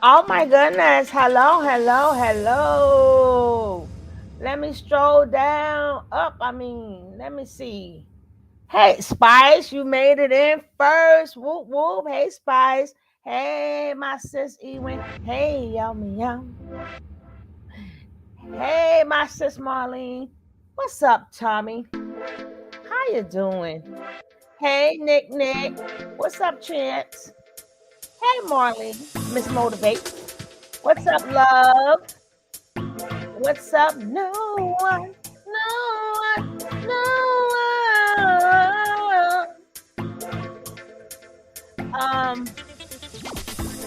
Oh my goodness. Hello, hello, hello. Let me stroll down up. Let me see. Hey, Spice, you made it in first. Whoop, whoop. Hey, Spice. Hey, my sis Ewen. Hey, yummy, yum. Hey, my sis Marlene. What's up, Tommy? How you doing? Hey, Nick, Nick. What's up, Chance? Hey, Marlene. Miss Motivate. What's up, love? What's up? No one, no one, no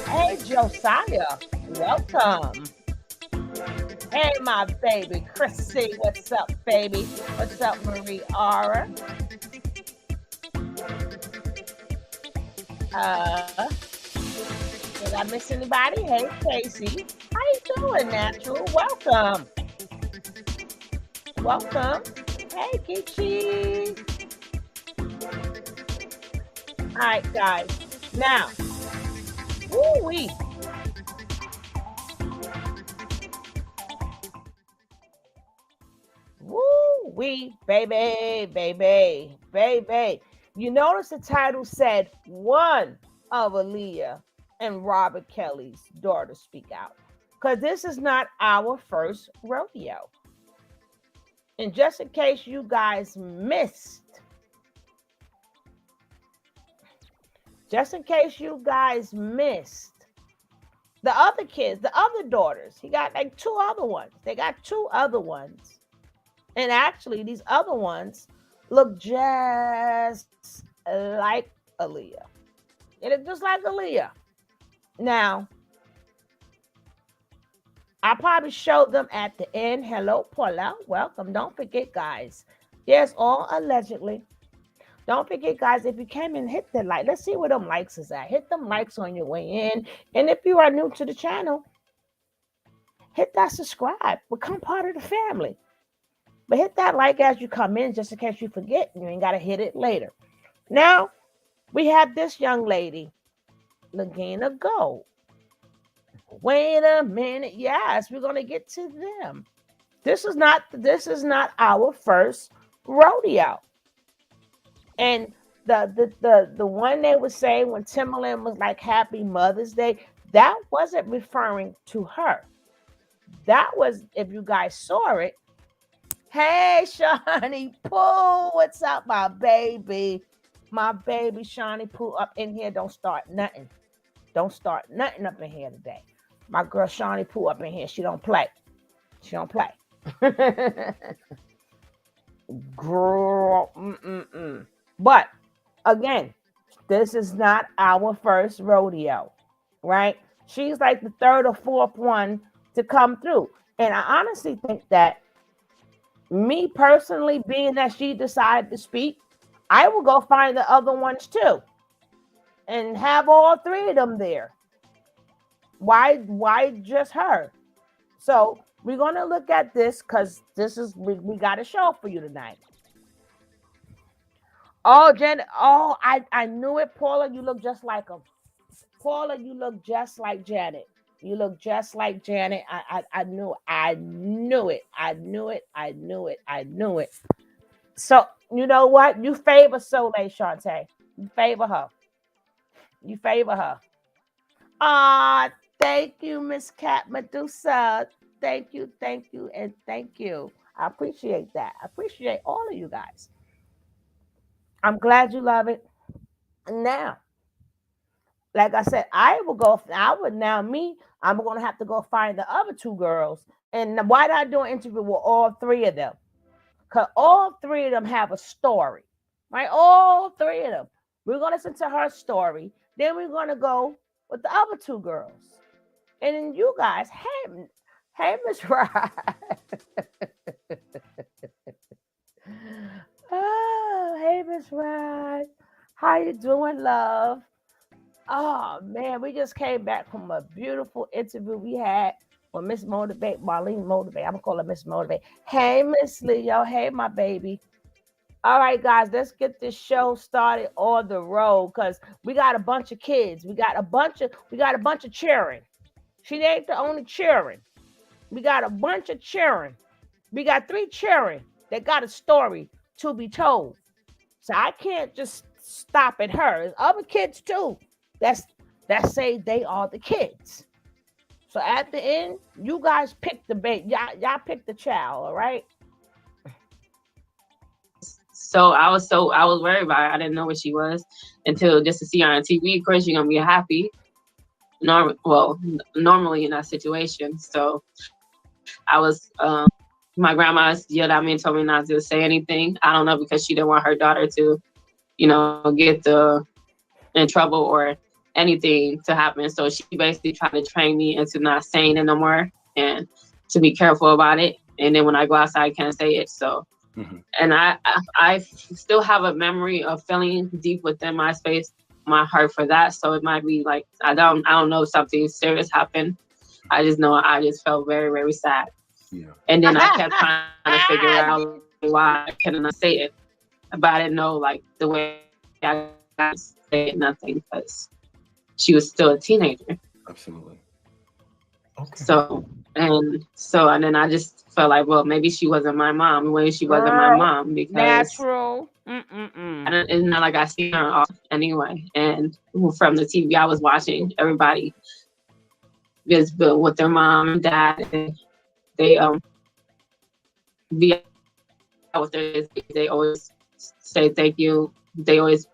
Hey, Josiah. Welcome. Hey, my baby. Chrissy. What's up, baby? What's up, Marie Aura? Did I miss anybody? Hey, Casey. How you doing, Natural? Welcome. Welcome. Hey, Geechee. All right, guys. Now, woo-wee. Woo-wee, baby. You notice the title said one of Aaliyah and Robert Kelly's daughters speak out. Because this is not our first rodeo. And just in case you guys missed, the other kids, the other daughters, he got like two other ones. They got two other ones. And actually, these other ones look just like Aaliyah. They look just like Aaliyah. Now, I'll probably show them at the end. Hello, Paula. Welcome. Don't forget, guys. Yes, all allegedly. Don't forget, guys, if you came in, hit the like. Let's see where them likes is at. Hit them likes on your way in. And if you are new to the channel, hit that subscribe. Become part of the family. But hit that like as you come in, just in case you forget. You ain't got to hit it later. Now, we have this young lady, Lagina Gold. Wait a minute. Yes, we're going to get to them. This is not our first rodeo. And the one they were saying when Timberland was like Happy Mother's Day, that wasn't referring to her. That was, if you guys saw it. Hey, Shawnee Pooh, what's up, my baby? My baby Shawnee Pooh up in here. Don't start nothing. Don't start nothing up in here today. My girl Shawnee Pooh up in here. She don't play. Girl, But again, this is not our first rodeo, right? She's like the third or fourth one to come through. And I honestly think that me personally, being that she decided to speak, I will go find the other ones too and have all three of them there. Why just her? So we're going to look at this because we got a show for you tonight. Oh, Janet. Oh, I knew it. Paula, you look just like him. Paula, you look just like Janet. You look just like Janet. I knew it. So, you know what? You favor Soleil, Shantae. You favor her. Ah, thank you, Miss Cat Medusa. Thank you, and thank you. I appreciate that. I appreciate all of you guys. I'm glad you love it. Now, like I said, I'm going to have to go find the other two girls. And why did I do an interview with all three of them? Because all three of them have a story, right? All three of them. We're going to listen to her story. Then we're going to go with the other two girls. And then you guys, hey, Miss Rod. Oh, hey, Miss Rod. How you doing, love? Oh, man, we just came back from a beautiful interview we had with Miss Motivate, Marlene Motivate. I'm going to call her Miss Motivate. Hey, Miss Leo. Hey, my baby. All right, guys, let's get this show started on the road because we got a bunch of kids. We got a bunch of cheering. She ain't the only cheering. We got a bunch of cheering. We got 3 cheering that got a story to be told. So I can't just stop at her. There's other kids too. That say they are the kids. So at the end, you guys pick the bait. Y'all pick the child, all right? So I was worried about her. I didn't know what she was until just to see her on TV. Of course, you're gonna be happy. Normally in that situation. So I was. My grandma yelled at me and told me not to say anything. I don't know, because she didn't want her daughter to, get in trouble or anything to happen. So she basically tried to train me into not saying it no more and to be careful about it. And then when I go outside, I can't say it. So, and I still have a memory of feeling deep within my space, my heart for that. So it might be like, I don't know if something serious happened. I just know I just felt very, very sad. Yeah. And then I kept trying to figure out like why I couldn't say it. But I didn't know like the way I got to say it nothing because she was still a teenager. Absolutely. Okay. And then I just felt like, well, maybe she wasn't my mom. Maybe she wasn't my Girl, mom because natural. it's not like I see her often anyway. And from the TV I was watching, everybody is built with their mom and dad, and they be out with their kids. They always say thank you. They always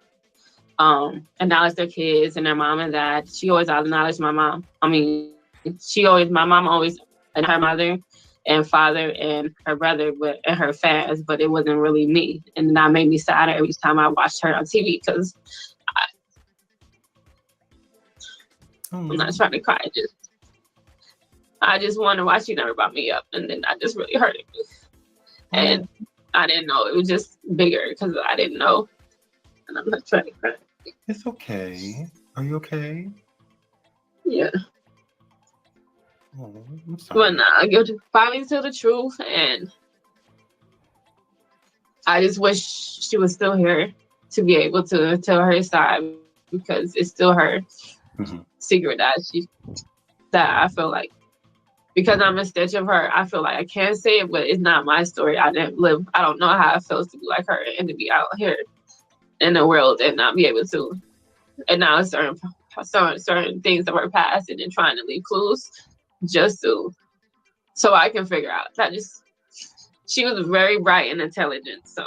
acknowledge their kids and their mom and dad. She always acknowledged my mom. I mean, my mom always and her mother and father and her brother, but and her fans, but it wasn't really me. And that made me sad every time I watched her on TV because I'm not trying to cry. I just wonder why she never brought me up, and then that just really hurted me. And I didn't know it was just bigger because I didn't know, and I'm not trying to cry. It's okay. Are you okay? Yeah. Oh, I'm sorry. But nah, I go to finally to the truth, and I just wish she was still here to be able to tell her side because it's still her secret that I feel like because I'm a stitch of her, I feel like I can't say it, but it's not my story. I didn't live. I don't know how it feels to be like her and to be out here in the world and not be able to. And now certain things of her past and then trying to leave clues just so I can figure out. She was very bright and intelligent. So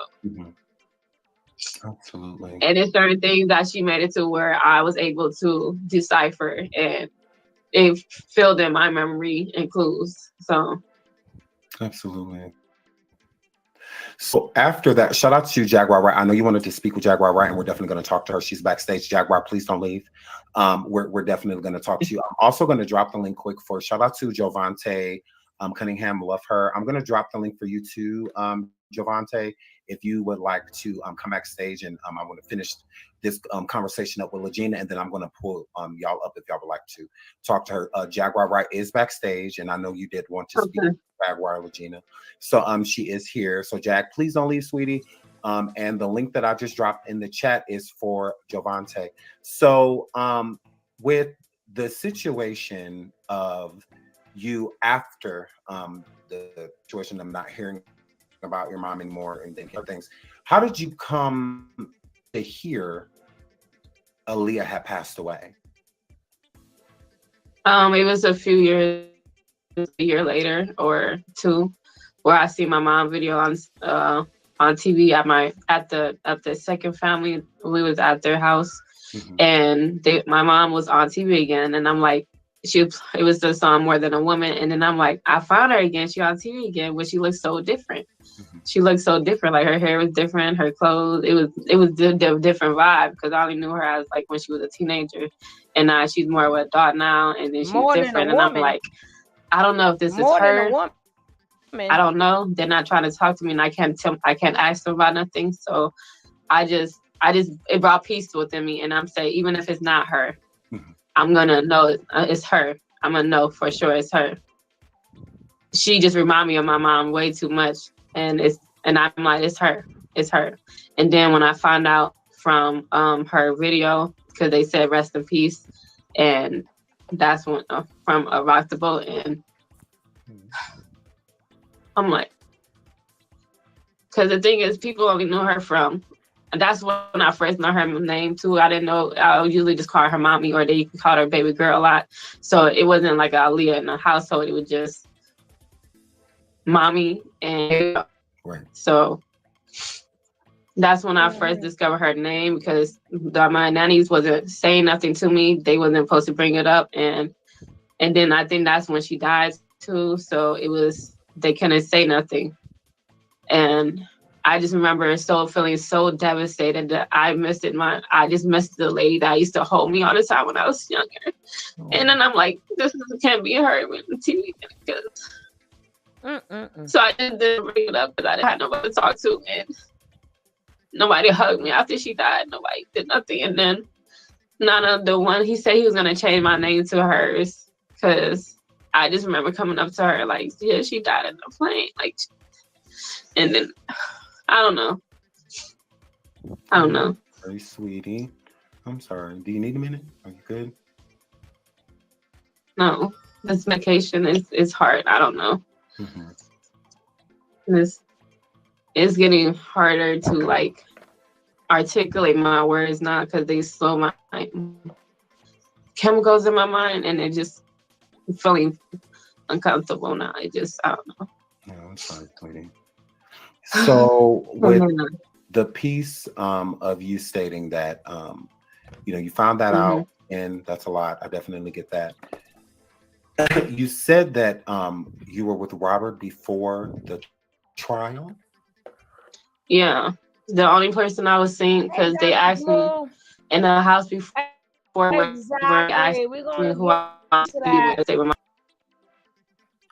absolutely. And there's certain things that she made it to where I was able to decipher and it filled in my memory and clues. So absolutely. So after that, shout out to Jaguar Wright. I know you wanted to speak with Jaguar Wright, and we're definitely going to talk to her. She's backstage. Jaguar, please don't leave. We're definitely going to talk to you. I'm also going to drop the link quick for shout out to Jovante Cunningham. Love her. I'm going to drop the link for you too, Jovante, if you would like to come backstage, and I want to finish this conversation up with Legina, and then I'm going to pull y'all up if y'all would like to talk to her. Jaguar Wright is backstage, and I know you did want to speak with Jaguar, Legina. So she is here. So Jag, please don't leave, sweetie. And the link that I just dropped in the chat is for Jovante. So with the situation of you after the situation of not hearing about your mom anymore and then things, how did you come to hear Aaliyah had passed away? It was a few years, a year later or two, where I see my mom video on TV at the second family. We was at their house, and my mom was on TV again, and I'm like, it was the song More Than a Woman, and then I'm like, I found her again. She on TV again, but she looks so different. She looked so different. Like her hair was different, her clothes. It was a different vibe because I only knew her as like when she was a teenager, and now she's more of an adult now, and then she's different. And I'm like, I don't know if this is her. I don't know. They're not trying to talk to me, and I can't ask them about nothing. So it brought peace within me, and I'm saying even if it's not her, I'm gonna know it's her. I'm gonna know for sure it's her. She just remind me of my mom way too much, and I'm like, it's her. And then when I found out from her video, because they said rest in peace, and that's when from Rock the Boat, and I'm like, because the thing is, people only know her from. And that's when I first know her name too. I didn't know. I would usually just call her mommy, or they called her baby girl a lot. So it wasn't like Aaliyah in the household. It was just mommy and right. So that's when I first discovered her name, because my nannies wasn't saying nothing to me. They wasn't supposed to bring it up, and then I think that's when she died too. So they couldn't say nothing, and I just remember feeling so devastated that I just missed the lady that used to hold me all the time when I was younger. And then I'm like, can't be her when the TV because Mm-mm-mm. so I just didn't bring it up because I didn't have nobody to talk to, and nobody hugged me after she died. Nobody did nothing, and then none of the one he said he was gonna change my name to hers because I just remember coming up to her like, yeah, she died in the plane, like, and then I don't know. I don't know. Sorry, sweetie. I'm sorry. Do you need a minute? Are you good? No, this medication is hard. I don't know. Mm-hmm. This is getting harder to like articulate my words now because they slow my chemicals in my mind, and it just feeling uncomfortable now. It just I don't know. No, I'm sorry, sweetie. So with Mm-hmm. the piece of you stating that you found that out, and that's a lot. I definitely get that. You said that you were with Robert before the trial. Yeah, the only person I was seeing Hey, because they Dr. asked me Blue. in the house before where they asked Exactly. me We're who gonna I wanted get to be with. to I say with that. my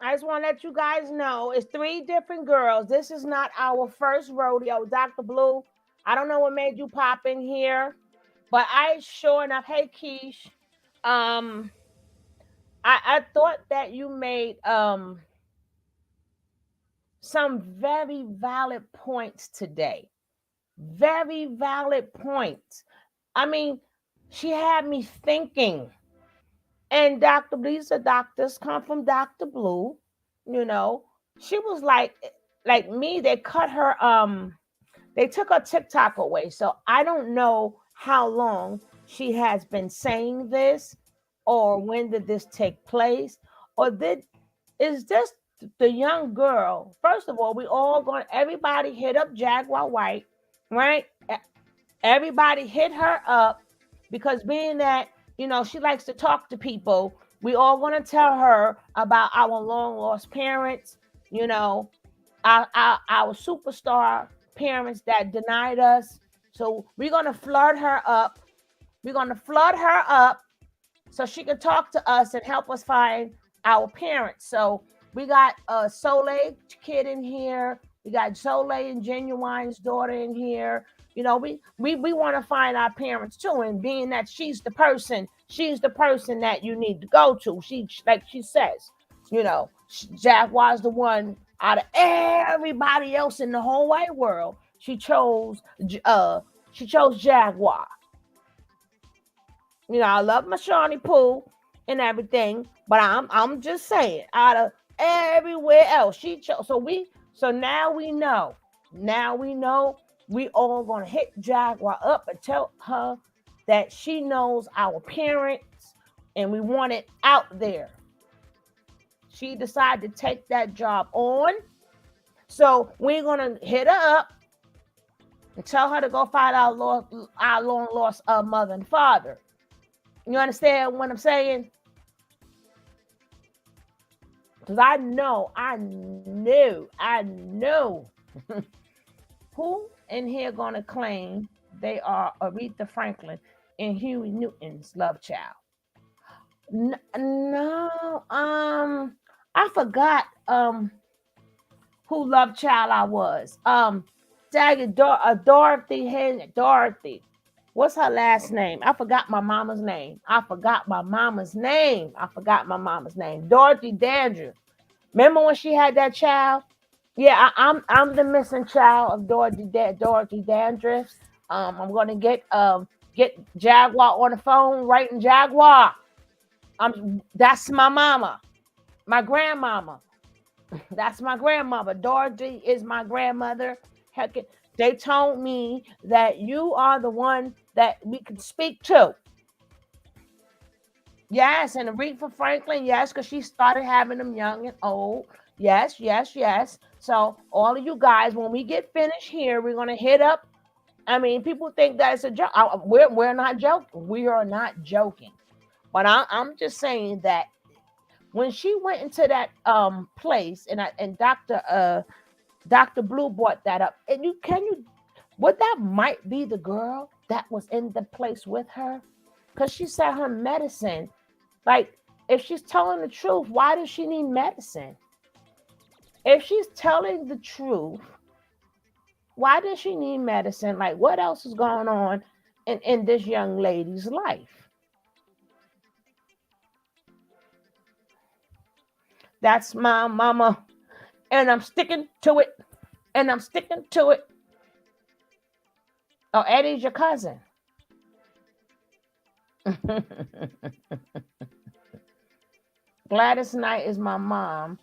I just want to let you guys know it's three different girls. This is not our first rodeo. Dr. Blue, I don't know what made you pop in here, but I sure enough, hey Keish. Um, I thought that you made some very valid points today. Very valid points. I mean, she had me thinking. And Dr. These are doctors come from Dr. Blue, you know. She was like me, they cut her they took her TikTok away. So I don't know how long she has been saying this or when did this take place or did is this the young girl. First of all, we all going everybody hit up Jaguar White, right? Everybody hit her up because being that, she likes to talk to people, we all want to tell her about our long lost parents, you know, our superstar parents that denied us. So we're going to flood her up. We're going to flood her up so she can talk to us and help us find our parents. So we got a Soleil kid in here. We got Soleil and Genuine's daughter in here. We want to find our parents too. And being that she's the person that you need to go to. She, like she says, Jaguar's the one out of everybody else in the whole wide world. She chose Jaguar. I love my Shawnee Pool and everything, but I'm just saying, out of everywhere else, she chose. So now we know. Now we know we all gonna hit Jaguar up and tell her that she knows our parents and we want it out there. She decided to take that job on. So we're gonna hit her up and tell her to go find our long lost mother and father. You understand what I'm saying? Because I know who in here gonna claim they are Aretha Franklin and Huey Newton's love child. No, I forgot who love child I was. Dorothy. What's her last name? I forgot my mama's name. Dorothy Dandrew. Remember when she had that child? Yeah, I'm the missing child of Dorothy Dandruff. I'm gonna get Jaguar on the phone, writing Jaguar. That's my mama, my grandmama. That's my grandmother. Dorothy is my grandmother. Heck, they told me that you are the one that we can speak to. Yes, and Aretha Franklin, yes, because she started having them young and old. Yes, yes, yes. So all of you guys, when we get finished here, we're gonna hit up. I mean, people think that it's a joke. We're not joking. We are not joking. But I'm just saying that when she went into that place and Dr. Dr. Blue brought that up. And would that might be the girl that was in the place with her? Because she said her medicine, like, if she's telling the truth, why does she need medicine? If she's telling the truth, why does she need medicine? Like, what else is going on in this young lady's life? That's my mama, and I'm sticking to it, and I'm sticking to it. Oh, Eddie's your cousin. Gladys Knight is my mom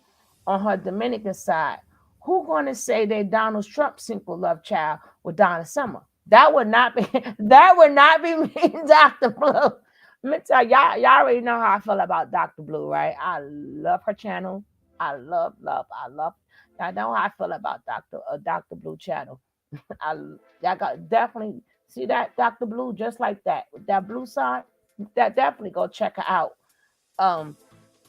on her Dominican side. Who gonna say they Donald Trump single love child with Donna Summer? That would not be that would not be me, Dr. Blue. Let me tell y'all already know how I feel about Dr. Blue, right? I love her channel. I love. Y'all know how I feel about Dr. Blue channel. Y'all got definitely see that Dr. Blue just like that with that blue sign. That definitely go check her out. Um,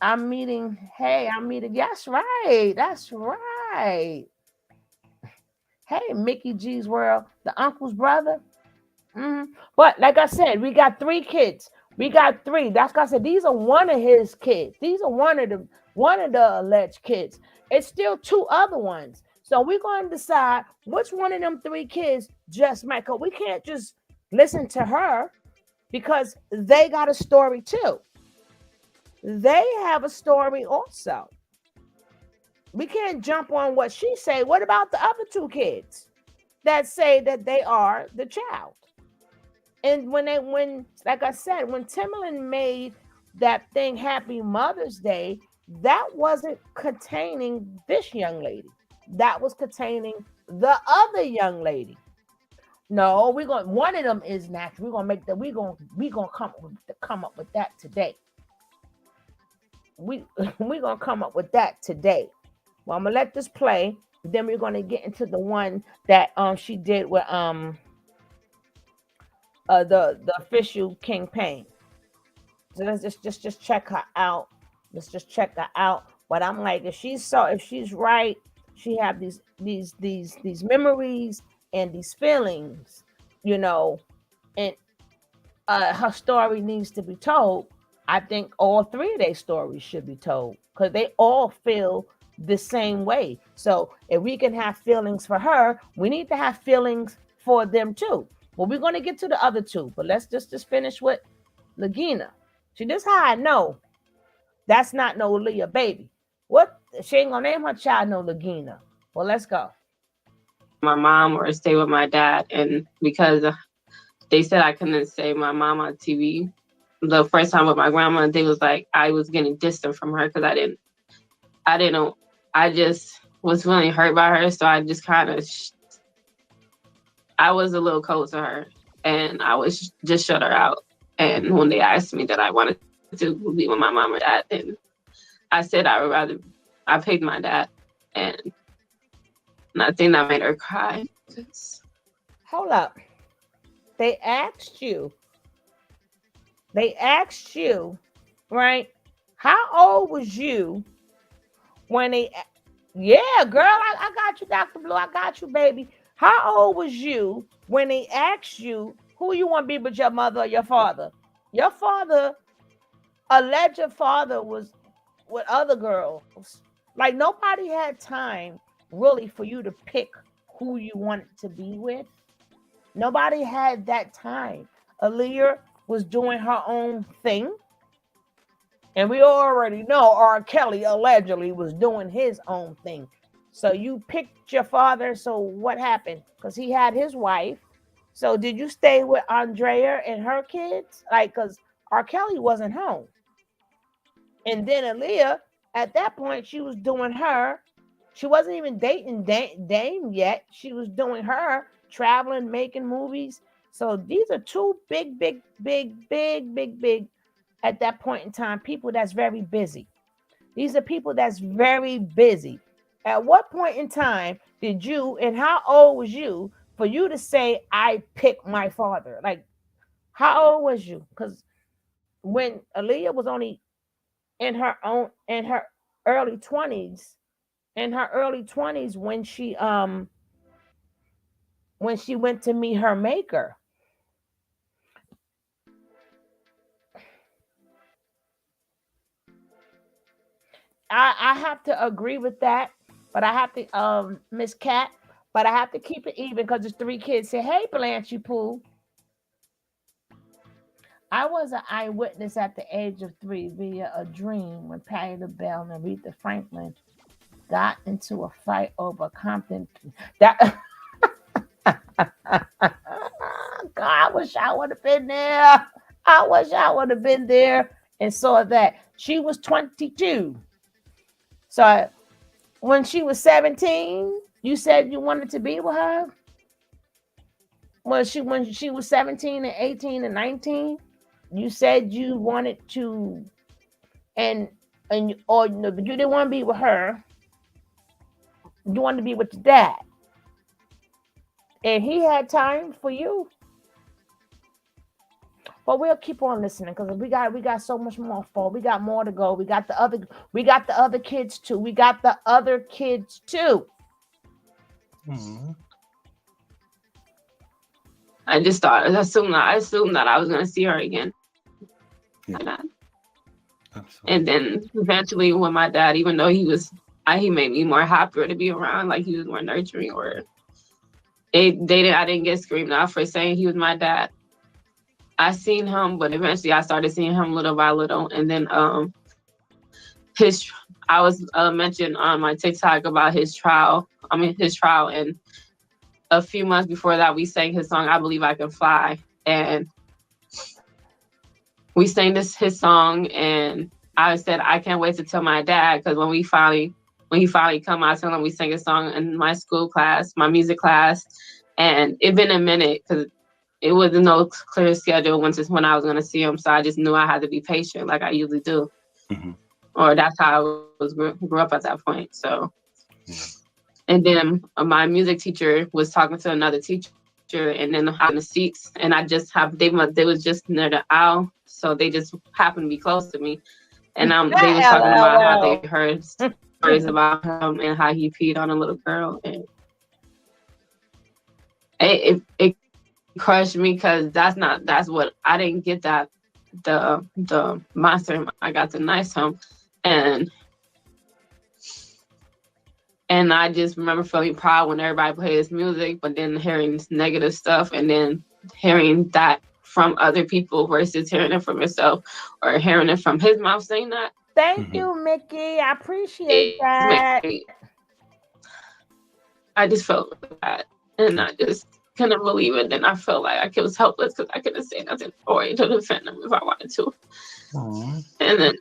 I'm meeting. That's right. That's right. Hey, Mickey G's World, the uncle's brother. But like I said, we got three kids. We got three. That's why I said these are one of his kids. These are one of the alleged kids. It's still two other ones. So we're going to decide which one of them three kids just might go. We can't just listen to her because they got a story too. They have a story also. We can't jump on what she say. What about the other two kids that say that they are the child? And when like I said, when Timberland made that thing Happy Mother's Day, that wasn't containing this young lady. That was containing the other young lady. No, we're going one of them is natural. We're gonna make that we gonna come up with that today. We're gonna come up with that today. Well, I'm gonna let this play. Then we're gonna get into the one that she did with the official King Payne. So let's just check her out. Let's just check her out. But I'm like, if she's right, she have these memories and these feelings, you know, and her story needs to be told. I think all three of their stories should be told because they all feel the same way. So if we can have feelings for her, we need to have feelings for them too. Well, we're going to get to the other two, but let's just finish with Lagina. See, this how I know that's not no Aaliyah baby. What? She ain't gonna name her child no Lagina. Well, let's go. My mom or stay with my dad, and because they said I couldn't say my mom on TV. The first time with my grandma, they was like I was getting distant from her because I didn't know. I just was feeling hurt by her, so I just kind of, I was a little cold to her, and I was just shut her out. And when they asked me that I wanted to be with my mom or dad, and I said I would rather, I picked my dad, and, and I think that made her cry. Hold up. They asked you. They asked you, right? How old was you when they? Yeah, girl, I got you, Dr. Blue. I got you, baby. How old was you when they asked you who you want to be with, your mother or your father? Your father, alleged father, was with other girls. Like nobody had time really for you to pick who you wanted to be with. Nobody had that time. Aaliyah was doing her own thing. And we already know R. Kelly allegedly was doing his own thing. So you picked your father. So what happened? Because he had his wife. So did you stay with Andrea and her kids? Like, because R. Kelly wasn't home. And then Aaliyah, at that point, she was doing her. She wasn't even dating Dame yet. She was doing her, traveling, making movies. So these are two big at that point in time, people that's very busy. These are people that's very busy. At what point in time did you, and how old was you for you to say, I picked my father? Like, how old was you? Because when Aaliyah was only in her early 20s, in her early 20s when she went to meet her maker. I have to agree with that, but I have to Miss Cat, but I have to keep it even because there's three kids. Say, hey, Blanche Pooh. I was an eyewitness at the age of 3 via a dream when Patti LaBelle and Aretha Franklin got into a fight over Compton. That God, I wish I would have been there. I wish I would have been there and saw that. She was 22. So when she was 17, you said you wanted to be with her? When she was 17 and 18 and 19, you said you wanted to and or no, but you didn't want to be with her. You wanted to be with your dad. And he had time for you. But we'll keep on listening because we got so much more for. We got more to go. We got the other kids too. We got the other kids too. Mm-hmm. I assumed that I was gonna see her again. Yeah, And absolutely. then eventually when my dad, even though he made me more happier to be around, like he was more nurturing, or I didn't get screamed out for saying he was my dad. I seen him, but eventually I started seeing him little by little. And then I was mentioned on my TikTok about his trial, and a few months before that we sang his song I Believe I Can Fly. And we sang his song, and I said I can't wait to tell my dad, because when he finally come, I told him we sang a song in my school class, my music class. And it been a minute because it wasn't no clear schedule when I was going to see him. So I just knew I had to be patient like I usually do. Mm-hmm. Or that's how I grew up at that point. So, Yeah. and then my music teacher was talking to another teacher, and then I was in the seats, and they was just near the aisle. So they just happened to be close to me. And they was talking about how they LOL. heard stories about him and how he peed on a little girl. And it crushed me, because that's what I didn't get, that the monster. I got the nice home. and and I just remember feeling proud when everybody played his music, but then hearing negative stuff, and then hearing that from other people versus hearing it from yourself, or hearing it from his mouth saying that. Thank Mm-hmm. you, Mickey. I appreciate It just made that. me, I just felt really bad, and I just couldn't believe it. And I felt like I was helpless because I couldn't say nothing or to defend him if I wanted to. Aw. And then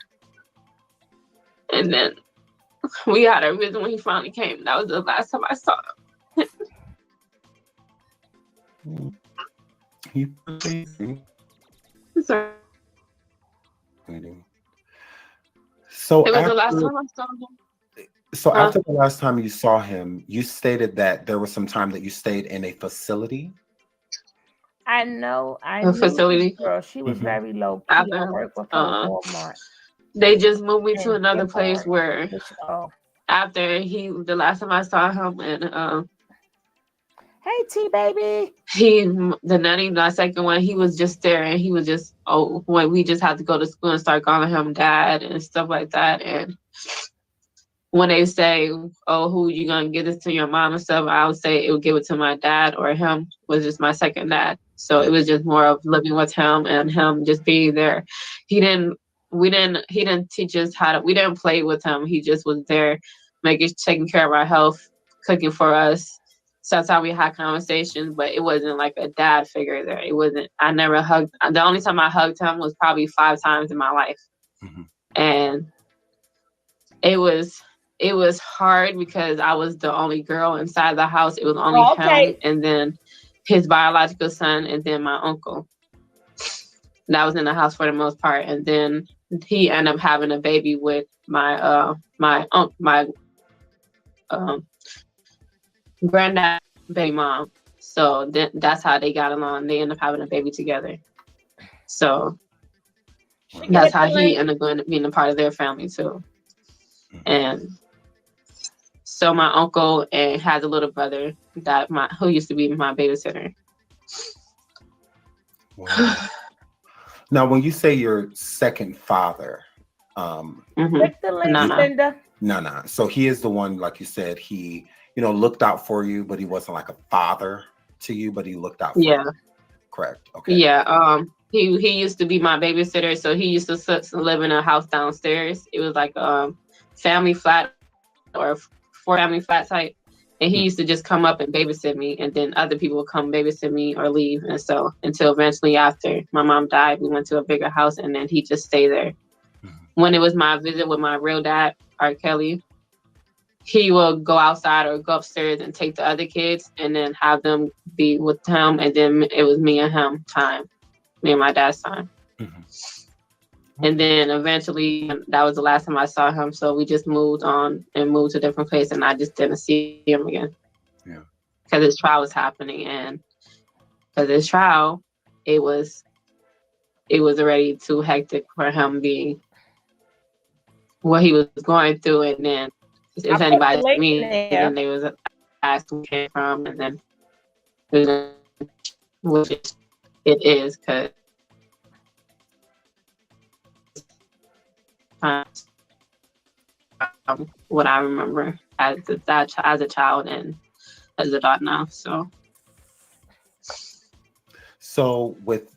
and then we had a visit when he finally came. That was the last time I saw him. You poor baby. So Waiting. it So was the last after time I saw him. so Huh? after the last time you saw him, you stated that there was some time that you stayed in a facility. I A knew this facility girl. She was Mm-hmm. very low key. I after worked with her at uh Walmart they just moved me to and another place Denmark. where Oh, after the last time I saw him, and hey, T baby. he the nanny, the second one, he was just there, and he was just, when we just had to go to school and start calling him dad and stuff like that. And when they say, oh, who you gonna give this to, your mom and stuff, I would say it would give it to my dad, or him was just my second dad. So it was just more of living with him and him just being there. He didn't he didn't teach us we didn't play with him. He just was there, taking care of our health, cooking for us. So that's how we had conversations, but it wasn't like a dad figure there. It wasn't, I never hugged, the only time I hugged him was probably 5 times in my life. Mm-hmm. And it was hard because I was the only girl inside the house. It was only Oh, him, okay. and then his biological son, and then my uncle that was in the house for the most part. And then he ended up having a baby with my um, granddad baby mom. So that's how they got along. They ended up having a baby together. So She can that's hit how the he link. ended up being a part of their family too. Mm-hmm. And So my uncle and has a little brother that my who used to be my babysitter. Wow. Now, when you say your second father, um, Hmm. Click the link, he, Nana. Linda. no, no. So he is the one, like you said, he, looked out for you, but he wasn't like a father to you, but he looked out for Yeah, you. Correct. Okay. yeah. He used to be my babysitter, so he used to live in a house downstairs. It was like family flat or four family flat type. And he used to just come up and babysit me, and then other people would come babysit me or leave. And so until eventually after my mom died, we went to a bigger house, and then he just stayed there. Mhm. When it was my visit with my real dad, R. Kelly, he will go outside or go upstairs and take the other kids and then have them be with him. And then it was me and him time, me and my dad's time. Mhm. And Okay. then eventually, that was the last time I saw him. So we just moved on and moved to a different place, and I just didn't see him again Yeah. because his trial was happening. And because his trial, it was it was already too hectic for him being what he was going through. And then if I anybody put said the me, link then in they was there. asked who came from, and then it was gonna change, which it is because what I remember as a child and as an adult now. So So with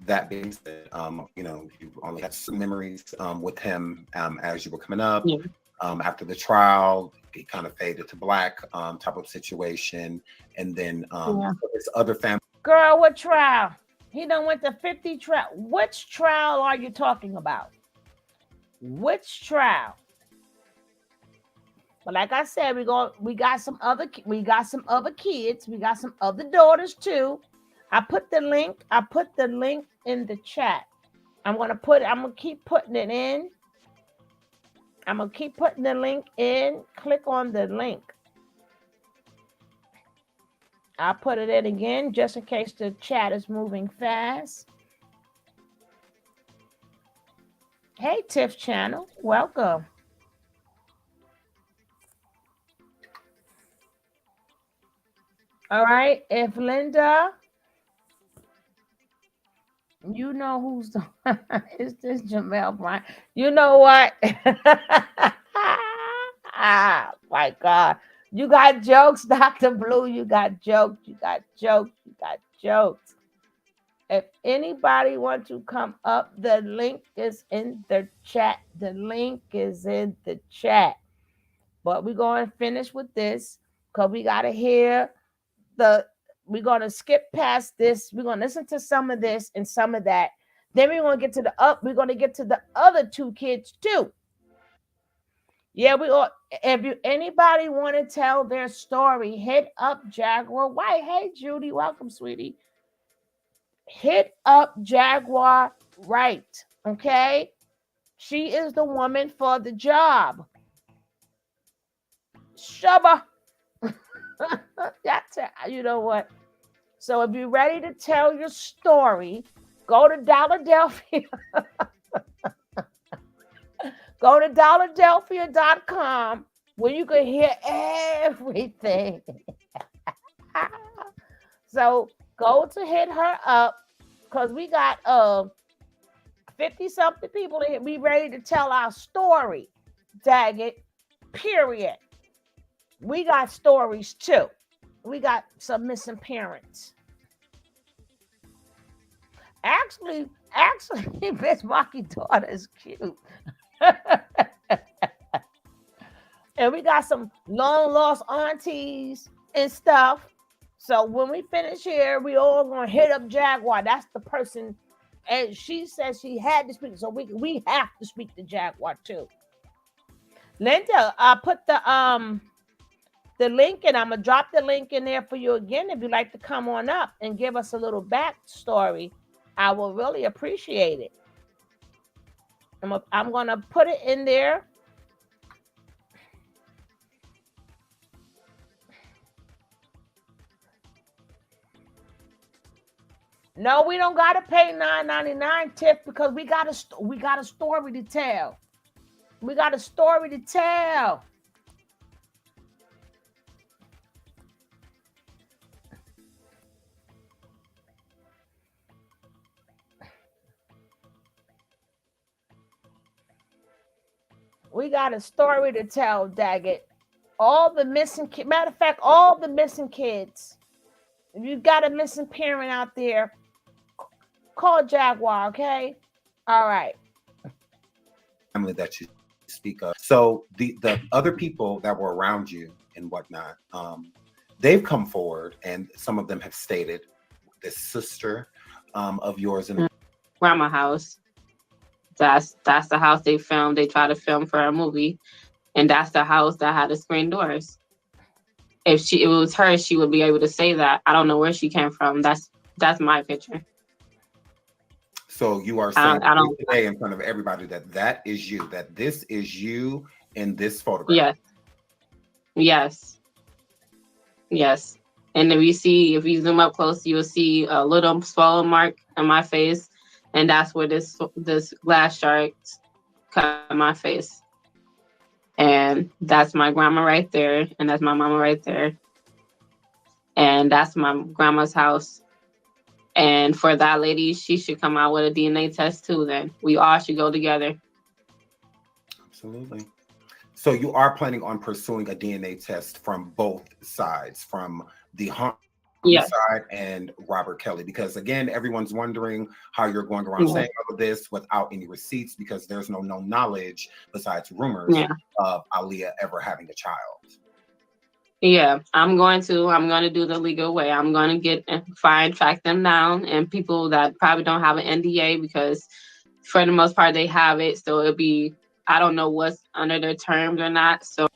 that being said, you only had some memories with him as you were coming up. yeah, After the trial, he kind of faded to black type of situation, and then yeah. his other family. Girl, what trial? He done went to 50 trial. Which trial are you talking about? Which trial? But like I said, we got some other kids, we got some other daughters too. I put the link in the chat. I'm gonna keep putting it in. I'm gonna keep putting the link in. Click on the link. I'll put it in again just in case the chat is moving fast. Hey Tiff Channel, welcome. All right, if Linda, you know who's the is this Jamel Bryant? You know what? Ah, my God. You got jokes, Dr. Blue. You got jokes. You got jokes. You got jokes. If anybody want to come up, the link is in the chat. The link is in the chat. But we're going to finish with this because we got to hear the we're going to skip past this. We're going to listen to some of this and some of that. Then we're going to get to we're going to get to the other two kids too. Yeah, we all if you anybody want to tell their story, hit up Jaguar White. Hey Judy, welcome, sweetie. Hit up Jaguar Right. Okay? She is the woman for the job. Shubba. That's it. You know what? So if you're ready to tell your story, go to Dolladelphia. Go to dolladelphia.com where you can hear everything. So go to hit her up because we got 50 something people in here. We ready to tell our story. Dag it. Period. We got stories too. We got some missing parents. Actually, Miss Marky's daughter is cute. And we got some long lost aunties and stuff. So when we finish here, we all gonna hit up Jaguar. That's the person, and she says she had to speak, so we have to speak to Jaguar too. Linda, I put the link, and I'm gonna drop the link in there for you again. If you'd like to come on up and give us a little backstory, I will really appreciate it. I'm gonna put it in there. No, we don't gotta pay $9.99, Tiff, because we got a story to tell. We got a story to tell. We got a story to tell, Daggett. All the missing kids. Matter of fact, all the missing kids. If you got a missing parent out there, call Jaguar, okay? All right. Family that you speak of. So the other people that were around you and whatnot, they've come forward, and some of them have stated this sister of yours in Grandma house. That's the house they filmed. They tried to film for a movie, and that's the house that had the screen doors. If it was her, she would be able to say that. I don't know where she came from. That's my picture. So you are saying I don't. today in front of everybody that that is you, that this is you in this photograph. Yes, yes, yes. And if you zoom up close, you'll see a little swallow mark on my face, and that's where this glass shark cut my face. And that's my grandma right there, and that's my mama right there, and that's my grandma's house. And for that lady, she should come out with a DNA test too. Then we all should go together. Absolutely. So you are planning on pursuing a DNA test from both sides, from the Humphrey Yeah. side and Robert Kelly, because again, everyone's wondering how you're going around Yeah. saying all of this without any receipts, because there's no known knowledge besides rumors Yeah. of Aaliyah ever having a child. Yeah, I'm going to do the legal way. I'm going to get and find track them down, and people that probably don't have an NDA, because for the most part they have it. So it'll be, I don't know what's under their terms or not. So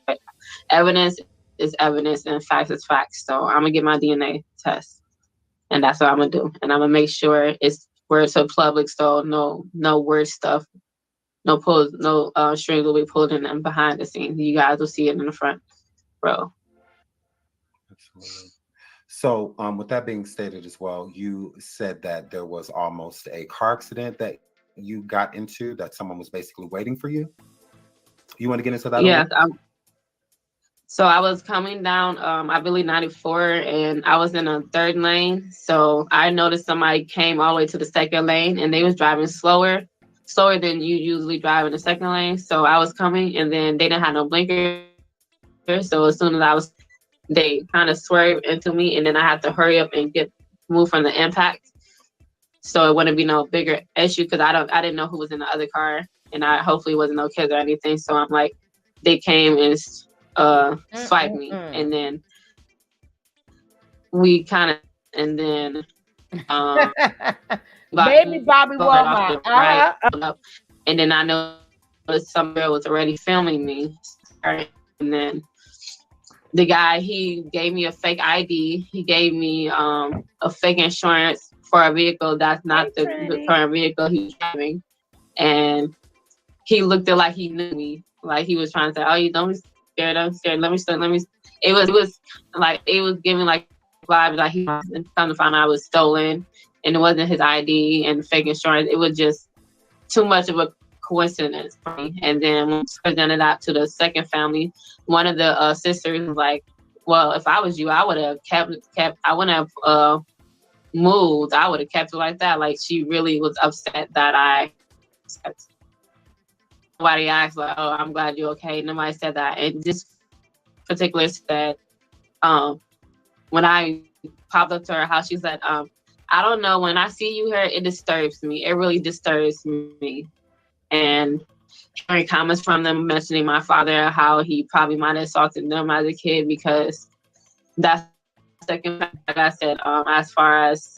evidence is evidence and facts is facts. So I'm gonna get my DNA test, and that's what I'm gonna do. And I'm gonna make sure it's where it's a public, so no weird stuff, no strings will be pulled in them behind the scenes. You guys will see it in the front row. Absolutely. So, with that being stated as well, you said that there was almost a car accident that you got into, that someone was basically waiting for you. You want to get into that a little? Yes, so I was coming down, I believe 94, and I was in a third lane. So I noticed somebody came all the way to the second lane, and they was driving slower than you usually drive in the second lane. So I was coming, and then they didn't have no blinkers. So as soon as they kind of swerved into me, and then I had to hurry up and move from the impact, so it wouldn't be no bigger issue, because I didn't know who was in the other car, and I hopefully wasn't no kids or anything. So I'm like, they came and swiped me, and Mm-mm-mm. then we kind of, and then about Baby Bobby going off Walmart. the right, up, and then I noticed some girl was already filming me, and then the guy, he gave me a fake ID. He gave me a fake insurance for a vehicle that's Hey, not the Trinity. current vehicle he was driving. And he looked it like he knew me. Like he was trying to say, "Oh, you don't be scared. I'm scared. Let me." It was like it was giving like vibes like he was. And come to find out, I was stolen, and it wasn't his ID and fake insurance. It was just too much of a coincidence for me. And then when I presented that to the second family, one of the sisters was like, "Well, if I was you, I would have kept. I wouldn't have moved. I would have kept it like that." Like she really was upset that I. Nobody asked like, "Oh, I'm glad you're okay." Nobody said that. And this particular said, um, when I popped up to her house, she said, "I don't know. When I see you here, it disturbs me. It really disturbs me." And hearing comments from them mentioning my father, how he probably might have assaulted them as a kid, because that's the second fact, like I said, as far as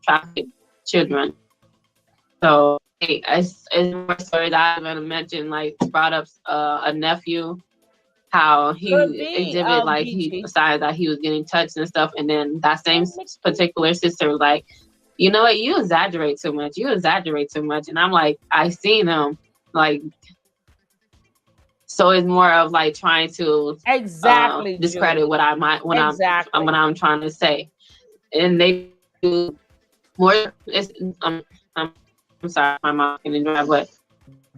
traffic children. So it's more stories I'm gonna mention, like brought up a nephew, how Could he be exhibited like he Geechee. decided that he was getting touched and stuff, and then that same particular sister was like, "You know what? You exaggerate too much. You exaggerate too much." And I'm like, I seen him, like, so it's more of like trying to Exactly, discredit Judy. what I might when Exactly. I'm trying to say, and they do more. It's I'm sorry, my mom can drive, but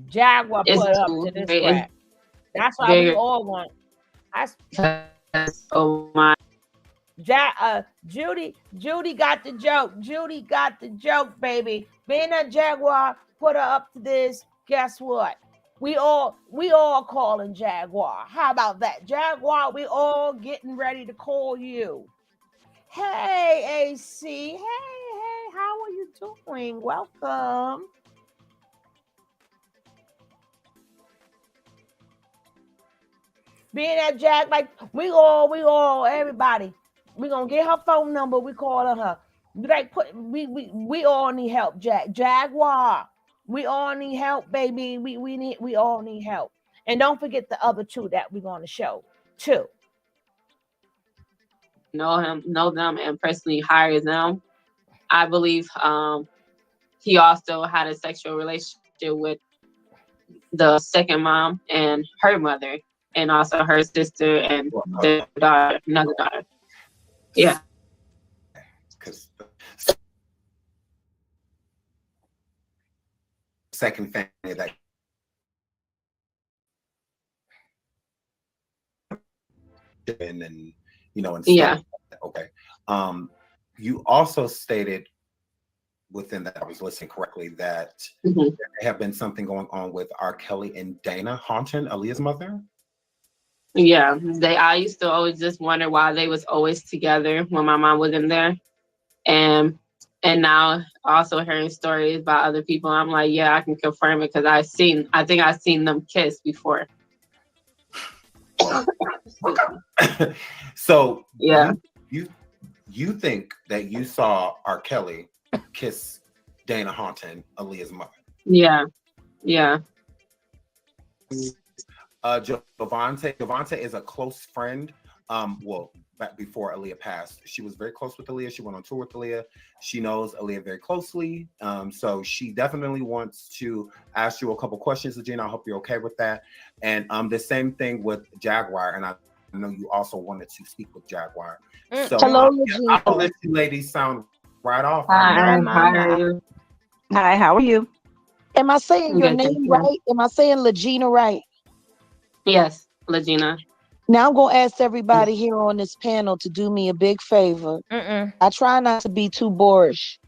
Jaguar it's put up too to this it's crap. That's why we very all want. I because oh my Judy got the joke. Judy got the joke, baby. Being a Jaguar put her up to this. Guess what? We all calling Jaguar. How about that? Jaguar, we all getting ready to call you. Hey AC. Hey, how are you doing? Welcome. Being that Jag, like we all, everybody. We gonna get her phone number. We calling her. Like we all need help. Jaguar. We all need help, baby. We all need help. And don't forget the other two that we're gonna show too. Know them, and personally hired them. I believe he also had a sexual relationship with the second mom and her mother, and also her sister and their daughter, another daughter. Yeah. Okay. Because second family that and and Yeah. stuff. Okay. Um, you also stated within that I was listening correctly that Hmm. there have been something going on with R. Kelly and Dana haunting Aaliyah's mother. Yeah. I used to always just wonder why they was always together when my mom wasn't there. And now also hearing stories about other people, I'm like, yeah, I can confirm it because I think I've seen them kiss before. So Yeah. you you think that you saw R. Kelly kiss Dana haunting Aaliyah's mother? Yeah. Yeah. Javante is a close friend. Well, back before Aaliyah passed, she was very close with Aaliyah. She went on tour with Aaliyah. She knows Aaliyah very closely. So she definitely wants to ask you a couple questions, Regina. I hope you're okay with that. And the same thing with Jaguar. And I know you also wanted to speak with Jaguar. So Hello, yeah, I'll Regina. let you ladies sound right off. I'm Hi. My, How my, are my. you? Hi, how are you? Am I saying I'm your good, thank name you. right? Am I saying Legina right? Yes, Legina. Now I'm going to ask everybody here on this panel to do me a big favor. Mm-mm. I try not to be too boorish,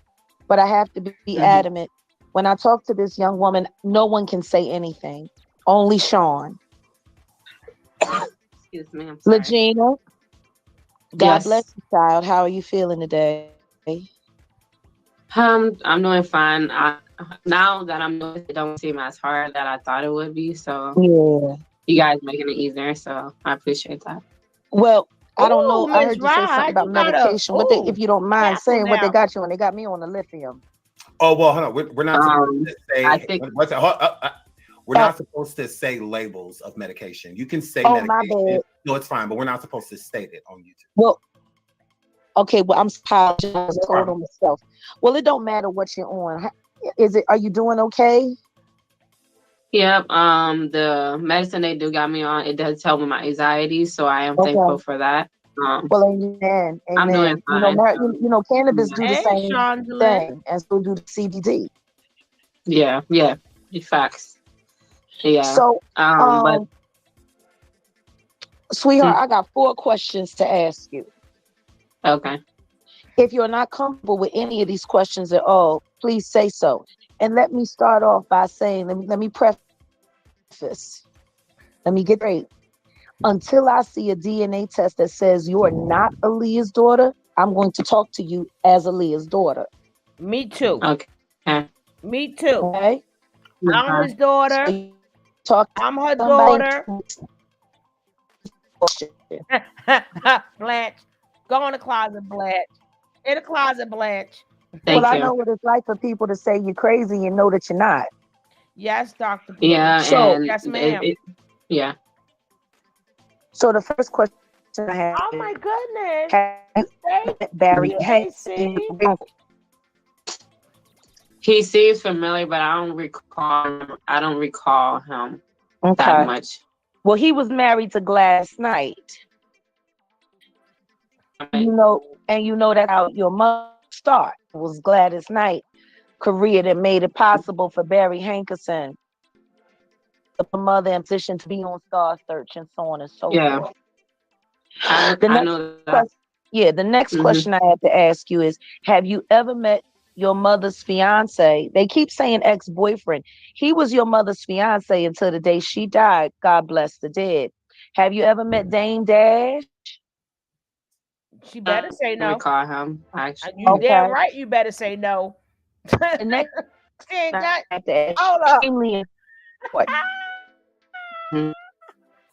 but I have to be Mm-hmm. adamant. When I talk to this young woman, no one can say anything. Only Sean. Excuse me. I'm sorry. Legina, God bless Yes. you, child. How are you feeling today? I'm doing fine. Now that I'm doing it, don't seem as hard that I thought it would be. So Yeah. you guys making it easier. So I appreciate that. Well, I don't Ooh, know. I Miss heard you say something Rod, about you gotta medication. If you don't mind careful saying what they now. got you on, they got me on the lithium. Oh well, hold on. We're not supposed Um, to I say think. we're Oh, not supposed to say labels of medication. You can say oh, my medication. bad. No, it's fine, but we're not supposed to state it on YouTube. Well, okay. Well, I'm apologizing. No Told problem. on myself. Well, it don't matter what you're on. Is it? Are you doing okay? Yep. The medicine they do got me on, it does help with my anxiety, so I am thankful Okay. for that. Well, amen, I'm doing amen. fine. So Cannabis yeah, do the Hey, same Sean Delay. thing, and so do the CBD. yeah, yeah. Facts. Yeah. So, But um, sweetheart, mm, I got 4 questions to ask you. okay. If you're not comfortable with any of these questions at all, please say so. And let me start off by saying, let me preface. Let me get straight. Until I see a DNA test that says you are not Aaliyah's daughter, I'm going to talk to you as Aaliyah's daughter. Me too. Okay. Me too. Okay? I'm Okay. his daughter. So you talk to I'm her somebody daughter. bullshit. Blanche. Go in the closet, Blanche. In the closet, Blanche. Well, Thank I you. know what it's like for people to say you're crazy and know that you're not. Yes, Dr. Blue. Yeah, So, and Yes, ma'am. yeah. so the first question I have Oh is, my goodness. have you Thank met Barry you, Hanks AC. in real life? He seems familiar, but I don't recall him that Okay. much. Well, he was married to Gladys Knight. Right. And that's how your mother start. It was Gladys Knight career that made it possible for Barry Hankerson, the mother in position to be on Star Search and so on and so Yeah, forth. The I next know that. question, yeah, the next Hmm. question I have to ask you is: have you ever met your mother's fiance. They keep saying ex-boyfriend. He was your mother's fiance until the day she died. God bless the dead. Have you ever met Dame Dash? She I better don't say no. recall him actually. You damn Okay. right. You better say no. The next She question ain't I got. have to ask you, Hold up. extremely important. Mhm.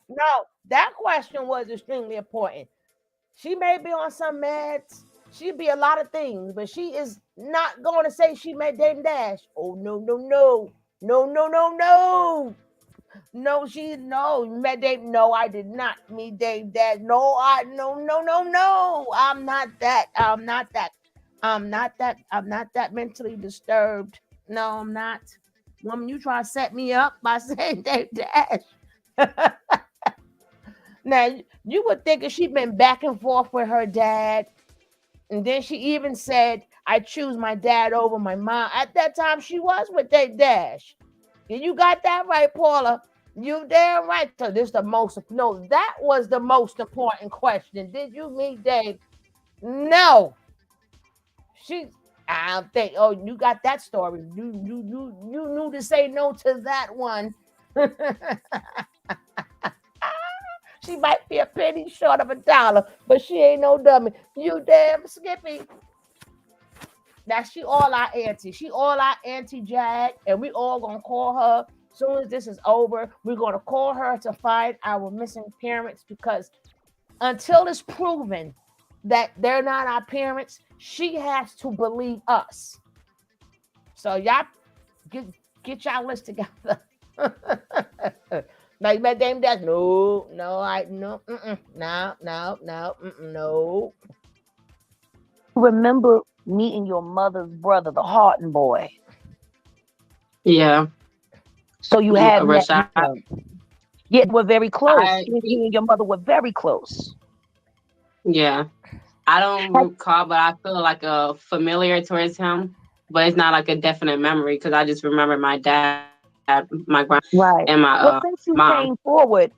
No, that question was extremely important. She may be on some meds. She'd be a lot of things, but she is not going to say she met Dame Dash. Oh no, no, no, no, no, no, no. No, she no met Dave. No, I did not meet Dave. Dash. No, I no no no no. I'm not that. I'm not that. I'm not that. I'm not that mentally disturbed. No, I'm not. Woman, you try to set me up by saying Dave Dash. Now you would think if she'd been back and forth with her dad, and then she even said, "I choose my dad over my mom." At that time, she was with Dave Dash. And you got that right, Paula. You damn right. So this the most no, that was the most important question. Did you meet Dave? No. She I don't think. Oh, you got that story. You knew to say no to that one. She might be a penny short of a dollar, but she ain't no dummy. You damn Skippy. That she all our auntie. She all our auntie Jag, and we all gonna call her soon as this is over. We're gonna call her to find our missing parents because until it's proven that they're not our parents, she has to believe us. So y'all get y'all list together. Like my name does no, no, I no, no, no, no, no. Remember meeting your mother's brother, the Harton boy. Yeah, So you had met Rashad. him. Yeah, we're very close. I He and your mother were very close. yeah. I don't Have- recall, but I feel like a familiar towards him. But it's not like a definite memory because I just remember my dad, my grandma, and Right. my Well, mom. since you came forward,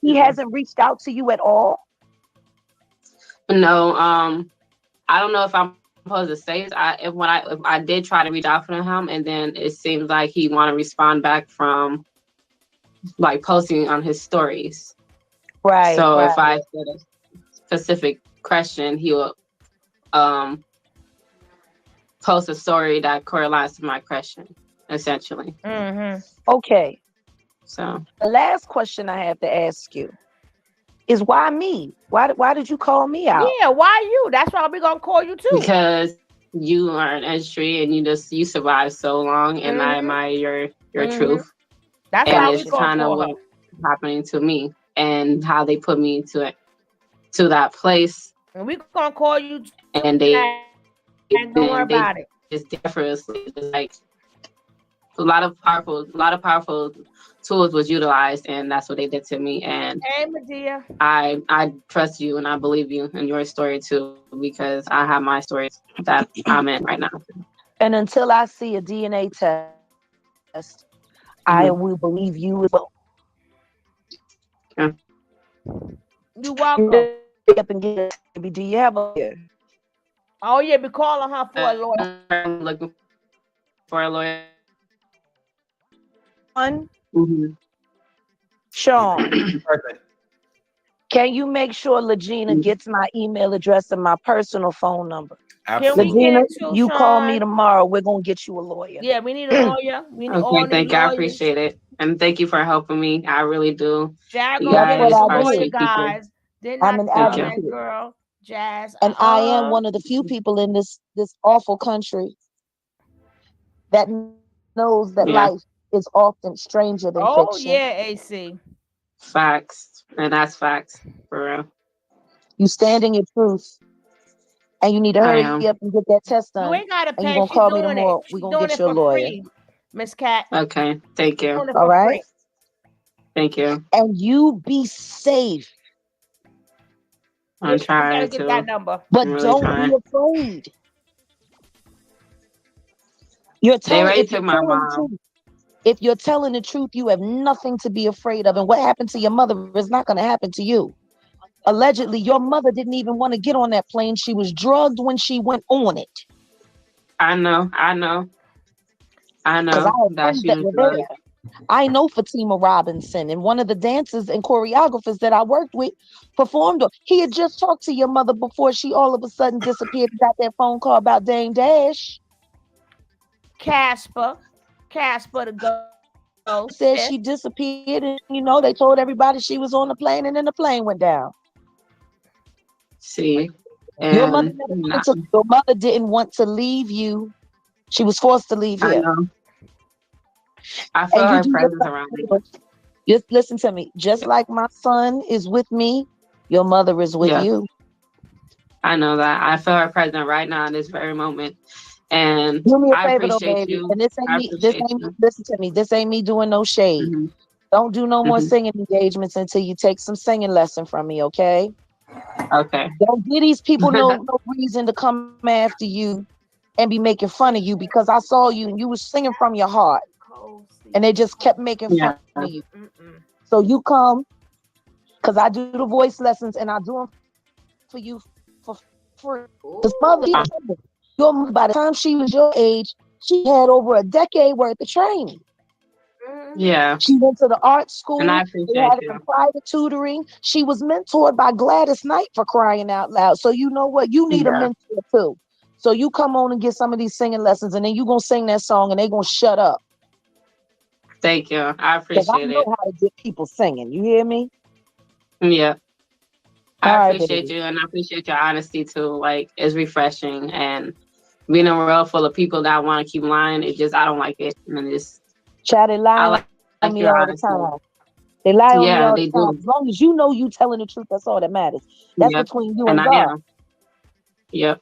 he hasn't reached out to you at all. No, I don't know if I'm supposed to say this. If I did try to reach out for him, and then it seems like he want to respond back from like posting on his stories. Right, So right. if I said a specific question, he will um post a story that correlates to my question, essentially. Mm-hmm. Okay. So The last question I have to ask you is why me? Why did you call me out? Yeah, why you? That's why we gonna call you too. because you are an entry and you survived so long, and I Mm-hmm. admire your Mm-hmm. truth, That's and why we it's gonna kind of call what her. happening to me and how they put me to that place, And we gonna call you too, and Jag. Don't worry they about it. just did effortlessly. It's like a lot of powerful tools was utilized, and that's what they did to me. And Hey, Medea. I trust you and I believe you in your story too because I have my stories that I'm in right now. And until I see a DNA test, I will believe you as well. Yeah. You You welcome. up and get a baby. Do you have a lawyer? Oh yeah, be calling her for a lawyer. I'm looking for a lawyer. One, Mm-hmm. Sean, Perfect. can you make sure Legina gets my email address and my personal phone number? Can we Absolutely. get Legina, it too, you call me Sean? tomorrow. We're gonna get you a lawyer. Yeah, we need a lawyer. We need, all Okay, need thank you. I lawyers. appreciate it. And thank you for helping me. I really do. Jag You gonna That's get what his guys I are lawyer, do. sweet people. guys. Didn't I'm I an Thank tell you. that advocate, girl, Jazz? and I am one of the few people in this awful country that knows that life Yeah, is often stranger than fiction. Oh yeah, AC. facts. And that's facts for real. You stand in your truth, and you need to I hurry up am. and get that test You done. ain't gotta And you're pay. gonna She call me doing it. tomorrow. We're She gonna doing get it you a for lawyer. free, Miss Cat. Okay, thank She you. doing it All for right. free. Thank you. And you be safe, Yeah, I'm we gotta trying get that to. number. I'm but really don't be trying. afraid. They already If you're took my telling the mom. truth, if you're telling the truth, you have nothing to be afraid of. And what happened to your mother is not going to happen to you. Allegedly, your mother didn't even want to get on that plane. She was drugged when she went on it. I Because I know had that friends she that was were there. drugged. I know Fatima Robinson, and one of the dancers and choreographers that I worked with performed. He had just talked to your mother before she all of a sudden disappeared and got that phone call about Dame Dash. Casper, Casper the ghost, sis. She said she disappeared, and they told everybody she was on the plane, and then the plane went down. See, Your mother and never wanted to. Your mother didn't want to leave you. She was forced to leave I here, know. I feel and you her do presence yourself around a me. favor. Just listen to me. Just like my son is with me, your mother is with Yeah, you. I know that. I feel her presence right now in this very moment. And Do me a I favor though, appreciate baby. you. And this ain't I me. This appreciate ain't me. you. Listen to me. This ain't me doing no shade. Hmm. Don't do no more Hmm. singing engagements until you take some singing lesson from me, okay? Okay. Don't give these people no reason to come after you and be making fun of you because I saw you and you was singing from your heart Cold and they season, just kept cold. making fun Yeah. of you. Mm-mm. So you come because I do the voice lessons and I do them for you for free. Because mother, Ooh. your mother, by the time she was your age, she had over a decade worth of training. Mm-hmm. Yeah. She went to the art And I school. They appreciate had her in you. private tutoring. She was mentored by Gladys Knight for crying out loud. So you know what? You need a Yeah. mentor too. So you come on and get some of these singing lessons, and then you gonna sing that song, and they gonna shut up Thank you. I because I appreciate know it. how to get people singing. You hear me? Yeah. All I right, appreciate baby. you and I appreciate your honesty too. Like it's refreshing and being in a world full of people that want to keep lying, it just I don't like it. And it's Child, they lie I on like me your all the honesty. time. They lie on me all the Yeah, they time. As do. long as you know you telling the truth, that's all that matters. That's Yep. between you And and I God. am. Yep.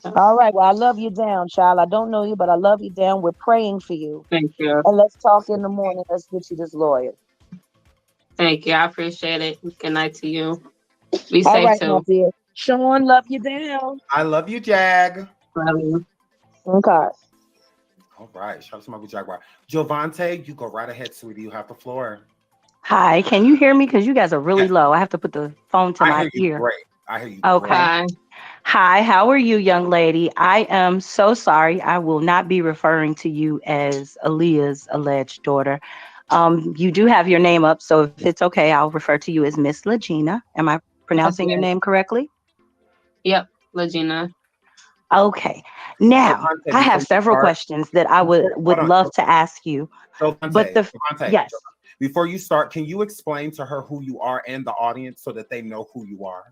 Yep. All right. Well, I love you down, child. I don't know you, but I love you down. We're praying for you. Thank you. And let's talk in the morning. Let's get you this lawyer. Thank you. I appreciate it. Good night to you. Be All safe right, my too. dear. Sean, love you down. I love you, Jag. Love you. Okay. All right. Shout out to my good Jaguar. Giovante, you go right ahead, sweetie. You have the floor. Hi, can you hear me? Because you guys are really Yes, low. I have to put the phone to I my hear you ear. great. I hear you great. Okay. Hi. Hi, how are you, young lady? I am so sorry. I will not be referring to you as Aaliyah's alleged daughter. You do have your name up, so if it's okay, I'll refer to you as Miss Legina. Am I That's pronouncing your good. name correctly? Yep. Legina. Okay. Now, Giovante, I before have you several start, questions that I would hold would on. love to ask you. But Giovante, the Giovante, yes. before you start, can you explain to her who you are and the audience so that they know who you are?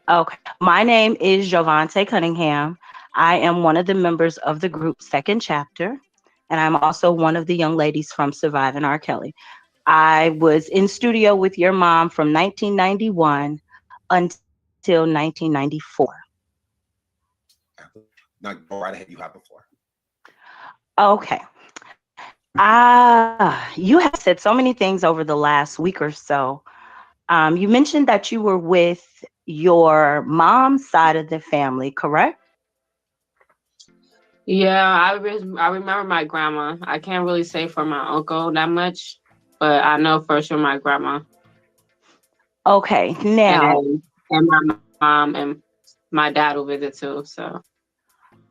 Okay. My name is Jovante Cunningham. I am one of the members of the group Second Chapter, and I'm also one of the young ladies from Surviving R. Kelly. I was in studio with your mom from 1991 until 1994. Now go right ahead. You have the floor. Okay. You have said so many things over the last week or so. You mentioned that you were with your mom's side of the family, correct? Yeah, I remember my grandma. I can't really say for my uncle that much, but I know for sure my grandma Okay. Now, and my mom and my dad will visit too. So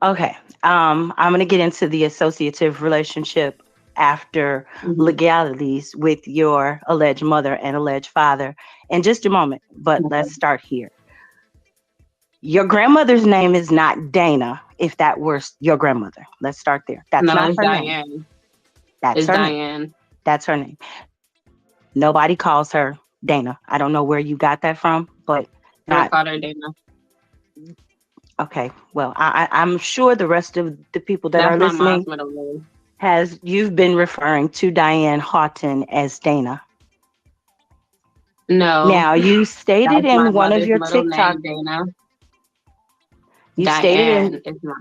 okay. I'm going to get into the associative relationship after mhm. legalities with your alleged mother and alleged father in just a moment. But let's Okay. start here. Your grandmother's name is not Dana, if that were your grandmother. Let's start there. That's No, not it's her name. Diane. That's It's her name. Diane. That's her name. Nobody calls her Dana. I don't know where you got that from, but Never not called her Dana. okay. Well, I'm sure the rest of the people that That's are my mom's listening middle name. has you've been referring to Diane Houghton as Dana. No, Now, you stated that's my in one of mother's your middle TikTok, name, Dana. you stated in Diane is my.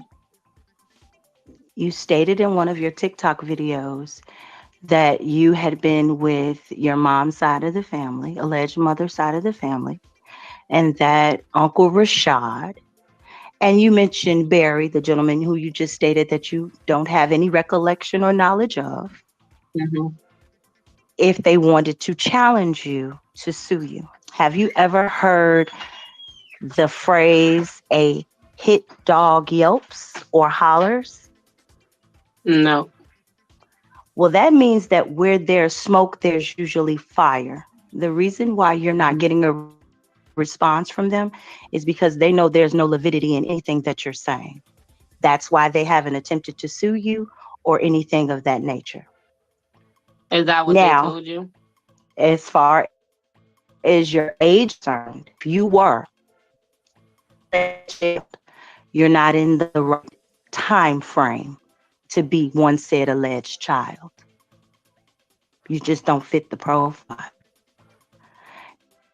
you stated in one of your TikTok videos that you had been with your mom's side of the family, alleged mother's side of the family, and that Uncle Rashad, and you mentioned Barry, the gentleman who you just stated that you don't have any recollection or knowledge of, Mhm. if they wanted to challenge you to sue you. Have you ever heard the phrase a hit dog yelps or hollers? No. Well, that means that where there's smoke, there's usually fire. The reason why you're not Mhm. getting a response from them is because they know there's no lividity in anything that you're saying. That's why they haven't attempted to sue you or anything of that nature. Is that what they Now, told you? as far as your age is concerned, if you were child, you're not in the right time frame to be one said alleged child. You just don't fit the profile.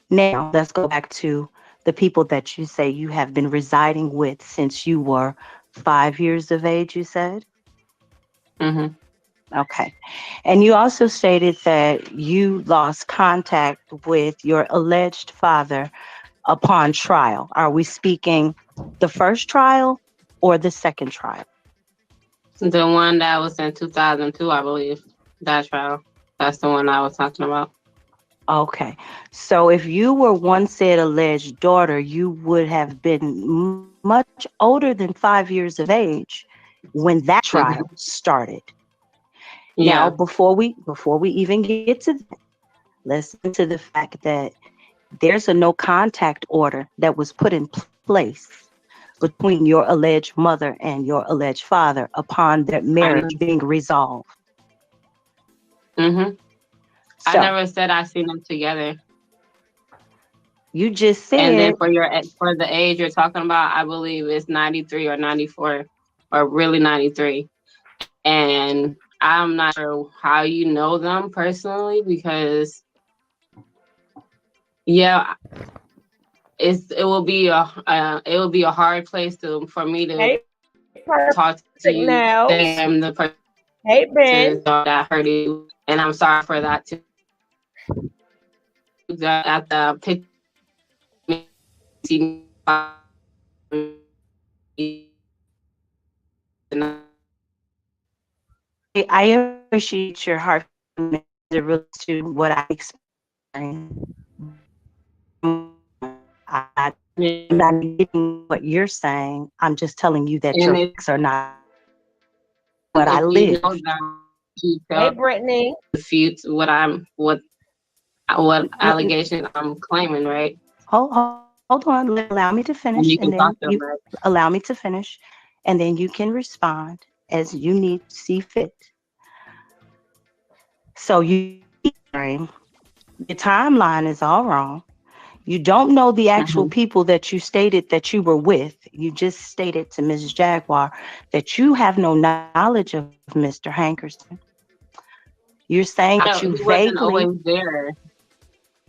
Now, let's go back to the people that you say you have been residing with since you were 5 years of age, you said? Hmm. Okay. And you also stated that you lost contact with your alleged father upon trial. Are we speaking the first trial or the second trial? The one that was in 2002, I believe. That trial. That's the one I was talking about. Okay. So if you were one said alleged daughter, you would have been much older than 5 years of age when that trial Hmm. started. Now, Yeah. before we even get to that, let's get into the fact that there's a no contact order that was put in place between your alleged mother and your alleged father upon their I marriage know. being resolved. Hmm. I So never said I seen them together. you just And then said, for the age you're talking about, I believe it's 93 or 94, or really 93. And I'm not sure how you know them personally because yeah, it will be a hard place to for me to Hey, perfect talk to you nails. saying I'm the person Hey, Ben. that hurt you, and I'm sorry for that too. At the picture, I appreciate your heartfulness as it relates to what I experienced. I, I'm not negating what you're saying. I'm just telling you that and your facts are not what I if you know lived. that you Hey, tell Brittany. refute what N- allegations I'm claiming, right? hold on. Allow me to And finish, you and can then talk to them, you right? allow me to finish, and then you can respond as you need to see fit. So you your timeline is all wrong. You don't know the actual Hmm. people that you stated that you were with. You just stated to Mrs. Jaguar that you have no knowledge of Mr. Hankerson. You're saying that I you know he wasn't vaguely, always there.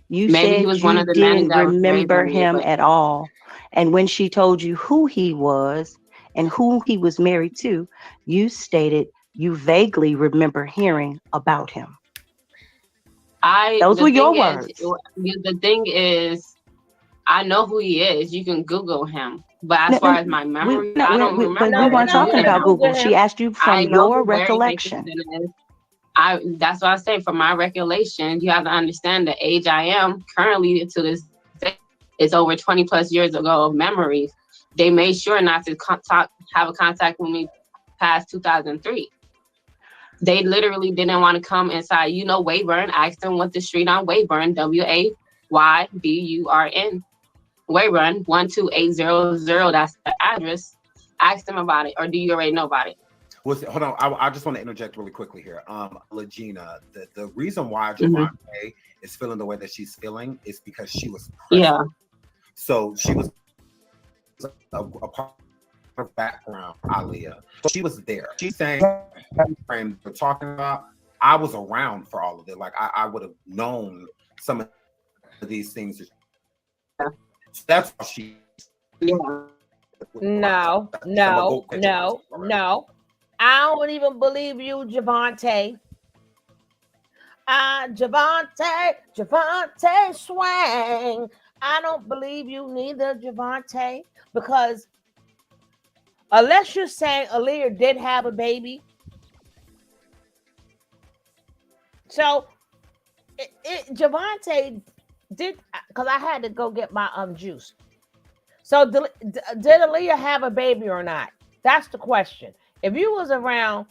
you Maybe he said was one you of the nannies didn't that was remember raising me, him but at all. And when she told you who he was and who he was married to, you stated you vaguely remember hearing about him. I Those the were your thing is words. the thing is I know who he is. You can Google him. But as No, far no, as my we memory, no, I don't but remember we No, we're weren't him not talking doing gonna about anything. Google. Google She him. asked you from I know your who Barry recollection. Hankerson is. I That's what I say. From my recollection, you have to understand the age I am currently to this day. It's over 20 plus years ago of memories. They made sure not to have a contact with me past 2003. They literally didn't want to come inside. You know, Wayburn. Asked them what the street on Wayburn, Wayburn, Wayburn 12800. That's the address. Ask them about it, or do you already know about it? Hold on. I just want to interject really quickly here. Legina, the reason why Hmm. Javante is feeling the way that she's feeling is because she was present. Yeah. So she was a part of background, Aaliyah. So she was there. She's saying frame they're talking about. I was around for all of it. Like I would have known some of these things that you're talking about. So that's why she's Yeah. I'm gonna go No, ahead, Javante. no, All right. no, no. I don't even believe you, Javante. Javante Swang. I don't believe you neither, Javante, because unless you're saying Aaliyah did have a baby, so Javante did, because I had to go get my juice. So did Aaliyah have a baby or not? That's the question. If you was around,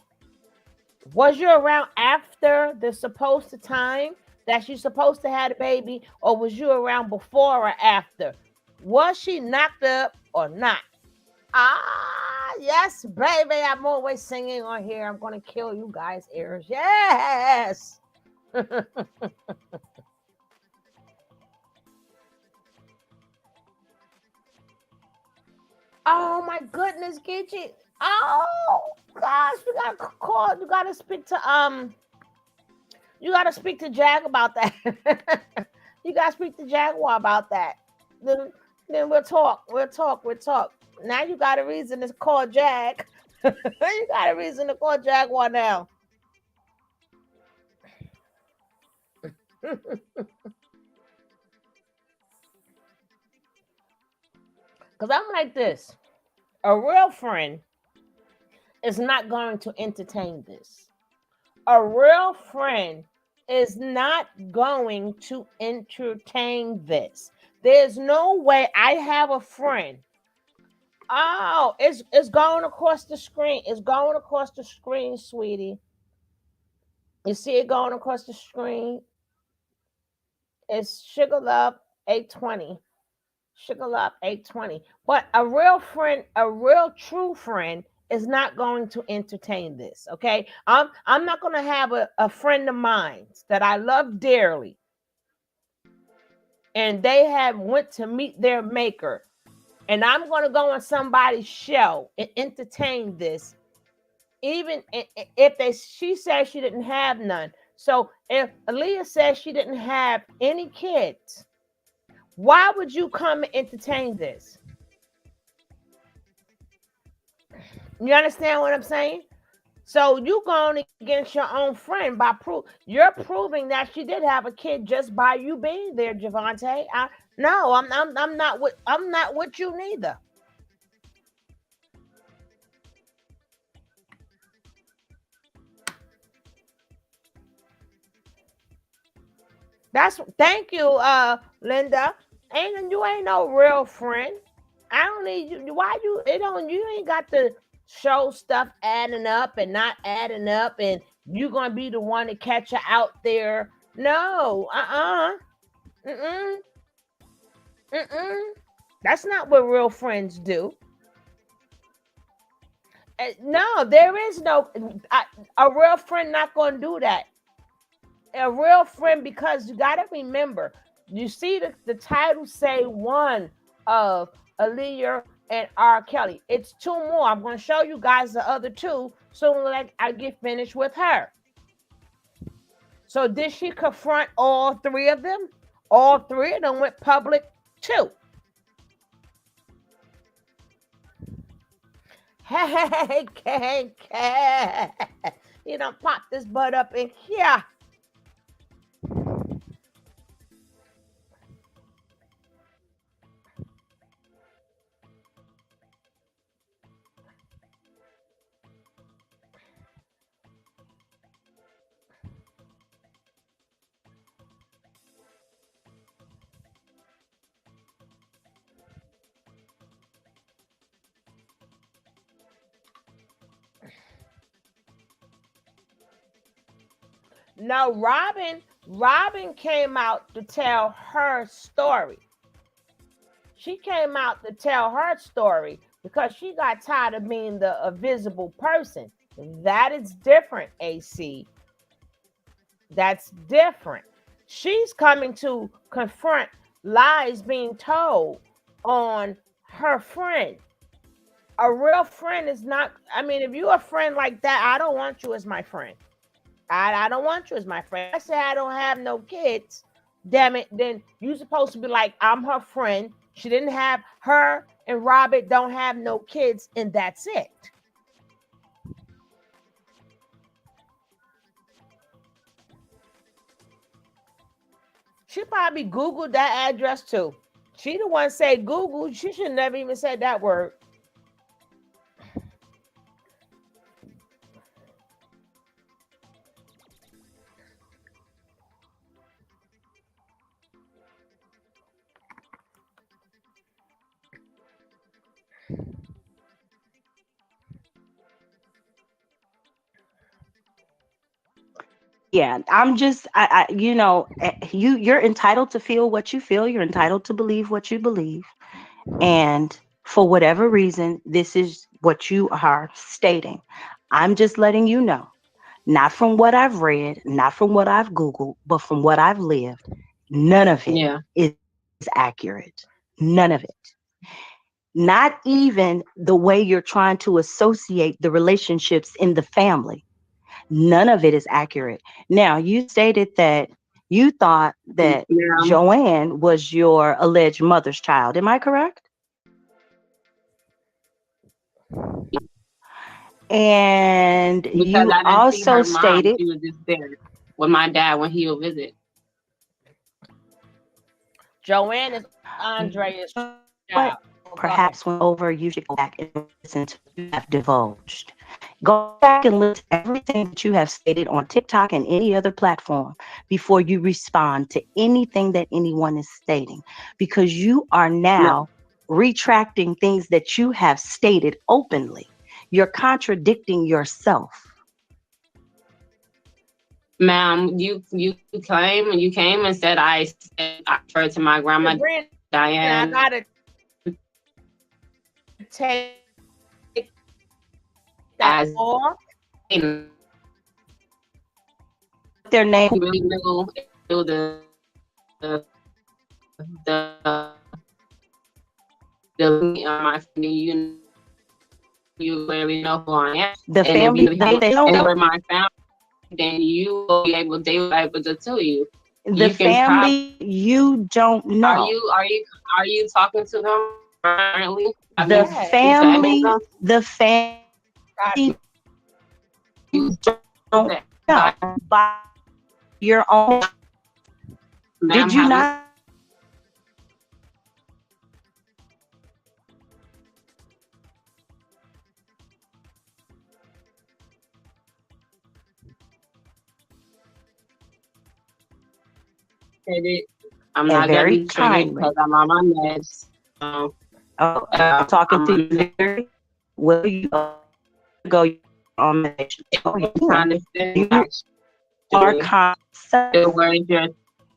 was you around after the supposed to time that she's supposed to have a baby, or was you around before or after? Was she knocked up or not? Ah, yes, baby. I'm always singing on here. I'm gonna kill you guys' ears. Yes. Oh my goodness, Gidget. Oh gosh, you gotta call. You gotta speak to You gotta speak to Jag about that. You gotta speak to Jaguar about that. Then, then we'll talk. We'll talk. We'll talk. Now you got a reason to call Jag. You got a reason to call Jaguar now. Because I'm like this. A real friend is not going to entertain this. A real friend is not going to entertain this. There's no way I have a friend. Oh, it's going across the screen. It's going across the screen, sweetie. You see it going across the screen? It's Sugar Love 820. Sugar Love 820. But a real friend, a real true friend is not going to entertain this. Okay. I'm not gonna have a friend of mine that I love dearly and they have went to meet their maker. And I'm gonna go on somebody's show and entertain this. Even if she says she didn't have none. So if Aaliyah says she didn't have any kids, why would you come and entertain this? You understand what I'm saying? So you going against your own friend by you're proving that she did have a kid just by you being there, Javante. No, I'm not with you neither. Thank you, Linda. You ain't no real friend. I don't need you. Why you ain't got to show stuff adding up and not adding up, and you gonna be the one to catch her out there. No, mm-mm, mm-mm. That's not what real friends do. No, there is no a real friend not gonna do that. A real friend, because you got to remember, you see the title say one of Aaliyah and R. Kelly. It's two more. I'm going to show you guys the other two soon as I get finished with her. So did she confront all three of them? All three of them went public too. Hey, you don't pop this butt up in here. No, Robin came out to tell her story. She came out to tell her story because she got tired of being the invisible person. That is different, AC. That's different. She's coming to confront lies being told on her friend. A real friend is not, I mean, if you're a friend like that, I don't want you as my friend. I don't want you as my friend. I say I don't have no kids. Damn it. Then you supposed to be like, I'm her friend. She didn't have her and Robert don't have no kids, and that's it. She probably Googled that address too. She the one say Google. She should never even said that word. Yeah, I'm just, you're entitled to feel what you feel. You're entitled to believe what you believe. And for whatever reason, this is what you are stating. I'm just letting you know, not from what I've read, not from what I've Googled, but from what I've lived, none of it Yeah. is accurate. None of it. Not even the way you're trying to associate the relationships in the family. None of it is accurate. Now, you stated that you thought that Yeah. Joanne was your alleged mother's child. Am I correct? And Because you I didn't see also her mom. stated, She was just there with my dad when he would visit. Joanne is Andrea's child. what? Oh, go ahead. Perhaps when over, you should go back and listen to what you have divulged. Go back and listen to everything that you have stated on TikTok and any other platform before you respond to anything that anyone is stating, because you are No, now retracting things that you have stated openly. You're contradicting yourself. ma'am, you came and said I referred to my grandma Sabrina, I Diane gotta take that as off. Their name, you really knew the my family. You clearly know who I am, the and if family, you they don't and know. were my family, then they will be able to tell you. The You can probably family you don't are know. you are you are you talking to them currently? Have The you Yes, texted family, them? the family got you You don't said know by your own. Did ma'am, you have you not? said it? I'm And not gonna very be triggered because kindly. I'm on my meds. Um, Oh, I'm talking I'm to on you very well. You go on medication. Oh, yeah. condescending You are actually. The condescending. words you're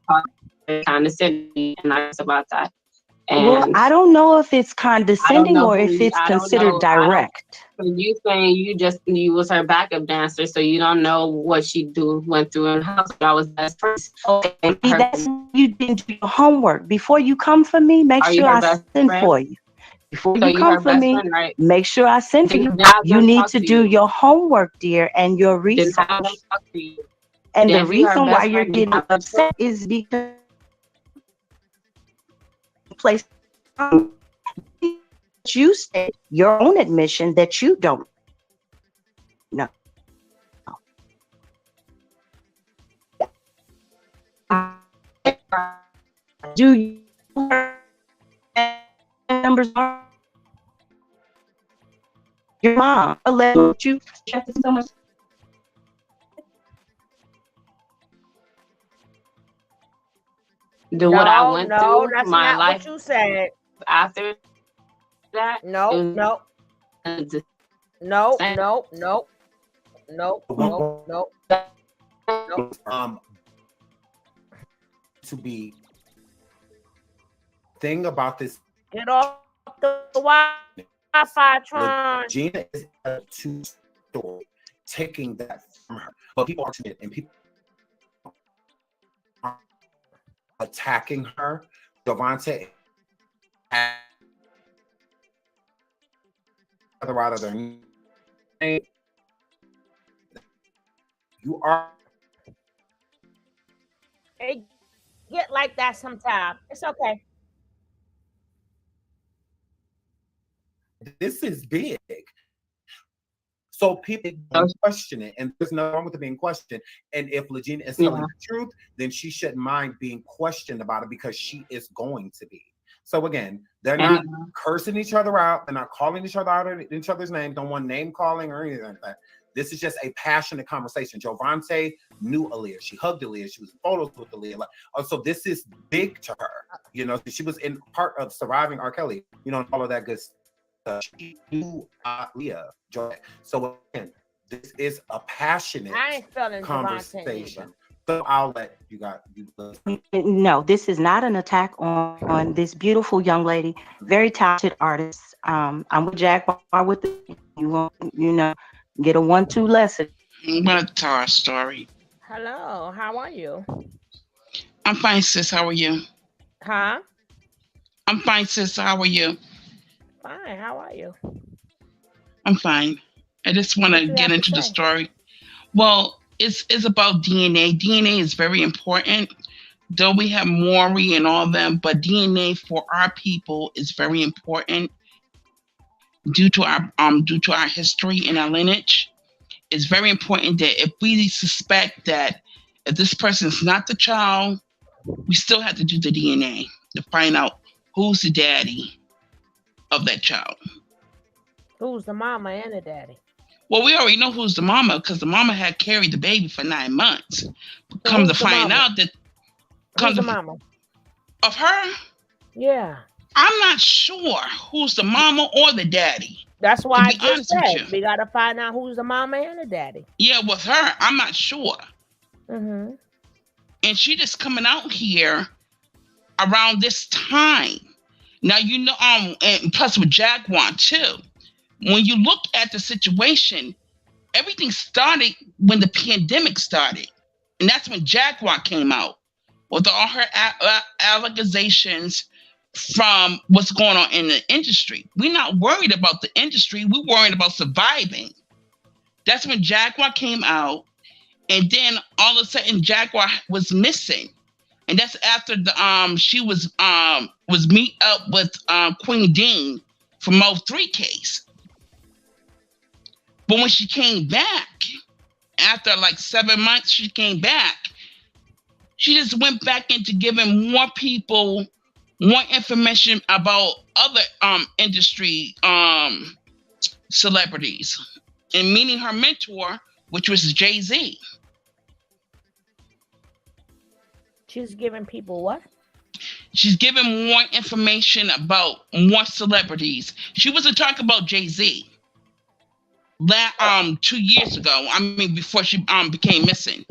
talking are condescending, and I guess about that. Well, And I don't know if it's I don't condescending know or who if it's I don't considered know. I don't. direct. Cause you saying you was her backup dancer, so you don't know what she went through in her house. I was best friends. Okay, And her, that's you didn't do your homework. Before you come for me, make are you sure her I best send friend? for you. Before So you you come her for best me, friend, right? make sure I send for you. Then have You them need talk to to do you. your homework, dear, and your Then have them research. talk to you. And Then the if you her reason why best you're friend, you getting have to upset is because place you state your own admission that you don't know. Do you numbers are your mom? Let you so much. do what I no, went no, through, that's my not life what you said. after that. It No, was no, the no, same. no, no, no, no, no, no. Um, to be thing about this, Get off the Wi-Fi, Tron. Gina is a two story, taking that from her, but people are and people are attacking her. Devontae out of their name. You are. It get like that sometimes. It's okay. This is big. So people So, don't question it, and there's nothing wrong with it being questioned. And if Legina is telling yeah. the truth, then she shouldn't mind being questioned about it because she is going to be. So again, they're And not cursing each other out. They're not calling each other out in each other's name. Don't want name calling or anything like that. This is just a passionate conversation. Jovante knew Aaliyah. She hugged Aaliyah. She was in photos with Aaliyah. Like, oh, so this is big to her. You know, she was in part of surviving R. Kelly. You know, and all of that good stuff. She knew Aaliyah. So again, This is a passionate I ain't feeling Javante neither. conversation. So I'll let you. No, this is not an attack on this beautiful young lady, very talented artist. I'm with Jaguar with the you won't, get a 1-2 lesson. I'm gonna tell our story. Hello, how are you? I'm fine, sis. How are you? Huh? I'm fine, sis. How are you? Fine, how are you? I'm fine. I just want What to you get have to into the say? story. Well, it's about DNA. DNA is very important. Though we have Maury and all them, but DNA for our people is very important due to our history and our lineage. It's very important that if we suspect that if this person is not the child, we still have to do the DNA to find out who's the daddy of that child. Who's the mama and the daddy? Well, we already know who's the mama because the mama had carried the baby for 9 months. But So come to who's the find mama? out that Who's the mama? of her, Yeah. I'm not sure who's the mama or the daddy. That's To why I be just honest with said you, we gotta find out who's the mama and the daddy. yeah, with her, I'm not sure. Mm-hmm. And she just coming out here around this time. Now and plus with Jaguar too. When you look at the situation, everything started when the pandemic started, and that's when Jaguar came out with all her allegations from what's going on in the industry. We're not worried about the industry. We're worried about surviving. That's when Jaguar came out, and then all of a sudden Jaguar was missing, and that's after she was meet up with Queen Dean for Mo 3 case. But when she came back, after like 7 months, she came back. She just went back into giving more people more information about other industry celebrities, and meeting her mentor, which was Jay-Z. She's giving people what? She's giving more information about more celebrities. She wasn't talking about Jay-Z 2 years ago. I mean, before she became missing.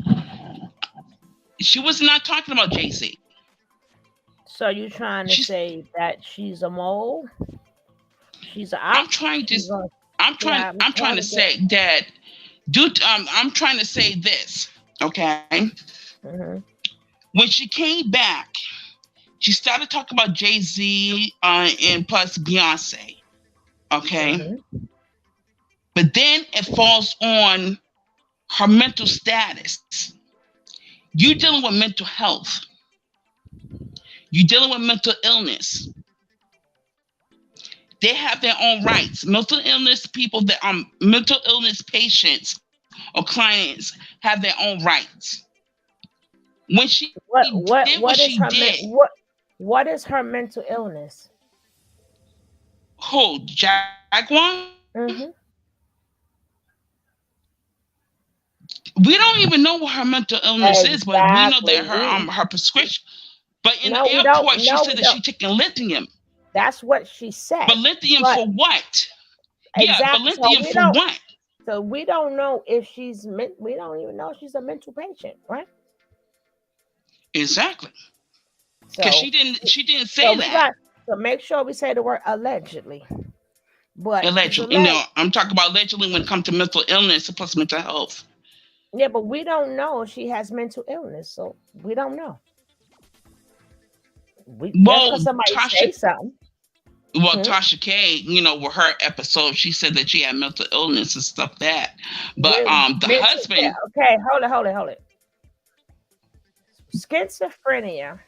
She was not talking about Jay-Z. So you trying to say that she's a mole? She's an op? I'm trying to say that I'm trying to say this, okay? Mm-hmm. When she came back, she started talking about Jay-Z and plus Beyonce, okay? Mm-hmm. But then it falls on her mental status. You're dealing with mental health. You're dealing with mental illness. They have their own rights. Mental illness people that mental illness patients or clients have their own rights. When she did what she did, what is her mental illness? Who, Jaguar? Mm-hmm. We don't even know what her mental illness is, but we know that her prescription. But in the airport, she said that she's taking lithium. That's what she said. But lithium for what? Exactly. Yeah, but lithium for what? So we don't know if we don't even know if she's a mental patient, right? Exactly. Because she didn't say that. So make sure we say the word allegedly. But allegedly, I'm talking about allegedly when it comes to mental illness plus mental health. Yeah, but we don't know if she has mental illness, so we don't know. Somebody say something. Well, Tasha K, with her episode, she said that she had mental illness and stuff that. But the husband. Yeah, okay, hold it. Schizophrenia.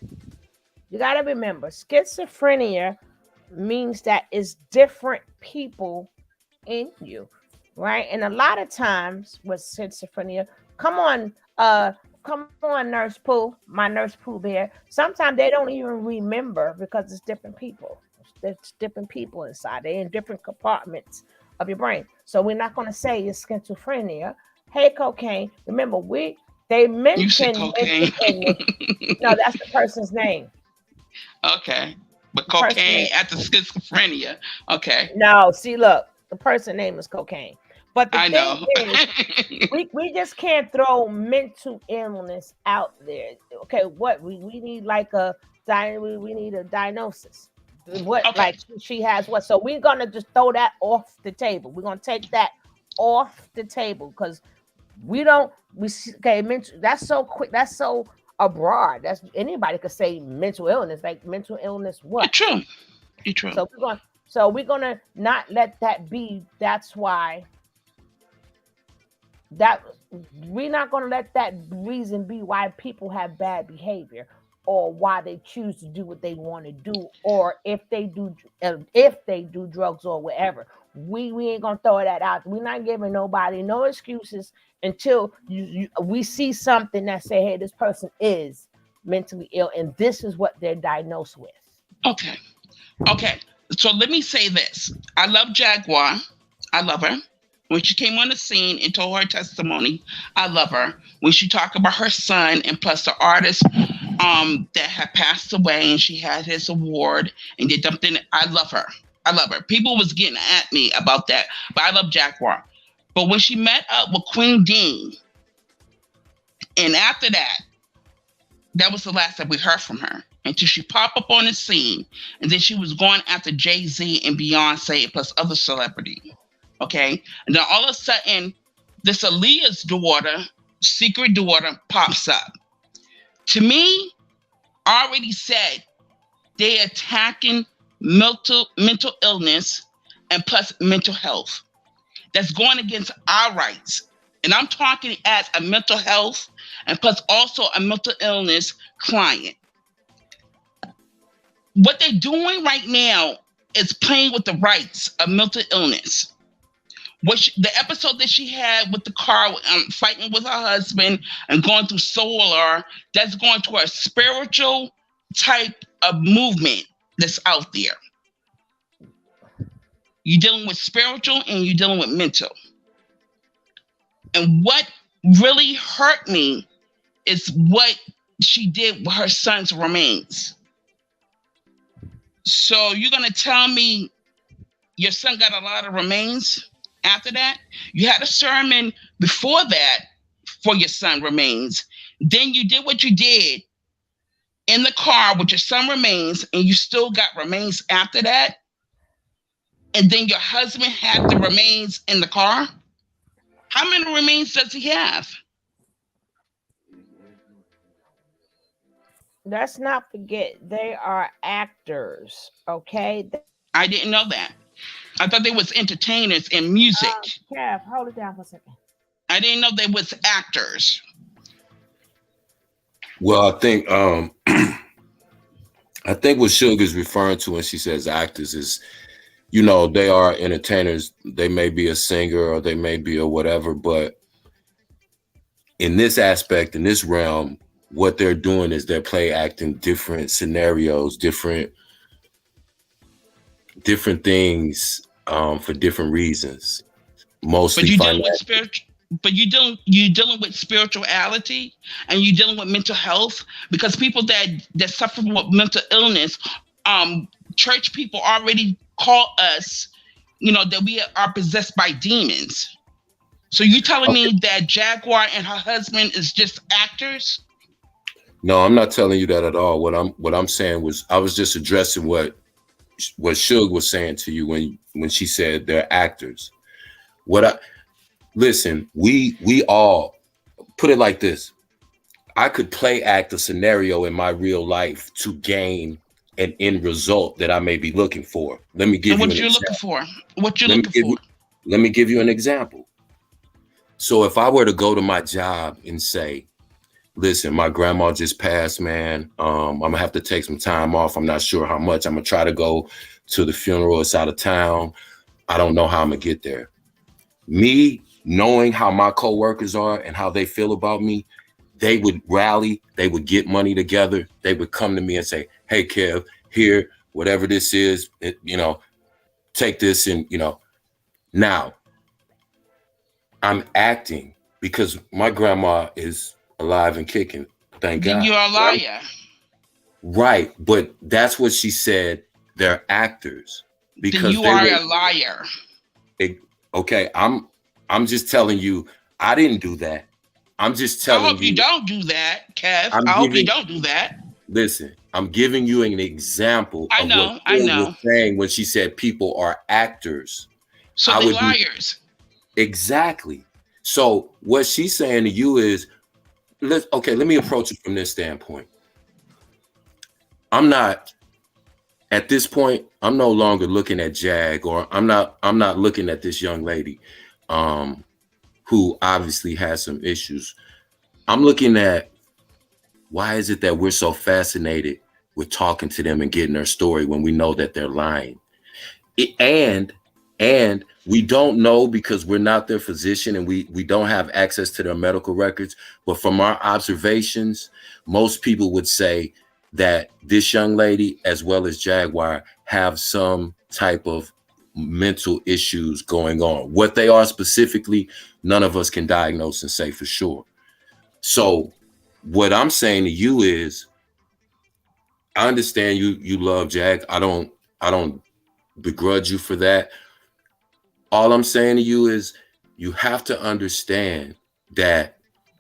You got to remember, schizophrenia means that it's different people in you, right? And a lot of times with schizophrenia, come on, Nurse Pooh, my Nurse Pooh Bear. Sometimes they don't even remember because it's different people. There's different people inside. They're in different compartments of your brain. So we're not going to say it's schizophrenia. Hey, cocaine. Remember, they mentioned. You said cocaine. No, that's the person's name. Okay. But cocaine after schizophrenia. Okay. No, see, look, the person's name is cocaine. But the I thing know. is, we just can't throw mental illness out there. Okay, what we need like we need a diagnosis. What Okay. like she has what? So we're gonna just throw that off the table. We're gonna take that off the table because we don't okay mental that's so quick, that's so abroad. That's anybody could say mental illness, like mental illness You're what? true. You're true. So we're gonna not let that be. That's why that we're not going to let that reason be why people have bad behavior or why they choose to do what they want to do, or if they do drugs or whatever. We ain't gonna throw that out. We're not giving nobody no excuses until we see something that say, hey, this person is mentally ill and this is what they're diagnosed with. Okay. Okay. So let me say this. I love Jaguar. I love her. When she came on the scene and told her testimony, I love her. When she talked about her son and plus the artist that had passed away and she had his award and did something, I love her. I love her. People was getting at me about that, but I love Jaguar. But when she met up with Queen Dean, and after that, that was the last that we heard from her until she popped up on the scene, and then she was going after Jay-Z and Beyonce plus other celebrity. Okay, and then all of a sudden, this Aaliyah's daughter, secret daughter, pops up. To me, I already said they attacking mental illness and plus mental health. That's going against our rights. And I'm talking as a mental health and plus also a mental illness client. What they're doing right now is playing with the rights of mental illness. The episode that she had with the car, fighting with her husband and going through solar, that's going to a spiritual type of movement that's out there. You're dealing with spiritual and you're dealing with mental. And what really hurt me is what she did with her son's remains. So you're going to tell me your son got a lot of remains after that? You had a sermon before that for your son remains. Then you did what you did in the car with your son remains, and you still got remains after that. And then your husband had the remains in the car. How many remains does he have? Let's not forget they are actors, okay? I didn't know that. I thought they was entertainers in music. Kev, hold it down for a second. I didn't know they was actors. Well, I think I think what Sugar's referring to when she says actors is, you know, they are entertainers. They may be a singer or they may be a whatever, but in this aspect, in this realm, what they're doing is they're play acting different scenarios, different things for different reasons. Mostly, but you're dealing with spiritual. But you're dealing with spirituality and you're dealing with mental health, because people that suffer with mental illness, church people already call us, you know, that we are possessed by demons. So you telling me that Jaguar and her husband is just actors? No, I'm not telling you that at all. What I'm saying was I was just addressing what Suge was saying to you when she said they're actors. Listen, we all put it like this. I could play act a scenario in my real life to gain an end result that I may be looking for. Let me give you an example. What you're looking for? Let me give you an example. So if I were to go to my job and say, listen, my grandma just passed, man. I'm gonna have to take some time off. I'm not sure how much. I'm gonna try to go to the funeral. It's out of town. I don't know how I'm gonna get there. Me knowing how my coworkers are and how they feel about me, they would rally, they would get money together, they would come to me and say, hey, Kev, here, whatever this is, take this. And, now I'm acting because my grandma is alive and kicking. Thank God. You're a liar. Right. But that's what she said. They're actors. Because then you are a liar. Okay. I'm I'm just telling you, I didn't do that. I'm just I telling hope you you, don't do that, Kev. I'm I hope you giving, don't do that. listen, I'm giving you an example I of what know, I Sid was know. saying when she said people are actors. So I they would be liars. exactly. So what she's saying to you is, let me approach it from this standpoint. I'm not at this point, I'm no longer looking at Jag, or I'm not looking at this young lady um who obviously has some issues. I'm looking at, why is it that we're so fascinated with talking to them and getting their story when we know that they're lying? And we don't know because we're not their physician, and we don't have access to their medical records. But from our observations, most people would say that this young lady, as well as Jaguar, have some type of mental issues going on. What they are specifically, none of us can diagnose and say for sure. So what I'm saying to you is, I understand you love Jag. I don't begrudge you for that. All I'm saying to you is, you have to understand that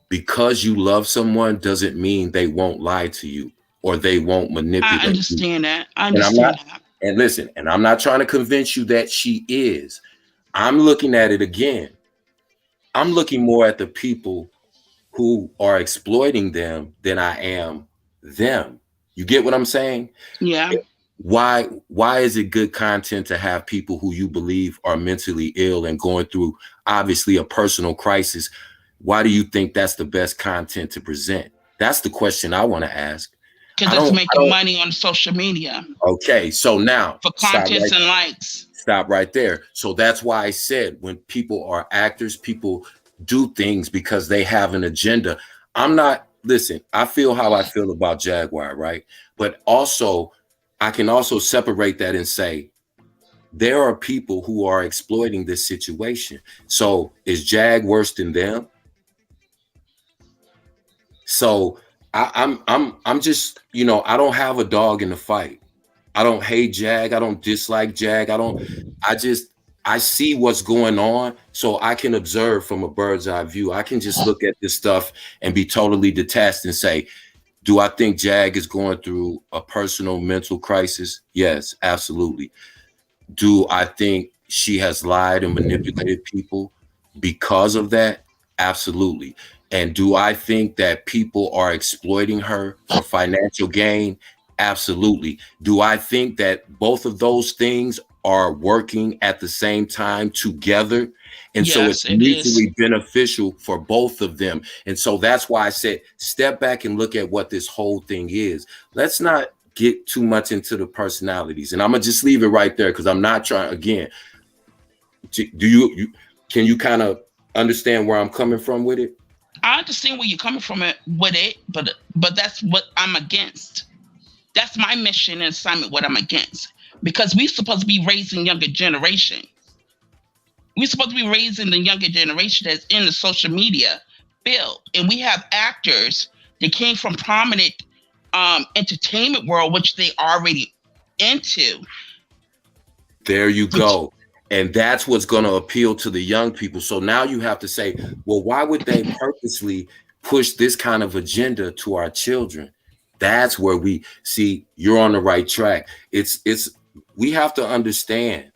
because you love someone doesn't mean they won't lie to you or they won't I manipulate you. understand that. I And I'm not, understand that. and listen, and I'm not trying to convince you that she is. I'm looking at it again. I'm looking more at the people who are exploiting them than I am them. You get what I'm saying? Yeah. Why is it good content to have people who you believe are mentally ill and going through obviously a personal crisis? Why do you think that's the best content to present? That's the question I want to ask. Because I it's don't I making don't money on social media Okay, so now for contents and likes. stop right there. So that's why I said, when people are actors, people do things because they have an agenda. I'm not, listen, I feel how I feel about Jaguar, right? But also, I can also separate that and say, there are people who are exploiting this situation. So is Jag worse than them? So I'm just, I don't have a dog in the fight. I don't hate Jag. I don't dislike Jag. I just, I see what's going on. So I can observe from a bird's eye view. I can just look at this stuff and be totally detached and say, do I think Jag is going through a personal mental crisis? Yes, absolutely. Do I think she has lied and manipulated people because of that? Absolutely. And do I think that people are exploiting her for financial gain? Absolutely. Do I think that both of those things are working at the same time together? And so it's Yes, it is. mutually beneficial for both of them. And so that's why I said, step back and look at what this whole thing is. Let's not get too much into the personalities. And I'm gonna just leave it right there, because I'm not trying, again, do can you kind of understand where I'm coming from with it? I understand where you're coming from with it, but that's what I'm against. That's my mission and assignment. What I'm against, because we're supposed to be raising younger generation. We're supposed to be raising the younger generation that's in the social media field, and we have actors that came from prominent entertainment world, which they already into. There you go. And that's what's going to appeal to the young people. So now you have to say, well, why would they purposely push this kind of agenda to our children? That's where we see you're on the right track. It's we have to understand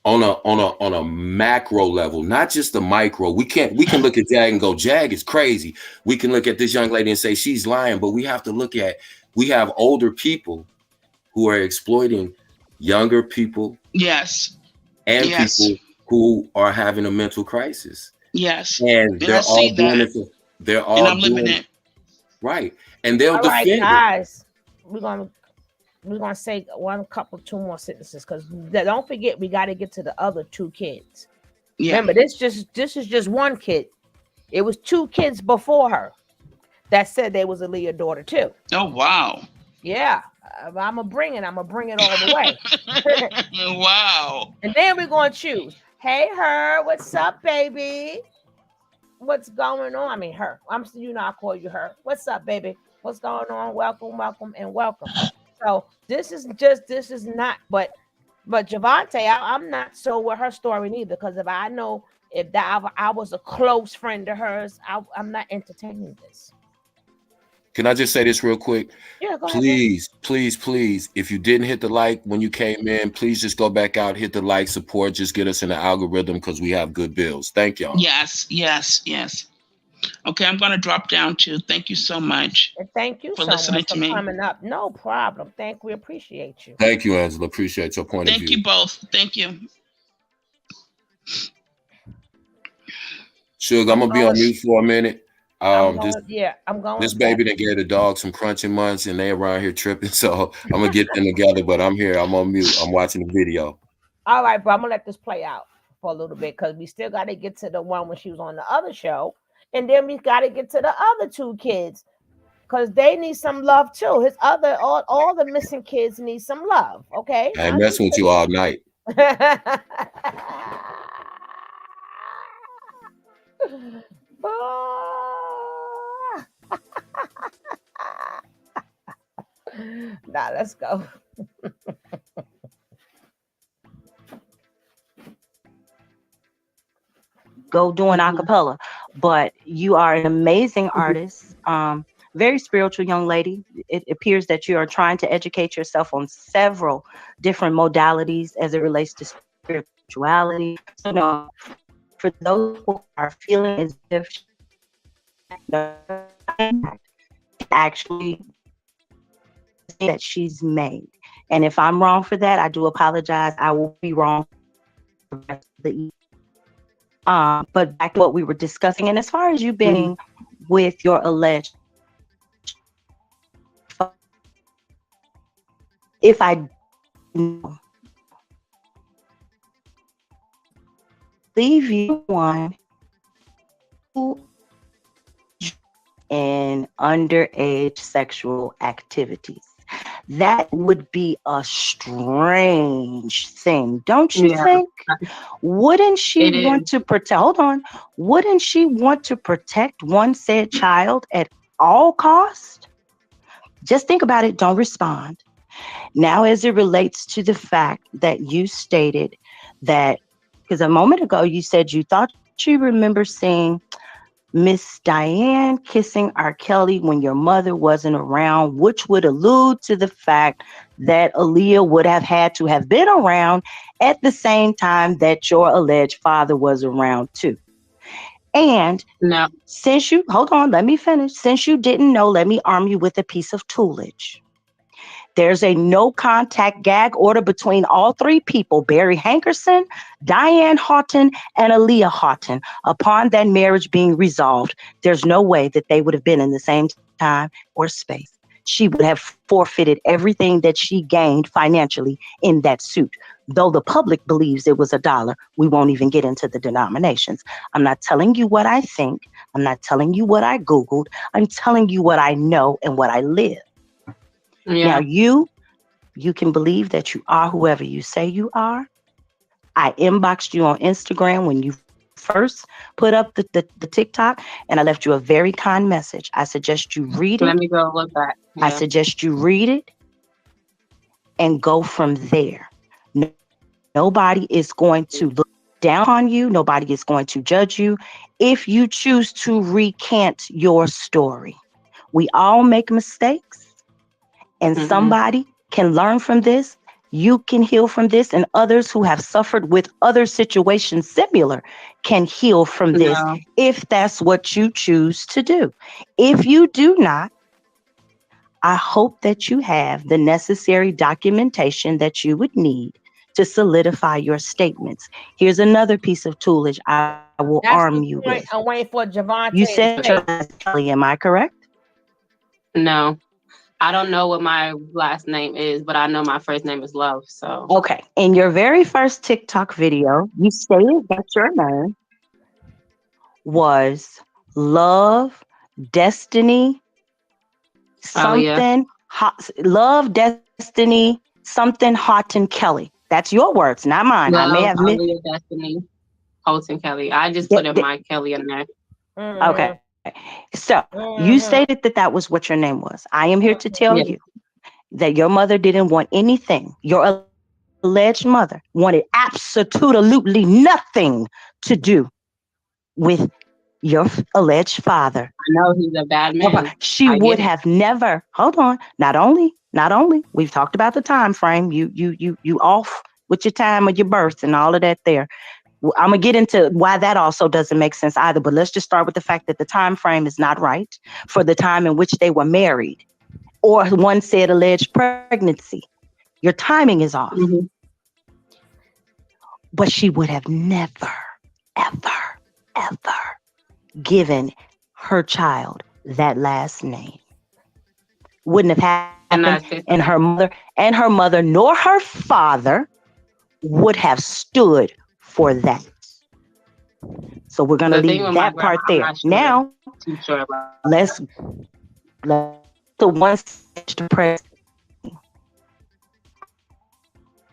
on a macro level, not just the micro. We can look at Jag and go, Jag is crazy. We can look at this young lady and say she's lying, but we have to look at, we have older people who are exploiting younger people. Yes. And people who are having a mental crisis. Yes. And they're all doing it. They're all and I'm living it. Right. And they'll defend it. Guys, we're gonna say two more sentences, because don't forget, we got to get to the other two kids. Yeah. Remember, this is just one kid. It was two kids before her that said they was Aaliyah's daughter too. Oh wow. Yeah. I'm gonna bring it all the way. Wow. And then we're gonna choose. Hey, her, what's up, baby? What's going on? I mean, her. I call you her. What's up, baby? What's going on? Welcome, and welcome. So this is not. But Javante, I'm not so with her story neither, because if if that I was a close friend to hers, I'm not entertaining this. Can I just say this real quick? Yeah, go ahead, bro. Please, please, please, if you didn't hit the like when you came in, please just go back out, hit the like, support, just get us in the algorithm because we have good bills. Thank y'all. Yes, yes, yes. Okay, I'm going to drop down too. Thank you so much And thank you for so listening much to for me. coming up. No problem. We appreciate you. Thank you, Angela. Appreciate your point of Thank view. you both. Thank you. Sugar, I'm I'm gonna be on going. mute for a minute. I'm This going. Yeah, I'm going this fast. baby that gave the dog some crunching munch and they around here tripping. So I'm gonna get them together, but I'm here. I'm on mute. I'm watching the video. All right, bro. I'm gonna let this play out for a little bit because we still got to get to the one when she was on the other show, and then we got to get to the other two kids because they need some love too. His other all the missing kids need some love. Okay, I ain't not messing with you all night. Nah, let's go. Go doing acapella. But you are an amazing artist, very spiritual young lady. It appears that you are trying to educate yourself on several different modalities as it relates to spirituality. So, no, for those who are feeling as if actually that she's made. And if I'm wrong for that, I do apologize. I will be wrong for the rest of the evening. But back to what we were discussing, and as far as you being with your alleged, if I leave you one who in underage sexual activities, that would be a strange thing, don't you think? Wouldn't she want to protect? Hold on. Wouldn't she want to protect one said child at all cost? Just think about it. Don't respond. Now, as it relates to the fact that you stated that, because a moment ago you said you thought you remember seeing Miss Diane kissing R. Kelly when your mother wasn't around, which would allude to the fact that Aaliyah would have had to have been around at the same time that your alleged father was around too. And No. since you, hold on, let me finish. Since you didn't know, let me arm you with a piece of toolage. There's a no contact gag order between all three people, Barry Hankerson, Diane Houghton, and Aaliyah Houghton. Upon that marriage being resolved, there's no way that they would have been in the same time or space. She would have forfeited everything that she gained financially in that suit. Though the public believes it was $1, we won't even get into the denominations. I'm not telling you what I think. I'm not telling you what I Googled. I'm telling you what I know and what I live. Yeah. Now, you can believe that you are whoever you say you are. I inboxed you on Instagram when you first put up the TikTok, and I left you a very kind message. I suggest you read it. Let me go look back. Yeah. I suggest you read it and go from there. Nobody is going to look down on you. Nobody is going to judge you if you choose to recant your story. We all make mistakes. And somebody can learn from this. You can heal from this, and others who have suffered with other situations similar can heal from this if that's what you choose to do. If you do not, I hope that you have the necessary documentation that you would need to solidify your statements. Here's another piece of toolage I will arm you with. I'm waiting for Javante. You said Kelly, am I correct? No. I don't know what my last name is, but I know my first name is Love. So okay. In your very first TikTok video, you stated that your name was Love Destiny something Love Destiny something Houghton Kelly. That's your words, not mine. Love, I may have missed Destiny Houghton Kelly. I just put in my Kelly in there. Okay. So you stated that was what your name was. I am here to tell you that your mother didn't want anything. Your alleged mother wanted absolutely nothing to do with your alleged father. I know he's a bad man. She I would get it. have never. Hold on. Not only we've talked about the time frame. You off with your time of your birth and all of that there. I'm gonna get into why that also doesn't make sense either. But let's just start with the fact that the time frame is not right for the time in which they were married, or one said alleged pregnancy. Your timing is off. Mm-hmm. But she would have never, ever, ever given her child that last name. Wouldn't have happened, And I and say her mother nor her father would have stood for that. So we're gonna the thing leave with my that grandma, part I'm there. not sure, Now too sure about. let's the one to press.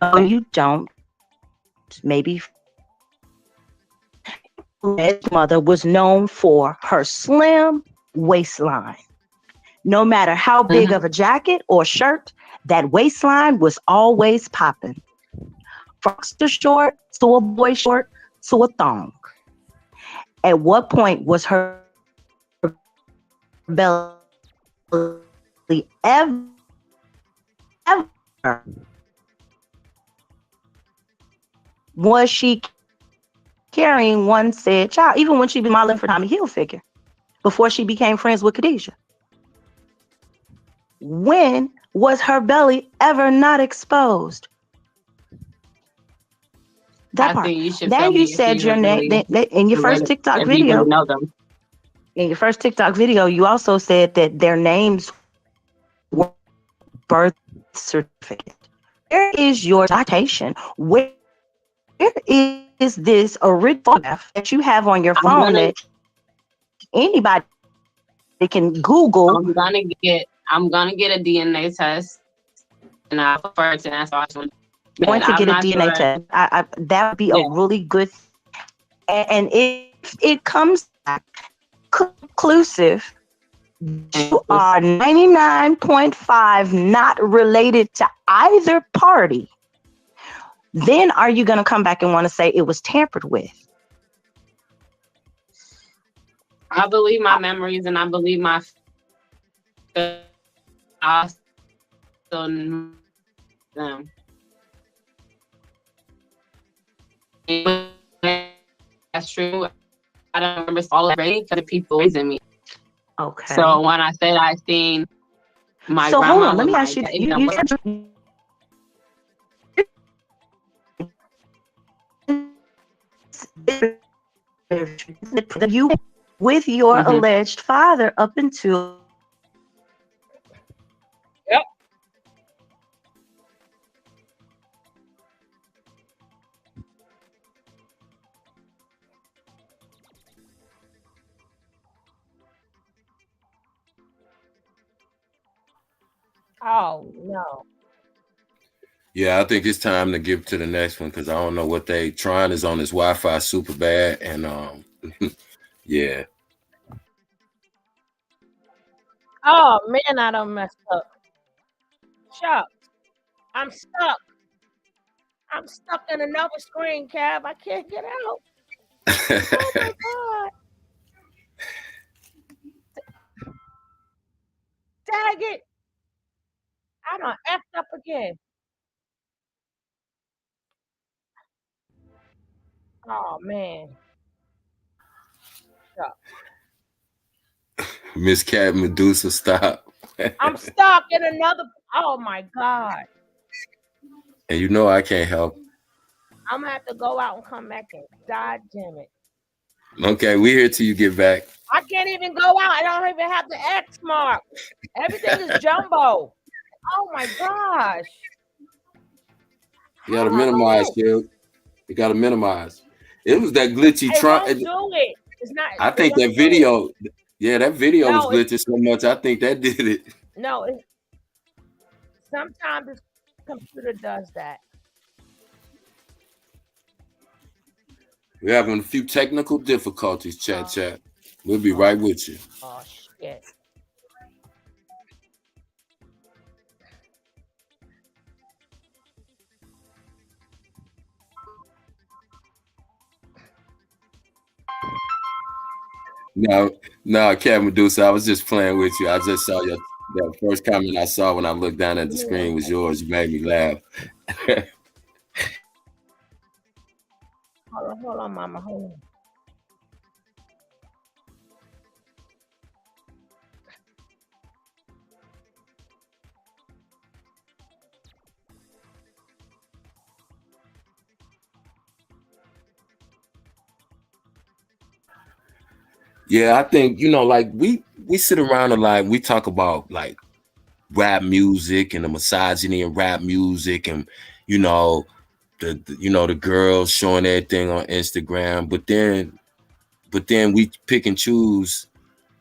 No, you don't. Maybe his mother was known for her slim waistline. No matter how big Mm-hmm. of a jacket or shirt, that waistline was always popping. From a short to a boy short to a thong. At what point was her belly ever was she carrying one said child, even when she be modeling for Tommy Hilfiger before she became friends with Khadijah? When was her belly ever not exposed? That I part. think you should Then tell you me if said you your name really, in your first TikTok if you really video. know them. In your first TikTok video, you also said that their names were birth certificate. Where is your citation? Where is this original photograph that you have on your I'm phone gonna, that anybody can Google? I'm gonna get a DNA test, and I'll first and ask all. You're going to I'm get a not DNA sure. test. That would be a Yeah. really good thing. And if it comes back conclusive, you are 99.5 not related to either party, then are you going to come back and want to say it was tampered with? I believe my memories, and I believe my. I still know them. That's true. I don't remember all of it because the people raising me. Okay. So when I said I seen my So hold grandma on, let with me my ask you. daddy, You said you with your mm-hmm. alleged father up until. Yep. Oh no. Yeah, I think it's time to give to the next one because I don't know what they trying is on this Wi-Fi super bad, and yeah. Oh man, I done messed up. Shucks. I'm stuck. I'm stuck in another screen, Cab. I can't get out. Oh my god. Dag it. I done effed up again. Oh man. Shucks. Miss Cat Medusa, stop. I'm stuck in another. Oh my god. And you know I can't help. I'm gonna have to go out and come back in. God damn it. Okay, we here till you get back. I can't even go out. I don't even have the X mark. Everything is jumbo. Oh my gosh. You gotta minimize, How? kid. You gotta minimize. It was that glitchy It Trump. won't do it. It's not. I It think that won't do it. video, yeah, that video was No, it's glitching so much. I think that did it. no. Sometimes this computer does that. We're having a few technical difficulties, chat. We'll be Oh, right with you. oh shit. No, no, Cat Medusa, I was just playing with you. I just saw your that first comment I saw when I looked down at the Give me one screen was second. yours. You made me laugh. Hold on, Mama. Hold on. Yeah, I think like we sit around a lot. We talk about like rap music and the misogyny in rap music, and you know the girls showing everything on Instagram. But then we pick and choose,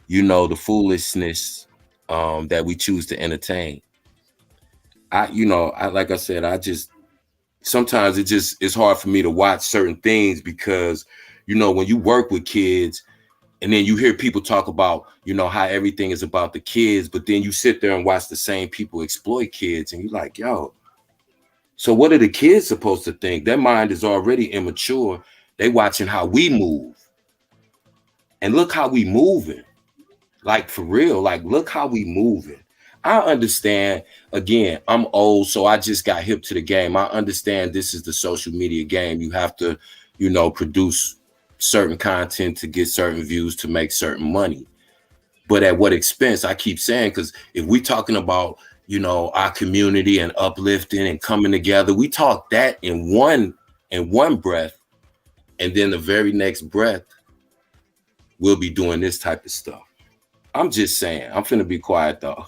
the foolishness that we choose to entertain. I like I said, I just sometimes it's hard for me to watch certain things because when you work with kids and then you hear people talk about how everything is about the kids, but then you sit there and watch the same people exploit kids and you're like, yo, so what are the kids supposed to think? Their mind is already immature. They watching how we move, and look how we moving. Like for real, like look how we moving. I understand. Again, I'm old, so I just got hip to the game. I understand this is the social media game. You have to, produce certain content to get certain views to make certain money. But at what expense? I keep saying, because if we talking about, our community and uplifting and coming together, we talk that in one breath, and then the very next breath, we'll be doing this type of stuff. I'm just saying. I'm finna be quiet though.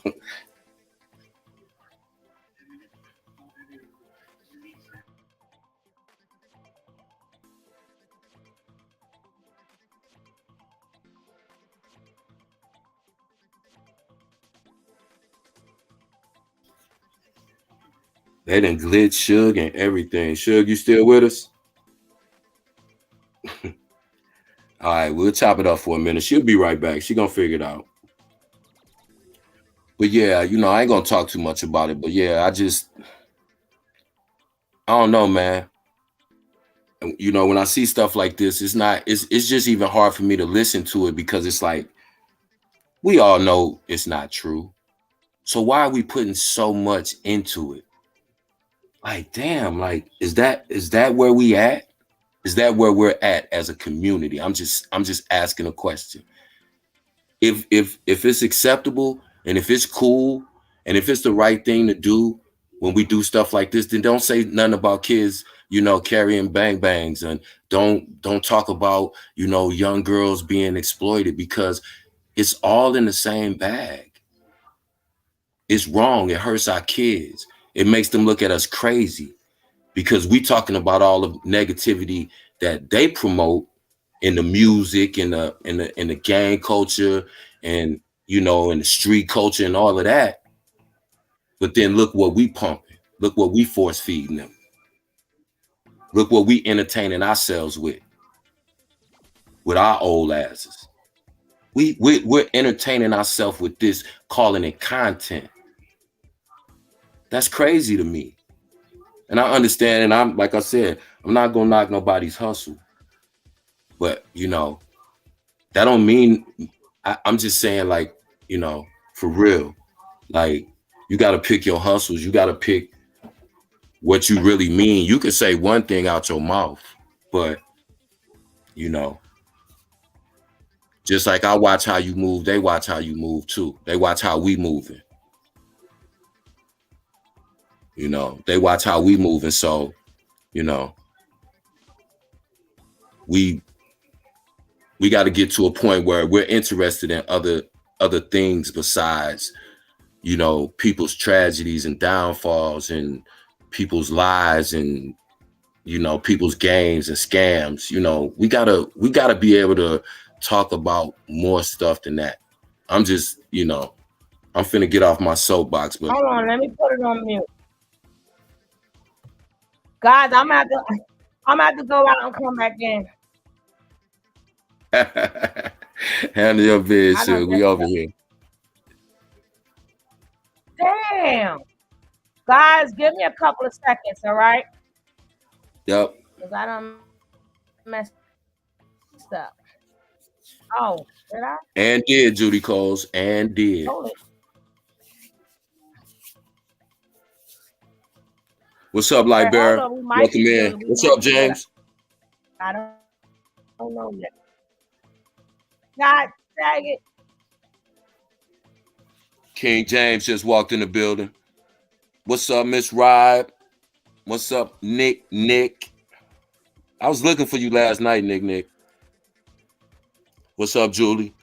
They done glitch Suge and everything. Suge, you still with us? All right, we'll chop it up for a minute. She'll be right back. She gonna figure it out. But yeah, I ain't gonna talk too much about it. But yeah, I don't know, man. When I see stuff like this, it's just even hard for me to listen to it because it's like we all know it's not true. So why are we putting so much into it? Like, damn, like is that where we at? Is that where we're at as a community? I'm just asking a question. If it's acceptable and if it's cool and if it's the right thing to do when we do stuff like this, then don't say nothing about kids, carrying bang bangs, and don't talk about, young girls being exploited, because it's all in the same bag. It's wrong. It hurts our kids. It makes them look at us crazy because we talking about all the negativity that they promote in the music, in the gang culture, and in the street culture and all of that. But then look what we pumping. Look what we force feeding them. Look what we entertaining ourselves with our old asses. We're entertaining ourselves with this, calling it content. That's crazy to me. And I understand, and I'm like I said, I'm not gonna knock nobody's hustle, but that don't mean I'm just saying, like, for real, like, you got to pick your hustles. You got to pick what you really mean. You can say one thing out your mouth, but you know, just like I watch how you move, they watch how you move too. They watch how we moving. They watch how we moving. So, you know, we we got to get to a point where we're interested in other things besides, people's tragedies and downfalls and people's lies and people's games and scams. We gotta be able to talk about more stuff than that. I'm finna get off my soapbox, but Hold on, let me put it on mute. Guys, I'm at to go out and come back in. handle your I business. don't We just over here. damn. Guys, give me a couple of seconds, all right? Yep. Because I don't messed up. All right. Oh, did I? And did, Judy Coles, and did. Hold it. What's up, Wait, hold Lightbearer? on. We might Welcome be in. building. We What's might up, be, but James? I don't know yet. God dang it. King James just walked in the building. What's up, Miss Ride? What's up, Nick? Nick. I was looking for you last night, Nick. Nick. What's up, Julie?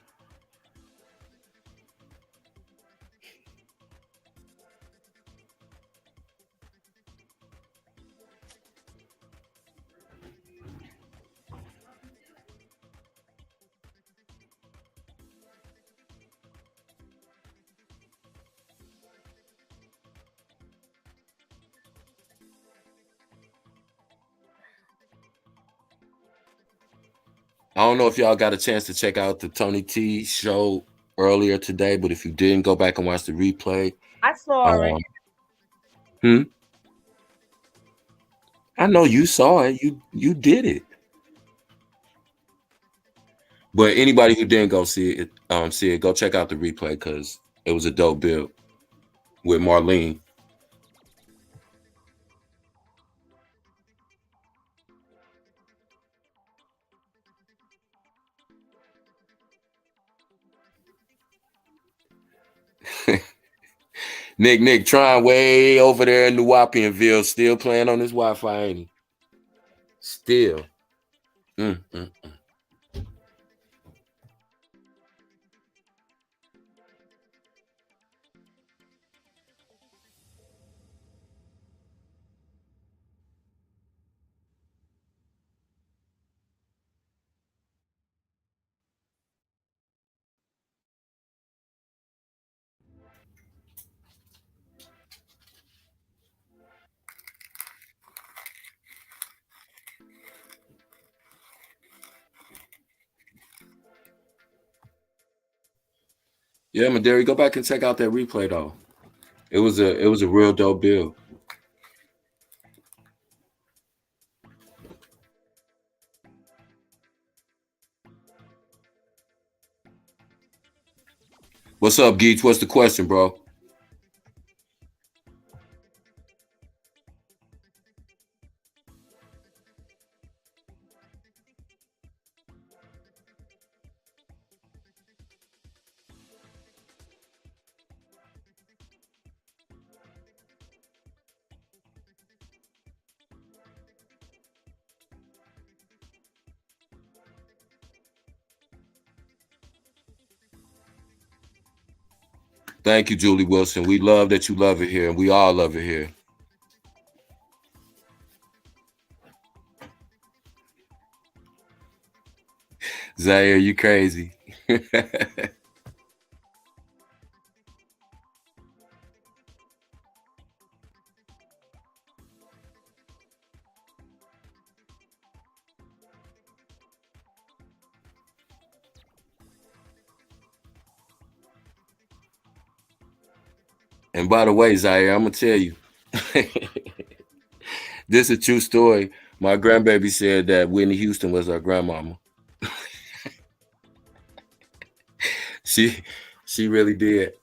I don't know if y'all got a chance to check out the Tony T show earlier today, but if you didn't, go back and watch the replay. I saw it. I know you saw it. You did it. But anybody who didn't go see it, go check out the replay because it was a dope build with Marlene. Nick trying way over there in New Wapianville, still playing on his Wi-Fi, ain't he? Still. Yeah, Maderi, go back and check out that replay though. It was a real dope build. What's up, Geach? What's the question, bro? Thank you, Julie Wilson. We love that you love it here, and we all love it here. Zaire, you crazy. And by the way, Zaire, I'm gonna tell you, this is a true story. My grandbaby said that Whitney Houston was her grandmama. She really did.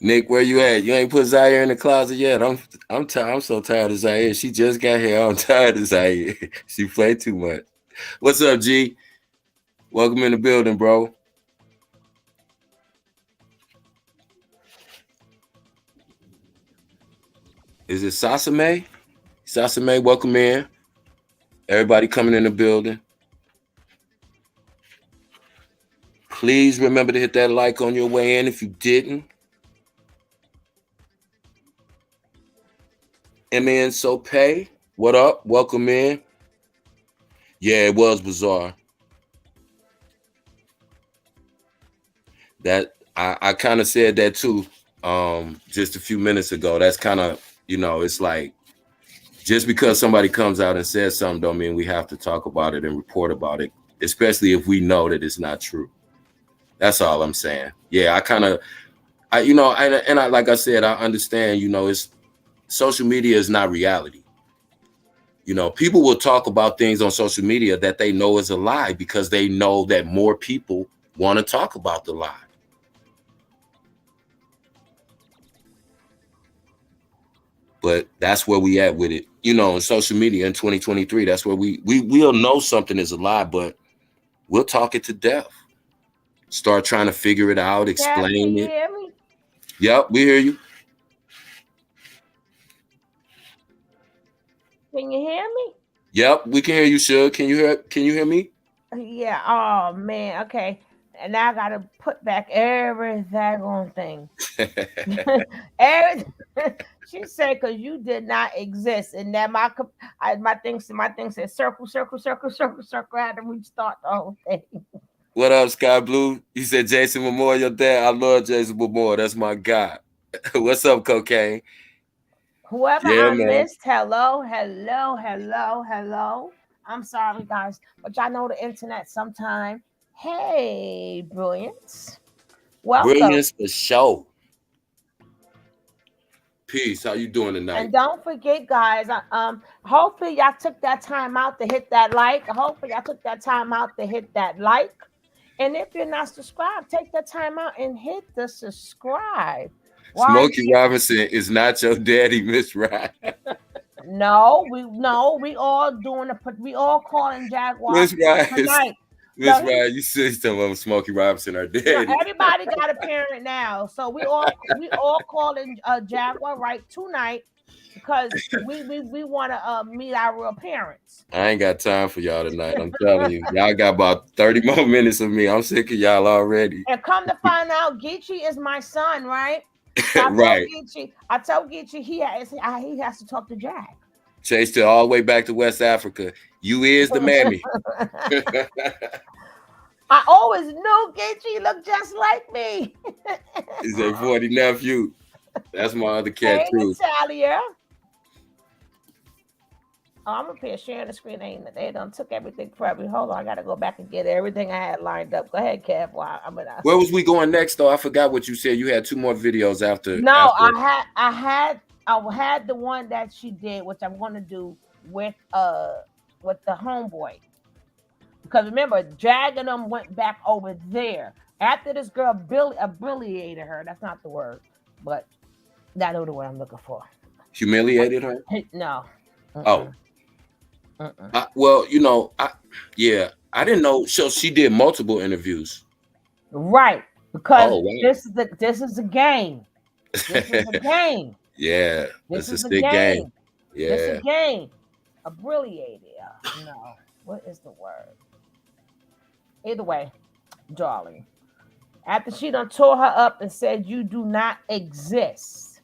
Nick, where you at? You ain't put Zaire in the closet yet. I'm tired. I'm so tired of Zaire. She just got here. I'm tired of Zaire. She played too much. What's up, G? Welcome in the building, bro. Is it Sasame? Sasame, welcome in. Everybody coming in the building. Please remember to hit that like on your way in if you didn't. MN Sope, what up? Welcome in. Yeah, it was bizarre. That I kind of said that too just a few minutes ago. That's kind of, it's like Just because somebody comes out and says something don't mean we have to talk about it and report about it, especially if we know that it's not true. That's all I'm saying. Yeah, I like I said, I understand, it's social media is not reality. People will talk about things on social media that they know is a lie because they know that more people want to talk about the lie. But that's where we at with it. On social media in 2023, that's where we'll know something is a lie, but we'll talk it to death. Start trying to figure it out, Kev, can explain you it. hear me? Yep, we hear you. Can you hear me? Yep, we can hear you, Suge. Can you hear me? Yeah. Oh man. Okay. And now I gotta put back every daggone thing. every, she said, "Because you did not exist," and that my thing said circle, circle, circle, circle, circle. I had to restart the whole thing. What up, Sky Blue? He said Jason Memorial Dad. I love Jason Memorial. That's my guy. What's up, Cocaine? Whoever Yeah, I man. missed, hello, hello, hello, hello. I'm sorry, guys, but y'all know the internet sometime. Hey, brilliance. Welcome. Brilliance for show. Peace. How you doing tonight? And don't forget, guys. Hopefully y'all took that time out to hit that like. Hopefully y'all took that time out to hit that like. And if you're not subscribed, take the time out and hit the subscribe. Why? Smokey Robinson is not your daddy, Miss Right. No, we all we all calling Jaguar Miss Right. tonight. Miss No, Right, you said something about Smokey Robinson, our no, daddy. everybody got a parent now, so we all calling Jaguar right tonight because we want to meet our real parents. I ain't got time for y'all tonight. I'm telling you. Y'all got about 30 more minutes of me. I'm sick of y'all already. And come to find out, Geechee is my son, right? So Right. I told Geechee he has to talk to Jack. Chased it all the way back to West Africa. You is the mammy. I always knew Geechee looked just like me. He's a 40 nephew. That's my other cat, Hey, too. Natalia. Oh, I'm up here sharing the screen. They done took everything forever. Hold on, I gotta go back and get everything I had lined up. Go ahead, Kev. Wow, Where was we going next, though? I forgot what you said. You had two more videos after. No, I had the one that she did, which I'm gonna do with the homeboy. Because remember, Jag and them went back over there after this girl humiliated her. That's not the word, but that is the word I'm looking for. Humiliated her? No. Oh. Mm-mm. Well, I didn't know. So she did multiple interviews. Right, because Oh, wow. this is a game. This is a game. Yeah, This that's a is a sick game. game. This is Yeah. a game. Abbreviated. No. What is the word? Either way, darling. After she done tore her up and said you do not exist.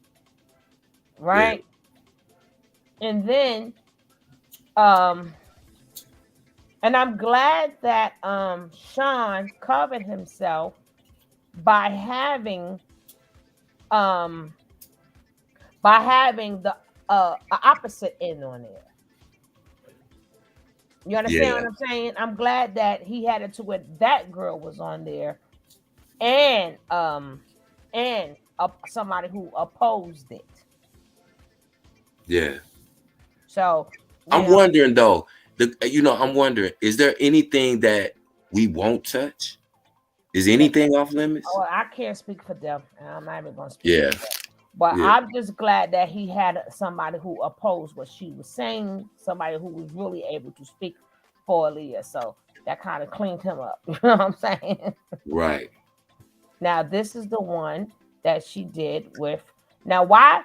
Right? And then and I'm glad that Sean covered himself by having the opposite end on there. You understand what I'm saying? I'm glad that he had it to where that girl was on there, and somebody who opposed it. Yeah. So I'm wondering though. I'm wondering, is there anything that we won't touch? Is anything off limits? Oh, I can't speak for them. I'm not even gonna speak. Yeah. For them. But I'm just glad that he had somebody who opposed what she was saying, somebody who was really able to speak for Aaliyah. So that kind of cleaned him up. You know what I'm saying? Right. Now this is the one that she did with. Now why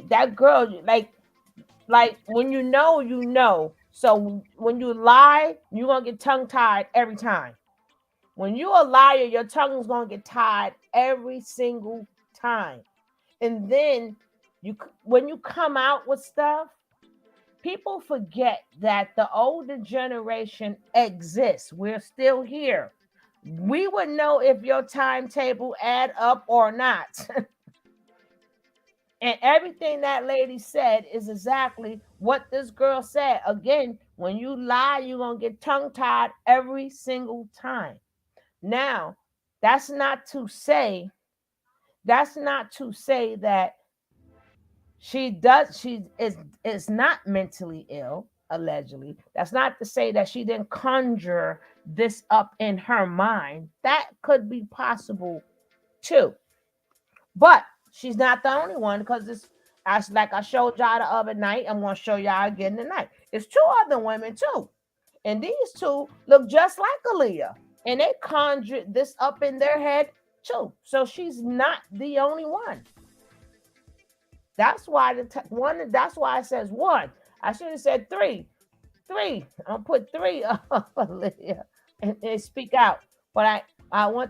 that girl like when you know. So when you lie, you're gonna get tongue tied every time. When you're a liar, your tongue is gonna get tied every single time. And then when you come out with stuff, people forget that the older generation exists. We're still here. We would know if your timetable add up or not. And everything that lady said is exactly what this girl said. Again, when you lie, you're going to get tongue tied every single time. Now, that's not to say, that she is not mentally ill, allegedly. That's not to say that she didn't conjure this up in her mind. That could be possible too. But she's not the only one, because it's as like I showed y'all the other night. I'm gonna show y'all again tonight. It's two other women too. And these two look just like Aaliyah. And they conjured this up in their head too. So she's not the only one. That's why one. That's why it says one. I should have said three. Three. I'll put three up, Aaliyah, and speak out. But I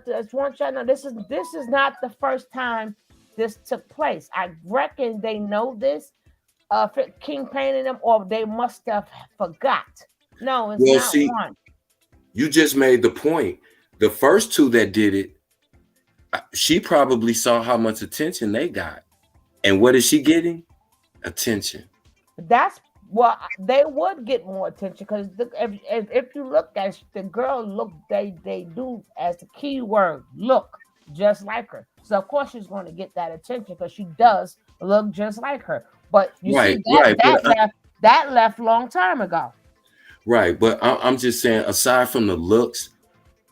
just want y'all to know this is not the first time this took place. I reckon they know this. King painted them, or they must have forgot. No, it's Well, not see, one. you just made the point. The first two that did it, she probably saw how much attention they got. And what is she getting? Attention. That's well, they would get more attention because if you look at the girl, look, they do as the key word look just like her. So of course she's going to get that attention because she does look just like her. But you Right, see that right. that left long time ago. Right. But I'm just saying, aside from the looks,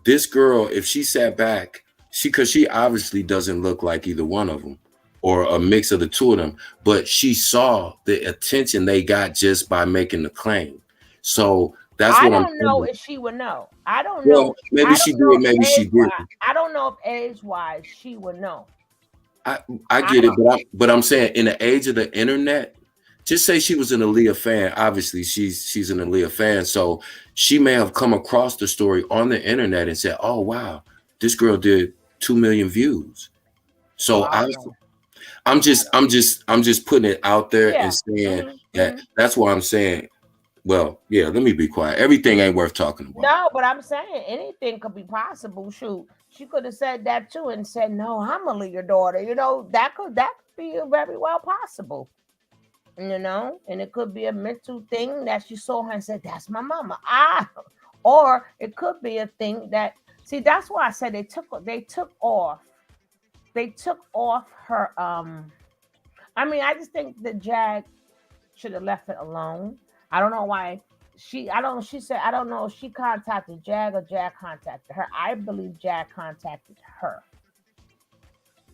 this girl, if she sat back, because she obviously doesn't look like either one of them or a mix of the two of them, but she saw the attention they got just by making the claim. So that's I what I'm don't know saying. if she would know. I don't know. Well, maybe I she don't know did, maybe if she age wise. didn't. I don't know if age wise she would know. I get it, but I'm saying in the age of the internet, just say she was an Aaliyah fan. Obviously, she's an Aaliyah fan, so she may have come across the story on the internet and said, "Oh wow, this girl did 2 million views." Oh, So I don't know. I'm just putting it out there and Yeah. saying that Mhm. that's why I'm saying, well, yeah, let me be quiet. Everything ain't worth talking about. No, but I'm saying anything could be possible. Shoot, she could have said that too and said, "No, I'm a your daughter." That could be very well possible. And it could be a mental thing that she saw her and said, "That's my mama." Or it could be a thing that see. That's why I said they took off her. I mean, I just think that Jag should have left it alone. I don't know why she said, I don't know if she contacted Jag or Jag contacted her. I believe Jag contacted her.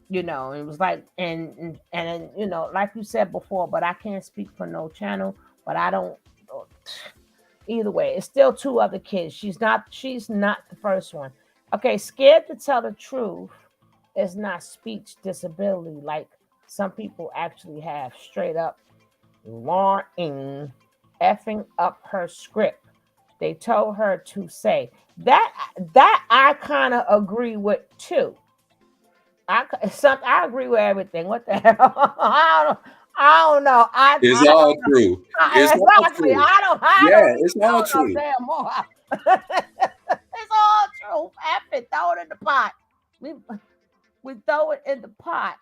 It was like, and like you said before, but I can't speak for no channel, but I don't, either way, it's still two other kids. She's not the first one. Okay, scared to tell the truth is not speech disability like some people actually have. Straight up lying, effing up her script. They told her to say that. That I kind of agree with too. I agree with everything. What the hell? I don't know. It's I all don't know. true. It's all Exactly. true. I Yeah, don't even it's all know no true. damn more. It's all true. F it. Throw it in the pot. We we throw it in the pot.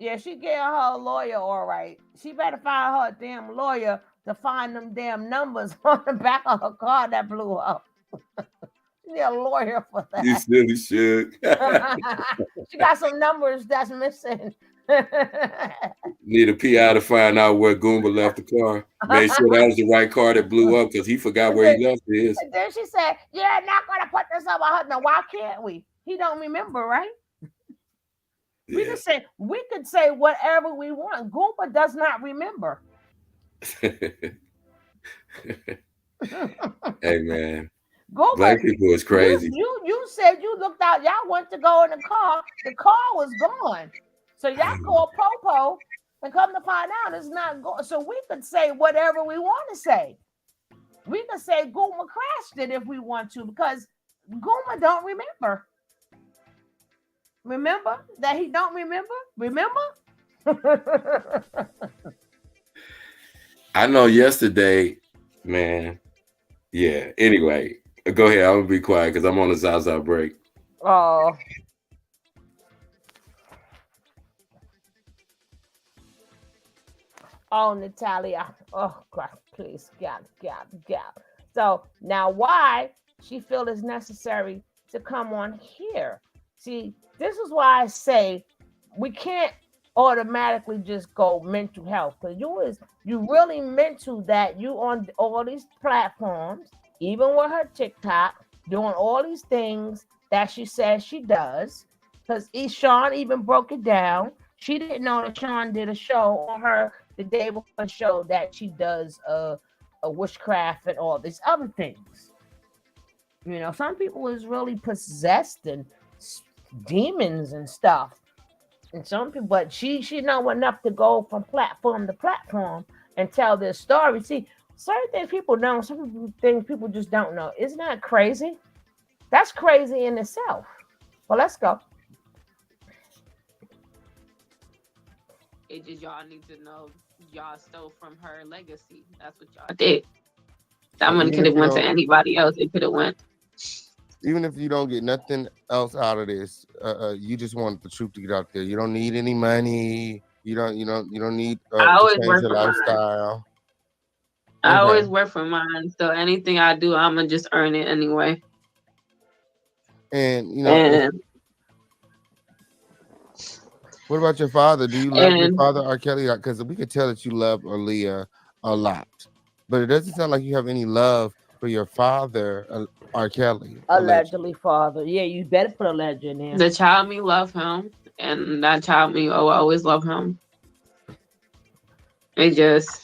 Yeah, she getting her a lawyer, all right. She better find her a damn lawyer to find them damn numbers on the back of her car that blew up. She need a lawyer for You that. silly shit. She got some numbers that's missing. Need a PI to find out where Goomba left the car. Make sure that was the right car that blew up because he forgot And where then, he left his. and then she said, "You're not gonna put this on my husband. Why can't we? He don't remember, right? We Yeah. could say whatever we want. Goomba does not remember." Hey man, Goomba, black people is you crazy. you you said you looked out. Y'all went to go in the car. The car was gone. So y'all call Popo, and come to find out it's not going. So we could say whatever we want to say. We could say Goomba crashed it if we want to, because Goomba don't remember. Remember that he don't remember? Remember? I know yesterday, man. Yeah. Anyway, go ahead. I'm gonna be quiet because I'm on the Zaza break. Oh, Oh, Natalia. Oh, God, please, God. So now, why she feel it's necessary to come on here? See, this is why I say we can't automatically just go mental health, because you really mental that you on all these platforms, even with her TikTok, doing all these things that she says she does. Because Sean even broke it down. She didn't know that Sean did a show on her the day before the show that she does a witchcraft and all these other things. Some people is really possessed and demons and stuff, and some people, but she know enough to go from platform to platform and tell their story. See, certain things people know, some things people just don't know. Isn't that crazy? That's crazy in itself. Well, let's go. It just y'all need to know y'all stole from her legacy. That's what y'all did. That So money even could if have you went to don't, anybody else. It could have went. even if you don't get nothing else out of this, you just want the truth to get out there. You don't need any money. You don't need I to always change work your for mine. lifestyle. I Okay. always work for mine. So anything I do, I'ma just earn it anyway. And And what about your father? Do you love your and father, R. Kelly? Because we could tell that you love Aaliyah a lot, but it doesn't sound like you have any love for your father, R. Kelly, allegedly. Allegedly, father. Yeah, you better put a legend in there. the child me love him, and that child me always love him. It just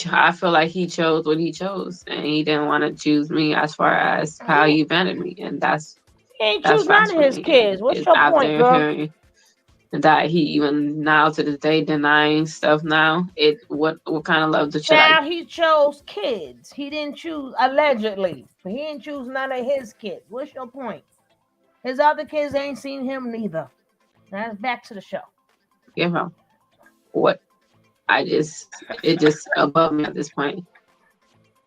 I feel like he chose what he chose, and he didn't want to choose me as far as how he abandoned me, and He ain't that's choose none facts of for his me. And kids. What's it's your point, after girl? hearing that he even now to this day denying stuff now. What kind of love should I? Child, he chose kids. He didn't choose allegedly. He didn't choose none of his kids. What's your point? His other kids ain't seen him neither. Now back to the show. Give him? What it just above me at this point.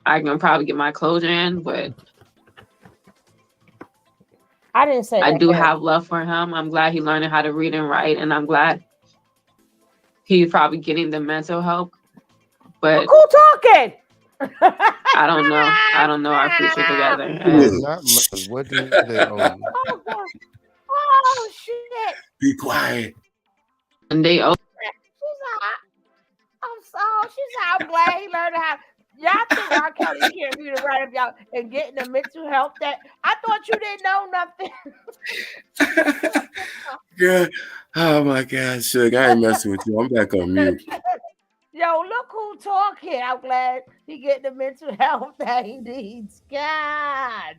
I can probably get my closure in, but I didn't say I that, do girl. have love for him. I'm glad he learning how to read and write, and I'm glad he's probably getting the mental help. But Who talking? I don't know. I don't know our future together. It's And not money. What do they owe you? Oh God. Oh shit. Be quiet. they owe She's I'm glad he learned how. Y'all think R. Kelly can't read and write about and getting the mental health that I thought you didn't know nothing. Girl, oh my God, Suge, I ain't messing with you. I'm back on mute. Yo, look who talking. I'm glad he getting the mental health that he needs. God,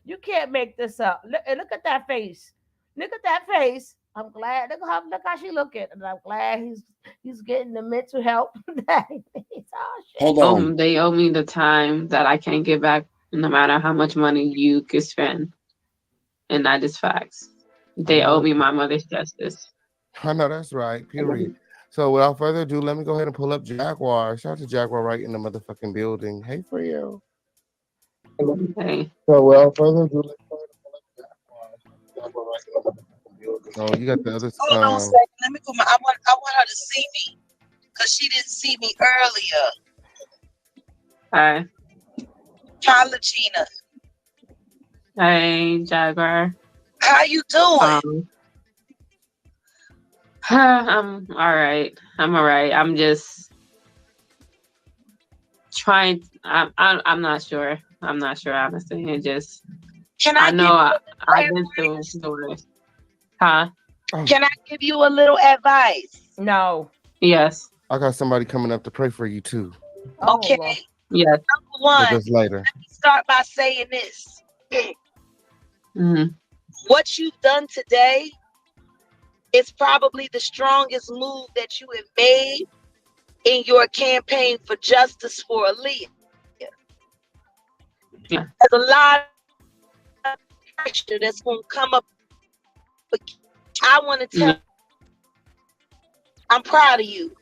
you can't make this up. Look at that face. Look at that face. I'm glad. Look how she looking. And I'm glad he's getting the mental help that he needs. Oh shit. Hold on. they owe me the time that I can't get back, no matter how much money you could spend, and that is facts. I They owe know. me my mother's justice. I know that's right. Period. So without further ado, let me go ahead and pull up Jaguar. Shout out to Jaguar right in the motherfucking building. Hey, for you. Hey, So without further ado, let's go ahead and pull up Jaguar. Jaguar right in the motherfucking building. Oh, you got the other. Hold on a second. Let me put my. I want her to see me because she didn't see me earlier. hi, Kyla Gina, hey, Jaguar. how you doing? I'm all right. I'm all right. I'm just trying. I'm not sure. I'm not sure, honestly. It just Can I I know give I've you been through this. Huh? Can I give you a little advice? No. Yes. I got somebody coming up to pray for you too. Oh, Okay. Lord. Yes. Number one, But that's later. let me start by saying this. Hmm. What you've done today is probably the strongest move that you have made in your campaign for justice for Aaliyah. Yeah. There's a lot of pressure that's going to come up. But I want to tell I'm proud of you.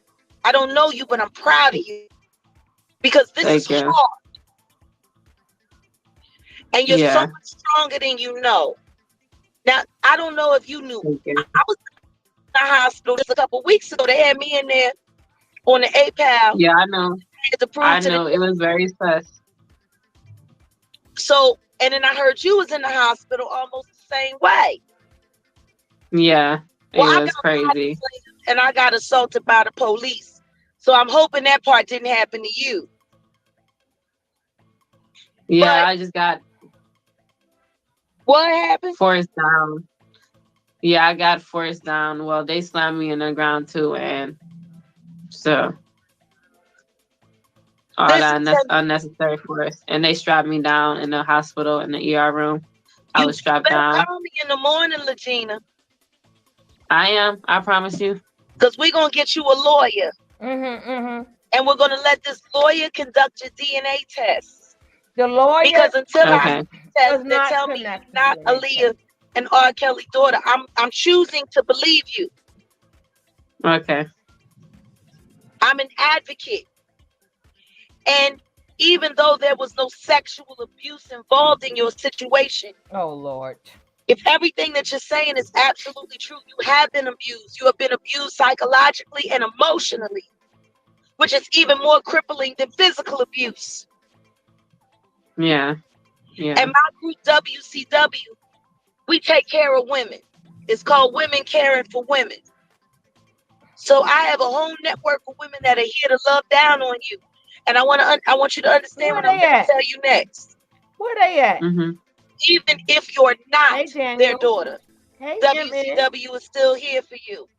I don't know you, but I'm proud of you because this is Thank you. hard. And you're so Yeah. much stronger than you know. Now, I don't know if you knew. Thank you. I was the hospital just a couple weeks ago. They had me in there on the APAL. Yeah, I know. To prove I to know. It was very sus. So, and then I heard you was in the hospital almost the same way. Yeah, it Well, I was got crazy. and I got assaulted by the police. So I'm hoping that part didn't happen to you. Yeah, But I just got what happened? forced down. Yeah, I got forced down. Well, they slammed me in the ground too, and so all that unnecessary force. And they strapped me down in the hospital in the ER room. I was strapped down. Call me in the morning, Legina. I am. I promise you. Because we're going to get you a lawyer. And we're going to let this lawyer conduct your DNA test. The lawyer? Because until I test that tell me you're not Aaliyah and R. Kelly's daughter, I'm choosing to believe you. Okay. I'm an advocate. And even though there was no sexual abuse involved in your situation. Oh, Lord. If everything that you're saying is absolutely true, you have been abused. You have been abused psychologically and emotionally, which is even more crippling than physical abuse. Yeah. Yeah. And my group, WCW, we take care of women. It's called Women Caring for Women. So I have a whole network of women that are here to love down on you. And I want you to understand what I'm going to tell you next. Where they at? Even if you're not their daughter, WCW is still here for you.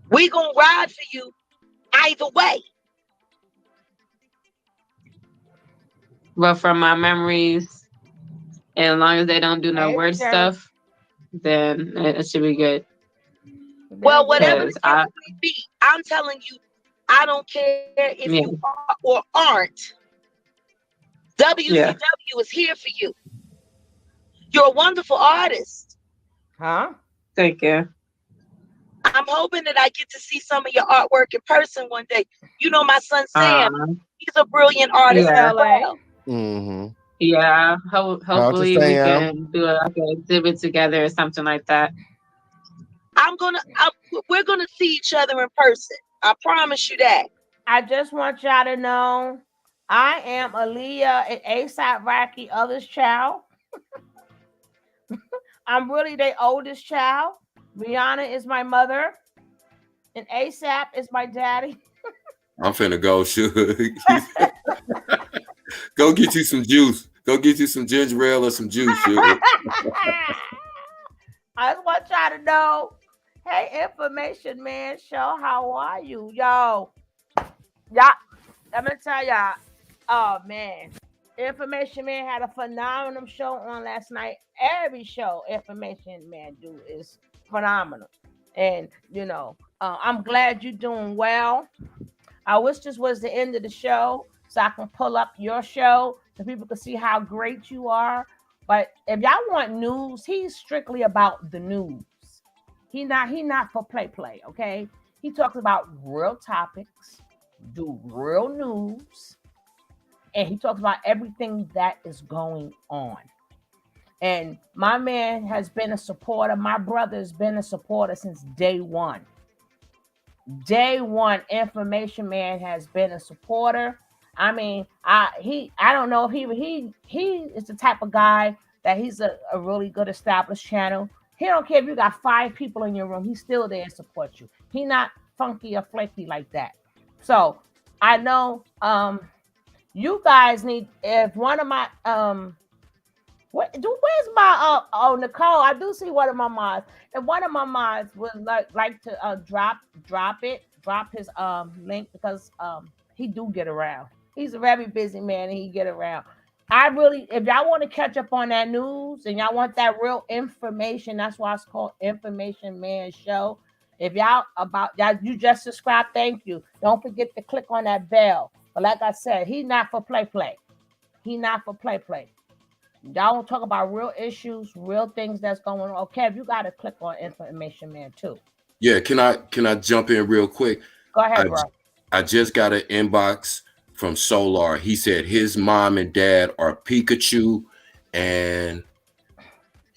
We gonna ride for you either way. But from my memories, and as long as they don't do no weird stuff, then it should be good. Well, whatever the case may be, I'm telling you, I don't care if you are or aren't. WCW is here for you. You're a wonderful artist. Huh? Thank you. I'm hoping that I get to see some of your artwork in person one day. You know my son Sam, he's a brilliant artist as well. Yeah, hopefully we can do like an exhibit together or something like that. We're gonna see each other in person. I promise you that. I just want y'all to know I am Aaliyah and ASAP Rocky others child. I'm really their oldest child. Rihanna is my mother. And ASAP is my daddy. I'm finna go, shoot. Go get you some juice. Go get you some ginger ale or some juice, sugar. I just want y'all to know. Hey, Information Man Show, how are you? Yo. Yeah, I'm gonna tell y'all. Oh man. Information Man had a phenomenal show on last night. Every show Information Man do is phenomenal. And you know, I'm glad you're doing well. I wish this was the end of the show so I can pull up your show so people can see how great you are. But if y'all want news, he's strictly about the news. He not for play, okay? He talks about real topics, do real news, and he talks about everything that is going on. And my man has been a supporter. My brother has been a supporter since day one. Day one, Information Man has been a supporter. I mean, I don't know if he is the type of guy that he's a really good established channel. He don't care if you got 5 people in your room. He's still there to support you. He not funky or flaky like that. So I know you guys need, if one of my where's my Nicole? I do see one of my mods. And one of my mods would like to drop his link because he do get around. He's a very busy man and he get around. If y'all want to catch up on that news and y'all want that real information, that's why it's called Information Man Show. If y'all you just subscribe, thank you. Don't forget to click on that bell. But like I said, he's not for play. He not for play. Y'all want to talk about real issues, real things that's going on. Okay, you got to click on Information Man too. Yeah, can I jump in real quick? Go ahead, bro. I just got an inbox from Solar. He said his mom and dad are Pikachu, and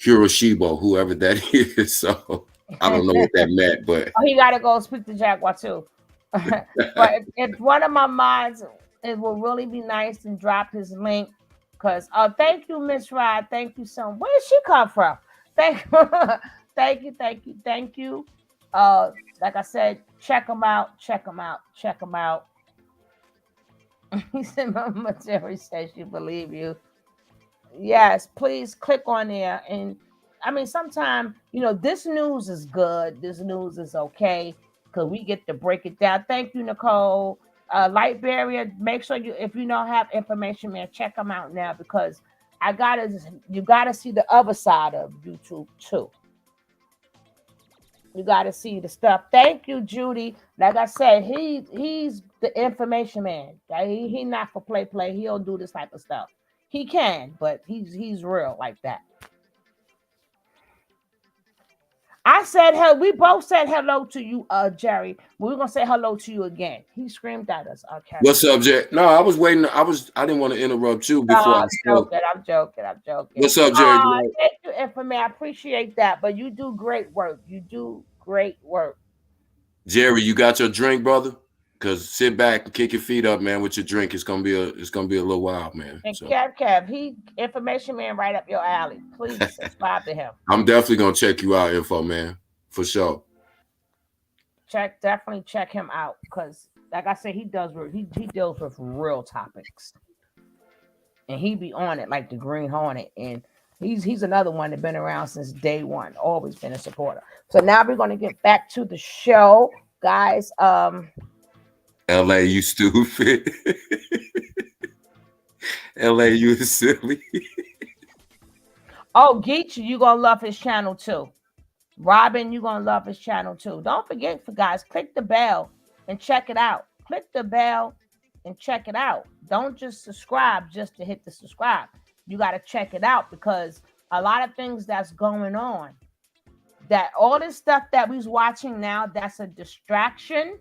Hiroshima, whoever that is. So I don't know what that meant, but Oh, he got to go speak to Jaguar too. But if one of my mods, it will really be nice and drop his link. Because thank you, Miss Rod. Thank you so much. Where did she come from? Thank thank you. Like I said, check them out. Check them out. Check them out. He said, Mama Jerry says she believe you. Yes, please click on there. And I mean, sometimes, this news is good. This news is okay because we get to break it down. Thank you, Nicole. Light Barrier, make sure if you don't have information, man, check them out now because you gotta see the other side of YouTube too. You got to see the stuff. Thank you, Judy. Like I said, he's the information man. He not for play. He'll do this type of stuff. He can, but he's real like that. I said hello. We both said hello to you, Jerry. We're gonna say hello to you again. He screamed at us. Okay. What's up, Jerry? No, I was waiting. I didn't want to interrupt you before I spoke. I'm joking. What's up, Jerry? Thank you, Infamy. I appreciate that. But you do great work. Jerry, you got your drink, brother? Because sit back and kick your feet up, man, with your drink. It's gonna be a little wild, man. And so. Kev, he information man right up your alley. Please subscribe to him. I'm definitely gonna check you out, info man, for sure. Definitely check him out because, like I said, he deals with real topics, and he be on it like the Green Hornet. And he's another one that been around since day one, always been a supporter. So now we're gonna get back to the show, guys. LA, you stupid. LA, you silly. Oh, Geechee, you gonna love his channel too. Robin, you gonna love his channel too. Don't forget, guys, click the bell and check it out. Click the bell and check it out. Don't just subscribe just to hit the subscribe. You got to check it out because a lot of things that's going on, that all this stuff that we's watching now, that's a distraction.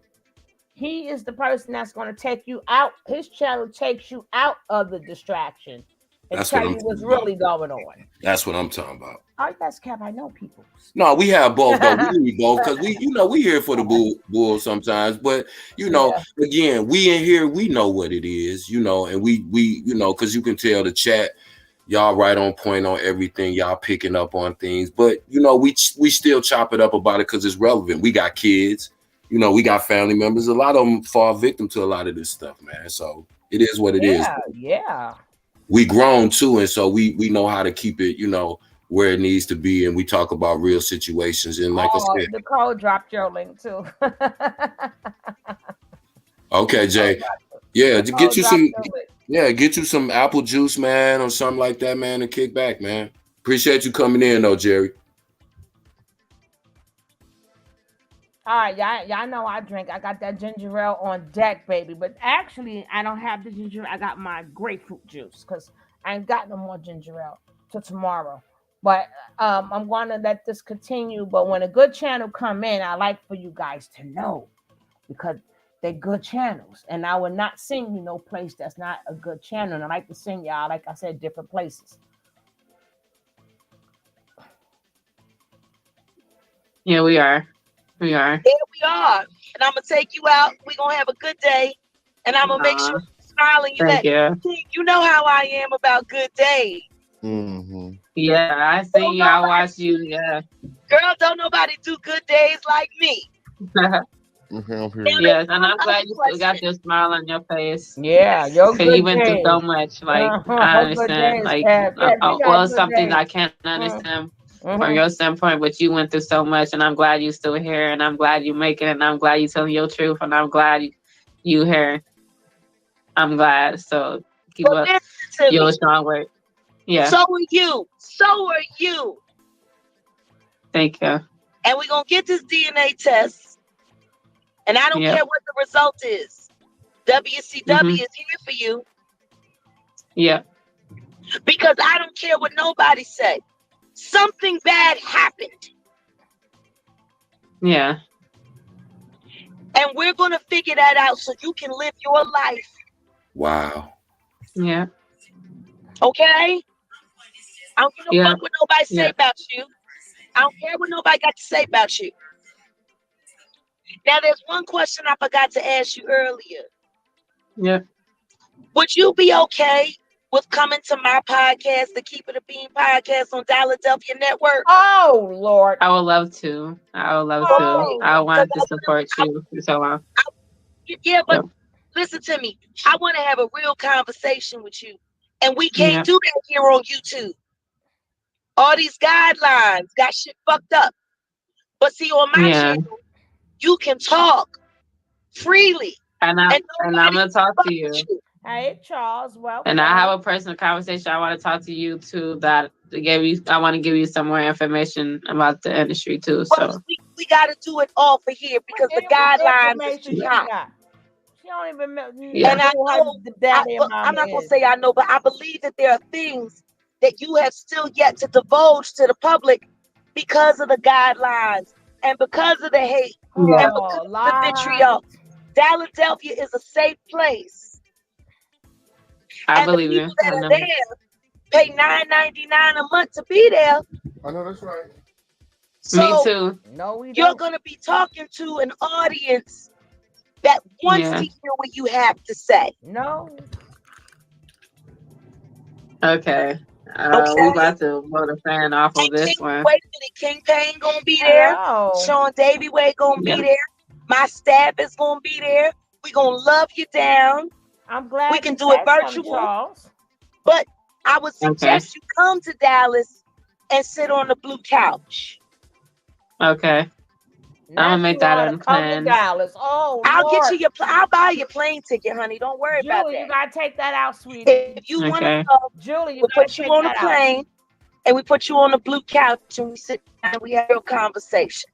He is the person that's going to take you out. His channel takes you out of the distraction and tell you what's really going on. That's what I'm talking about. Oh, that's Kev. I know people. No, we have both though. We need both because we here for the bull sometimes. But again, we in here, we know what it is, and we because you can tell the chat, y'all right on point on everything. Y'all picking up on things, but we still chop it up about it because it's relevant. We got kids. We got family members. A lot of them fall victim to a lot of this stuff, man. So it is what it is. Yeah. We grown too, and so we know how to keep it, where it needs to be, and we talk about real situations. And like I said, Nicole dropped your link too. Okay, Jay. Yeah, to get you some apple juice, man, or something like that, man, and kick back, man. Appreciate you coming in, though, Jerry. All right, y'all know I drink. I got that ginger ale on deck, baby. But actually, I don't have the ginger ale. I got my grapefruit juice because I ain't got no more ginger ale till tomorrow. But I'm going to let this continue. But when a good channel come in, I like for you guys to know because they're good channels. And I will not sing you no place that's not a good channel. And I like to sing y'all, like I said, different places. Yeah, we are. We are. Here we are. And I'm going to take you out. We're going to have a good day. And I'm going to make sure you're smiling. You know how I am about good days. Mm-hmm. Yeah, I see you. I watch you. Yeah. Girl, don't nobody do good days like me. Yes, and I'm glad you still got this smile on your face. Yeah, your good you went through so much. Like, I understand. Like, something I can't understand. From your standpoint, but you went through so much, and I'm glad you're still here, and I'm glad you're making it, and I'm glad you're telling your truth, and I'm glad you here. I'm glad. So keep up your strong work. Yeah. So are you. So are you. Thank you. And we're going to get this DNA test, and I don't care what the result is. WCW is here for you. Yeah. Because I don't care what nobody say. Something bad happened. Yeah. And we're going to figure that out so you can live your life. Wow. Yeah. Okay? I don't give no Yeah. fuck what nobody say Yeah. about you. I don't care what nobody got to say about you. Now, there's one question I forgot to ask you earlier. Yeah. Would you be okay with coming to my podcast, the Keep It a Bean podcast on Philadelphia Network? Oh Lord. I would love to. I would love to. Okay. I Because want to support you for so long. yeah, but Yep. listen to me. I want to have a real conversation with you. And we can't Yeah. do that here on YouTube. All these guidelines got shit fucked up. But see, on my Yeah. channel, you can talk freely. And And I'm nobody gonna talk fuck to with you. you. Hey Charles, welcome. And I have a personal conversation. I want to talk to you too. That to give you, I want to give you some more information about the industry too. But So we got to do it all for here because the What guidelines is information too she high. got? She don't even know yeah, And I who her know, daddy and I'm mama not going to is. say I know, but I believe that there are things that you have still yet to divulge to the public because of the guidelines and because of the hate yeah, and because Oh, of the lie. vitriol. Philadelphia is a safe place. I And the believe people you. that I are know. there pay $9.99 a month to be there. I know that's right. Me So too. No, we you're don't. going to be talking to an audience that wants Yeah. to hear what you have to say. No. Okay. We Okay? about to blow the fan off of this one. Wait a minute, King Payne gonna be there. Hello. Sean Davieway gonna Yeah. be there. My staff is gonna be there. We gonna love you down. I'm glad We can you do it said something, virtual. Charles. But I would Okay. suggest you come to Dallas and sit on the blue couch. Okay. Now I'm gonna she make that wanna a come to plan. Dallas. Oh I'll Lord. get you I'll buy your plane ticket, honey. Don't worry about Julie, you that. gotta take that out, sweetie. If you want to Okay. go, Julie, you we'll gotta put you take on a that out. plane and we put you on the blue couch and we sit down and we have a real conversation.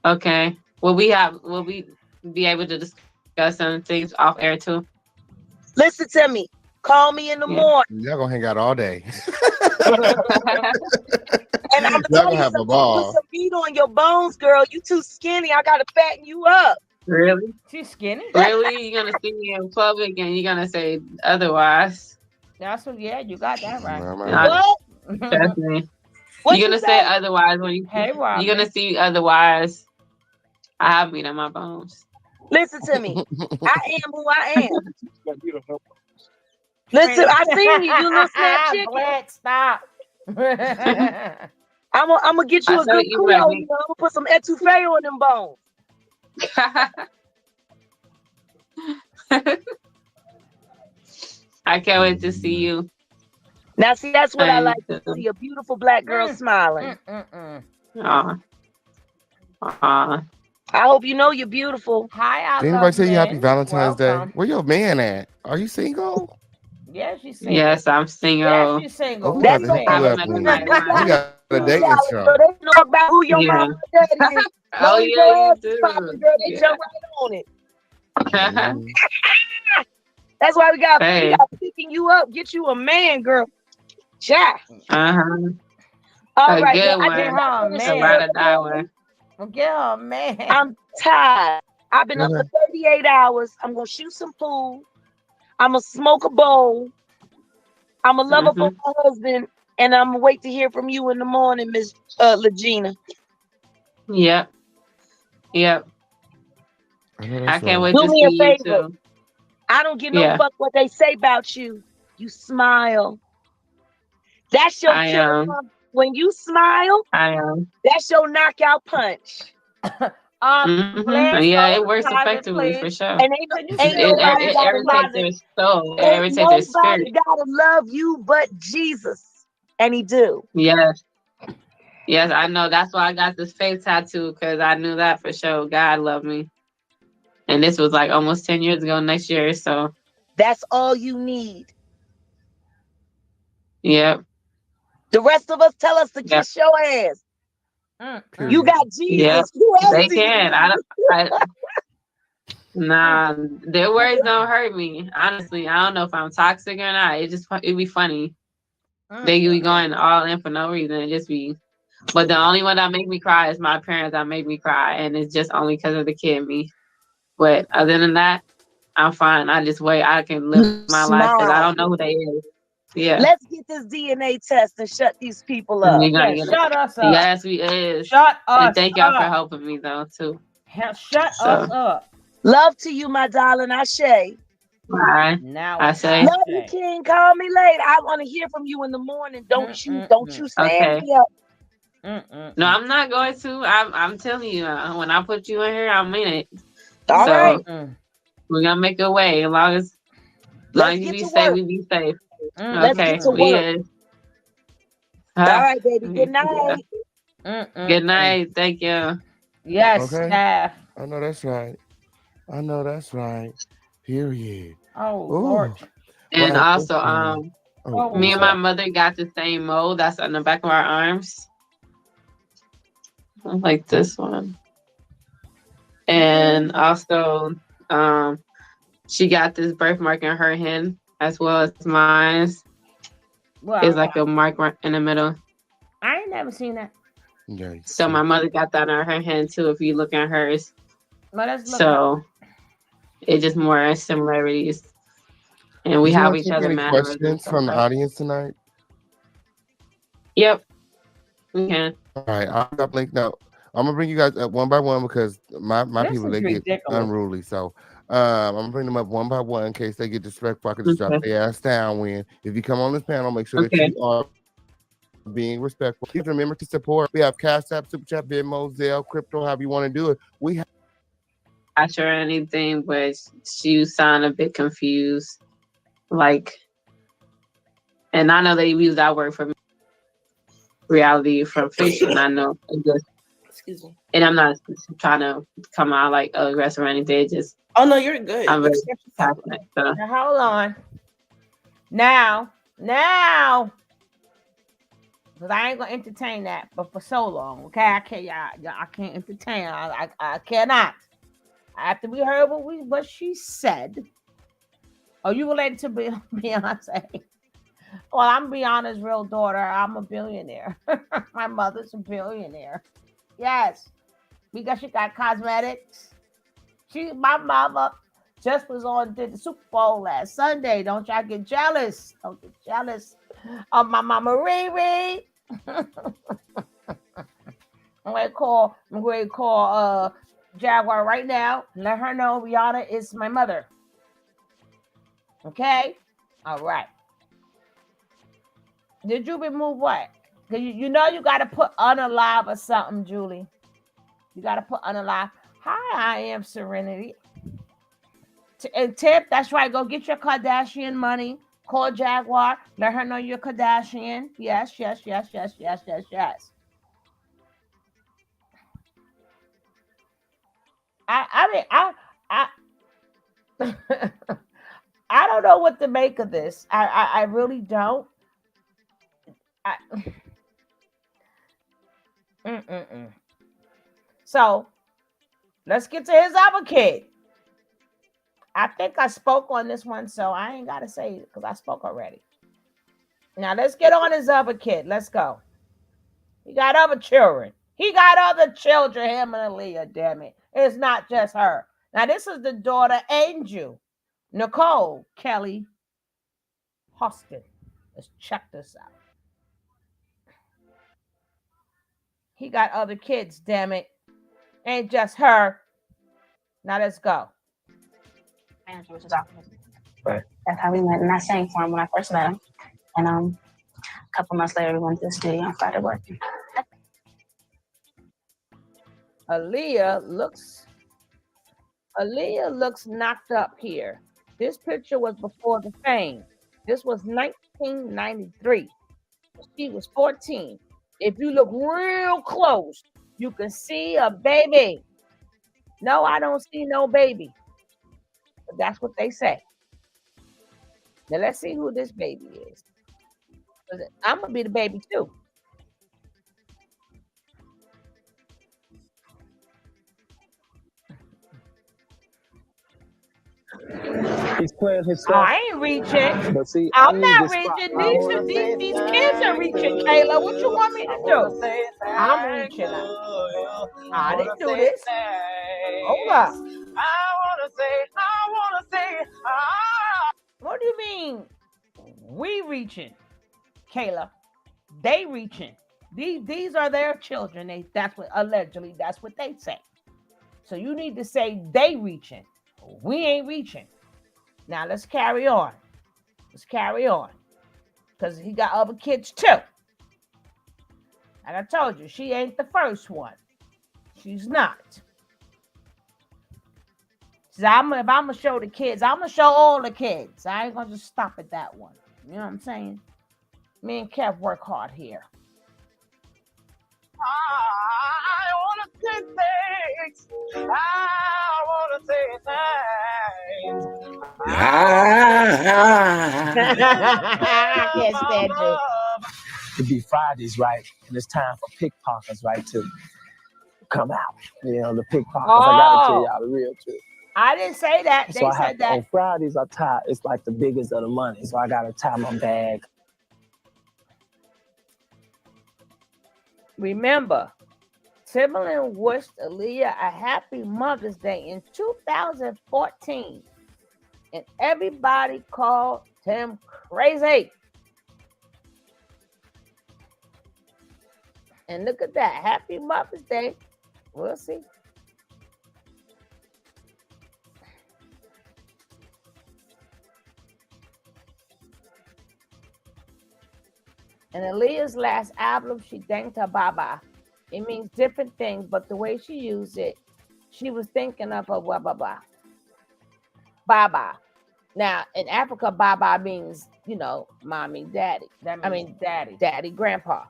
Okay. Will we be able to discuss some things off air too? Listen to me. Call me in the Yeah. morning. Y'all gonna hang out all day. And I'm Y'all gonna gonna have a put ball. some meat on your bones, girl. You too skinny. I gotta fatten you up. Really? She's skinny. Really? You're gonna see me in public and you're gonna say otherwise? That's what. Yeah, you got that right. What? Trust me. What You're you gonna say say? otherwise when you. Hey, Robin. You're gonna see otherwise. I have meat on my bones. Listen to me. I am who I am. Listen, I seen you. You little snap chicken. Black, stop. I'm gonna get you I a saw good you Creole. ready. You know, I'm gonna put some etouffee on them bones. I can't wait to see you. Now, see, that's what I And, like to see, a beautiful black girl smiling. aw. Aw. I hope you know you're beautiful. Hi, I Did love anybody say you happy men. Valentine's Welcome. Day? Where your man at? Are you single? Yeah, she's single. Yes, I'm single. Yeah, she's single. Oh, we That's got to so hook you haven't up met then. the right one. We got a dating girl, show. they know about who your Yeah. mama and daddy is. Oh Long as yeah, your you ass is do. popping, girl, they Yeah. jump right on it. Mhm. That's why we got Hey. picking you up, get you a man, girl. Yeah. Uh-huh. All A right, good well, I one. just got Oh, finished A man. ride or working die on one. you. Well, get her, man. I'm tired. I've been up for 38 hours. I'm gonna shoot some pool. I'm gonna smoke a bowl. I'm gonna love up on my husband, and I'm gonna wait to hear from you in the morning, Miss Legina. Yep. Yep. I know I that's can't right. wait Do to me a see you favor. too. I don't give no Yeah. fuck what they say about you. You smile. That's your I killer. am. When you smile, I am. that's your knockout punch. Bless Yeah, go it to the works closet, effectively for please. sure. And Can you ain't stay over there nobody It in gotta the love irritates closet? their soul. It ain't irritates their nobody spirit. gotta love you but Jesus. And he do. Yes. Yes, I know. That's why I got this face tattoo, because I knew that for sure. God loved me. And this was like almost 10 years ago next year. So, That's all you need. yep. The rest of us tell us to Yep. kiss your ass. You Period. got Yep. Jesus. Who else They do you can. need? Nah, their words don't hurt me. Honestly, I don't know if I'm toxic or not. It'd be funny. They be going all in for no reason. It just be. But the only one that make me cry is my parents that make me cry, and it's just only because of the kid in me. But other than that, I'm fine. I just wait. I can live my life because I Smile. don't know who they is. Yeah. Let's get this DNA test and shut these people up. We gotta Yeah, get it. shut us up. Yes, we is. Shut And us thank y'all for up. helping me though too. Shut us So, up. Love to you, my darling. Ashe. bye. Now I it's say, Love you, Ashe. King. Call me later. I want to hear from you in the morning. Don't you stand okay. me up. No, I'm not going to. I'm telling you, when I put you in here, I mean it. All right. So we're gonna make a way. As long as Let's you get be to safe, work. we be safe. Let's Okay, get to we work. is. All right, baby. Good night. Good night. Thank you. Yes, Okay. staff. I know that's right. I know that's right. Period. Oh Ooh. Lord. And Well, also, Oh me and my Lord. mother got the same mold that's on the back of our arms, like this one. And also, she got this birthmark in her hand as well as mine. It's Well, like a mark right in the middle. I ain't never seen that. yeah. So my mother got that on her hand too. If you look at hers, But let's look. so it's just more similarities, and we Did you have want to each take other any mannerisms and questions stuff from the like. audience tonight? Yep, we can. All right, I'll got link now. I'm gonna bring you guys up one by one because my This people is they get ridiculous. unruly. So I'm gonna bring them up one by one in case they get disrespectful. I can just drop Okay. their ass down. When if you come on this panel, make sure that Okay. you are being respectful. Please remember to support. We have Cash App, Super Chat, Venmo, Zelle, Crypto, however you want to do it. We have Or anything, but she sound a bit confused. Like, and I know they use that word for reality from fiction. I know. Excuse me. And I'm not trying to come out like aggressive or anything. Just Oh no, you're good. I'm very Except passionate. So. Now hold on. Now, because I ain't gonna entertain that, but for so long, okay? I can't, I can't entertain. I cannot. After we heard what she said. Oh, you related to Beyonce? Well, I'm Beyonce's real daughter. I'm a billionaire. My mother's a billionaire. Yes, because she got cosmetics. My mama just did the Super Bowl last Sunday. Don't y'all get jealous? Don't get jealous of my mama Riri. I'm gonna call Jaguar right now. Let her know Rihanna is my mother. Okay? All right. Did you remove what? Cause you know you gotta put unalive or something, Julie. You gotta put unalive. Hi, I am Serenity. And Tip, that's right. Go get your Kardashian money. Call Jaguar. Let her know you're Kardashian. Yes. I I don't know what to make of this. I really don't. I, So let's get to his other kid. I think I spoke on this one, so I ain't gotta say it because I spoke already. Now let's get on his other kid. Let's go. He got other children. He got other children, him and Aaliyah, damn it. It's not just her. Now, this is the daughter, Angel, Nicole Kelly Hostin. Let's check this out. He got other kids, damn it. Ain't just her. Now let's go. Manager, which is optimistic. That's how we met, and I sang for him when I first met him. And a couple months later, we went to the studio and started working. Aaliyah looks knocked up here. This picture was before the fame. This was 1993. She was 14. If you look real close, you can see a baby. No, I don't see no baby. But that's what they say. Now let's see who this baby is. I'm gonna be the baby too. He's playing his stuff. I ain't reaching. But see, I'm not reaching. These kids are reaching, Kayla. What you want me to do? I'm reaching. I didn't do this. Hold up. I wanna say. What do you mean? We reaching, Kayla. They reaching. These are their children. That's what allegedly that's what they say. So you need to say they reaching. We ain't reaching. Now let's carry on. Let's carry on. Because he got other kids too. Like I told you, she ain't the first one. She's not. So if I'm gonna show the kids, I'm gonna show all the kids. I ain't gonna just stop at that one. You know what I'm saying? Me and Kev work hard here. I wanna say things. I wanna say things. I can't stand you. It'd be Fridays, right? And it's time for pickpockets, right, to come out. You know, the pickpockets. I gotta tell y'all the real truth. I didn't say that. So They I said have to, that. on Fridays, I tie. It's like the biggest of the money. So I gotta tie my bag. Remember, Timberland wished Aaliyah a happy Mother's Day in 2014, and everybody called him crazy. And look at that. Happy Mother's Day. We'll see. In Aaliyah's last album, she thanked her Baba. It means different things, but the way she used it, she was thinking of her Baba. Baba. Now, in Africa, Baba means, mommy, daddy. Daddy, grandpa.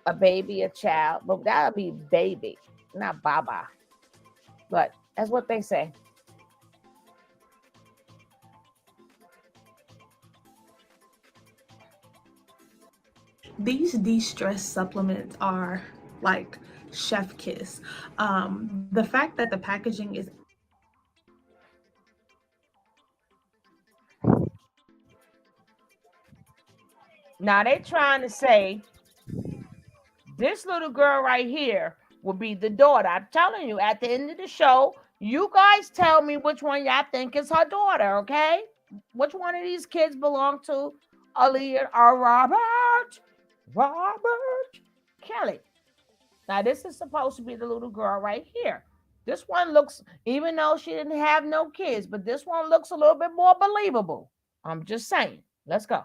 A baby, a child, but that would be baby, not Baba. But that's what they say. These de-stress supplements are like chef kiss. The fact that the packaging is now they trying to say this little girl right here will be the daughter. I'm telling you, at the end of the show, you guys tell me which one y'all think is her daughter, okay? Which one of these kids belong to Aaliyah or Robert Kelly? Now, this is supposed to be the little girl right here. This one looks, even though she didn't have no kids, but this one looks a little bit more believable. I'm just saying. Let's go.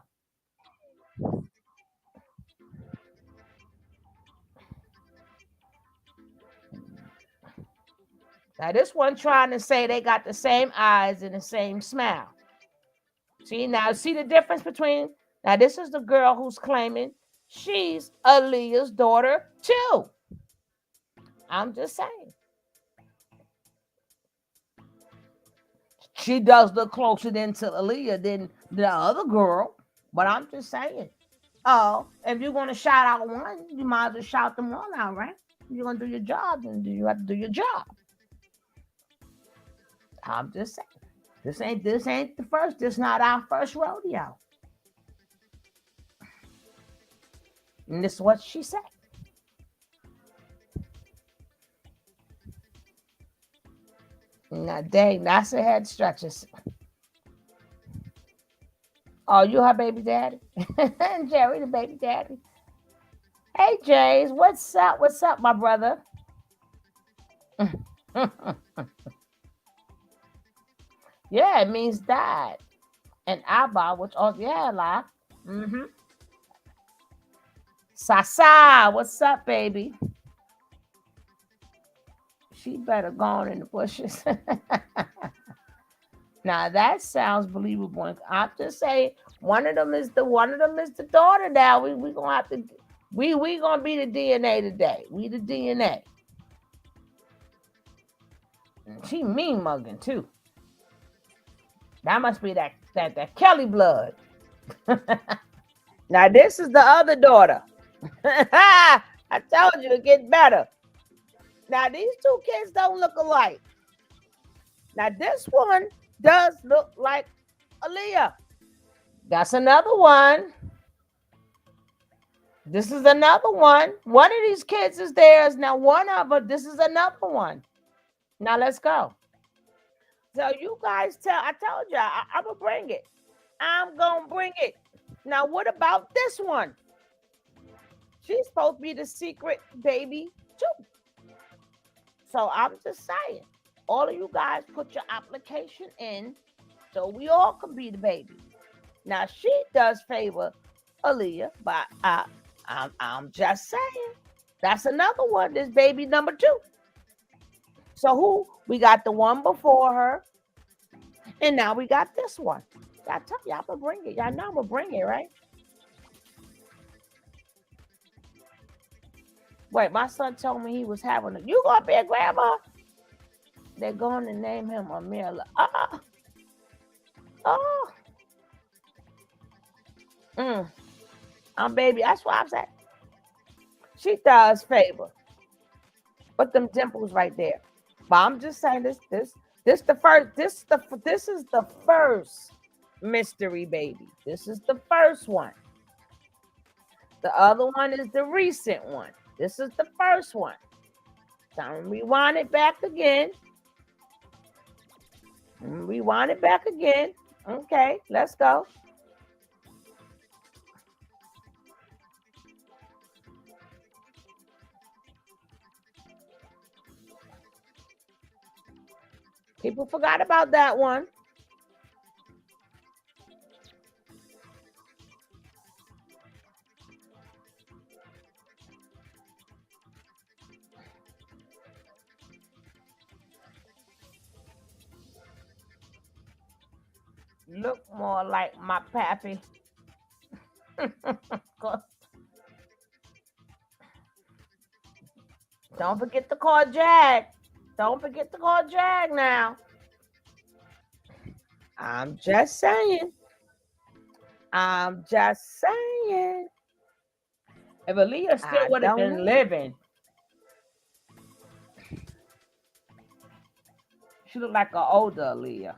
Now, this one trying to say they got the same eyes and the same smile. See the difference between, now this is the girl who's claiming she's Aaliyah's daughter too. I'm just saying. She does look closer than to Aaliyah than the other girl, but I'm just saying. Oh, if you're going to shout out one, you might as well shout them all out, right? You're going to do your job, then you have to do your job. I'm just saying. This ain't the first. This not our first rodeo. And this is what she said. Now, dang, that's a head stretches. Oh, you her baby daddy? Jerry, the baby daddy. Hey, Jays, what's up? What's up, my brother? Yeah, it means dad. And Abba, which, la. Mm-hmm. Sasa, what's up, baby? She better go on in the bushes. Now that sounds believable. I'm just saying one of them is the daughter now. We gonna have to we gonna be the DNA today. We the DNA. And she mean mugging too. That must be that Kelly blood. Now this is the other daughter. I told you it get better. Now these two kids don't look alike. Now this one does look like Aaliyah. That's another one. This is another one. One of these kids is theirs. Now one of them, this is another one. Now let's go. So you guys I told you, I'm going to bring it. I'm going to bring it. Now, what about this one? She's supposed to be the secret baby, too. So I'm just saying, all of you guys put your application in so we all can be the baby. Now, she does favor Aaliyah, but I'm just saying, that's another one. This baby number 2. So who? We got the one before her, and now we got this one. I tell you, I'm gonna bring it. Y'all know I'm gonna bring it, right? Wait, my son told me he was having a. You gonna be a grandma? They're going to name him Amelia. Oh. Baby, that's what I'm saying. She does favor, but them dimples right there. But I'm just saying this the first. This is the first mystery baby. This is the first one. The other one is the recent one. This is the first one. So I'm gonna rewind it back again. Okay, let's go. People forgot about that one. Look more like my pappy. Don't forget to call Jag. Don't forget to call Jag now. I'm just saying. If Aaliyah still would have been living, she looked like an older Aaliyah.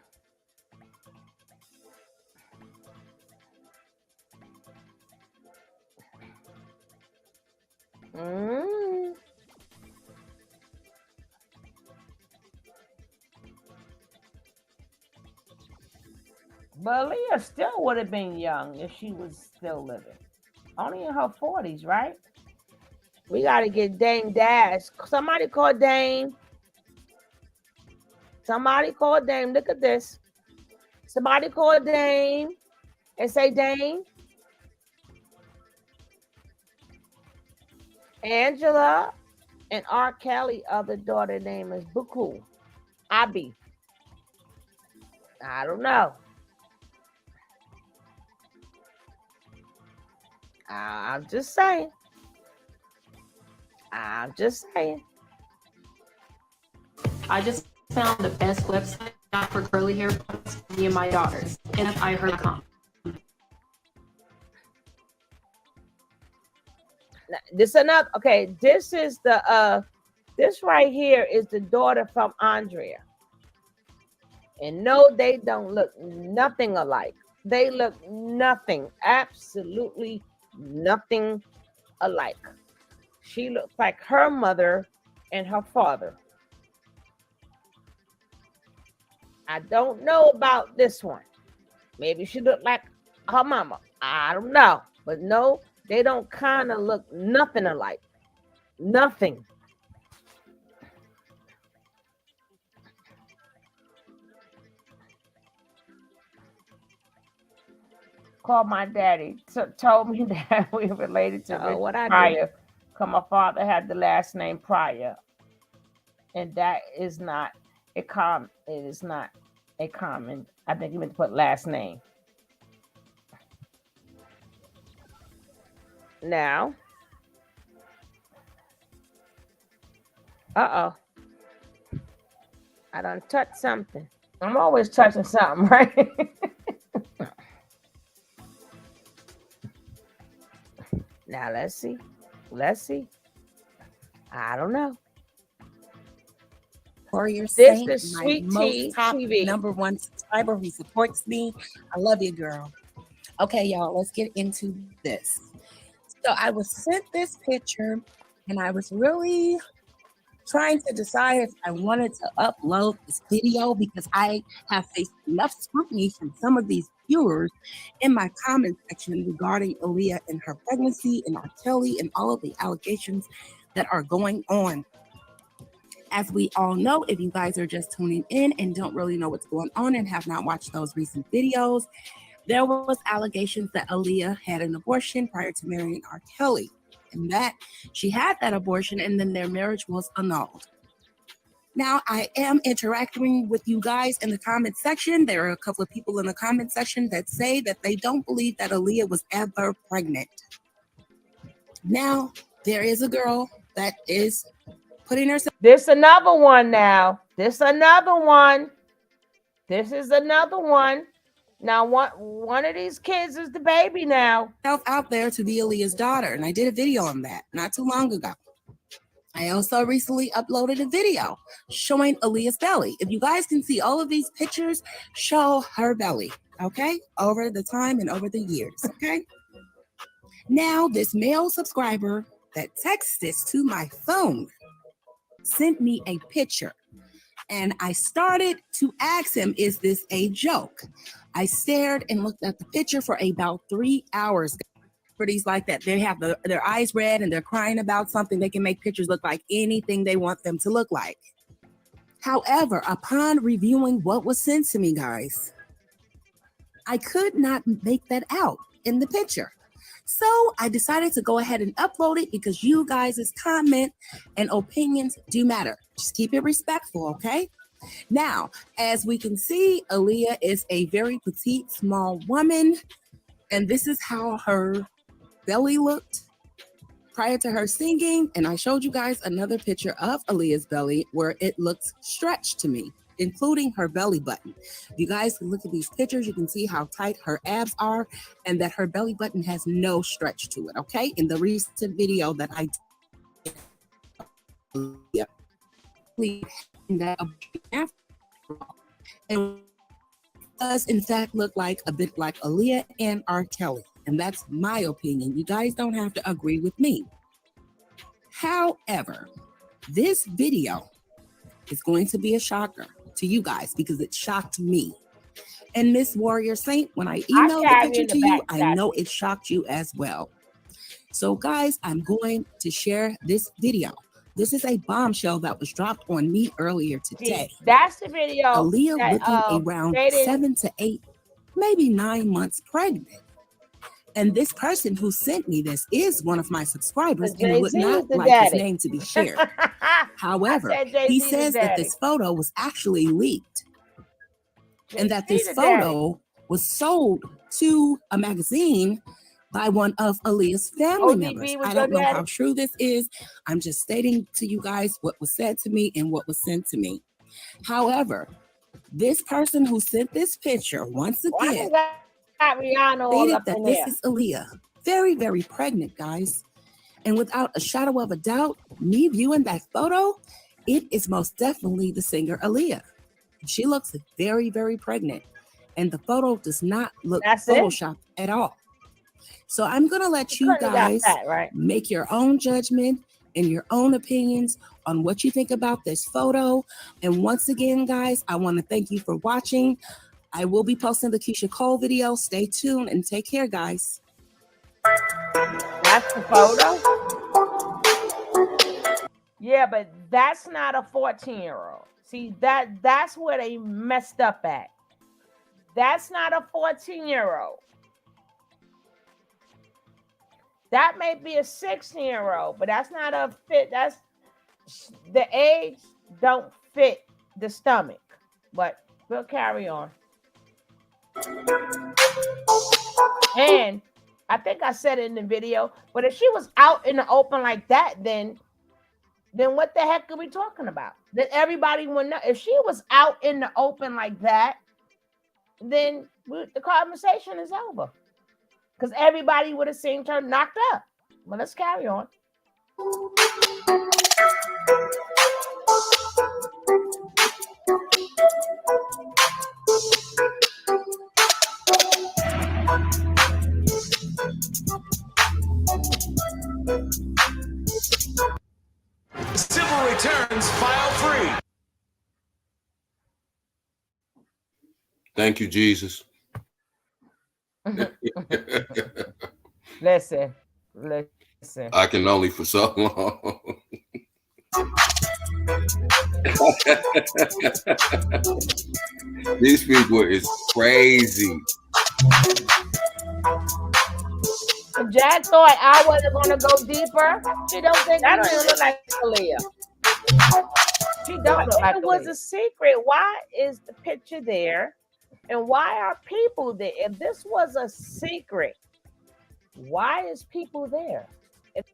But Aaliyah still would have been young if she was still living. Only in her 40s, right? We got to get Dame Dash. Somebody call Dame. Look at this. Somebody call Dame and say, Dame. Angela and R. Kelly other daughter name is Buku. Abby. I don't know. I'm just saying. I just found the best website for curly hair products for me and my daughters. NFIHer.com. This another. Okay, this is the this right here is the daughter from Andrea. And no, they don't look nothing alike. They look nothing, absolutely nothing alike. She looks like her mother and her father. I don't know about this one. Maybe she looked like her mama. I don't know. But no, they don't kind of look nothing alike. Nothing. Called my daddy, told me that we related to Richard Pryor, because my father had the last name Pryor, and that is not a common. It is not a common. I think you meant to put last name. Now, I done touched something. I'm always touching something, right? Now let's see. I don't know. Warrior This Saint, is my Sweet Tea most top TV. #1 subscriber who supports me. I love you, girl. Okay, y'all, let's get into this. So I was sent this picture, and I was really trying to decide if I wanted to upload this video because I have faced enough scrutiny from some of these viewers in my comment section regarding Aaliyah and her pregnancy and R. Kelly and all of the allegations that are going on. As we all know, if you guys are just tuning in and don't really know what's going on and have not watched those recent videos, there was allegations that Aaliyah had an abortion prior to marrying R. Kelly, and that she had that abortion and then their marriage was annulled. Now, I am interacting with you guys in the comment section. There are a couple of people in the comment section that say that they don't believe that Aaliyah was ever pregnant. Now, there is a girl that is putting herself. This another one now. This another one. This is another one. Now, one of these kids is the baby now. Out there to be Aaliyah's daughter, and I did a video on that not too long ago. I also recently uploaded a video showing Aaliyah's belly. If you guys can see, all of these pictures show her belly, okay? Over the time and over the years, okay? Now, this male subscriber that texts this to my phone sent me a picture. And I started to ask him, is this a joke? I stared and looked at the picture for about 3 hours. Pretties like that, they have their eyes red and they're crying about something. They can make pictures look like anything they want them to look like. However, upon reviewing what was sent to me, guys, I could not make that out in the picture. So I decided to go ahead and upload it because you guys' comment and opinions do matter. Just keep it respectful, okay? Now, as we can see, Aaliyah is a very petite, small woman, and this is how her belly looked prior to her singing. And I showed you guys another picture of Aaliyah's belly where it looks stretched to me, including her belly button. You guys can look at these pictures, you can see how tight her abs are and that her belly button has no stretch to it, okay? In the recent video that I did, and does in fact look like a bit like Aaliyah and R. Kelly. And that's my opinion. You guys don't have to agree with me. However, this video is going to be a shocker to you guys because it shocked me. And Miss Warrior Saint, when I emailed the picture to you, I know it shocked you as well. So guys, I'm going to share this video. This is a bombshell that was dropped on me earlier today. That's the video. Aaliyah looking around 7 to 8, maybe 9 months pregnant. And this person who sent me this is one of my subscribers and would not like his name to be shared. However, he says that this photo was actually leaked and that this photo was sold to a magazine by one of Aaliyah's family members. I don't know how true this is. I'm just stating to you guys what was said to me and what was sent to me. However, this person who sent this picture, once again, stated that this is Aaliyah. Very, very pregnant, guys. And without a shadow of a doubt, me viewing that photo, it is most definitely the singer Aaliyah. She looks very, very pregnant. And the photo does not look photoshopped at all. So I'm going to let you guys make your own judgment and your own opinions on what you think about this photo. And once again, guys, I want to thank you for watching. I will be posting the Keisha Cole video. Stay tuned and take care, guys. That's the photo? Yeah, but that's not a 14-year-old. See, that's where they messed up at. That's not a 14-year-old. That may be a 16-year-old, but that's not a fit. That's the age don't fit the stomach. But we'll carry on. And I think I said it in the video, but if she was out in the open like that, then what the heck are we talking about? That everybody would know. If she was out in the open like that, then the conversation is over. Because everybody would have seen her knocked up. Well, let's carry on. Civil returns Thank you, Jesus. Listen. I can only for so long. These people is crazy. Jack thought I wasn't gonna go deeper. She don't think That I don't even look like Aaliyah. She don't look like It was Aaliyah. a secret. Why is the picture there? And why are people there? If this was a secret, why is people there? If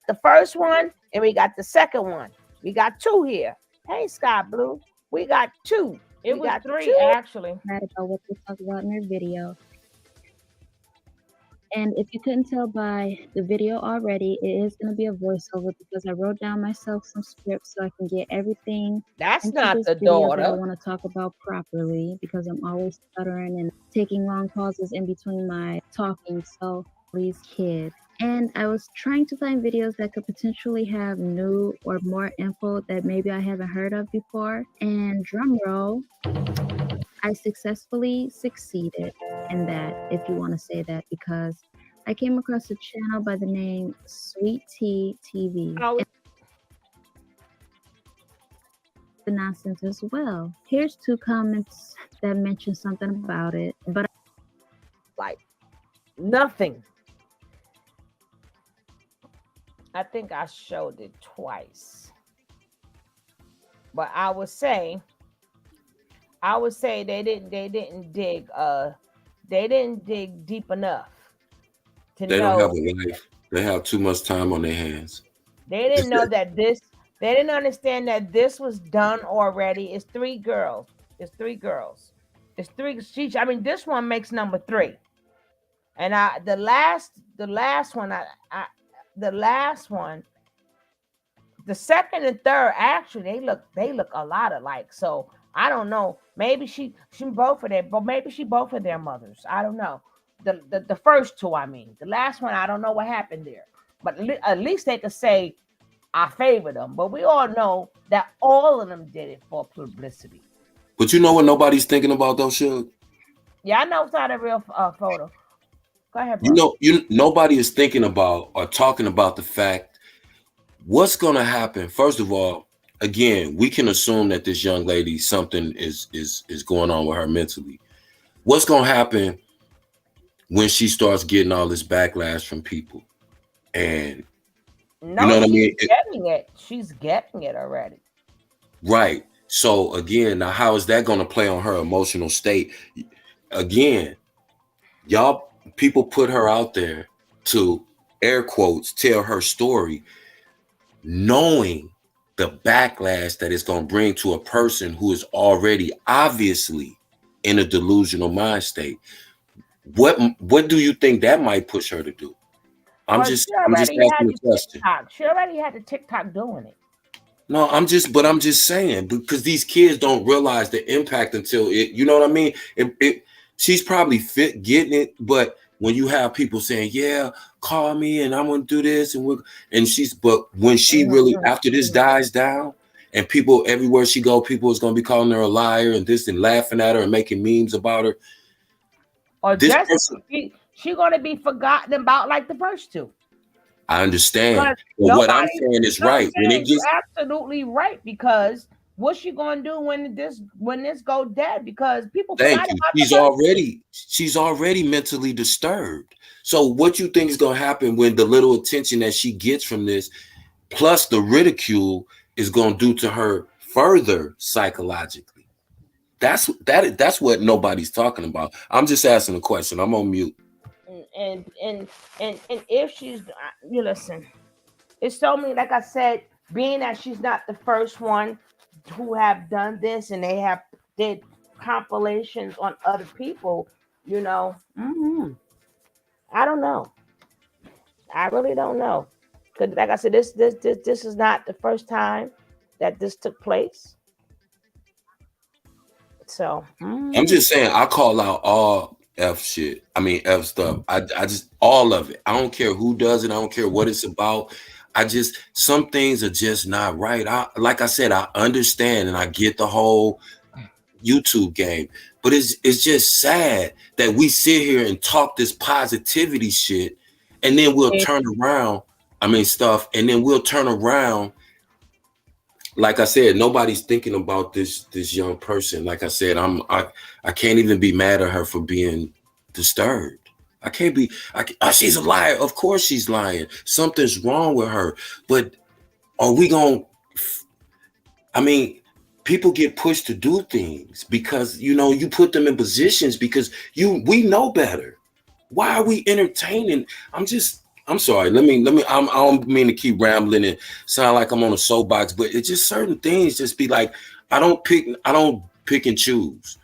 the first one and we got the second one. We got two here. Hey, Sky Blue. We got two. It we was got three, two. actually. About what they talked about in their video. And if you couldn't tell by the video already, it is going to be a voiceover because I wrote down myself some scripts so I can get everything That's into not this the video that I daughter. want to talk about properly because I'm always stuttering and taking long pauses in between my talking. So please, kid. And I was trying to find videos that could potentially have new or more info that maybe I haven't heard of before. And drum roll, I successfully succeeded in that, if you want to say that, because I came across a channel by the name Sweet Tea TV. Oh. The nonsense as well. Here's two comments that mention something about it, but like nothing. I think I showed it twice. But I would say they didn't dig deep enough to They know. don't have a life. They have too much time on their hands. They didn't know that they didn't understand that this was done already. It's three girls. It's three. I mean, this one makes number 3. And the last one, the second and third, actually, they look a lot alike. So I don't know. Maybe she both of them, but maybe she both of their mothers. I don't know. The first two, I mean, the last one, I don't know what happened there. But at least they could say I favor them. But we all know that all of them did it for publicity. But you know what nobody's thinking about though, Shug? Yeah, I know it's not a real photo. Go ahead, bro. Nobody is thinking about or talking about the fact what's going to happen. First of all, again, we can assume that this young lady, something is going on with her mentally. What's going to happen when she starts getting all this backlash from people? And no, you know what I mean? She's getting it already. Right. So again, now how is that going to play on her emotional state? Again, y'all people put her out there to, air quotes, tell her story, knowing the backlash that it's going to bring to a person who is already obviously in a delusional mind state. What do you think that might push her to do? I'm just asking a question. She already had the TikTok doing it. No, I'm just saying, because these kids don't realize the impact until it, you know what I mean? She's probably getting it, but when you have people saying, yeah, call me and I'm gonna do this, but when she really, after this dies down and people everywhere she go, people is gonna be calling her a liar and this and laughing at her and making memes about her. Or just she gonna be forgotten about like the first two. I understand. But what I'm saying is right. When it gets absolutely right, because what's she gonna do when this go dead? Because people thank you. She's already mentally disturbed. So what you think is gonna happen when the little attention that she gets from this, plus the ridicule, is gonna do to her further psychologically? That's what nobody's talking about. I'm just asking a question. I'm on mute. And if she's, you listen, it's so many, like I said, being that she's not the first one who have done this, and they did compilations on other people, you know. I don't know. I really don't know, because like I said, this is not the first time that this took place. So I'm just saying, I call out all F shit. I mean, F stuff. I just, all of it. I don't care who does it. I don't care what it's about. Some things are just not right. Like I said, I understand and I get the whole YouTube game, But it's just sad that we sit here and talk this positivity shit, and then we'll turn around. Stuff, and then we'll turn around. Like I said, nobody's thinking about this young person. Like I said, I can't even be mad at her for being disturbed. I can't be. She's a liar. Of course she's lying. Something's wrong with her. But are we going? People get pushed to do things because you put them in positions because we know better. Why are we entertaining? I'm sorry. I don't mean to keep rambling and sound like I'm on a soapbox, but it's just certain things just be like, I don't pick and choose.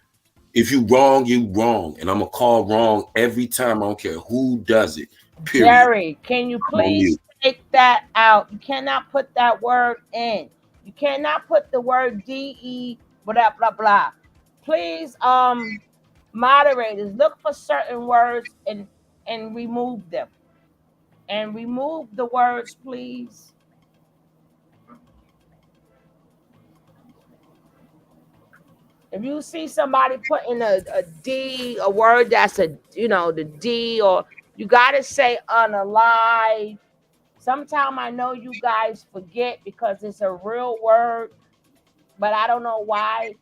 If you wrong, you wrong. And I'm gonna call wrong every time. I don't care who does it. Period. Jerry, can you please take that out? You cannot put that word in. You cannot put the word DE, blah, blah, blah. Please, moderators, look for certain words and remove them. And remove the words, please. If you see somebody putting a D, a word that's the D, or you gotta say unalive. Sometimes I know you guys forget because it's a real word, but I don't know why.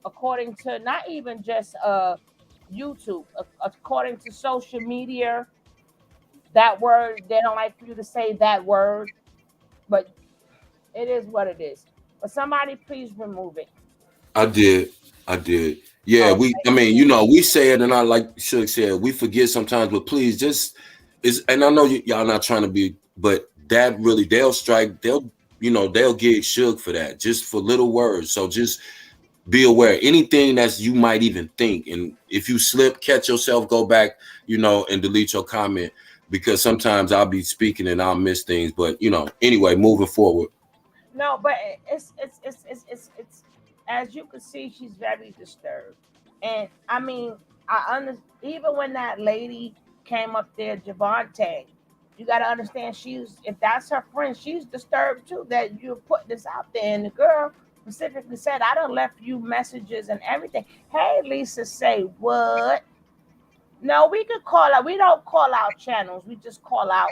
According to not even just YouTube, according to social media, that word, they don't like for you to say that word, but it is what it is. But somebody please remove it. I did. Yeah, we say it, and I like Suge said, we forget sometimes, but please and I know y'all not trying to be, but that really, they'll get Suge for that, just for little words. So just be aware. Anything that's you might even think, and if you slip, catch yourself, go back, and delete your comment, because sometimes I'll be speaking and I'll miss things. But anyway, moving forward. No, but it's as you can see, she's very disturbed, and even when that lady came up there, Javante, you got to understand if that's her friend, she's disturbed too that you're putting this out there, and the girl specifically said, I done left you messages and everything. Hey, Lisa, say what? No, we could call out. We don't call out channels. We just call out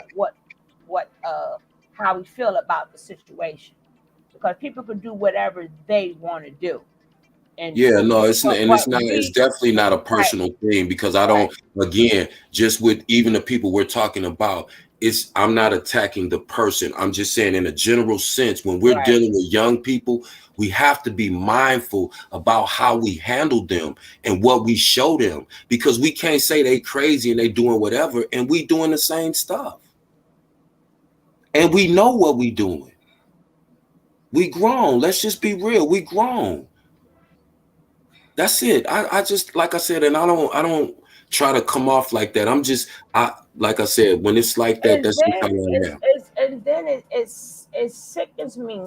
how we feel about the situation, because people can do whatever they want to do. And yeah, no, it's not, and it's definitely not a personal thing, because I don't. Again, just with even the people we're talking about, I'm not attacking the person. I'm just saying, in a general sense, when we're dealing with young people, we have to be mindful about how we handle them and what we show them, because we can't say they crazy and they doing whatever, and we doing the same stuff, and we know what we doing. We grown. Let's just be real. We grown. That's it. I just, like I said, and I don't try to come off like that. Like I said, when it's like that, that's just how I am. And then it sickens me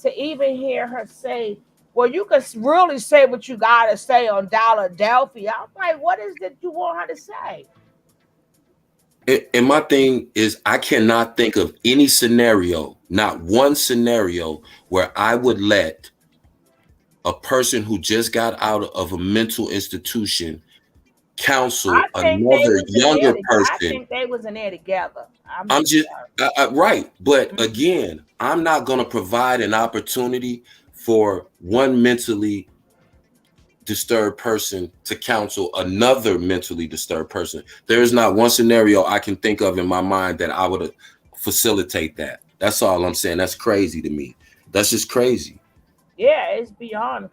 to even hear her say, well, you can really say what you gotta say on Philadelphia. I'm like, what is it you want her to say? And my thing is, I cannot think of any scenario, not one scenario, where I would let a person who just got out of a mental institution counsel another younger person. I think they was in there together. I'm just right. But again, I'm not going to provide an opportunity for one mentally disturbed person to counsel another mentally disturbed person. There is not one scenario I can think of in my mind that I would facilitate that. That's all I'm saying. That's crazy to me. That's just crazy. Yeah, it's beyond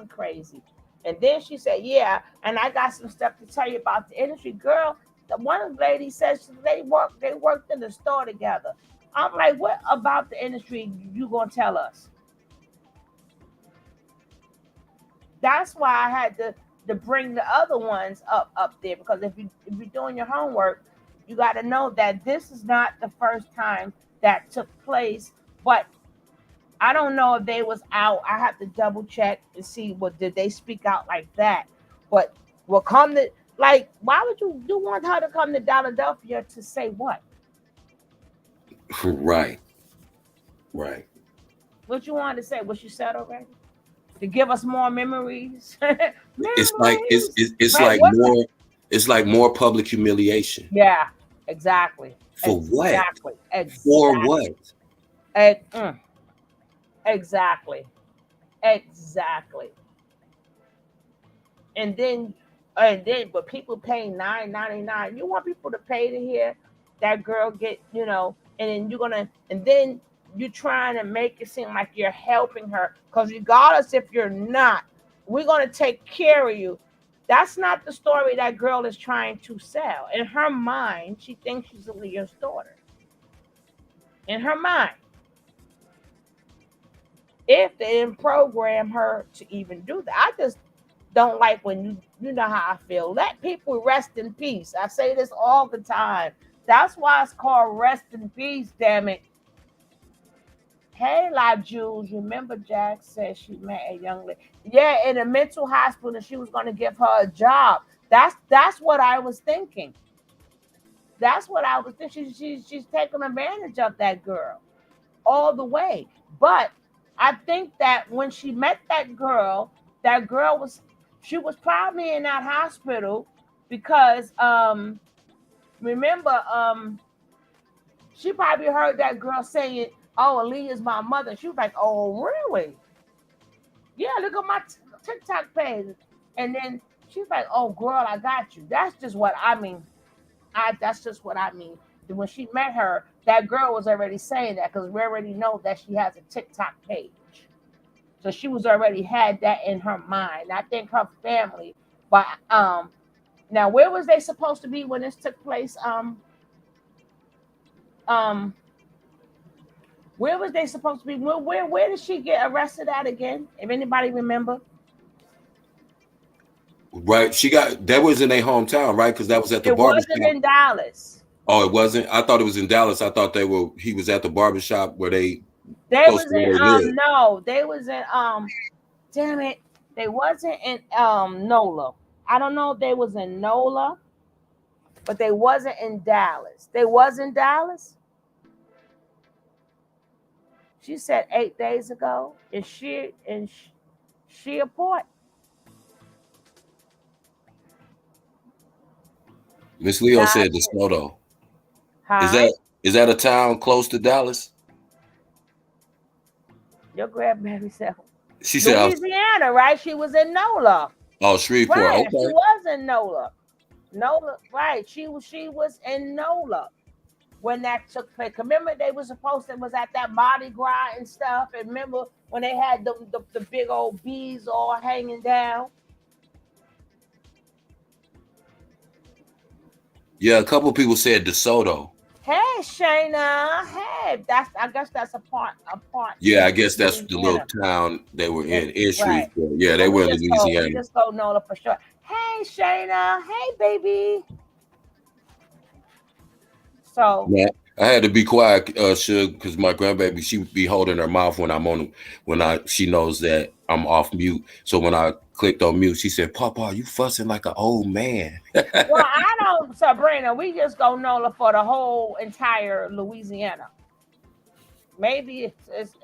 crazy. And then she said, yeah, and I got some stuff to tell you about the industry. Girl, the one lady says they worked in the store together. I'm like, what about the industry you gonna tell us? That's why I had to bring the other ones up there, because if you're doing your homework, you got to know that this is not the first time that took place. But I don't know if they was out. I have to double check and see did they speak out like that. But why would you want her to come to Philadelphia to say what? Right. What you wanted to say? Was she said already? to give us more memories. It's like Memories. it's Right? like What? more it's like more public humiliation. Yeah, exactly. For what? Exactly. For Exactly. what? Ex- mm, exactly. Exactly. And then but people pay $9.99. You want people to pay to hear that girl get, and then and then you're trying to make it seem like you're helping her. Because regardless if you're not, we're gonna take care of you. That's not the story that girl is trying to sell. In her mind, she thinks she's Aaliyah's daughter. In her mind. If they didn't program her to even do that. I just don't like when you know how I feel. Let people rest in peace. I say this all the time. That's why it's called rest in peace, damn it. Hey, Live Jules, remember Jack said she met a young lady. Yeah, in a mental hospital and she was gonna give her a job. That's what I was thinking. That's what I was thinking. She's taking advantage of that girl all the way. But I think that when she met that girl she was probably in that hospital because remember she probably heard that girl saying, "Oh, Aaliyah's my mother." She was like, "Oh, really? Yeah, look at my TikTok page." And then she's like, "Oh, girl, I got you." That's just what I mean. That's just what I mean. When she met her, that girl was already saying that because we already know that she has a TikTok page. So she was already had that in her mind. I think her family, but now where was they supposed to be when this took place? Um where was they supposed to be? Where did she get arrested at again? If anybody remember? Right. That was in their hometown, right? Because that was at the It wasn't barbershop. in Dallas. Oh, it wasn't? I thought it was in Dallas. I thought he was at the barbershop where they They close was to in where they live. no, they was in damn it. They wasn't in NOLA. I don't know if they was in NOLA, but they wasn't in Dallas. They was in Dallas. She said 8 days ago. Is she in Sheerport? Miss Leo Nah, said DeSoto. Is huh? that a town close to Dallas? Your grandbaby said She said, Louisiana, right? She was in NOLA. "Oh, Shreveport." Right. She Okay. was in NOLA. NOLA, right. She was in NOLA when that took place. Remember they was supposed to was at that Mardi Gras and stuff. And remember when they had the big old bees all hanging down? Yeah, a couple people said DeSoto. Hey Shayna. Hey, I guess that's a part Yeah, in I guess that's the little Louisiana. town they were in Right. Shreveport. Yeah, they But were in we Louisiana. just go NOLA for sure. Hey Shayna. Hey baby. So Yeah, I had to be quiet, Suge, because my grandbaby, she would be holding her mouth when I'm on, she knows that I'm off mute. So when I clicked on mute, she said, "Papa, you fussing like an old man." well, I don't, Sabrina. We just go NOLA for the whole entire Louisiana. Maybe it's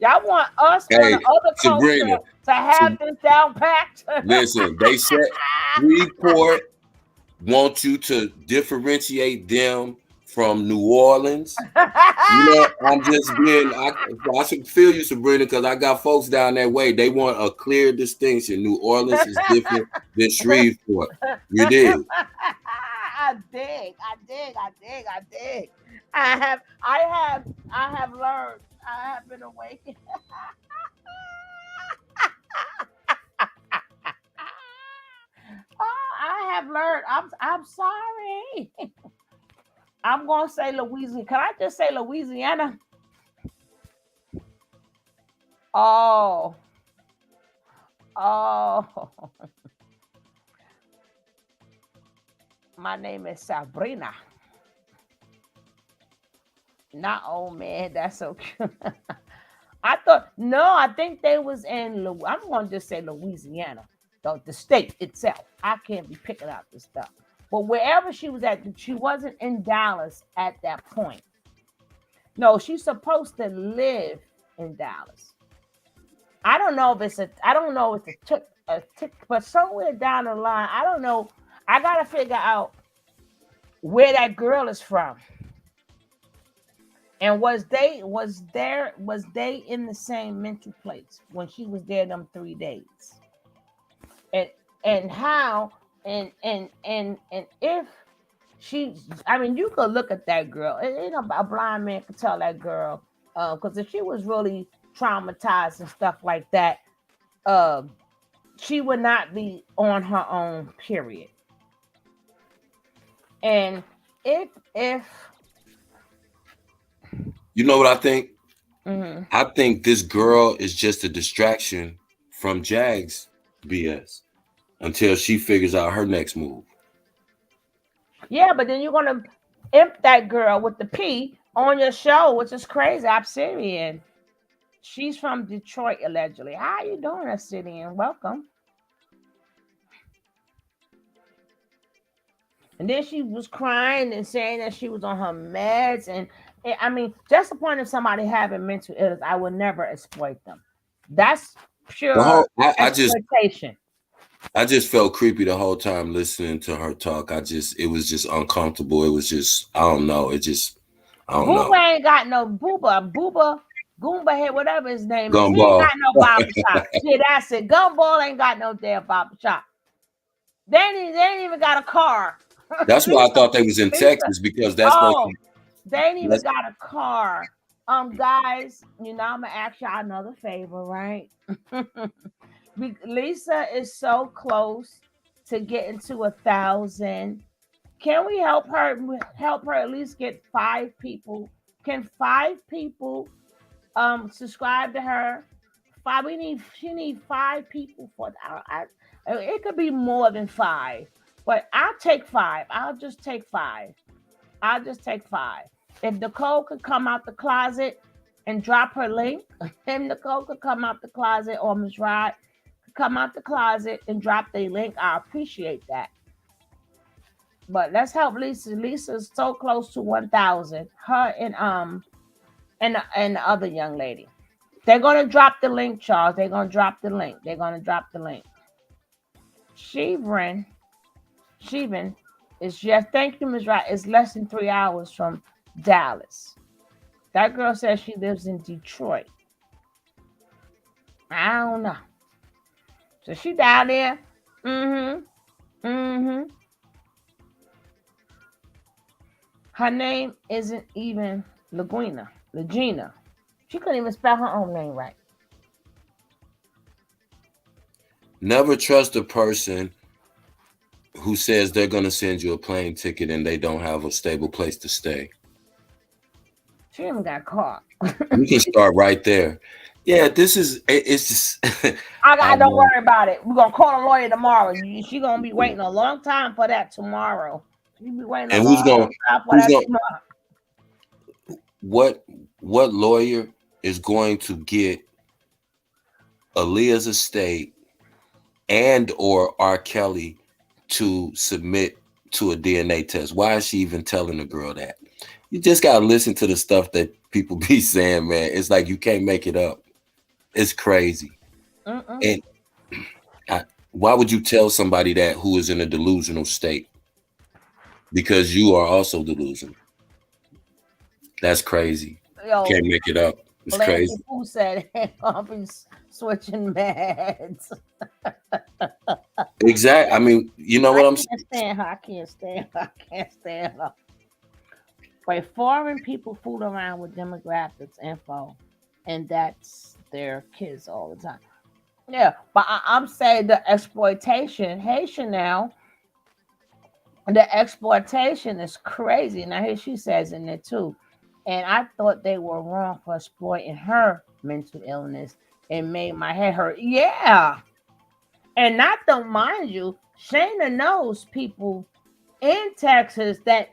y'all want us on Hey, the other coast Sabrina, to have this down packed. listen, they said Shreveport want you to differentiate them from New Orleans. You know, I'm just being, I should feel you, Sabrina, because I got folks down that way. They want a clear distinction. New Orleans is different than Shreveport. You did. I dig. I have learned. I have been awakened. Oh, I have learned. I'm sorry. I'm gonna say Louisiana. Can I just say Louisiana? Oh, oh. My name is Sabrina. Not old man. That's so cute. I thought no. I think they was in. I'm gonna just say Louisiana, the state itself. I can't be picking out this stuff. But wherever she was at, she wasn't in Dallas at that point. No, she's supposed to live in Dallas. I don't know if it's a tick, but somewhere down the line, I don't know. I gotta figure out where that girl is from, and was they in the same mental place when she was there them 3 days, and how and if she, I mean, you could look at that girl, and you know, a blind man could tell that girl, because if she was really traumatized and stuff like that, um she would not be on her own, period. And if You know what I think? mhm. I think this girl is just a distraction from Jag's BS until she figures out her next move. Yeah, but then you're gonna imp that girl with the P on your show, which is crazy. Obsidian. She's from Detroit, allegedly. How you doing, Obsidian? Welcome. And then she was crying and saying that she was on her meds. And I mean, just the point of somebody having mental illness, I would never exploit them. That's The pure whole exploitation. I just felt creepy the whole time listening to her talk. It was just uncomfortable. It was just, I don't know. I don't know. Booba ain't got no Goomba head, whatever his name is. He ain't Gumball. got no barber shop. See, that's it. Gumball ain't got no damn barber shop. They ain't even got a car. That's why I thought they was in Lisa. Texas, because that's supposed Oh, to. they ain't even got a car. Guys, you know, I'm gonna ask y'all another favor, right? Lisa is so close to getting to 1,000. Can we help her? Help her at least get 5 people. Can 5 people subscribe to her? She need 5 people for that. It could be more than 5, but I'll take 5. I'll just take 5. If Nicole could come out the closet and drop her link, if Nicole could come out the closet, or Ms. Rod could come out the closet and drop the link, I appreciate that. But let's help Lisa. Lisa's so close to 1,000. Her and the other young lady. They're gonna drop the link, Charles. They're gonna drop the link. Shevin is just, thank you, Ms. Wright. It's less than 3 hours from Dallas. That girl says she lives in Detroit. I don't know. So she down there. Her name isn't even Legina. She couldn't even spell her own name right. Never trust a person who says they're going to send you a plane ticket and they don't have a stable place to stay. She even got caught. We can start right there. Yeah, it's just. Don't worry about it. We're going to call a lawyer tomorrow. She's going to be waiting a long time for that tomorrow. She'll be waiting a long time for that tomorrow. What lawyer is going to get Aaliyah's estate and or R. Kelly to submit to a DNA test? Why is she even telling the girl that? You just gotta listen to the stuff that people be saying, man. It's like you can't make it up. It's crazy. And why would you tell somebody that who is in a delusional state? Because you are also delusional. That's crazy. Yo, can't make it up. It's crazy. Who said I'll be switching meds? Exactly. I mean, you know what I'm saying? I can't stand her. But foreign people fool around with demographics info, and that's their kids all the time. Yeah, but I'm saying the exploitation. Hey, Chanel, the exploitation is crazy. Now here she says in there too, and I thought they were wrong for exploiting her mental illness. It made my head hurt. Yeah, and not to mind you, Shayna knows people in Texas that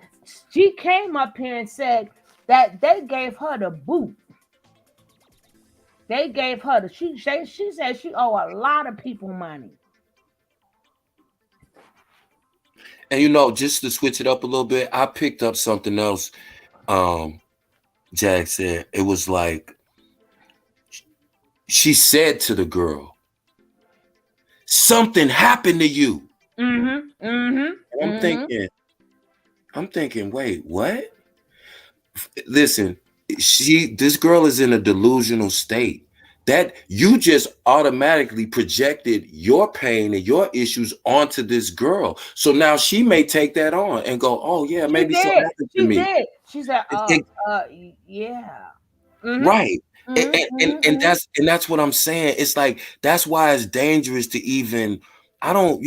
she came up here and said that they gave her the boot. They gave her the she said she owe a lot of people money. And you know, just to switch it up a little bit, I picked up something else. Jack said it was like she said to the girl, something happened to you. Mm-hmm. Mm-hmm. And Mm-hmm. I'm thinking, wait, what? Listen, this girl is in a delusional state that you just automatically projected your pain and your issues onto this girl. So now she may take that on and go, oh yeah, She maybe something did. happened to She me. did. She said, It- yeah. Mm-hmm. right. Mm-hmm. And Mm-hmm. that's what I'm saying. It's like that's why it's dangerous to even I don't,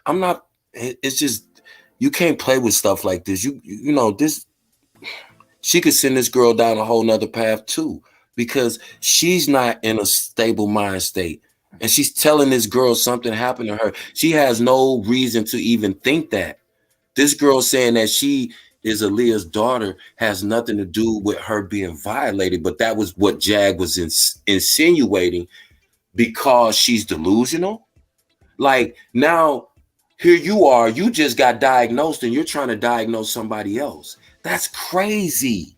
I'm not it's just you can't play with stuff like this. This she could send this girl down a whole nother path too, because she's not in a stable mind state. And she's telling this girl something happened to her. She has no reason to even think that. This girl saying that she is Aaliyah's daughter has nothing to do with her being violated, but that was what Jag was insinuating because she's delusional. Like now, here you are, you just got diagnosed and you're trying to diagnose somebody else. That's crazy.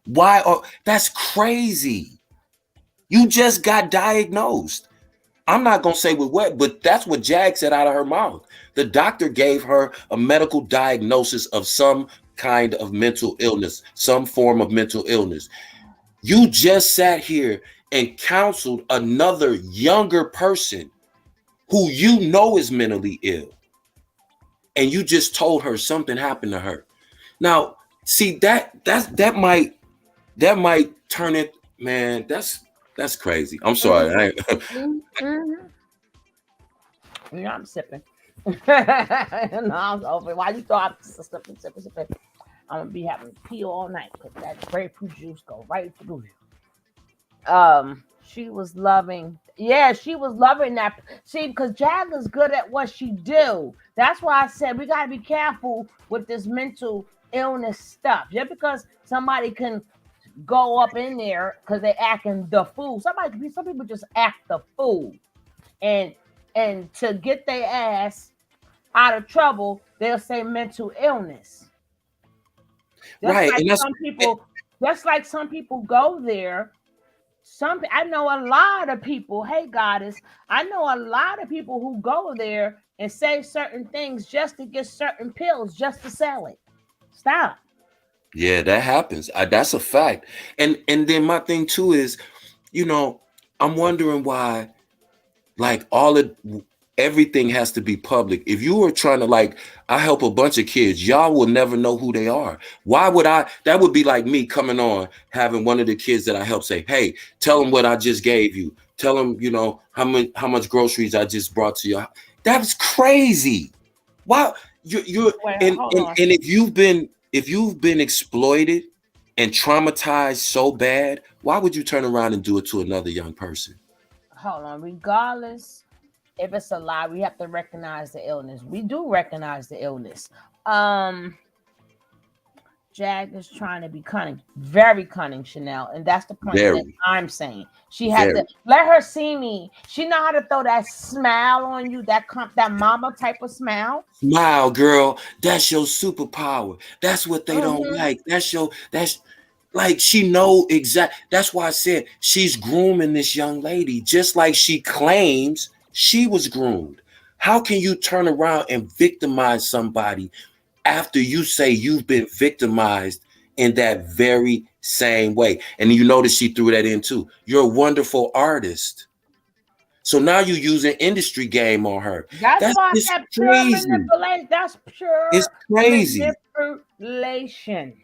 That's crazy. You just got diagnosed. I'm not going to say with what, but that's what Jag said out of her mouth. The doctor gave her a medical diagnosis of some kind of mental illness, some form of mental illness. You just sat here and counseled another younger person who you know is mentally ill. And you just told her something happened to her. Now, see that might turn it, man. That's crazy. I'm sorry. Mm-hmm. Yeah, I'm sipping. No, I'm over. Why you thought I'm sipping? I'm gonna be having pee all night because that grapefruit juice go right through you. She was loving. Yeah, she was loving that. See, because Jag is good at what she do. That's why I said we gotta be careful with this mental illness stuff. Just because somebody can go up in there because they acting the fool. Some people just act the fool, and to get their ass out of trouble, they'll say mental illness. Right, and Just like some people go there. I know a lot of people. Hey, goddess, I know a lot of people who go there and say certain things just to get certain pills, just to sell it. Stop. yeah, that happens. That's a fact. And then my thing too is, I'm wondering why, like everything has to be public. If you were trying to I help a bunch of kids, y'all will never know who they are. Why would I? That would be like me coming on, having one of the kids that I help say, hey, tell them what I just gave you. Tell them, how much groceries I just brought to you. That's crazy. Why you're and if you've been exploited and traumatized so bad, why would you turn around and do it to another young person? Hold on. Regardless if it's a lie, we have to recognize the illness. We do recognize the illness. Jag is trying to be cunning, very cunning, Chanel, and that's the point that I'm saying. She had to let her see me. She know how to throw that smile on you, that mama type of smile. Smile, girl. That's your superpower. That's what they don't like. That's like she know exact. That's why I said she's grooming this young lady, just like she claims she was groomed. How can you turn around and victimize somebody after you say you've been victimized in that very same way? And you notice she threw that in too. You're a wonderful artist. So now you're using industry game on her. That's why I said pure manipulation. That's pure it's crazy. Manipulation.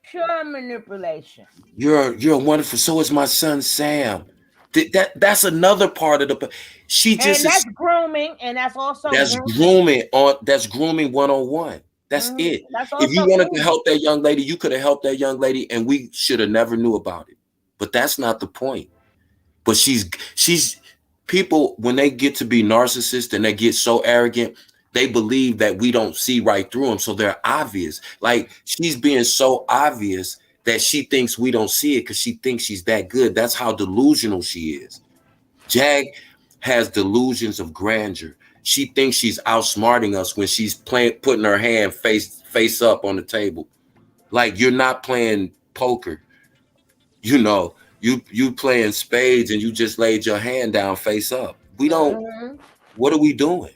Pure manipulation. You're wonderful. So is my son Sam. That's another part of the. That's grooming, and that's also grooming. That's grooming 101. That's it. If you wanted to help that young lady, you could have helped that young lady, and we should have never knew about it. But that's not the point. But she's people, when they get to be narcissists and they get so arrogant, they believe that we don't see right through them. So they're obvious. Like she's being so obvious that she thinks we don't see it because she thinks she's that good. That's how delusional she is. Jag has delusions of grandeur. She thinks she's outsmarting us when she's putting her hand face up on the table. Like you're not playing poker. You playing spades and you just laid your hand down face up. We don't. What are we doing?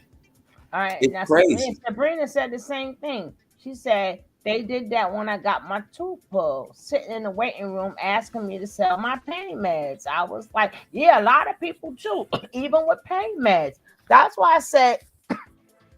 All right. It's Now crazy. Sabrina said the same thing. She said they did that when I got my tooth pulled, sitting in the waiting room asking me to sell my pain meds. I was like, yeah, a lot of people too, even with pain meds. That's why I said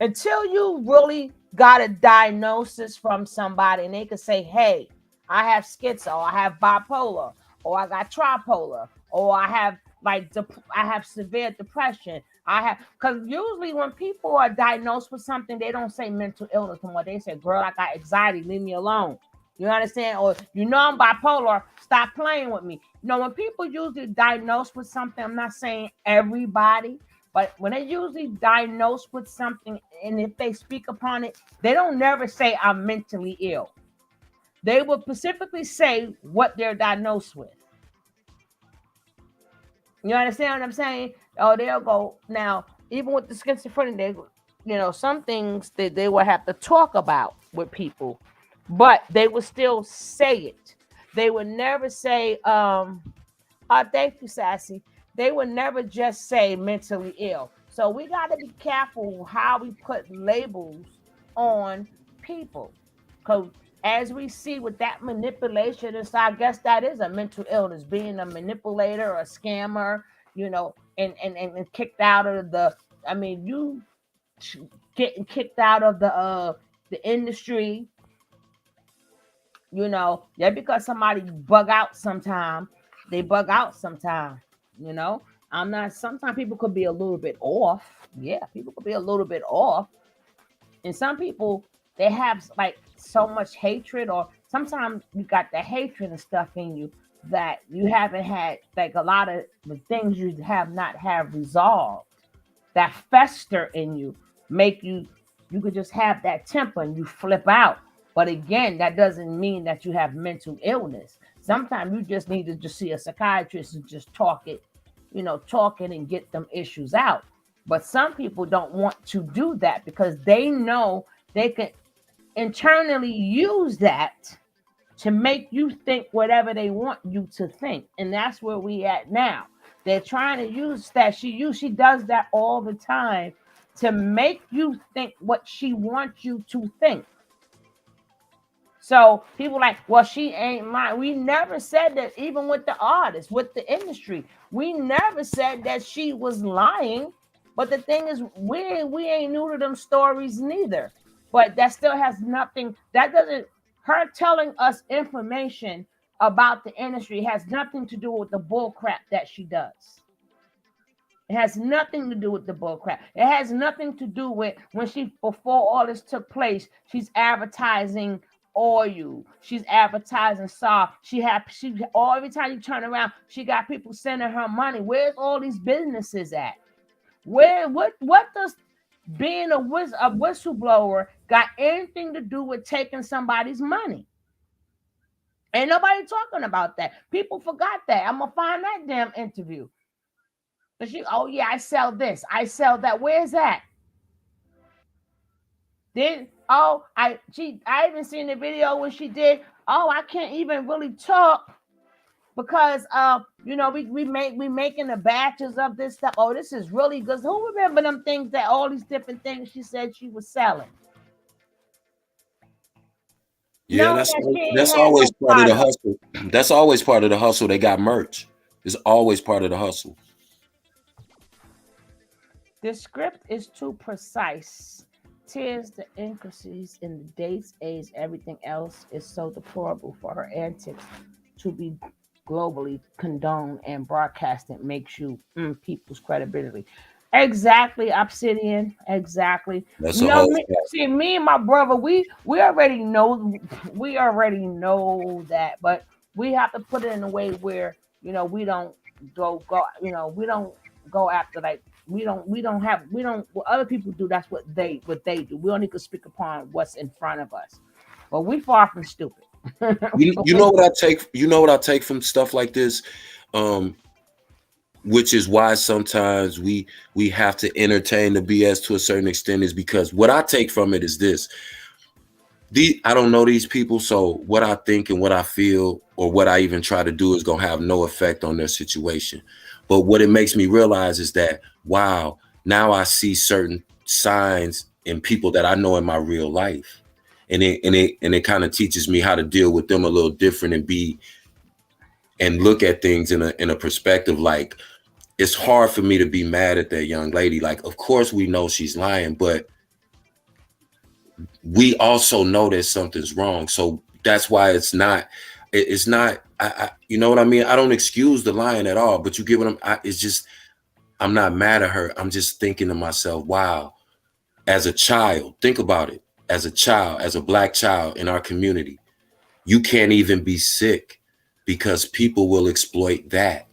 until you really got a diagnosis from somebody and they could say, hey, I have schizo, I have bipolar, or I got tripolar, or I have I have severe depression. I have, because usually when people are diagnosed with something, they don't say mental illness anymore. They say, girl, I got anxiety, leave me alone. You understand? Or I'm bipolar, stop playing with me. When people usually diagnosed with something, I'm not saying everybody, but when they usually diagnosed with something, and if they speak upon it, they don't never say I'm mentally ill. They will specifically say what they're diagnosed with. You understand what I'm saying? Oh, they'll go now. Even with the schizophrenia, some things that they will have to talk about with people, but they will still say it. They would never say, thank you, Sassy. They would never just say mentally ill. So we got to be careful how we put labels on people. Because as we see with that manipulation, so I guess that is a mental illness, being a manipulator or a scammer, and kicked out of you getting kicked out of the industry, because somebody bug out sometime. They bug out sometime, I'm not, sometimes people could be a little bit off. Yeah, people could be a little bit off. And some people, they have like so much hatred, or sometimes you got the hatred and stuff in you that you haven't had, like a lot of the things you have not have resolved that fester in you, make you could just have that temper and you flip out. But again, that doesn't mean that you have mental illness. Sometimes you just need to just see a psychiatrist and just talk it and get them issues out. But some people don't want to do that because they know they can internally use that to make you think whatever they want you to think. And that's where we at now. They're trying to use that. She does that all the time to make you think what she wants you to think. So people like, well, she ain't mine. We never said that. Even with the artists, with the industry, we never said that she was lying. But the thing is, we ain't new to them stories neither. But that still has nothing. That doesn't. Her telling us information about the industry has nothing to do with the bull crap that she does. It has nothing to do with the bull crap. It has nothing to do with when before all this took place, she's advertising oil. She's advertising soft. Every time you turn around, she got people sending her money. Where's all these businesses at? What does being a whistleblower got anything to do with taking somebody's money? Ain't nobody talking about that. People forgot that. I'm gonna find that damn interview. Oh yeah, I sell this, I sell that. Where's that? I even seen the video when she did. Oh, I can't even really talk because we making the batches of this stuff. Oh, this is really good. Who remember them things, that all these different things she said she was selling? Yeah, that's always part of the hustle. That's always part of the hustle. They got merch. It's always part of the hustle. The script is too precise. Tears, the intricacies in the dates, age, everything else is so deplorable for her antics to be globally condoned and broadcasted makes you people's credibility. Exactly, Obsidian. Exactly. That's a whole see, me and my brother, we already know that, but we have to put it in a way where we don't go we don't go after what other people do. That's what they do. We only can speak upon what's in front of us, but we far from stupid. you know what I take from stuff like this, which is why sometimes we have to entertain the BS to a certain extent, is because what I take from it is this: I don't know these people, so what I think and what I feel or what I even try to do is gonna have no effect on their situation. But what it makes me realize is that, wow, now I see certain signs in people that I know in my real life. And it kind of teaches me how to deal with them a little different and look at things in a perspective. Like, it's hard for me to be mad at that young lady. Like, of course we know she's lying, but we also know that something's wrong. So that's why it's not you know what I mean? I don't excuse the lying at all, but you get what it's just, I'm not mad at her. I'm just thinking to myself, wow, as a child, think about it. As a child, as a Black child in our community, you can't even be sick because people will exploit that.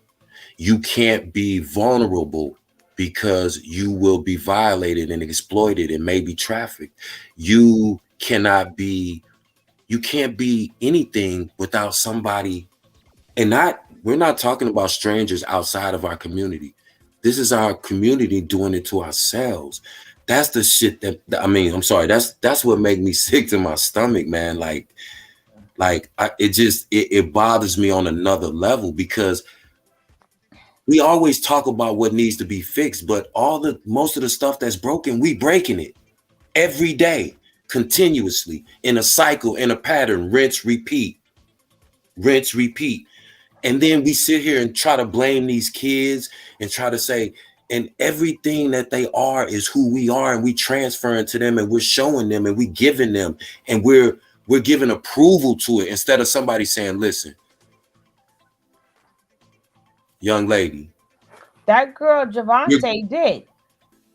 You can't be vulnerable because you will be violated and exploited and maybe trafficked. You can't be anything without somebody. And we're not talking about strangers outside of our community. This is our community doing it to ourselves. That's the shit I mean, I'm sorry, that's what made me sick to my stomach, man. It bothers me on another level, because we always talk about what needs to be fixed, but most of the stuff that's broken, we breaking it every day, continuously, in a cycle, in a pattern, rinse, repeat. And then we sit here and try to blame these kids and try to say, and everything that they are is who we are, and we transferring to them, and we're showing them, and we giving them, and we're giving approval to it, instead of somebody saying, listen, young lady, That girl Javante did.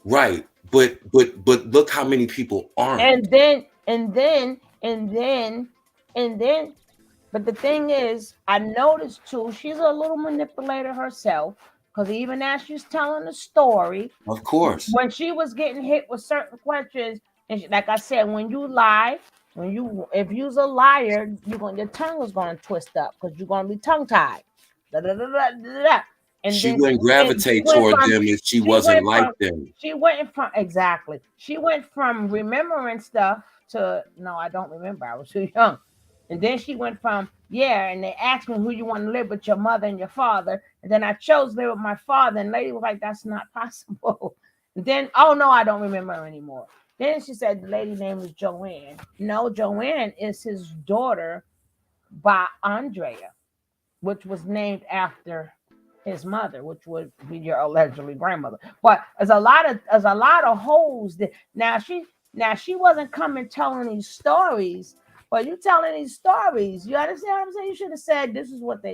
Right. But look how many people aren't. And then, but the thing is, I noticed too, she's a little manipulator herself, because even as she's telling the story, of course, when she was getting hit with certain questions, and like I said, when you lie, if you's a liar, your tongue is going to twist up, because you're going to be tongue tied. And she then wouldn't gravitate toward them if she wasn't like them. She went from exactly. She went from remembering stuff to no, I don't remember. I was too young. And then she went from and they asked me who you want to live with, your mother and your father. And then I chose to live with my father. And the lady was like, that's not possible. And then, oh no, I don't remember her anymore. Then she said the lady's name was Joanne. No, Joanne is his daughter by Andrea, which was named after his mother, which would be your allegedly grandmother. But there's a lot of holes that now she wasn't coming telling these stories, but you telling these stories. You understand what I'm saying? You should have said this is what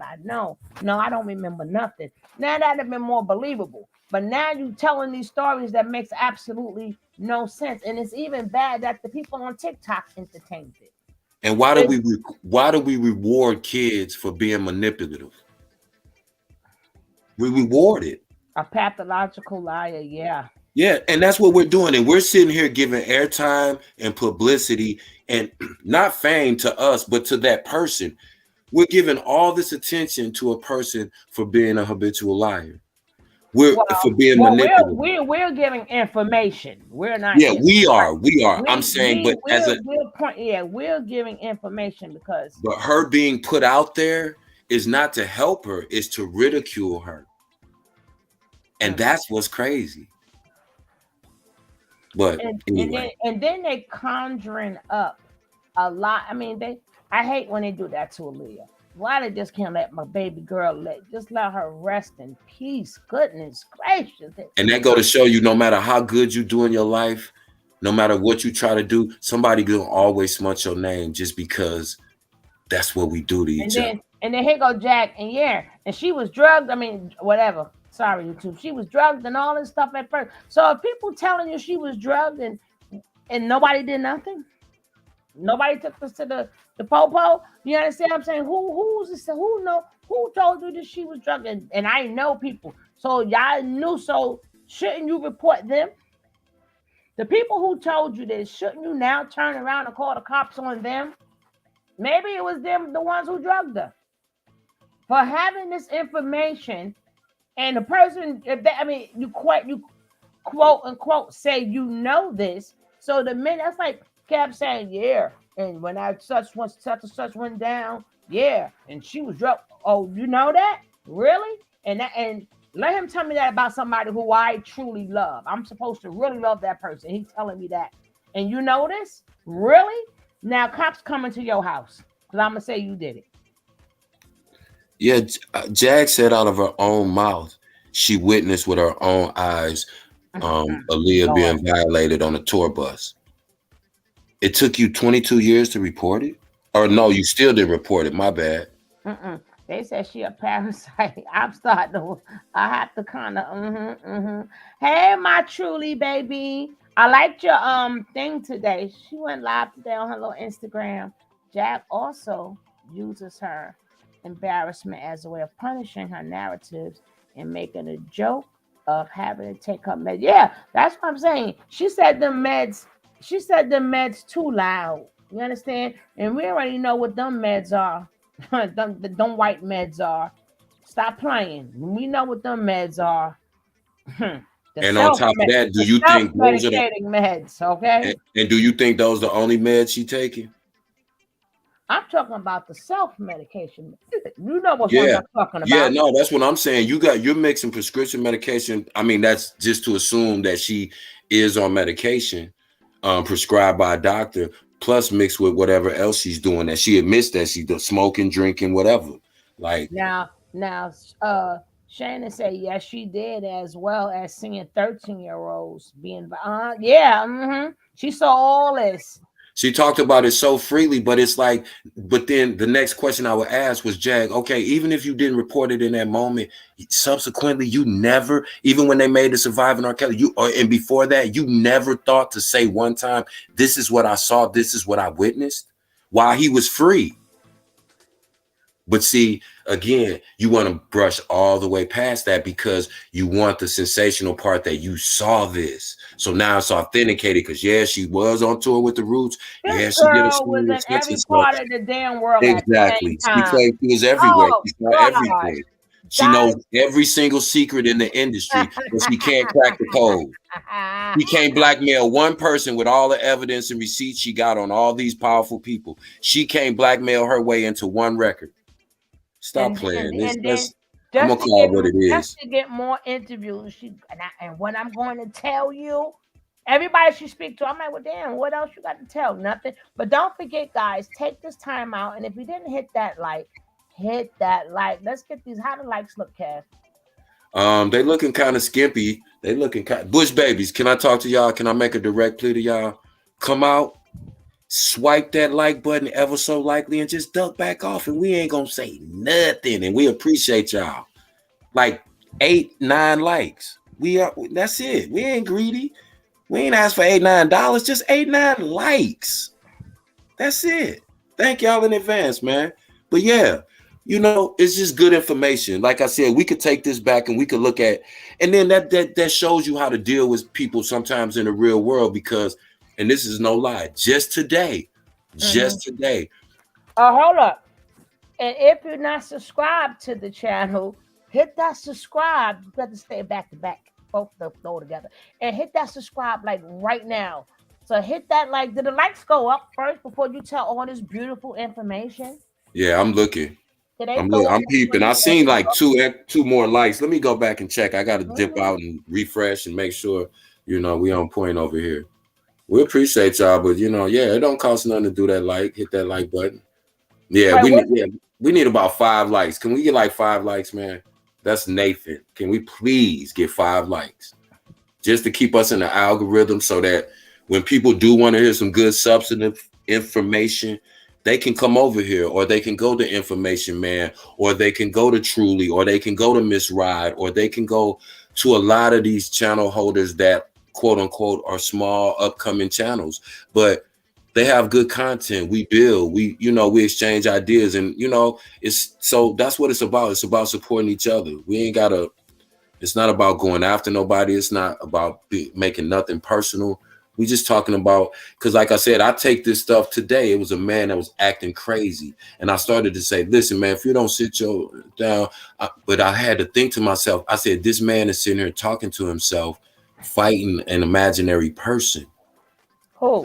I know. No, I don't remember nothing. Now that'd have been more believable. But now you telling these stories that makes absolutely no sense. And it's even bad that the people on TikTok entertained it. And why do we reward kids for being manipulative? We reward it. A pathological liar, yeah. Yeah, and that's what we're doing. And we're sitting here giving airtime and publicity, and not fame to us, but to that person. We're giving all this attention to a person for being a habitual liar. For being manipulative. We're giving information. We're not. Yeah, we are. I'm saying, we're giving information because. But her being put out there is not to help her; it's to ridicule her, and that's what's crazy. But anyway. and then they conjuring up a lot. I mean, I hate when they do that to Aaliyah. Why they just can't let my baby girl let her rest in peace? Goodness gracious! And that go to show you, no matter how good you do in your life, no matter what you try to do, somebody gonna always smut your name just because that's what we do to each other. And then here go Jack, and she was drugged. I mean, whatever. Sorry, YouTube. She was drugged and all this stuff at first. So if people telling you she was drugged and nobody did nothing, nobody took this to the popo. You understand what I'm saying? Who's this? Who told you that she was drugged? And I know people. So y'all knew. So shouldn't you report them? The people who told you this, shouldn't you now turn around and call the cops on them? Maybe it was them, the ones who drugged her, for having this information. And the person, you quote unquote say you know this. So the minute that's like Kept saying, yeah. And when I such and such went down, yeah. And she was drunk. Oh, you know that? Really? And let him tell me that about somebody who I truly love. I'm supposed to really love that person. He's telling me that. And you know this? Really? Now cops coming to your house. Because I'm gonna say you did it. Yeah, Jag said out of her own mouth, she witnessed with her own eyes Aaliyah Lord. being violated on a tour bus. It took you 22 years to report it? Or no, you still didn't report it. My bad. Mm-mm. They said she a parasite. I'm starting to. I have to kind of. Hey, my truly baby. I liked your thing today. She went live today on her little Instagram. Jack also uses her embarrassment as a way of punishing her narratives and making a joke of having to take her meds. Yeah, that's what I'm saying. She said the meds. She said the meds too loud. You understand? And we already know what them meds are. Them white meds are. Stop playing. We know what them meds are. the And on self top of that, do the you self think those are the medicating meds. Okay, and do you think those are the only meds she taking? I'm talking about the self medication. You know what ones Yeah. I'm talking Yeah, about. no, that's what I'm saying. You're mixing prescription medication. I mean, that's just to assume that she is on medication prescribed by a doctor, plus mixed with whatever else she's doing that she admits that she's smoking, drinking, whatever. Like, Now, Shannon said yes, she did, as well as seeing 13-year-olds being. Yeah, she saw all this. she talked about it so freely, but it's like, but then the next question I would ask was, Jag, okay, even if you didn't report it in that moment, subsequently, you never, even when they made the Surviving R. Kelly, and before that, you never thought to say one time, this is what I saw, this is what I witnessed, while he was free. But see, again, you want to brush all the way past that because you want the sensational part that you saw this. So now it's authenticated because, yeah, she was on tour with the Roots. This Yeah, she did a girl song was with in such every and part such. of the damn world at the same Exactly. She time. claimed she was everywhere. Oh She saw God, everything. She knows guys. every single secret in the industry, but she can't crack the code. She can't blackmail one person with all the evidence and receipts she got on all these powerful people. She can't blackmail her way into one record. Stop and playing. then and then I'm gonna call it what it just is. to get more interviews. And what I'm going to tell you, everybody she speak to, I'm like, well, damn, what else you got to tell? Nothing. But don't forget, guys, take this time out, and if you didn't hit that like, hit that like. Let's get these. How the likes look, Kev? They looking kind of skimpy. They looking kind Bush babies. Can I talk to y'all? Can I make a direct plea to y'all? Come out, swipe that like button ever so likely, and just duck back off, and we ain't gonna say nothing. And we appreciate y'all. Like 8, 9 likes. That's it. We ain't greedy. We ain't asked for $8, $9, just 8, 9 likes. That's it. Thank y'all in advance, man. But yeah, it's just good information. Like I said, we could take this back and we could look at, and then that shows you how to deal with people sometimes in the real world because, and this is no lie, just today. Oh, hold up. And if you're not subscribed to the channel, hit that subscribe. You got to stay back to back, both the flow together, and hit that subscribe like right now. So hit that like. Did the likes go up first before you tell all this beautiful information? Yeah, I'm looking. Did they go up I'm peeping. I seen like two more likes. Let me go back and check. I got to dip out and refresh and make sure we on point over here. We appreciate y'all, but it don't cost nothing to do that like. Hit that like button. Yeah, we need about 5 likes. Can we get like 5 likes, man? That's Nathan. Can we please get 5 likes? Just to keep us in the algorithm so that when people do want to hear some good substantive information, they can come over here, or they can go to Information Man, or they can go to Truly, or they can go to Miss Ride, or they can go to a lot of these channel holders that quote unquote are small upcoming channels, but they have good content. We build, we exchange ideas, and that's what it's about. It's about supporting each other. It's not about going after nobody. It's not about making nothing personal. We just talking about, because like I said, I take this stuff today. It was a man that was acting crazy. And I started to say, listen, man, if you don't sit your down, but I had to think to myself, I said, this man is sitting here talking to himself, fighting an imaginary person. Who?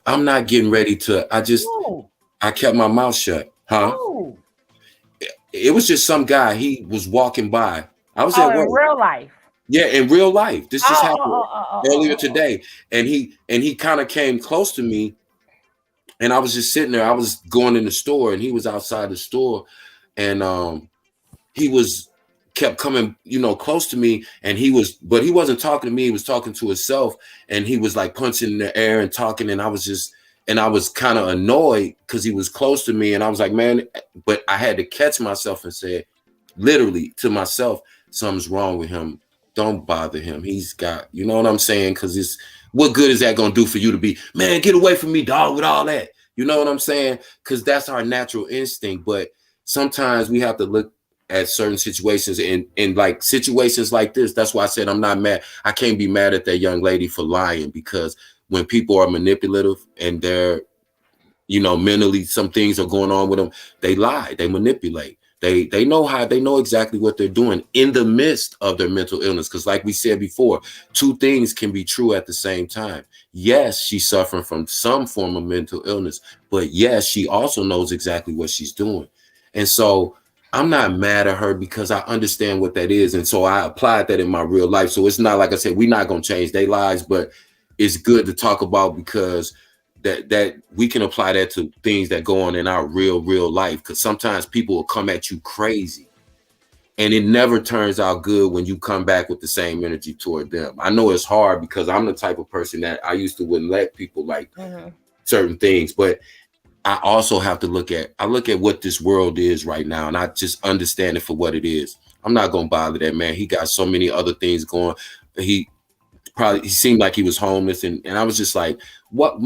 I'm not getting ready to. Who? I kept my mouth shut. Huh? Who? It was just some guy. He was walking by. I was Oh, at in work. real life. Yeah, in real life. This just Oh, happened earlier today. And he kind of came close to me, and I was just sitting there. I was going in the store, and he was outside the store, and he was kept coming, close to me, and but he wasn't talking to me. He was talking to himself, and he was like punching in the air and talking, and I was kind of annoyed because he was close to me, and I was like, man, but I had to catch myself and say, literally to myself, something's wrong with him. Don't bother him. He's got, you know what I'm saying? Because what good is that gonna do for you to be, man, get away from me, dog, with all that? You know what I'm saying? Because that's our natural instinct. But sometimes we have to look at certain situations, and like situations like this. That's why I said I'm not mad. I can't be mad at that young lady for lying, because when people are manipulative and they're, mentally, some things are going on with them, they lie, they manipulate. They know exactly what they're doing in the midst of their mental illness. Because like we said before, two things can be true at the same time. Yes, she's suffering from some form of mental illness, but yes, she also knows exactly what she's doing. And so I'm not mad at her because I understand what that is. And so I applied that in my real life. So it's not like I said, we're not going to change their lives, but it's good to talk about, because that we can apply that to things that go on in our real life. Because sometimes people will come at you crazy, and it never turns out good when you come back with the same energy toward them. I know it's hard because I'm the type of person that I used to wouldn't let people like certain things, but I also have to look at what this world is right now, and I just understand it for what it is. I'm not gonna bother that man. He got so many other things going. He seemed like he was homeless, and I was just like, what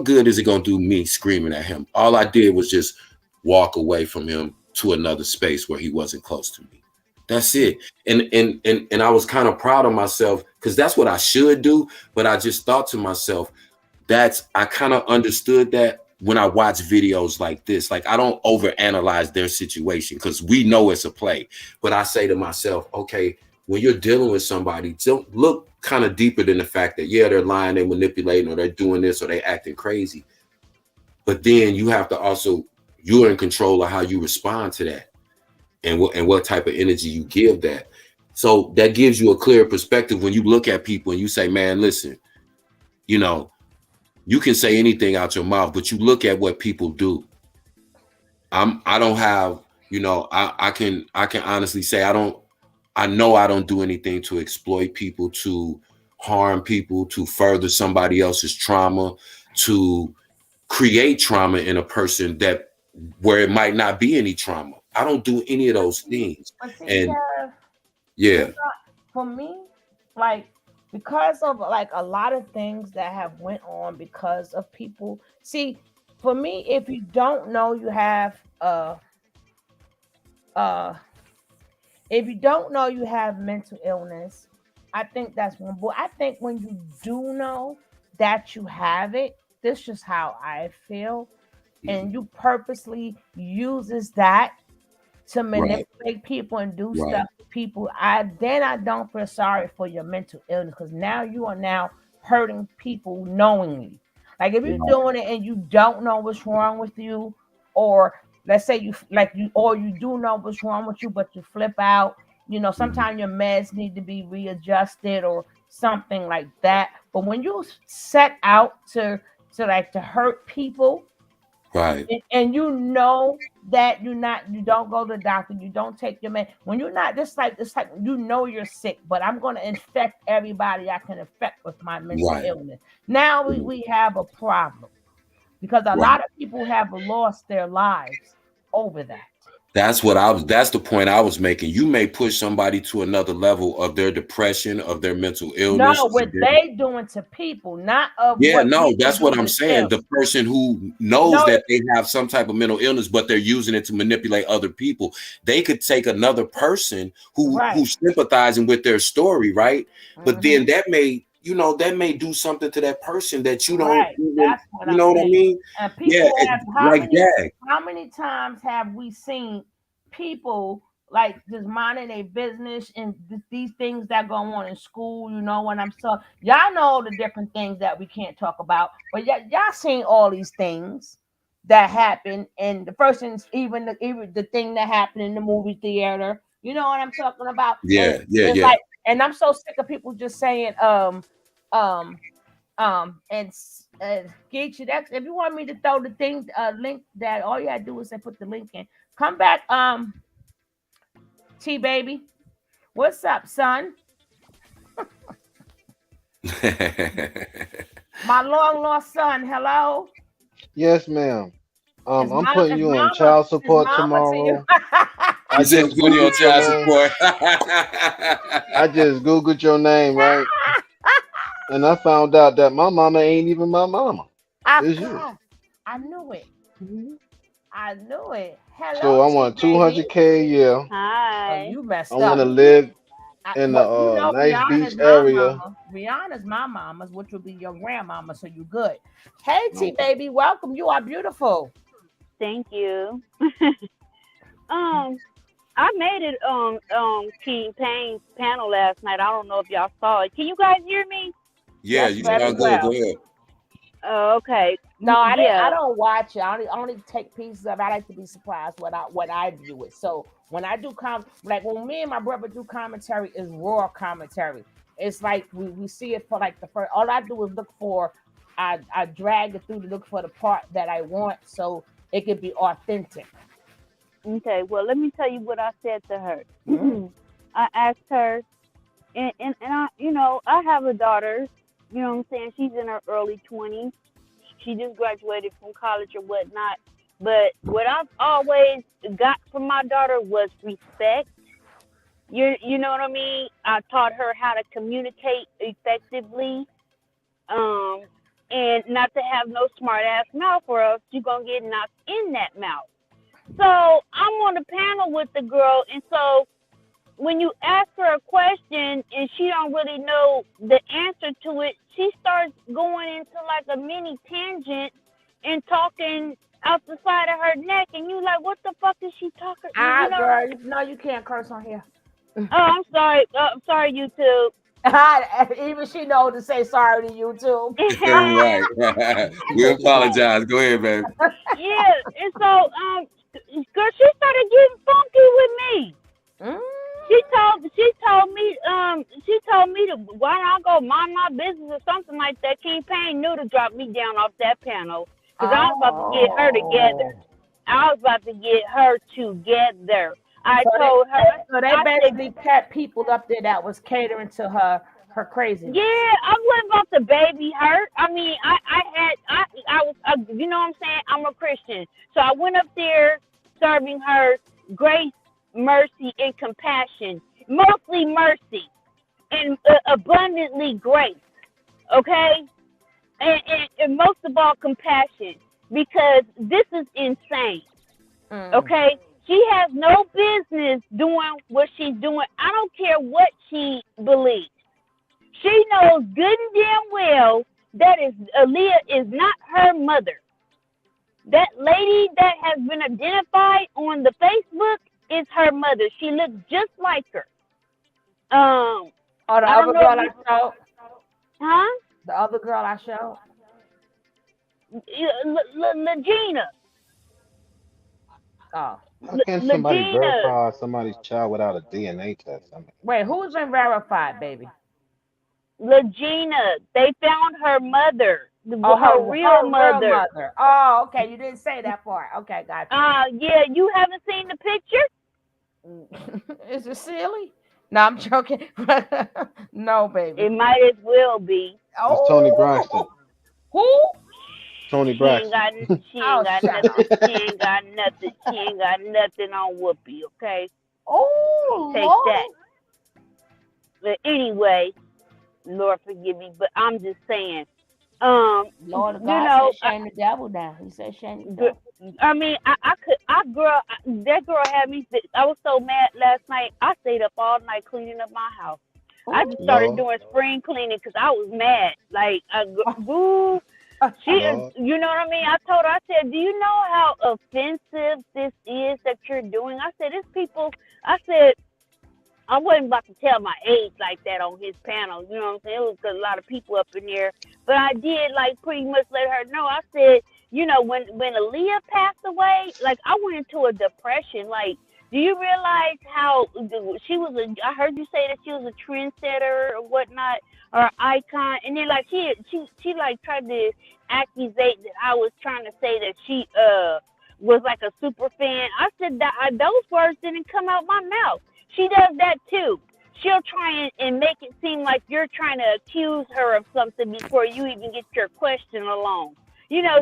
good is it gonna do me screaming at him? All I did was just walk away from him to another space where he wasn't close to me. That's it. And I was kind of proud of myself, because that's what I should do. But I just thought to myself, I kind of understood that when I watch videos like this. Like, I don't overanalyze their situation, because we know it's a play. But I say to myself, okay, when you're dealing with somebody, don't look kind of deeper than the fact that, yeah, they're lying, they're manipulating, or they're doing this, or they're acting crazy. But then you have to also, you're in control of how you respond to that, and what type of energy you give that. So that gives you a clear perspective when you look at people and you say, man, listen, you can say anything out your mouth, but you look at what people do. I don't have, I can honestly say I know I don't do anything to exploit people, to harm people, to further somebody else's trauma, to create trauma in a person where it might not be any trauma. I don't do any of those things. And yeah, for me, like, because of like a lot of things that have went on because of people. See, for me, if you don't know you have if you don't know you have mental illness, I think that's one. But I think when you do know that you have it, this is just how I feel, and you purposely uses that to manipulate people and do stuff to people, I don't feel sorry for your mental illness, because now you are now hurting people knowingly. Like, if you're doing it and you don't know what's wrong with you, or let's say you do know what's wrong with you, but you flip out. Sometimes your meds need to be readjusted or something like that. But when you set out to hurt people, right, and you know that you don't go to the doctor, you don't take your med. When you're not, it's like you're sick, but I'm going to infect everybody I can infect with my mental illness. Now we have a problem, because a lot of people have lost their lives over that. that's the point I was making. You may push somebody to another level of their depression, of their mental illness. No, what they doing to people, not of what no, that's people what do I'm to saying. them. The person who knows that they have some type of mental illness, but they're using it to manipulate other people. They could take another person who's sympathizing with their story, right? But then that may do something to that person that you don't even, That's what you know what I mean? And people How many times have we seen people like just minding their business and these things that go on in school. You know what I'm so y'all know the different things that we can't talk about, but y'all seen all these things that happen, and the person's even the thing that happened in the movie theater. You know what I'm talking about? And Yeah, yeah, it's yeah. like, and I'm so sick of people just saying um get you that. If you want me to throw the thing link, that all you gotta do is say put the link in. Come back, T baby. What's up, son? My long lost son. Hello. Yes, ma'am. Is I'm mom putting is you on mama child is support mama to you? tomorrow. He I said just he's putting you on Googled your child name. support. I just Googled your name, right? And I found out that my mama ain't even my mama. Ah, It's you. God. I knew it. I knew it. Hello, So I T want baby. 200K a year. Oh, Hi. you I messed want up. to live in Well, you a know, nice Rihanna's beach my area. mama. Rihanna's my mama's, which will be your grandmama, so you good. Hey, T Okay. baby, welcome. You are beautiful. Thank you. I made it on King Payne's panel last night. I don't know if y'all saw it. Can you guys hear me? Yeah, Yes, you very sound good. Go well. ahead. Oh, okay. No, I didn't. I Yeah. don't watch it. I only take pieces of it. I like to be surprised what I view it. So when I do like when me and my brother do commentary, is raw commentary. It's like we see it for like the first. All I do is look for. I drag it through to look for the part that I want, so it could be authentic. Okay. Well, let me tell you what I said to her. Mm. I asked her, and I, I have a daughter. You know what I'm saying? She's in her early 20s. She just graduated from college or whatnot. But what I've always got from my daughter was respect. You know what I mean? I taught her how to communicate effectively, um, and not to have no smart ass mouth, or else you're gonna get knocked in that mouth. So I'm on the panel with the girl, and so when you ask her a question and she don't really know the answer to it, she starts going into like a mini tangent and talking out the side of her neck, and you like, what the fuck is she talking? You know? Girl, no, you can't curse on here. Oh, I'm sorry. I'm sorry, YouTube. Even she know to say sorry to you too. Right. We apologize. Go ahead, baby. Yeah, and so girl, she started getting funky with me. Mm. She told me to why don't I go mind my business or something like that. King Payne knew to drop me down off that panel because I was about to get her together. Oh. I was about to get her together. I So told her. so they I said, basically kept people up there that was catering to her craziness. yeah, I wasn't about to baby her. I mean, I was, you know what I'm saying? I'm a Christian. So I went up there serving her grace, mercy, and compassion. Mostly mercy and abundantly grace. Okay? And most of all, compassion. Because this is insane. Okay? She has no business doing what she's doing. I don't care what she believes. She knows good and damn well that Aaliyah is not her mother. That lady that has been identified on the Facebook is her mother. She looks just like her. Oh, the I other don't know girl if I you, showed. huh? The other girl I showed. Legina. Oh. How can somebody Legina. verify somebody's child without a DNA test? I mean, Wait, who's been verified, baby? Legina. They found her mother. Oh, Her real her real mother. mother. Oh, okay. You didn't say that part. Okay, gotcha. Yeah, you haven't seen the picture? Is it silly? No, I'm joking. No, baby. It might as well be. it's Tony Oh, Braxton. who? Tony She ain't Braxton. got Oh, shut up. she ain't got nothing on Whoopi, okay? Oh, Take that. Lord. But anyway, Lord forgive me, but I'm just saying, Lord you God know, said shame the devil down. He said shame the devil. I mean, that girl had me. I was so mad last night. I stayed up all night cleaning up my house. I just started Lord. doing spring cleaning because I was mad. Like, boo. You know what I mean? I told her, I said, do you know how offensive this is that you're doing? I said, it's people, I said, I wasn't about to tell my age like that on his panel. You know what I'm saying? It was a lot of people up in there. But I did, like, pretty much let her know. I said, you know, when Aaliyah passed away, like, I went into a depression. Like, do you realize how she was I heard you say that she was a trendsetter or whatnot, or icon. And then, like, she like, tried to accusate that I was trying to say that she was, like, a super fan. I said that those words didn't come out my mouth. She does that too. She'll try and make it seem like you're trying to accuse her of something before you even get your question along. You know,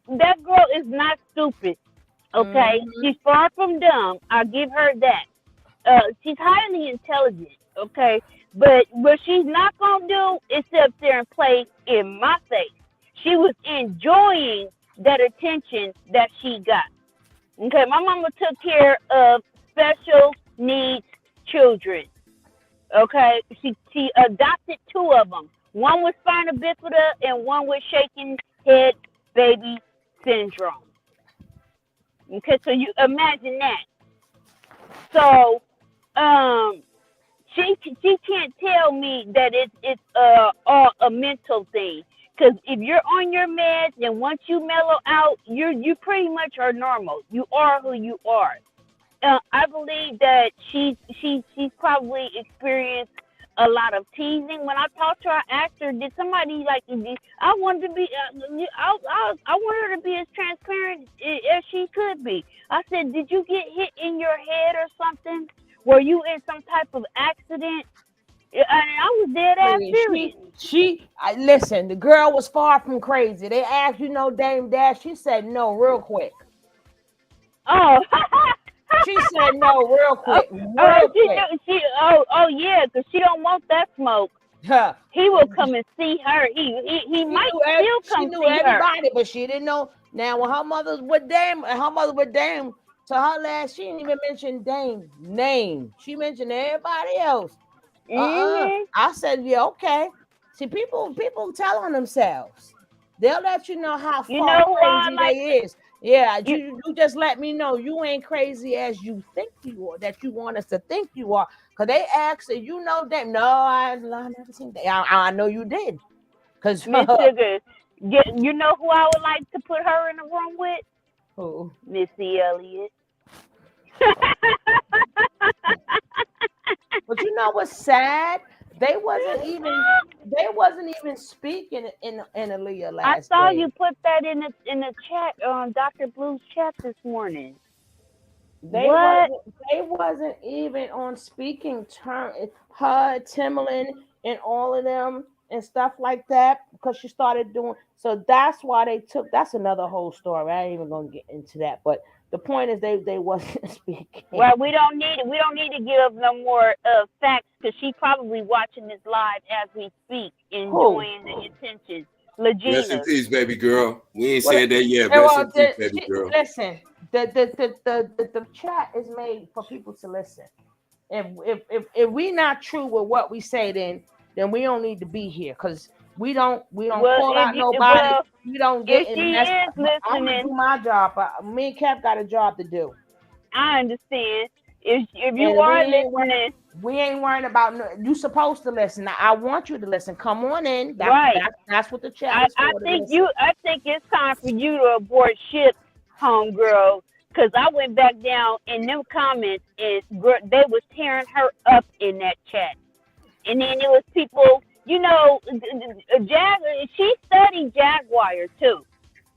that girl is not stupid. Okay, she's far from dumb. I'll give her that. She's highly intelligent. Okay, but what she's not gonna do is sit up there and play in my face. She was enjoying that attention that she got. Okay, my mama took care of special needs children. Okay, she adopted 2 of them. One with spina bifida and one with shaking head baby syndrome. Okay, so you imagine that. So, she can't tell me that it's all a mental thing. Because if you're on your meds and once you mellow out, you pretty much are normal. You are who you are. I believe that she's probably experienced a lot of teasing. When I talked to her, I asked her, did somebody like? I wanted to be. I wanted her to be as transparent as she could be. I said, did you get hit in your head or something? Were you in some type of accident? And I was dead ass serious. Listen, the girl was far from crazy. They asked, Dame Dash. She said no real quick. Oh. She said no real quick. Yeah, because she don't want that smoke. He will come and see her. He might still come see her. She knew everybody, but she didn't know. Now, when her mother's with Dame, to her last, she didn't even mention Dame's name. She mentioned everybody else. I said, yeah, okay. See, people tell on themselves. They'll let you know how far crazy they is. Yeah, you just let me know you ain't crazy as you think you are, that you want us to think you are. Because they asked, you know them. No, I've never seen that. I know you did. Because Miss Sugar, you know who I would like to put her in the room with? Who? Missy Elliott. But you know what's sad? They wasn't even speaking in Aaliyah last I saw day. you put that in the chat on Dr. Blue's chat this morning. They wasn't even on speaking terms. Her, Timbaland, and all of them and stuff like that, because she started doing. So that's why they took. That's another whole story. I ain't even gonna get into that. But the point is, they wasn't speaking. Well, we don't need to give no more facts, because she probably watching this live as we speak, enjoying the attention. Legina. Rest in peace, baby girl. We ain't said that yet. Rest in peace, baby girl. Listen, the chat is made for people to listen. If we not true with what we say, then we don't need to be here, because we don't call out nobody. We don't get in. I'm gonna do my job. Me and Kev got a job to do. I understand. If you are listening, we ain't worrying about. You supposed to listen. I want you to listen. Come on in. That's what the chat is for. I think it's time for you to abort ship, homegirl. Because I went back down in them comments and they was tearing her up in that chat. And then there was people, she studied Jaguar too.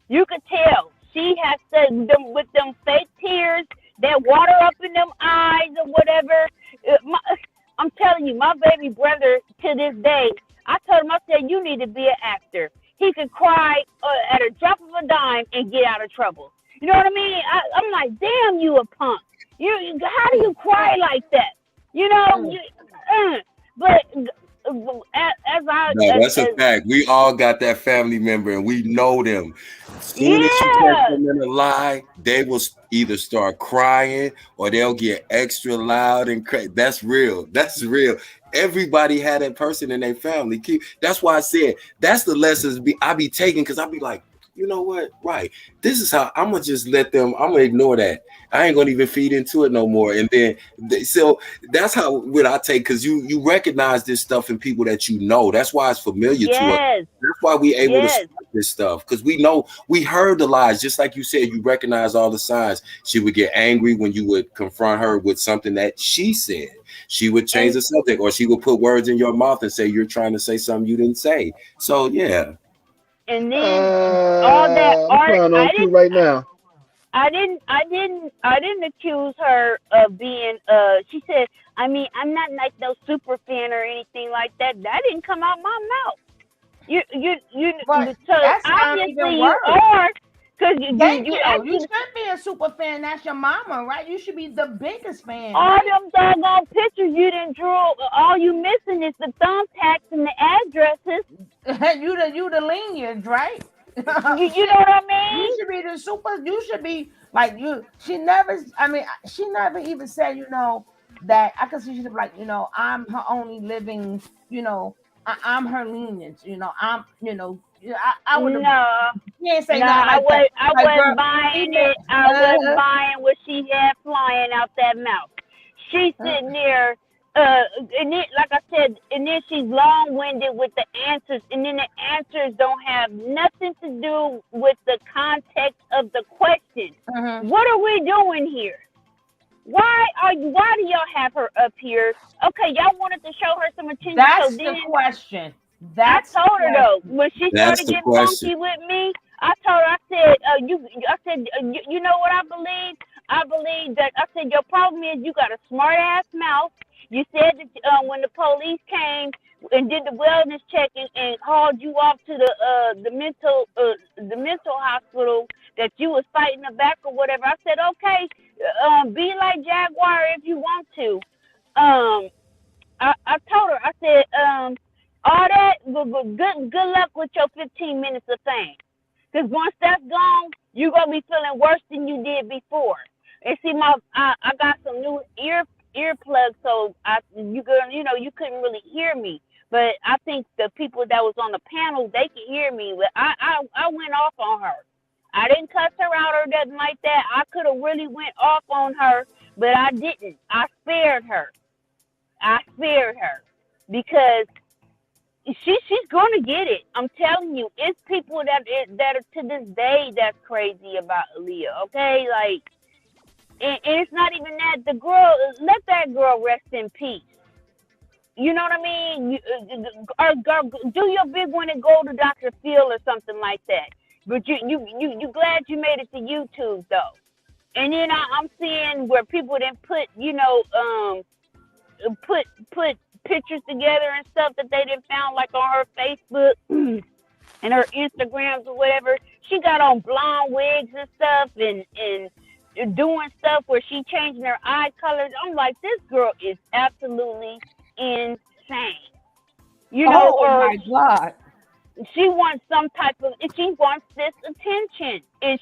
You could tell. She has studied them with them fake tears, that water up in them eyes or whatever. I'm telling you, my baby brother to this day, I told him, I said, you need to be an actor. He could cry at a drop of a dime and get out of trouble. You know what I mean? I'm like, damn, you a punk. How do you cry like that? That's a fact. We all got that family member, and we know them. As soon as you catch them in a lie, they will either start crying or they'll get extra loud and crazy. That's real. That's real. Everybody had that person in their family. That's why I said that's the lessons I be taking, because I be like, you know what? Right. This is how I'm gonna just let them. I'm gonna ignore that. I ain't gonna even feed into it no more. And then so that's how what I take, because you recognize this stuff in people that you know. That's why it's familiar to us. Yes. That's why we able to Yes. stop this stuff, because we know we heard the lies. Just like you said, you recognize all the signs. She would get angry when you would confront her with something that she said. She would change the subject, or she would put words in your mouth and say you're trying to say something you didn't say. So yeah. And then all that I'm art, crying on cue right now. I didn't accuse her of being she said, I mean, I'm not like no super fan or anything like that. That didn't come out my mouth. You But so that's not obviously even you worse. are, because Thank you you. actually, You should be a super fan. That's your mama, right? You should be the biggest fan, all right? them doggone pictures you didn't draw. All you missing is the thumbtacks and the addresses. you the lineage, right? You know what I mean? You should be the super. You should be like you. She never. I mean, she never even said, that I could see she's like, I'm her only living. I'm her lineage. I would have. No, She ain't say no, nothing like that. I Like, girl, wasn't buying even, it. I wasn't buying what she had flying out that mouth. She's sitting there, and then, like I said, and then she's long-winded with the answers, and then the answers don't have nothing to do with the context of the question. What are we doing here? Why do y'all have her up here? Okay, y'all wanted to show her some attention. That's so the then question. I told her though, when she That's started the getting question. funky with me, I told her, I said, you know what I believe? I believe that, I said, your problem is you got a smart ass mouth. You said that when the police came and did the wellness check and hauled you off to the mental hospital, that you was fighting the back or whatever. I said, okay, be like Jaguar if you want to. I told her, I said, all that, good luck with your 15 minutes of fame. Because once that's gone, you're going to be feeling worse than you did before. And see, I got some new earplugs, so you couldn't really hear me. But I think the people that was on the panel, they could hear me. But I went off on her. I didn't cuss her out or nothing like that. I could have really went off on her, but I didn't. I spared her. Because she's gonna get it. I'm telling you, it's people that are to this day that's crazy about Aaliyah. Okay, like, and it's not even that. The girl, let that girl rest in peace. You know what I mean? Do your big one and go to Dr. Phil or something like that. But you glad you made it to YouTube though. And then I'm seeing where people didn't put put pictures together and stuff that they didn't found, like on her Facebook and her Instagrams or whatever. She got on blonde wigs and stuff and doing stuff where she changing her eye colors. I'm like, this girl is absolutely insane. Oh my God. She wants she wants this attention, and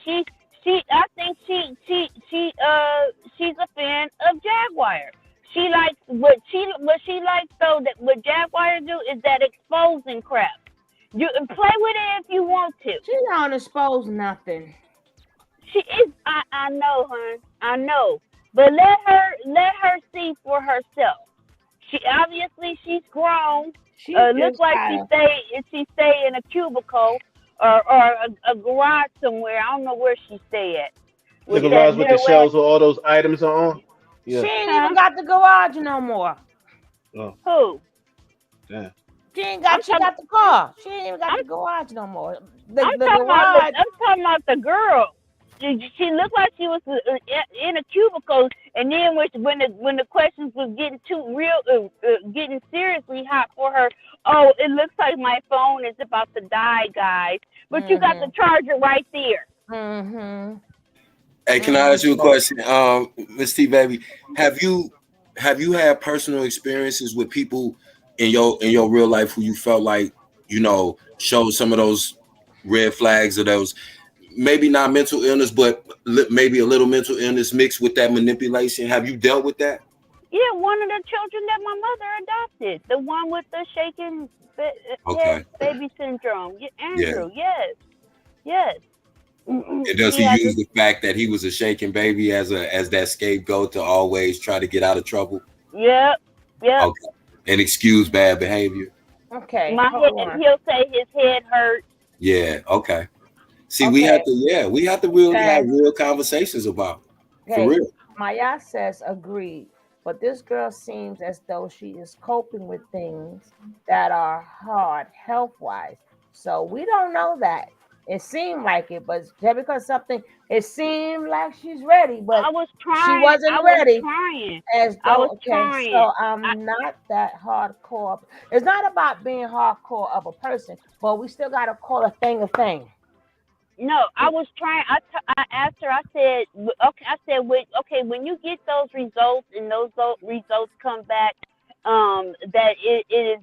I think she's a fan of Jaguar. She likes what she likes though, that what Jaguar do is that exposing crap. You play with it if you want to. She don't expose nothing. She is. I know, hon. I know. But let her see for herself. She's grown. Looks like she stay in a cubicle or a garage somewhere. I don't know where she stay at. The garage with the shelves with all those items on. Yeah. She ain't even got the garage no more. Oh. Who? Damn. She got the car. She ain't even got the garage no more. I'm talking about the girl. She looked like she was in a cubicle, and then when the questions was getting too real, getting seriously hot for her. Oh, it looks like my phone is about to die, guys. But you got the charger right there. Mm-hmm. Hey, can I ask you a question, Miss T Baby? Have you had personal experiences with people in your real life who you felt like showed some of those red flags or those maybe not mental illness, but maybe a little mental illness mixed with that manipulation. Have you dealt with that? Yeah, one of the children that my mother adopted, the one with the shaking head baby syndrome. Yeah, Andrew, yes. And does He he has use the fact that he was a shaking baby as that scapegoat to always try to get out of trouble? Yep. Okay. And excuse bad behavior? Okay, he'll say his head hurt. Yeah, okay. See, we have to really have real conversations about it. For real. Maya says agreed, but this girl seems as though she is coping with things that are hard health-wise. So we don't know that. It seemed like it, but just because it seemed like she's ready, but I was trying. she wasn't I ready. was trying. As though, I was trying. So I'm not that hardcore. It's not about being hardcore of a person, but we still got to call a thing a thing. No, I was trying. I asked her. I said, okay. I said, when you get those results and those results come back, that it is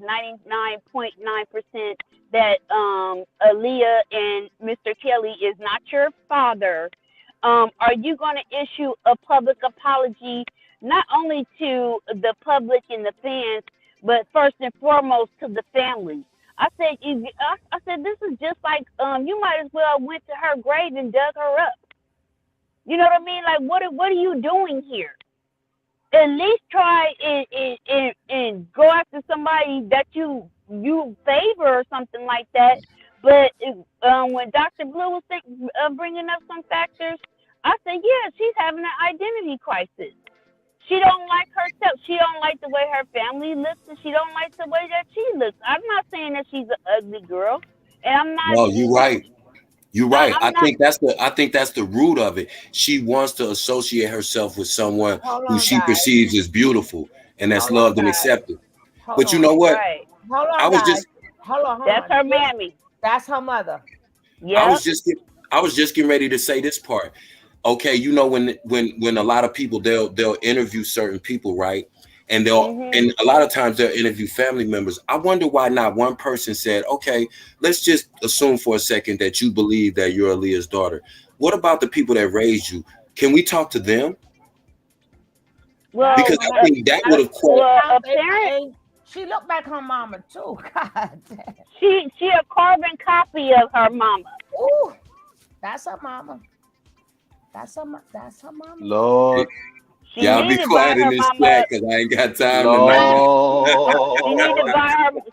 99.9% that Aaliyah and Mr. Kelly is not your father. Are you going to issue a public apology, not only to the public and the fans, but first and foremost to the family? I said, this is just like you might as well went to her grave and dug her up. You know what I mean? Like, what are you doing here? At least try and go after somebody that you favor or something like that. But when Dr. Blue was bringing up some factors, I said, yeah, she's having an identity crisis. She don't like herself. She don't like the way her family looks, and she don't like the way that she looks. I'm not saying that she's an ugly girl, and I'm not. No, you're right. You're right. I think that's the root of it. She wants to associate herself with someone who she perceives as beautiful and that's loved and accepted. But you know what? Right. Hold on, Hold on. That's her mammy. That's her mother. Yeah. I was just getting ready to say this part. Okay, you know when a lot of people they'll interview certain people, right? And and a lot of times they'll interview family members. I wonder why not one person said, okay, let's just assume for a second that you believe that you're Aaliyah's daughter. What about the people that raised you? Can we talk to them? Well, because I think that would have she looked like her mama too. God damn. She a carbon copy of her mama. Ooh, that's her mama. That's her mama. Lord. Y'all be quiet in this chat because I ain't got time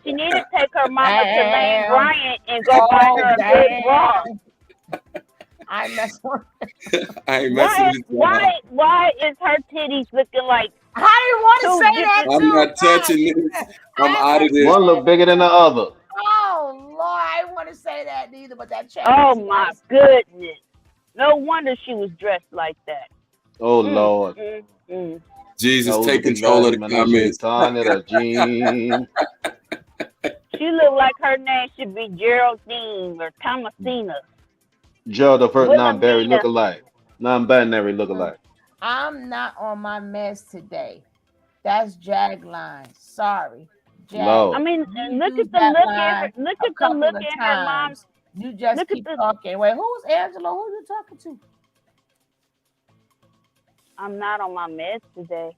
She need to take her mama to Lane Bryant and go buy her a big bra. I mess with I ain't messing with you. Why is her titties looking like? I didn't want to say that. I'm not touching this. I'm out of this. One look bigger than the other. Oh Lord, I didn't want to say that neither, but that chat. Oh my goodness! No wonder she was dressed like that. Oh Lord. Jesus, take control of the comments. She looked like her name should be Geraldine or Thomasina. Joe, the first non-binary look-alike. Non-binary look-alike. I'm not on my mess today. That's Jag line. Sorry. Jag. No. I mean, look at the look in her mom's. You just keep talking. Wait, who's Angela? Who you talking to? I'm not on my meds today.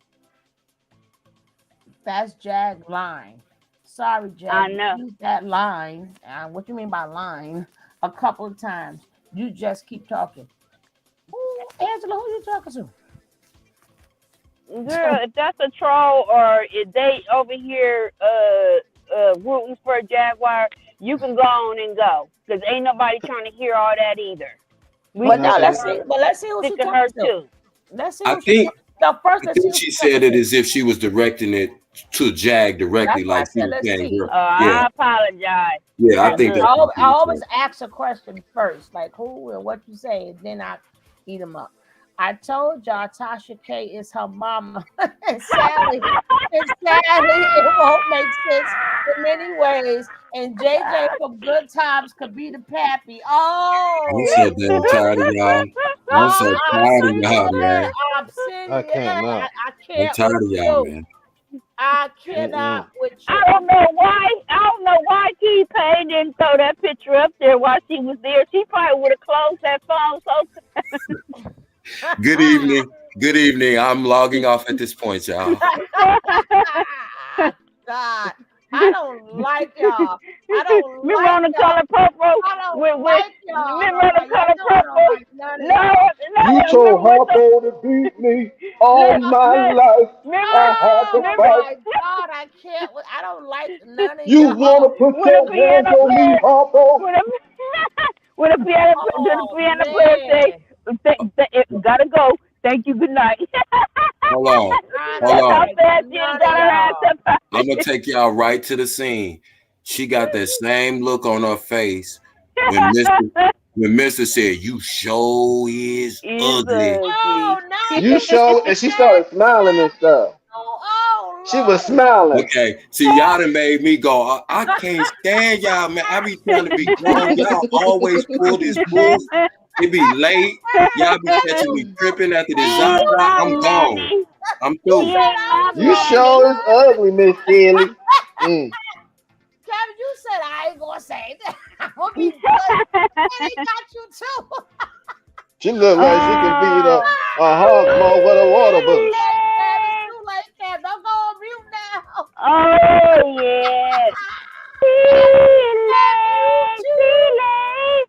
That's Jag line. Sorry, Jag. I know. You used that line. What you mean by line? A couple of times. You just keep talking. Ooh, Angela, who you talking to? Girl, if that's a troll or if they over here rooting for a Jaguar, you can go on and go. Because ain't nobody trying to hear all that either. Let's see who she talking to. Let's see. I think she said it as if she was directing it to Jag directly, like she was saying. I apologize. Yeah, I think I always ask a question first, like who and what you say, and then I eat them up. I told y'all Tasha K is her mama. and sadly, it won't make sense in many ways. And JJ from Good Times could be the pappy. Oh, I'm so damn tired of y'all. I'm so tired of y'all, man. I can't not. I'm tired of y'all, man. I cannot with you. I don't know why Key Pay didn't throw that picture up there while she was there. She probably would have closed that phone so Good evening. Good evening. I'm logging off at this point, y'all. God, I don't like y'all. I don't remember like on the y'all. color purple? I don't like y'all. Remember on the color I purple? don't like none of y'all. You No, told remember what the Harpo to beat me all my life. I had to Oh fight. my God, I can't. I don't like none of You wanna y'all. put with a your hands piano on me, player Harpo? with a with a piano the Oh piano player say gotta go. Thank you, good night. Hold on. I Hold don't That's how on. like fast she none got of her ass y'all. up. I'm gonna take y'all right to the scene. She got that same look on her face when Mr. said, "You sure is ugly." Oh, not You he showed, and she started smiling and stuff. Oh, She was Lord. smiling. Okay, see, y'all done made me go. I can't stand y'all, man. I be trying to be grown. Y'all always pull this bull. It be late. Y'all be catching me tripping after She this ain't Zaza. I'm mom gone. nanny. I'm You through. She said ain't I was mom You gonna nanny. sure is ugly, Miss Kelly. Mm. Kevin, you said I ain't gonna say that. I'm gonna be good. And they got you too. She look like she can beat Oh. a hog maw with a water bush. Kev, it's too late, Kev. Don't go on mute now. Oh yeah. Kev, you too. Chile.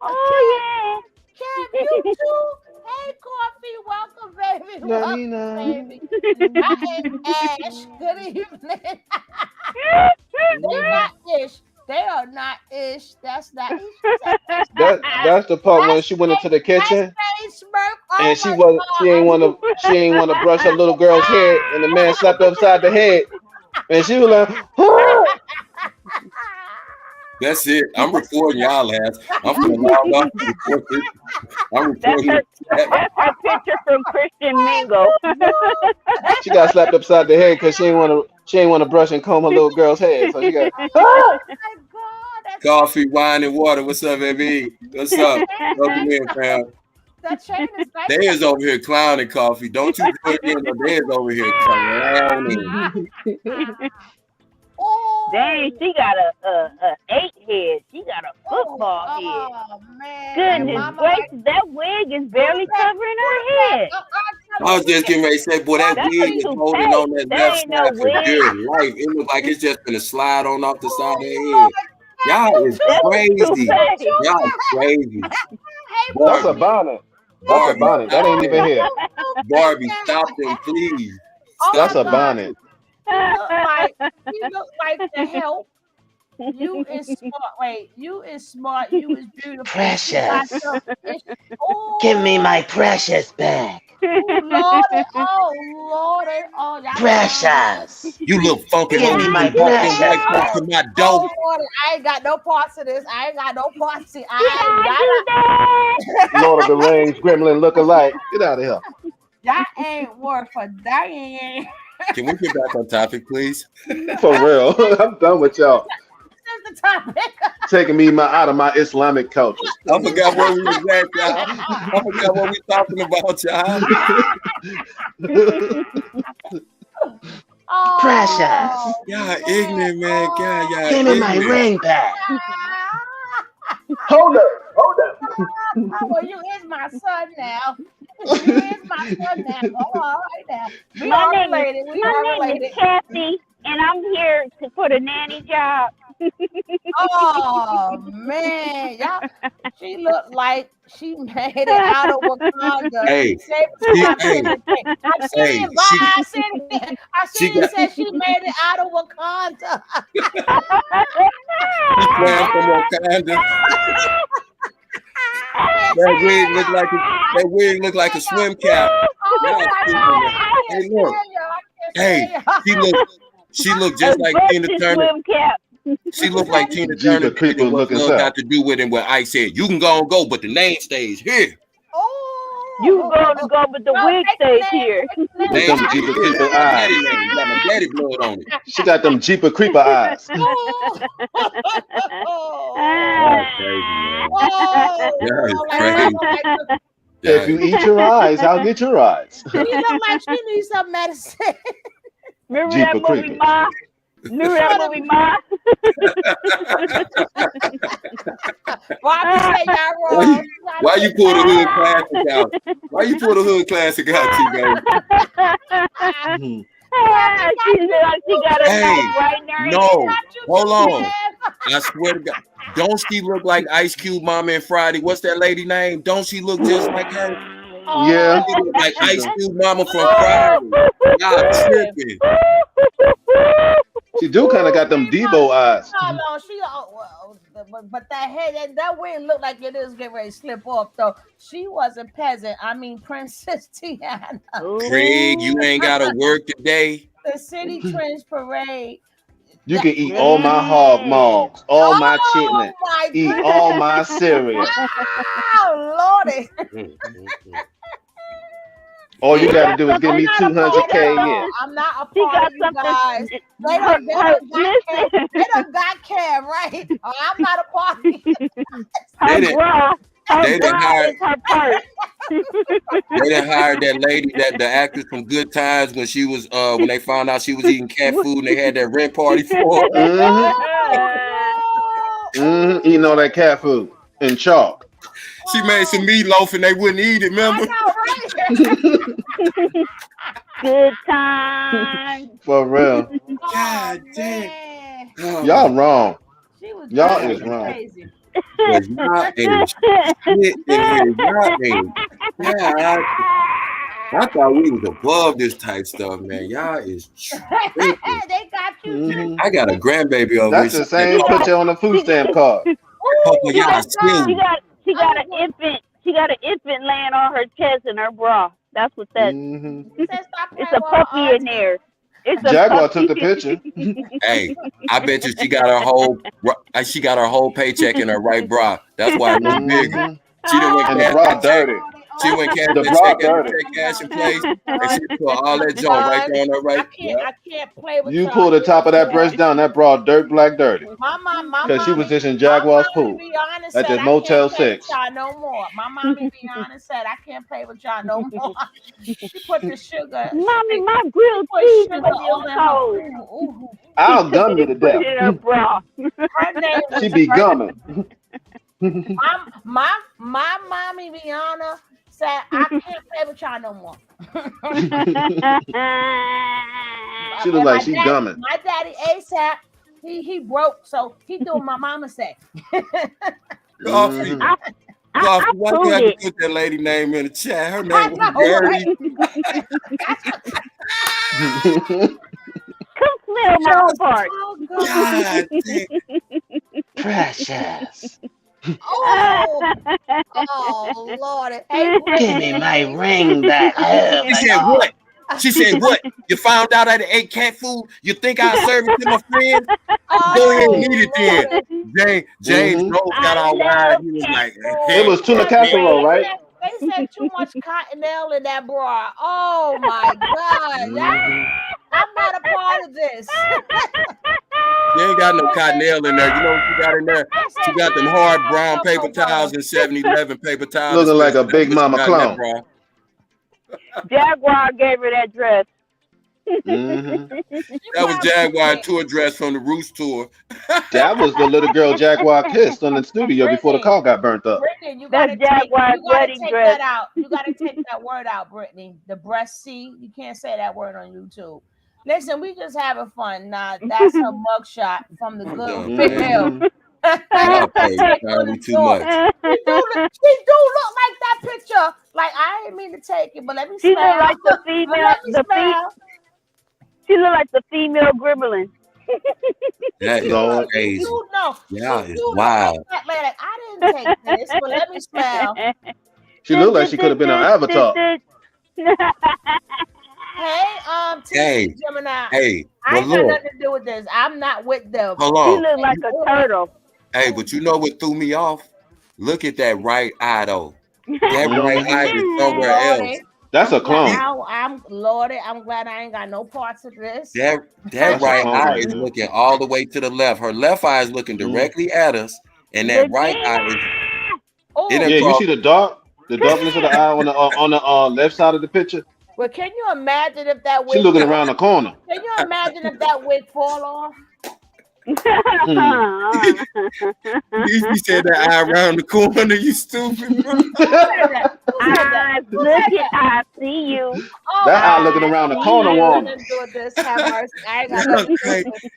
Oh Kev, yeah. Kev, you too. Hey, Coffee, welcome, baby. Welcome, Na-ni-na. baby. Ash, good evening. They not ish. They are not ish. That's not ish. That's the part when she went into the That's kitchen face smirk. and Oh she my was God. she ain't want to brush her little girl's head and the man slapped her upside the head and she was like, "Ah!" That's it. I'm recording y'all ass. I'm gonna log off and record this. I'm That's recording her. the chat. That's her picture from Christian Mingle. She got slapped upside the head because she ain't want to brush and comb her little girl's hair. So she got Oh my God. That's Coffee, wine, and water. What's up, baby? What's up? Welcome in, fam. that chain is nice. They is over here clowning, Coffee. Don't you put it in. They is over here clowning. Dang, Oh, she got a 8 head. She got a football head. oh man. And Goodness mama like gracious, that wig is barely covering put her it back head. up. I was just getting ready to say, boy, that That's wig a is holding toupee. on that That left ain't no side for wig. dear life. It looks like it's just gonna slide on off the side of their Oh head. Lord. Y'all You is too. That's a crazy. You toupee. too. Y'all crazy. Hey that's a Barbie, Barbie. bonnet. That's a You Barbie, too, bonnet. That stop ain't Barbie. even them. hair. You too, Big Barbie, stop them, please. Oh That's my Stop a them. God. bonnet. She look like the help. You is smart. Wait, you is smart. You is beautiful. And she got Precious. some. Give me Oh, my precious back. oh Lord. Oh Lord. Oh, y'all throwing me. Precious. You little funky Give hoe, me you my can walk them precious white folks back. to my door. Oh Lord. I ain't got no parts of this. I ain't got no parts. Behind you there. Lord of the Rings, Gremlin look alike. Get out of here. Y'all ain't worth a dang. Can we get back on topic, please? For real. I'm done with y'all. This is the topic. Taking me out of my Islamic culture. I forgot where we was at, y'all. I forgot what we talking about, y'all. Precious. Oh Y'all man. ignorant, man. God, y'all Give me my ignorant. ring back. Hold up. Well, you is my son now. You is my son now. Oh, all right now. We My are name is related. We my are name is related. Kathy, and I'm here for the nanny job. Oh man, y'all. She looked like she made it out of Wakanda. Hey, Say, she, I'm hey, sitting here. I'm sitting hey, here. Bye. I sitting here. I she sitting here. got, Said she made it out of Wakanda. she swam from Wakanda. That wig look like a swim cap. Oh Y'all my stupid, God, man. I can't Hey, look. stand y'all. I can't Hey, stand y'all. she looked A just like Tina busted Turner. swim cap. She looked like Tina Turner Jeepers did in Creepers What's looking Love south. Got to Do with It, where Ike said, "You can go and go, but the name stays here." You can go to Oh, go, but the no, wig take the stays name. here. Take the The With name name them back. stays Jeepers here. Creeper It's my daddy eyes. name. Got my daddy blood on it. She got them Jeepers Creeper eyes. Y'all crazy, man. Oh, Y'all is she crazy. look like If you eat your eyes, I'll get your eyes. she look like she needs some medicine. Remember that Jeepers movie, Creepers. Ma? New that movie, Ma. Bobby say y'all Why wrong. why you pull the hood classic out? Why you pull the hood classic out, T-Baby? She look like she got a Hey, knife right in her no, hand. hold on. I swear to God, don't she look like Ice Cube mama and Friday? What's that lady name? Don't she look just like her? Yeah. She look like She Ice do. Cube mama from Friday. Y'all tripping. She do kind of got them Debo eyes. Hold on, but that head, that wig looked like it is getting ready to slip off though. She wasn't peasant. I mean, Princess Tiana. Craig, you ain't gotta work today. The City Trends Parade. You can eat all my hog maws, all my Oh chitlin, my eat goodness. all my cereal. Oh Lordy. All you gotta do is give me 200K a year. I'm not a part of you guys. They done got Cam, right? Oh, I'm not a part of you. They done hired that lady, the actress from Good Times when she was when they found out she was eating cat food and they had that rent party for her. Eating all that cat food and chalk. She made some meatloaf and they wouldn't eat it, remember? Good time. For real. God damn. Y'all wrong. Y'all is wrong. Crazy. Y'all ain't shit in here. Y'all ain't. Yeah, I thought we was above this type stuff, man. Y'all is tripping. They got you. I got a grandbaby over That's here. the same picture on the food stamp card. Y'all She got an infant. She got an infant laying on her chest in her bra. That's what that. It's a puppy in there. It's a Jaguar puppy. took the picture. Hey, I bet you she got her whole paycheck in her right bra. That's why it look bigger. She done went And the bra dirty. She went cash The that bra check dirty. cash in place, and she put all that junk right there on her right. I can't play with You y'all. pull the top of that breast down, that bra dirt black dirty. My Because she was just in my Jaguar's mommy, pool. be honest, At said the I Motel can't play 6. with y'all no more. My mommy, be honest, said I can't play with y'all no more. She put the sugar. Mommy, my grilled Put cheese sugar is all in cold. her. Ooh. I'll gum you to Put it death. in her bra. Her name She was be gumming. my mommy, Rihanna, said I can't play with y'all no more. She look like she gumming. My daddy ASAP, he broke, so he doing what my mama said. Coffee. Coffee, why you have to put that lady name in the chat? Her name was Gertie. Come smell my part. God damn. Precious. Oh Lord. Hey, give me my ring back. She said what? She said what? You found out I ate cat food? You think I serve it to my friends? Go ahead and eat it then. James Rose got all wild. He was like, It was tuna casserole, right? They said too much cottonelle in that bra. Oh my God. I'm not a part of this. You ain't got no cottonelle in there. You know what you got in there? She got them hard brown paper towels and 7-Eleven paper towels. Looking like a big mama clown. Jaguar gave her that dress. That was Jaguar tour dress from the Roost tour. That was the little girl Jaguar kissed on the studio before the car got burnt up. Brittany, you gotta take that out. You gotta take that word out, Brittany. The breast C. You can't say that word on YouTube. Listen, we just having fun. Nah, that's a mugshot from the good film. Y'all pay entirely too much. She do look like that picture. Like I didn't mean to take it, but let me She smell. look like the female. She look like the female gremlin. That is crazy. Y'all is wild. Like, I didn't take this, but let me smell. She looked like she could have been on Avatar. Hey, Gemini. Hey, I ain't got nothing to do with this. I'm not with them. Hold on. She look like a turtle. Hey, but you know what threw me off? Look at that right eye though. That right eye is somewhere else. That's a clone. I'm Lordy. I'm glad I ain't got no parts of this. That right eye is looking all the way to the left. Her left eye is looking directly at us, and that right eye is. Yeah, you see the darkness of the eye on the left side of the picture. Well, can you imagine if that She wig? looking around the corner. Can you imagine if that wig fall off? You said that eye around the corner, you stupid. Bro. I see you. Oh, That eye looking around the corner woman.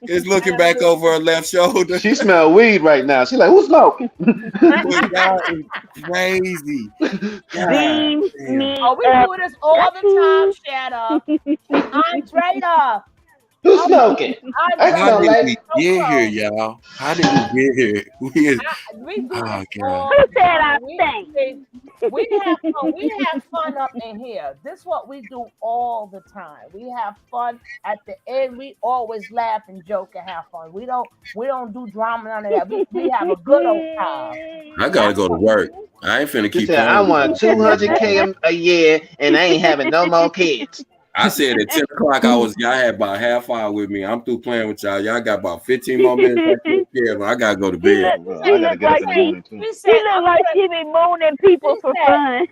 It's looking back over her left shoulder. She smell weed right now. She like, who's smoking? Y'all is crazy. Beam me Oh, we do this all the time, Shadow. Andrea. Who's smoking? How did we get here, y'all? How did we get here? We do Oh, this God. all Who the said time. I stink? We have fun up in here. This is what we do all the time. We have fun. At the end, we always laugh and joke and have fun. We don't do drama, none of that. We have a good old time. I gotta go to work. I ain't finna She keep said, I playing. want 200K a year and I ain't having no more kids. I said at 10 o'clock, y'all had about half hour with me. I'm through playing with y'all. Y'all got about 15 more minutes. I gotta go to bed. I gotta get up in the morning too. She look like she be mooning people for fun.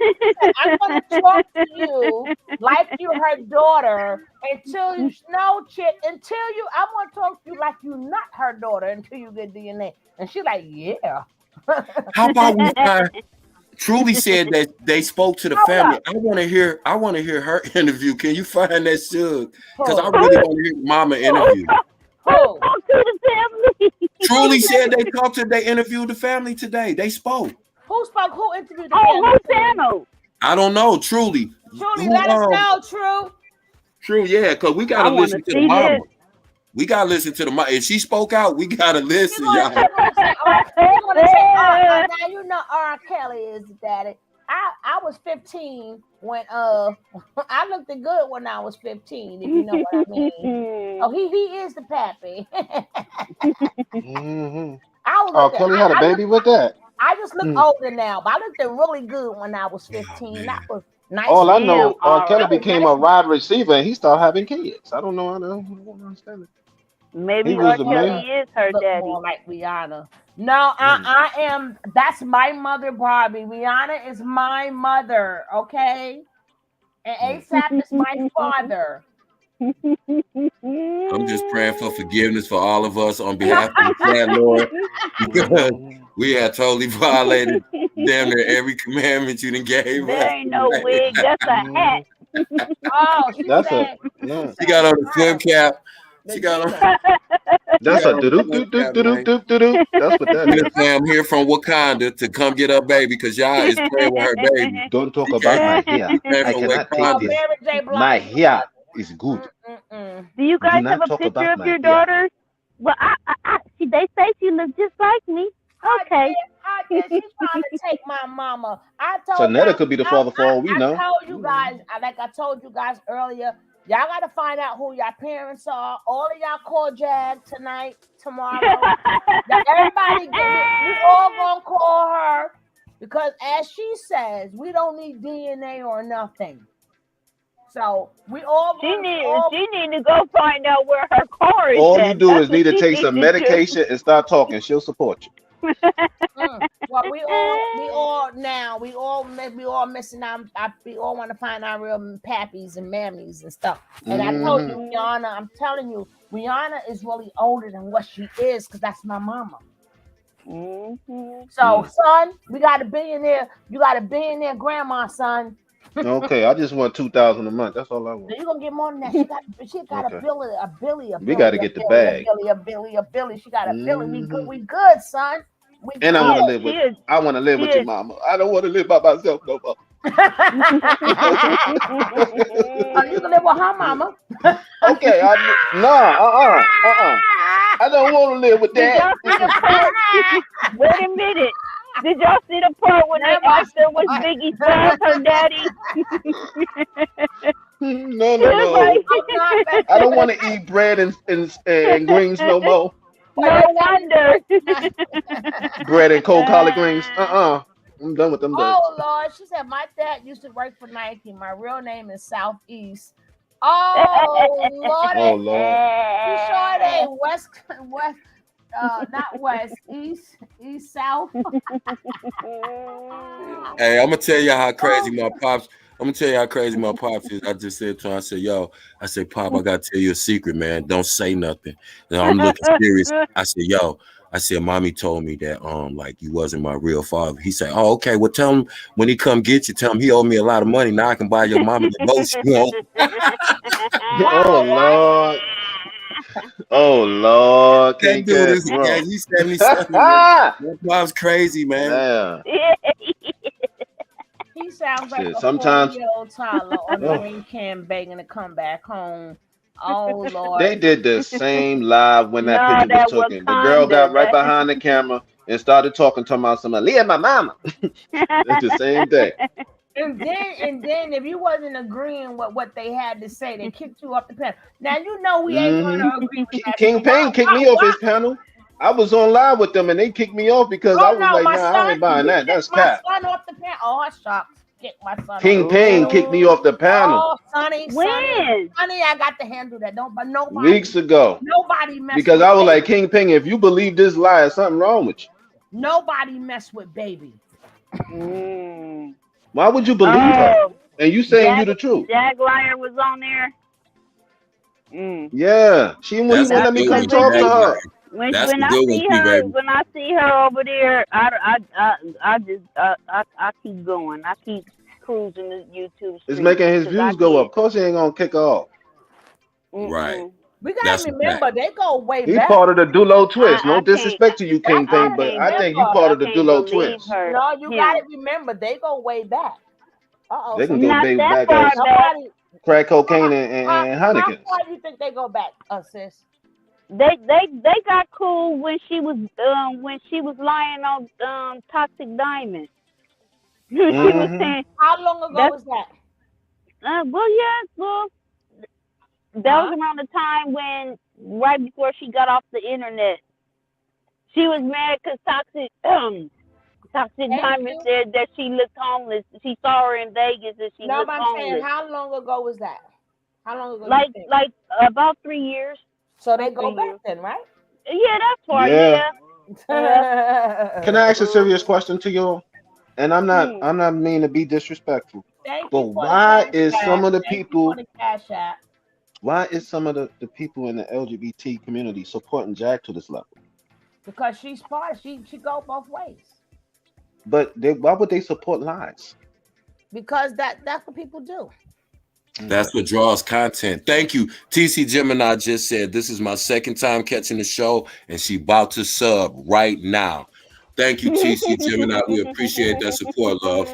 I'm gonna talk to you like you're her daughter until you I'm gonna talk to you like you're not her daughter until you get DNA. And she's like, yeah. How about we find? Truly said that they spoke to the family. I want to hear her interview. Can you find that, Suge? Because I really want to hear Mama interview. Talk to the family. Truly said they interviewed the family today. They spoke. Who spoke? Who interviewed the family? Who channel? I don't know. Truly. Truly, let us know. True, yeah, because we gotta listen to the mama. We gotta listen to the mama. If she spoke out, we gotta listen, y'all. Now you know R. Kelly is daddy. I was 15 when I looked good when I was 15, if you know what I mean. Oh, he is the pappy. Kelly had a baby with that. I just look older now, but I looked really good when I was 15. That was nice. All I know, R. Kelly became a wide receiver and he started having kids. I don't know. I don't understand it. Maybe R. Kelly is her daddy. More like Rihanna. No, I am. That's my mother, Barbie. Rihanna is my mother. Okay, and ASAP is my father. I'm just praying for forgiveness for all of us on behalf of the chat, Lord, because we have totally violated damn near every commandment you done gave us. There ain't no wig. That's a hat. Oh, she got on the flip cap. She got on. That's a do-do-do-do-do-do-do-do. That's what that is. I'm here from Wakanda to come get her baby because y'all is playing with her baby. Don't talk about my hair. I cannot take this. My hair is good. Do you guys have a picture of your daughter? Well, they say she looks just like me. Okay. She's trying to take my mama. So Netta could be the father for all we know. I told you guys, like I told you guys earlier, y'all got to find out who your parents are. All of y'all call Jag tonight, tomorrow. Everybody, we all gonna call her because, as she says, we don't need DNA or nothing. So we all she need to go find out where her car is. All you do is need to take some medication and start talking. She'll support you. Well, we all missing out. We all want to find our real pappies and mammies and stuff. And I told you, Rihanna, I'm telling you, Rihanna is really older than what she is because that's my mama. So, son, we got a billionaire. You got a billionaire grandma, son. Okay, I just want $2,000 a month. That's all I want. You're gonna get more than that. She got a billy. We got to get the bag. A billy. She got a billy. We good, son. And I want to live with. I want to live with your mama. I don't want to live by myself no more. You can live with her mama. Okay, I don't want to live with that. Wait a minute. Did y'all see the part when they asked her was Biggie's son her daddy? No. I don't want to eat bread and greens no more. No wonder. Bread and cold collard greens. I'm done with them. Oh Lord, she said my dad used to work for Nike. My real name is Southeast. Oh Lord. Oh Lord. You sure it ain't West. Not West, East, South. Hey, I'm gonna tell you how crazy I'm gonna tell you how crazy my pops is. I just said to him, I said, yo, I said, Pop, I gotta tell you a secret, man. Don't say nothing. And I'm looking serious. I said, yo, I said, mommy told me that like you wasn't my real father. He said, oh, okay. Well, tell him when he come get you, tell him he owe me a lot of money. Now I can buy your mama the most you want. Oh Lord. Oh Lord. That King dude Cat, is bro. he's 77, man. That pop's crazy, man. Damn. He sounds like Shit. a Sometimes 40-year-old toddler on a oh, green can begging to come back home. Oh they Lord. did the same live when that No, picture was that taken. The girl Wakanda. got right behind the camera and started talking to my son, Aaliyah, my mama. It's the same day. And then if you wasn't agreeing with what they had to say, they kicked you off the panel. Now you know we ain't Hmm gonna agree with that. So King Payne kicked me off why? his panel. I was on live with them and they kicked me off because I Oh was no, like, my nah, I son, ain't buying you that. kicked That's my cap. son off the panel. Oh, shucks. Kick my son off King the Payne panel. kicked me off the panel Oh, Sonny, When? I got to handle that. weeks ago Nobody mess because with I was like, baby. King Payne, if you believe this lie, there's something wrong with you. Nobody mess with baby. Mm. Why would you believe her? Oh, And you saying you Jag the truth? Jaguar was on there. Mm. Yeah, she wouldn't That's even a That's let me good come because one, talk to her. That's when a I good one, see P her baby. over there, I keep going. I keep cruising the YouTube It's streets making his because I views go up. can't. Of course, he ain't gonna kick her off. Right. We gotta That's a fact. remember they go way He back. part of the Dulo twist. No I can't. disrespect to you, Y'all King I Payne, gotta but can't. I think you remember. part I of the can't Dulo believe twist. her. No, you Him. gotta remember they go way back. They can go Not way that back far as back. Somebody crack cocaine how and how Heinekens. far you think they go back, sis? They got cool when she was lying on Toxic Diamond. She was Mm-hmm. saying How long ago that's was that? well that Huh? was around the time when right before she got off the internet. She was mad because Toxic Thank Diamond you. said that she looked homeless. She saw her in Vegas and she No, looked but I'm saying homeless. how long ago was that? How long ago you Like think? about 3 years. So they About go 3 years. back then, right? Yeah, that's far. Yeah. Yeah. Yeah. Can I ask a serious Mhm. question to you? And Hmm. I'm not mean to be disrespectful. Thank But you for the cash app. Thank you for the cash app. why is some of the people in the LGBT community supporting Jack to this level? Because she's part. She go both ways. But why would they support lies? Because that's what people do. Okay. That's what draws content. Thank you. TC Gemini just said, this is my second time catching the show, and she about to sub right now. Thank you, TC Gemini. We appreciate that support, love.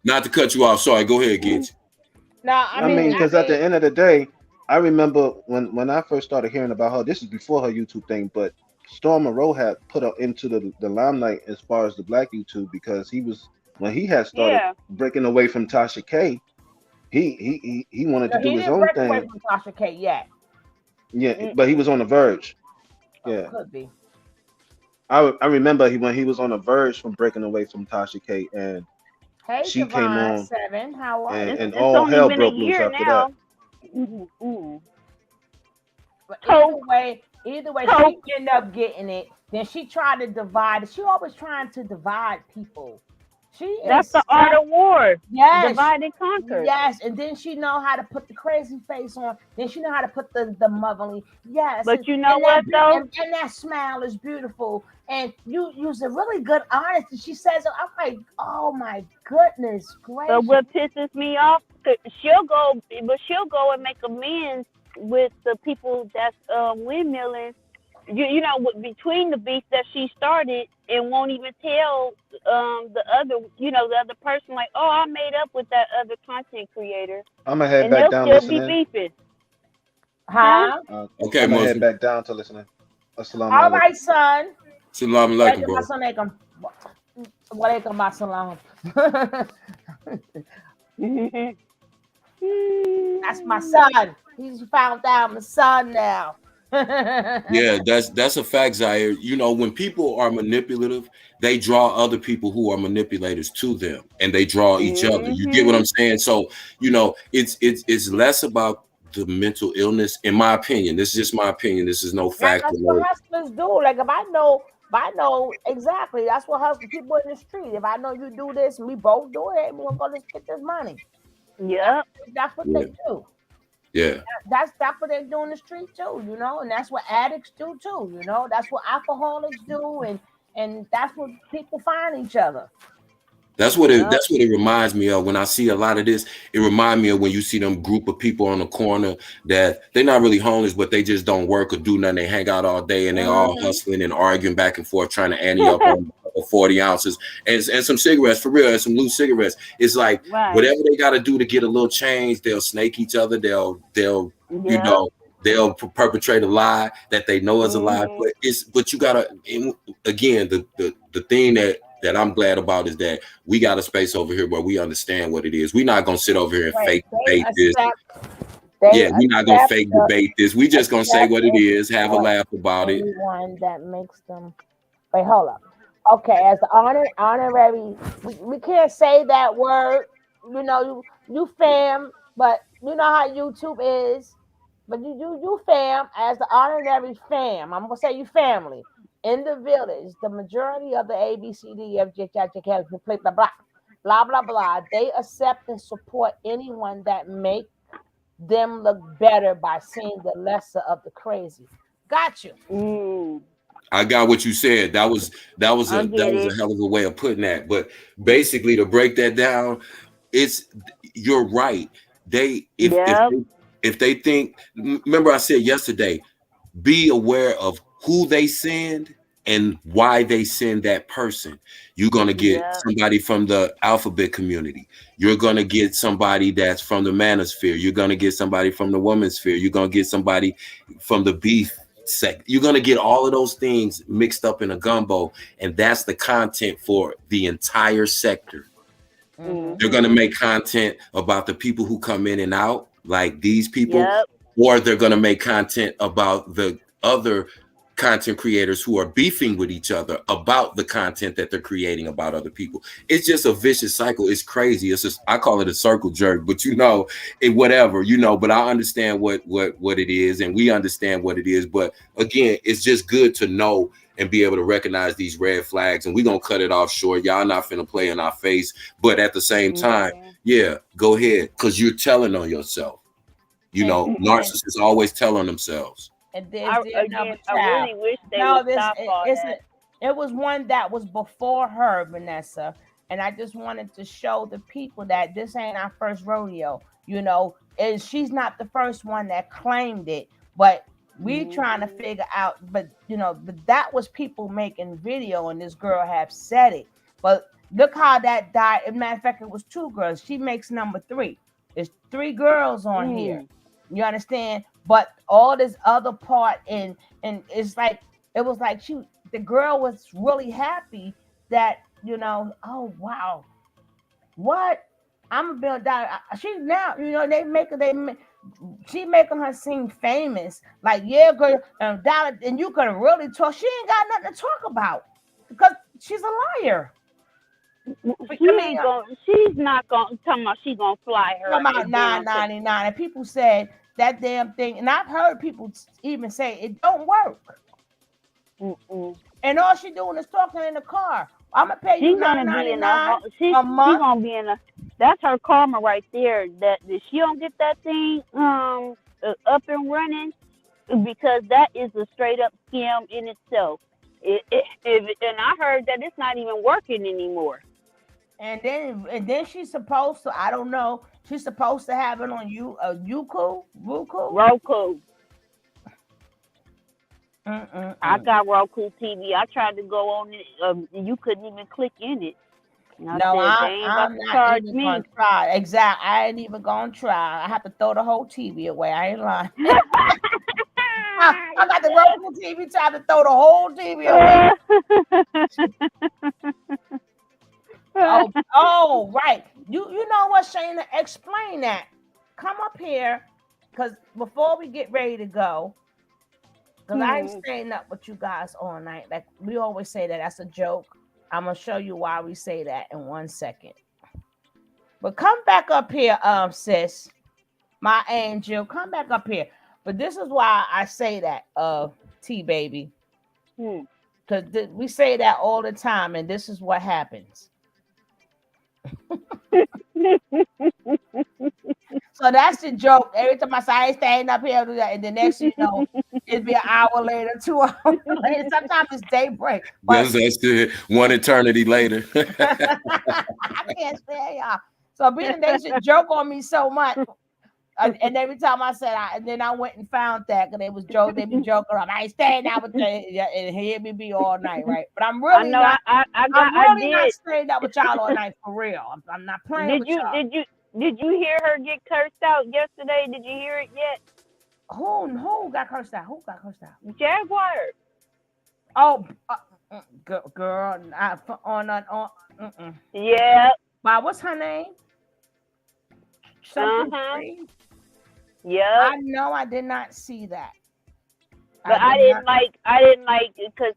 Not to cut you off. Sorry, go ahead, Gitch. No, I mean, because at the end of the day, I remember when I first started hearing about her. This is before her YouTube thing, but Storm Moreau had put her into the limelight as far as the Black YouTube because he was when he had started Yeah. breaking away from Tasha K. He wanted to no, do he his didn't own break away thing. from Tasha K yet. Yeah, but he was on the verge. Oh, Yeah, could be. I remember when he was on the verge from breaking away from Tasha K, and Hey, she came Javon on, 7, how are you? and It's all only hell been a broke loose year after that. now. Mm-hmm. But Tote. either way, Tote. she ended up getting it. Then she tried to divide. She always trying to divide people. She That's is the art of war. yes, Divide and conquer. yes. And then she know how to put the crazy face on. Then she know how to put the motherly. Yes, But you know what though? and that smile is beautiful. And you use a really good honest. And she says, I'm like, oh my goodness But gracious. what pisses me off, she'll go and make amends with the people that's windmilling. You know, between the beef that she started and won't even tell the other person like, oh, I made up with that other content creator, I'm gonna head and back they'll down still be listening. beefing, huh? Huh? Okay, I'm gonna head Muslim. back down to listening. Assalamu All alaikum. right, son. Salam alaikum, bro. Walaikum assalam. That's my son. He's found out I'm a son now. Yeah, that's a fact, Zaire. You know, when people are manipulative, they draw other people who are manipulators to them, and they draw each other. You get what I'm saying? So, you know, it's less about the mental illness, in my opinion. This is just my opinion. This is no fact. That's what hustlers do. Like if I know exactly. That's what hustlers people in the street. If I know you do this and we both do it, we're gonna go let's get this money. Yep. That's what Yeah. they do. Yeah. That's what they do in the street too, and that's what addicts do too, That's what alcoholics do, and that's what people find each other. Yep. That's what it reminds me of when I see a lot of this. It reminds me of when you see them group of people on the corner that they're not really homeless, but they just don't work or do nothing. They hang out all day and they all hustling and arguing back and forth, trying to ante up on 40 ounces and some cigarettes for real, and some loose cigarettes. It's like Right. whatever they got to do to get a little change, they'll snake each other. They'll Yep. they'll perpetrate a lie that they know is a lie. But you gotta, again, the thing that I'm glad about is that we got a space over here where we understand what it is. We're not gonna sit over here and fake debate this. Yeah, we're not gonna fake debate this. We just gonna say what it is, have a laugh about it. Anyone that makes them. Wait, hold up. Okay, as the honorary, we can't say that word. You fam, but you know how YouTube is. But you fam, as the honorary fam. I'm gonna say you family in the village. The majority of the ABCDFGHIJK blah blah blah blah blah. They accept and support anyone that make them look better by seeing the lesser of the crazy. Got you. I got what you said. That was a hell of a way of putting that. But basically, to break that down, you're right. If they think, remember I said yesterday, be aware of who they send and why they send that person. You're going to get somebody from the alphabet community. You're going to get somebody that's from the manosphere. You're going to get somebody from the woman's sphere. You're going to get somebody from the beef sect. You're going to get all of those things mixed up in a gumbo. And that's the content for the entire sector. They're going to make content about the people who come in and out, like these people, or they're going to make content about the other content creators who are beefing with each other about the content that they're creating about other people. It's just a vicious cycle. It's crazy. It's just, I call it a circle jerk, but whatever, but I understand what it is, and we understand what it is. But again, it's just good to know and be able to recognize these red flags, and we're gonna cut it off short. Y'all not finna play in our face, but at the same time, go ahead, because you're telling on yourself. Narcissists always tell on themselves. And I really wish they would stop all that. It was one that was before her, Vanessa, and I just wanted to show the people that this ain't our first rodeo, and she's not the first one that claimed it, but we trying to figure out, but that was people making video, and this girl had said it. But look how that died. As a matter of fact, it was 2 girls. She makes number 3. There's 3 girls on here. You understand? But all this other part, and it's like it was like the girl was really happy that oh wow, what I'm gonna build that. She's now she making her seem famous. Like girl, and you can really talk. She ain't got nothing to talk about because she's a liar. She's not gonna talking about she's gonna fly her. About $9.99, and people said that damn thing, and I've heard people even say it don't work. And all she doing is talking in the car. I'm gonna pay you $9.99 a month. She's gonna be in a. That's her karma right there. That if she don't get that thing up and running, because that is a straight up scam in itself. And I heard that it's not even working anymore. And then she's supposed to, I don't know, she's supposed to have it on Roku. I got Roku TV. I tried to go on it. You couldn't even click in it. I'm not even gonna try. Exactly. I ain't even gonna try. I have to throw the whole TV away. I ain't lying. I got the Roku TV, so I have to throw the whole TV away. Oh, right. You know what, Shayna? Explain that. Come up here, because before we get ready to go, because I ain't staying up with you guys all night. Like we always say that's a joke. I'm gonna show you why we say that in 1 second. But come back up here, sis, my angel. Come back up here. But this is why I say that, T baby, because we say that all the time, and this is what happens. So that's the joke. Every time I say I ain't staying up here, do that, and the next thing you know, it'd be an hour later, 2 hours later. Sometimes it's daybreak, but That's it. One eternity later. I can't stand y'all. So being they should joke on me so much. And every time I said, and then I went and found that because they be joking around. I ain't staying out with you, and hear me be all night, right? But I'm I really know. not. I'm really not did. staying out with y'all all night for real. I'm not playing Did with you? y'all. Did you hear her get cursed out yesterday? Did you hear it yet? Who got cursed out? Who got cursed out? Jaguar. Oh, girl, Yeah. Wow, what's her name? Something free. Yeah. I know I did not see that. But I didn't like it because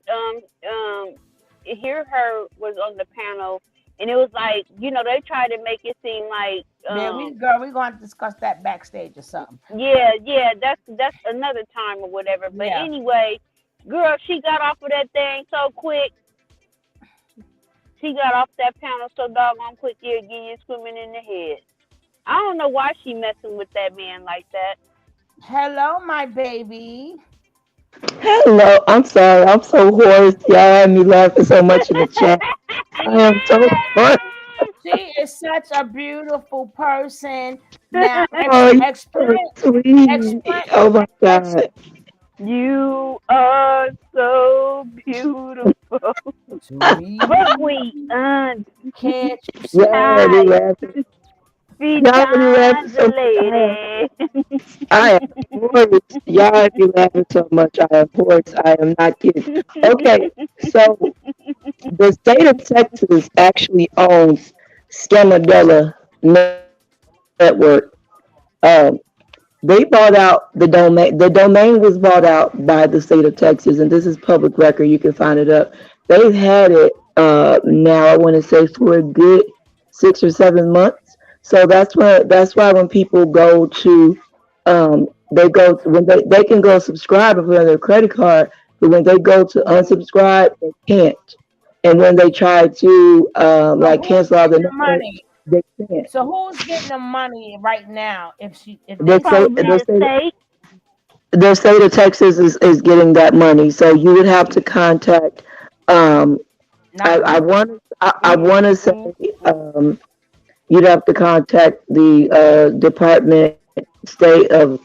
Hear Her was on the panel, and it was like, they tried to make it seem like we're going to discuss that backstage or something. Yeah, that's another time or whatever. But anyway, girl, she got off of that thing so quick. She got off that panel so doggone quick, you'll get you swimming in the head. I don't know why she messing with that man like that. Hello, my baby. Hello. I'm sorry. I'm so hoarse. Y'all had me laughing so much in the chat. I am so hoarse. She is such a beautiful person. Now, Oh, you're so explain. sweet. Oh my God. You are so beautiful. Buckwheat, Can't you Y'all had me laughing. Y'all had me laughing so much. I am hoarse. Y'all had me laughing so much. I am hoarse. I am not kidding. Okay, so the state of Texas actually owns Scamadella Network. They bought out the domain. The domain was bought out by the state of Texas, and this is public record. You can find it up. They've had it now. I want to say for a good 6 or 7 months. So that's why when people go to they go when they can go subscribe and put on their credit card, but when they go to unsubscribe, they can't. And when they try to like cancel all the network, money? they can't. So who's getting the money right now? If The they state, Probably the state. the state of Texas is getting that money. So you would have to contact. I want to say you'd have to contact the Department State of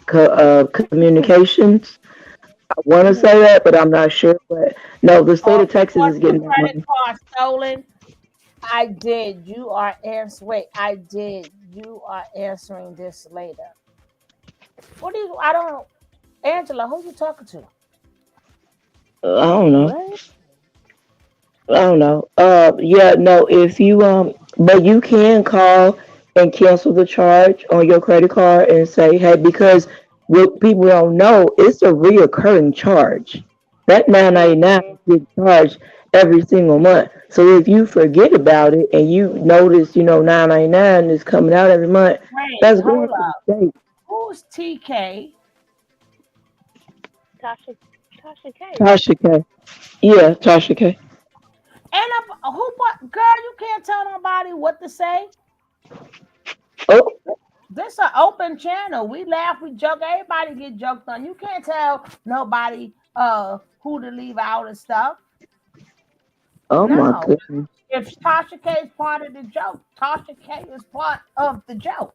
Communications. I want to say that, but I'm not sure. But no, the state of Texas is getting that credit money. card stolen. I did. You are answering. Wait, I did. You are answering this later. What do you? I don't. Angela, who you talking to? I don't know. I don't know. Yeah, no. If you but you can call and cancel the charge on your credit card and say, hey, because what people don't know, it's a reoccurring charge. That 9.99 is getting charged every single month. So if you forget about it and you notice, 9.99 is coming out every month, Wait, that's hold going to up. the state. Who's TK? Tasha K. Tasha K. Yeah, Tasha K. And who? Girl, you can't tell nobody what to say. Oh. This an open channel. We laugh, we joke. Everybody get joked on. You can't tell nobody who to leave out and stuff. Oh my No. goodness. If Tasha K is part of the joke, Tasha K is part of the joke.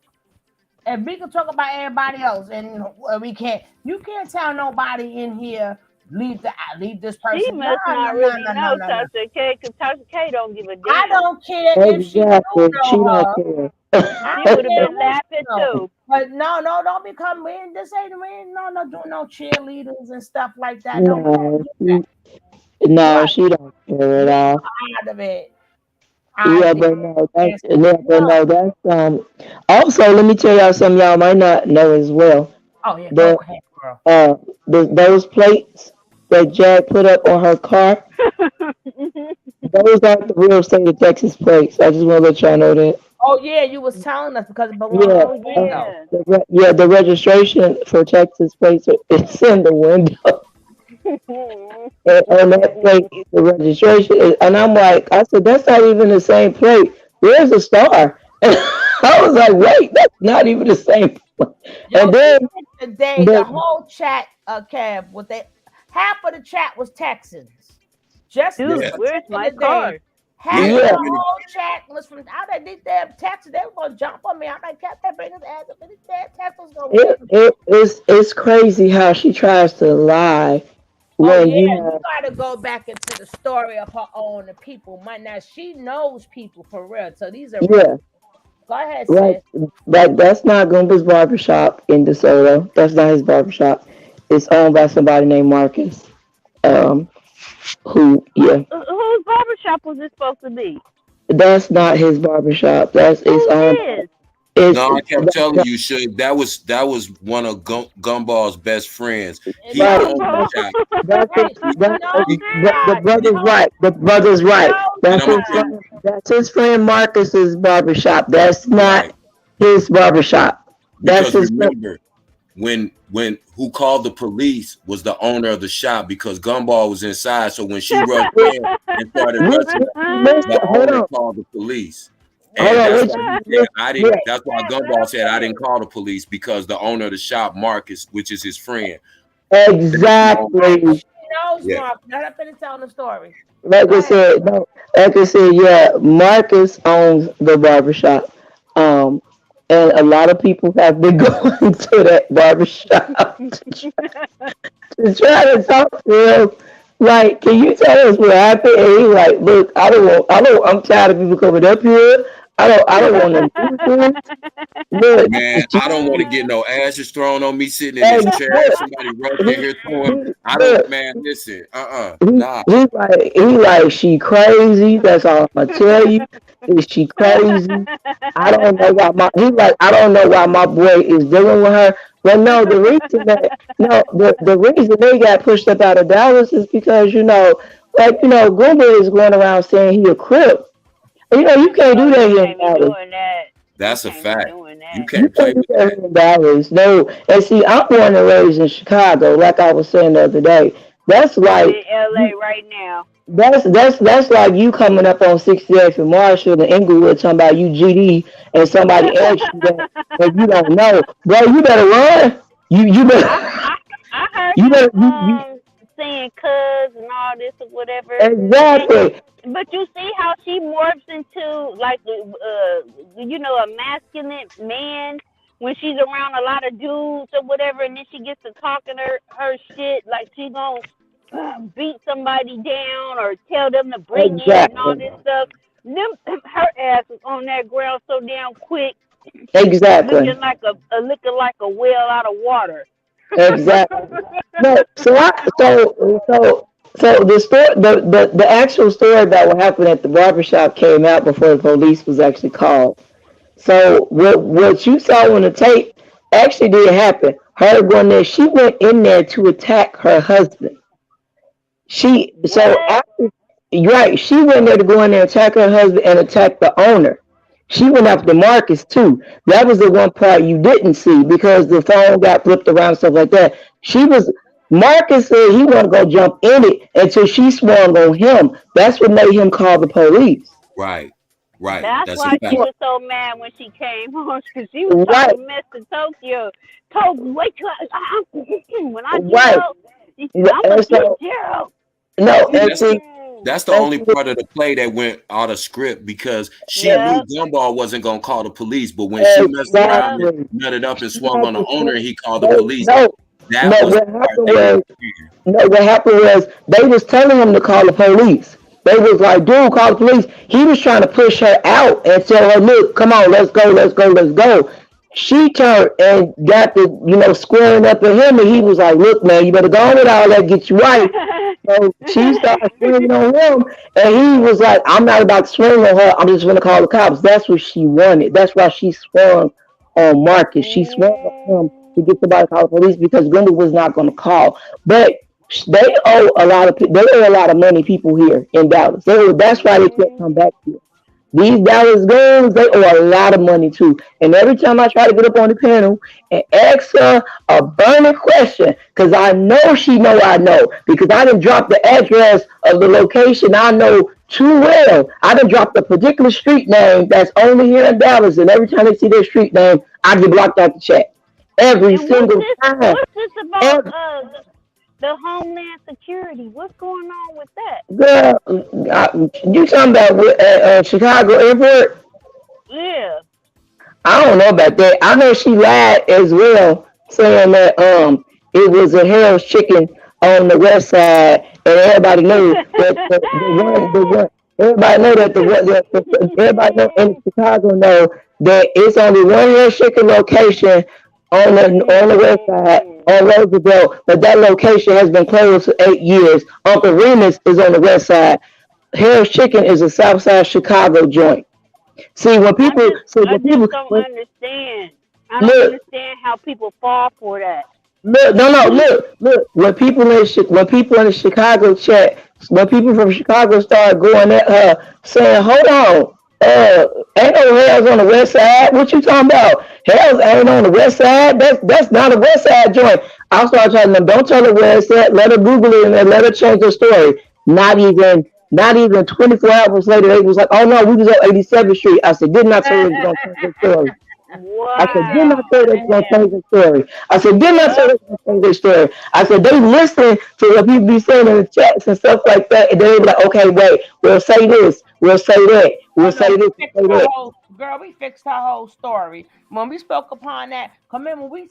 And we can talk about everybody else, and we can't. You can't tell nobody in here leave this person. She must not really know Tasha K, because Tasha K don't give a damn. I don't care if she Exactly. do She know her. don't care. She would have been laughing too. But no, don't become in. This ain't do no cheerleaders and stuff like that. No, Don't no, she don't care at all. out of it. Yeah, but that's also let me tell y'all something y'all might not know as well. Oh yeah, The go ahead, girl. those plates that Jag put up on her car, those aren't the real state of Texas plates. I just want to let y'all know that. Oh yeah, you was telling us because The registration for Texas plates it's in the window. And that plate, the registration, and I'm like, I said, that's not even the same plate where's the star? And I was like, wait, that's not even the same. Yo, And then, today the but whole chat, Kev, with they half of the chat was Texans. Just this Dude, Yeah. where's my particular day, car? half Yeah. of yeah, the Communicate. whole chat was from out of these damn Texans. They were gonna jump on me. I'm like, Kev, they bring his ass up. These damn Texans gonna win. it's crazy how she tries to lie Oh when yeah, you you have gotta go back into the story of her own. The people, man. Now she knows people for real. So these are real. yeah, Go ahead, like sis. that's not Goomba's barbershop in DeSoto. That's not his barbershop. It's owned by somebody named Marcus. Um, who yeah, Whose barbershop was this supposed to be? that's not his barbershop. That's it's Who's owned. his? It's No, I kept that's telling not, you, should that was one of Gumball's best friends. He right. No, owned the shop. That's hey, no, He, the not. brother's No, right. The brother's right. no, and That's I'm gonna his tell not. you, friend. That's his friend Marcus's barbershop. That's not right, his barbershop. That's because his friend. remember when who called the police was the owner of the shop because Gumball was inside. So when she rushed in and started rushing, the Hold owner on. called the police. Hold And on. that's Which, why he said which, I yeah. didn't. That's why Gumball said I didn't call the police because the owner of the shop, Marcus, which is his friend, that's who owned the Right. shop. Exactly. She knows Yeah. Mark. Let her finish telling the story. Like Go I ahead. said, no, like I said, yeah, Marcus owns the barbershop. Um, and a lot of people have been going to that barbershop to try to talk to him. Like, can you tell us what happened? And he's like, look, I'm tired of people coming up here. I don't want to do this. Look, Man, she, I don't want to get no ashes thrown on me sitting in this and chair. look, Somebody rush in he, here to him. I don't, look, man, listen. he, Nah. he like she crazy. That's all I'm gonna tell you. Is she crazy? I don't know why I don't know why my boy is dealing with her. But no, the reason they got pushed up out of Dallas is because Goomba is going around saying he a crip. You can't Oh, do you that here in can't be Dallas. doing that. You That's a can't be fact. doing You that. You can't play can't do with that that. here in Dallas. No. And see, I'm born and raised in Chicago, like I was saying the other day. That's I'm like in LA right now. that's like you coming up on 68th and Marshall and Inglewood talking about you GD and somebody asks you that and you don't know, bro. You better run. You I better I I heard you better you him saying cuz and all this or whatever. And exactly but you see how she morphs into like a masculine man when she's around a lot of dudes or whatever, and then she gets to talking her shit like she gonna beat somebody down or tell them to bring it and all exactly this stuff. Her ass is on that ground so damn quick, exactly looking like a whale out of water. exactly. No, so the story the actual story about what happened at the barbershop came out before the police was actually called. So what you saw on the tape actually did happen. Her going there, she went in there to attack her husband. So What? after right, she went there to go in there and attack her husband and attack the owner. She went after Marcus too. That was the one part you didn't see because the phone got flipped around and stuff like that. She was Marcus said he wasn't gonna jump in it until she swung on him. That's what made him call the police. Right. Right. That's That's a why she fact. was so mad when she came home because she was Right, talking mess to Tokyo. Wait till when I get right. out, she said, I'm gonna And get so Gerald. no, And and that's the see, that's the and only see, part of the play that went out of script because she knew Yep, Gumball wasn't gonna call the police, but when she messed yep. around and exactly. nutted up and She swung had on the to owner and swing. he called the They, police, no, that no. was the part they didn't hear. What happened was they was telling him to call the police. They was like, dude, call the police. He was trying to push her out and tell her, look, come on, let's go, let's go, let's go. She turned and got the, squaring up at him, and he was like, look, man, you better go on with all that, get you right. So she started swinging on him, and he was like, I'm not about to swing on her. I'm just going to call the cops. That's what she wanted. That's why she swung on Marcus. She swung on him to get somebody to call the police because Glenda was not going to call. But they owe a lot of money people here in Dallas. That's why they can't come back here. These Dallas girls, they owe a lot of money too. And every time I try to get up on the panel and ask her a burning question, because I know she know I know, because I didn't drop the address of the location I know too well. I done dropped a particular street name that's only here in Dallas, and every time they see their street name, I get blocked out the chat. Every And what's single this? time. What's this about? Every, The Homeland Security. What's going on with that? girl, you talking about Chicago Airport? Yeah. I don't know about that. I know she lied as well, saying that it was a Harold's Chicken on the west side, and everybody knew that the one everybody know that the one everybody know in Chicago know that it's only one Harold's Chicken location on the west side on Roosevelt, but that location has been closed for 8 years. Uncle Remus is on the west side. Harold's Chicken is a South Side Chicago joint. See, when people, I just don't understand. I don't look, understand how people fall for that. look, no, look. When people in the Chicago chat, when people from Chicago start going at her, saying, "Hold on, ain't no Hells on the West Side. What you talking about? Hells ain't on the West Side. That's not a West Side joint." I started telling them, "Don't tell her where it's at. Let her Google it and then let her change her story." Not even 24 hours later, they was like, "Oh no, we was on 87th Street." I said, "Did not tell her it was gonna change her story." I said, did not say they was gonna change the story. I said, did not say they was gonna change the story. I said, they listen to what people be saying in the chats and stuff like that, and they be like, okay, wait, we'll say this, we'll say that, we'll say this, we'll say that. Girl, we fixed her whole story when we spoke upon that. Remember, we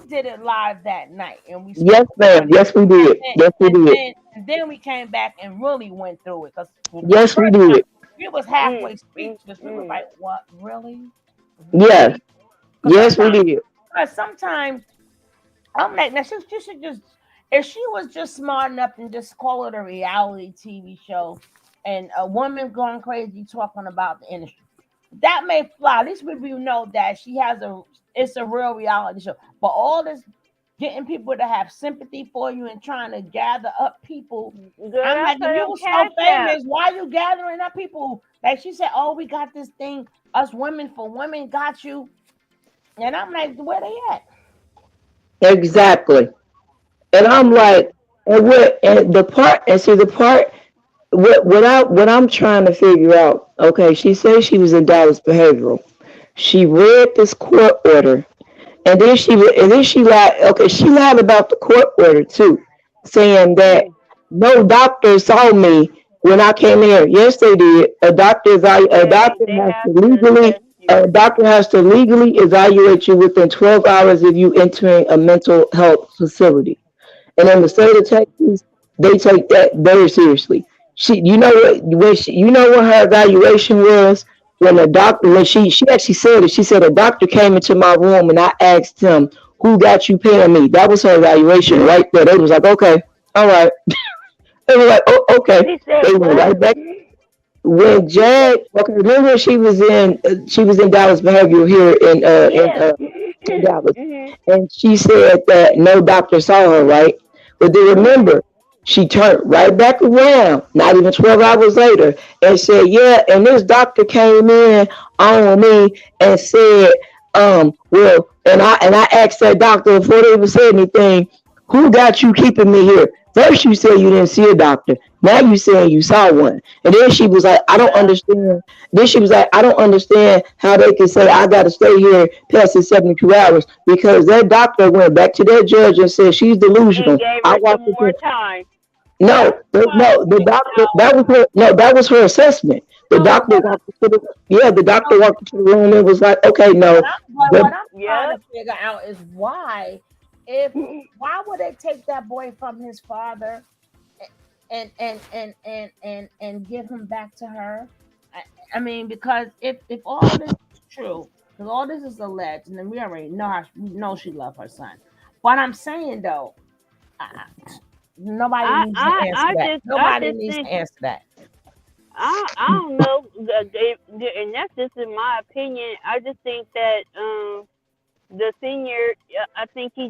did it live that night, and we Yes, spoke ma'am. upon it. Yes, we did. Yes, we did. And then we came back and really went through it because the Yes, we first time did. we was halfway speechless. We was like, "What? Really? Yes. Really?" Yes, we did. Because sometimes I'm like, now she should just, if she was just smart enough and just call it a reality TV show, and a woman going crazy talking about the industry, that may fly. At least we know that it's a real reality show. But all this getting people to have sympathy for you and trying to gather up people. Girl, I'm like, that's if her you on were so Cash App. famous, why are you gathering up people? Like she said, oh, we got this thing, us women for women got you. And I'm like, where they at? Exactly. And I'm like, and the part, and see the part, what I'm trying to figure out, okay, she said she was in Dallas Behavioral. She read this court order, and then she lied. Okay, she lied about the court order too, saying that no doctor saw me when I came here. Yes, they did. A doctor has to legally evaluate you within 12 hours of you entering a mental health facility. And in the state of Texas, they take that very seriously. You know you know what her evaluation was when the doctor, when she actually said it. She said a doctor came into my room and I asked him, "Who got you paying me?" That was her evaluation right there. They was like, "Okay, all right." They were like, "Oh, okay." They went right back when okay, remember she was in Dallas Behavioral here in Dallas, and she said that no doctor saw her, right? But then remember, she turned right back around, not even 12 hours later, and said, "Yeah," and this doctor came in on me and said, well, and I asked that doctor before they even said anything, "Who got you keeping me here?" First you said you didn't see a doctor. Now you saying you saw one. And then she was like, "I don't understand." Then she was like, "I don't understand how they can say I got to stay here past the 72 hours because that doctor went back to that judge and said she's delusional." And gave I her walked some more into time. the doctor, that was her assessment. The doctor walked into the doctor walked into the room and was like, "Okay, no." What I'm trying to figure out is why would they take that boy from his father and give him back to her? I mean, because if all this is true, because all this is alleged, and then we already know we know she loved her son. What I'm saying though, nobody needs to answer that. Nobody needs to answer that. I don't know, and that's just in my opinion. I just think that the senior, I think he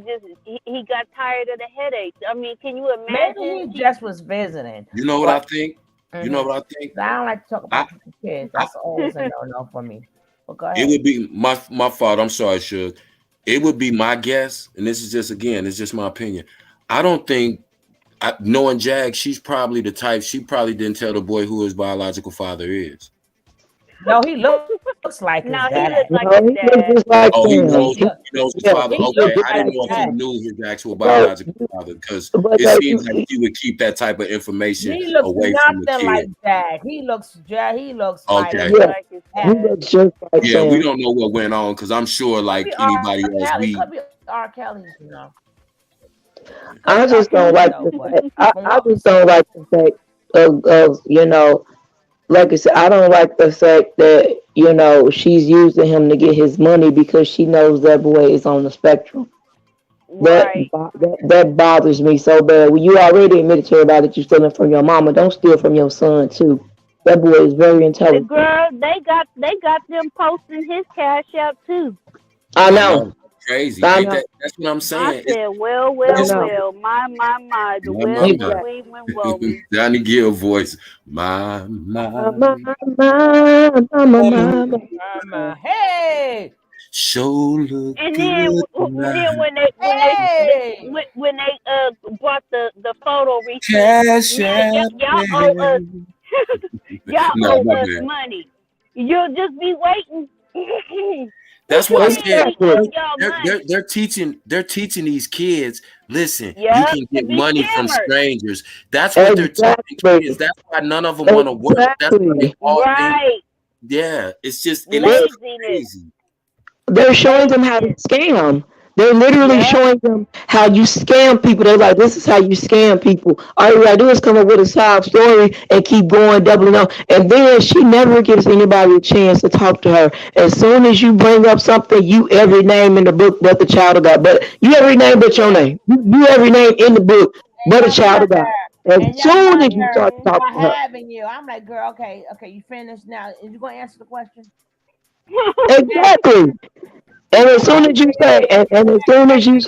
got tired of the headaches. I mean, can you imagine? Maybe he just was visiting. You know what I think? You know what I think? I don't like to talk I, about people's kids. I That's always a no for me. But go it ahead. would be my fault. I'm sorry, Suge. It would be my guess, and this is just again, it's just my opinion. I don't think knowing Jag, she's probably the type. She probably didn't tell the boy who his biological father is. No, he looks like his No, he dad. looks like No, his he looks dad. just like Oh, him. he knows his Yeah, father. He Okay, looks I didn't like know if he dad. knew his actual But biological father because but it seems like he would keep that type of information He looks away from the nothing like kid. Dad. He looks Okay. Just yeah, like his he dad. looks just like Yeah, we him. don't know what went on because I'm sure, Could like be anybody R. else, Kelly. Could be R. Kelly. Could I be R. just don't Kelly like though. the But fact. from I what we just don't see, like the fact of like I said, I don't like the fact that she's using him to get his money because she knows that boy is on the spectrum. Right. That bothers me so bad. When you already admitted to everybody that you're stealing from your mama, don't steal from your son too. That boy is very The intelligent. girl, they got them posting his cash out too. I I know. know, crazy. I Ain't know. that's what I'm I saying. said, well, I well, It's know. well, my, the my, well my. between when woven. Johnny Gill voice. My. My, my, my. hey, Show look And good then tonight. hey, when they brought the photo receipt, Cash man, out. y'all owe us y'all No, owe my us bad. money. You'll just be waiting. What That's you why I mean said we owe y'all money? they're teaching these kids. Listen, you Yep, can to get be money from scammers. strangers. That's what they're teaching Exactly. kids. That's why none of them want to work. That's why they Exactly. all think. Right. Yeah, it's just and it's Laziness. crazy. They're showing them how to Laziness. scam. They're literally Yep. showing them how you scam people. They're like, this is how you scam people. All you gotta do is come up with a sob story and keep going, doubling up. And then she never gives anybody a chance to talk to her. As soon as you bring up something, you every name in the book but the child of God. But you every name but your yeah. name. You every name in the book And but a your child of God. mother, As and your soon as you mother start to talk for to her. having you. I'm like, girl, okay, you finished now. Is you gonna answer the question? Exactly. And as soon as you say, and as soon as you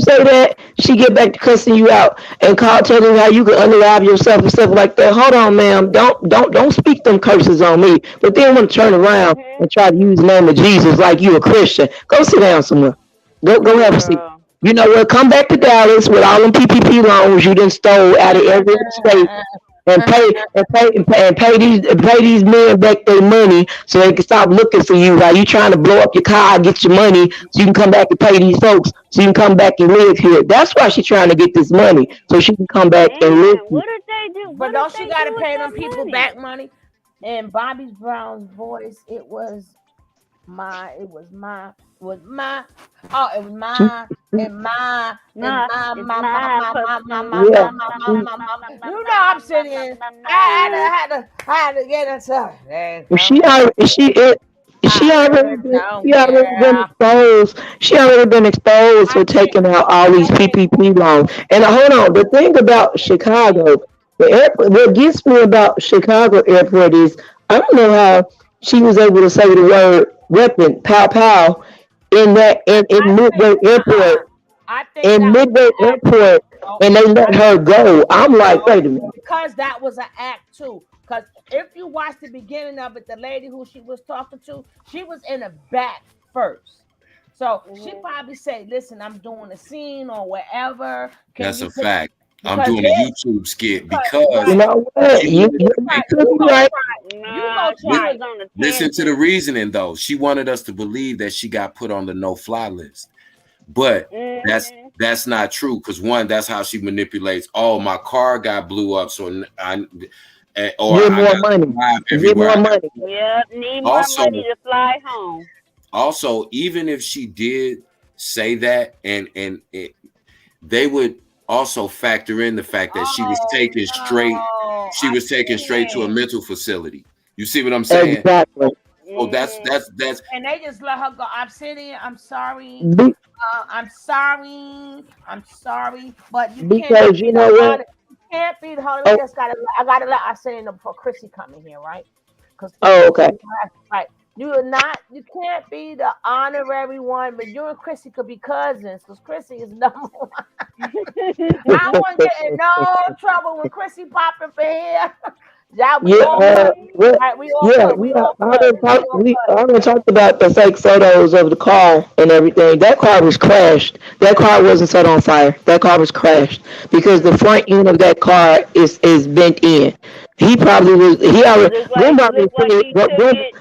say that, she get back to cussing you out and telling you how you can unalive yourself and stuff like that. Hold on, ma'am. Don't speak them curses on me. But then want to turn around Mhm. and try to use the name of Jesus like you a Christian. Go sit down somewhere. Go have a seat. Girl. You know what? Come back to Dallas with all them PPP loans you done stole out of every state and pay these men back their money so they can stop looking for you while you trying to blow up your car, get your money so you can come back and pay these folks so you can come back and live here. That's why she's trying to get this money so she can come back and live Man, here. what did they do? But What did don't she they gotta do with pay them that people money? back money? And Bobby Brown's voice, it was my, oh, it was my, and my, and Nah, my, it's my, my, my my, my, my, personal. my, Yeah. my, my, my, my, my. You know I'm sitting. I had to get into. They She don't already care. she I already really been don't she already been care. exposed. She already been exposed I for think. taking out all I these think. PPP loans. And hold on, the thing about Chicago, the airport, what gets me about Chicago airport is I don't know how she was able to say the word weapon, pow pow, in that I in think. Midway Airport, I think in that was Midway an act. Airport, No, and they let her go. I'm like, no, wait a minute. because that was an act too. Because if you watch the beginning of it, the lady who she was talking to, she was in the back first. So she Mhm. probably said, "Listen, I'm doing a scene or whatever. Can That's you a put?" fact. I'm Because doing a they, YouTube skit because You because right, know what? she wanted you us to try, think You you could be go about. right. try, you Nah, go she try was it. on a Listen to the tangent. reasoning though. She wanted us to believe that she got put on the no-fly list. But that's Mhm. that's not true because one, that's how she manipulates. Oh, my car got blew up, so or Get I more got to money. drive Get everywhere more I got. money. Yep, need more Also, money to fly home. even if she did say that, they would also factor in the fact that Oh no, she I was taken straight to a can't. mental facility. You see what I'm saying? Exactly. So Mhm. that's And they just let her go. I'm sitting. I'm sorry. Be- I'm sorry. I'm sorry. But you cannot because be you the know what? honor. You can't be the. Hold on, we Oh, just gotta. I gotta let. I say it before Chrissy come in here, right? Because oh, okay. right. You are not. You can't be the honorary one, but you and Chrissy could be cousins. Because Chrissy is number one. I don't want to get in no trouble when Chrissy popping for here. Jack, we Yeah, all cut. what? Right, we all Yeah, cut. We all I cut. already We talked. all I cut. already talked about the fake photos of the car and everything. That car was crashed. That car wasn't set on fire. That car was crashed because the front end of that car is bent in. He probably was. He already. Grim Look probably like said. you took it.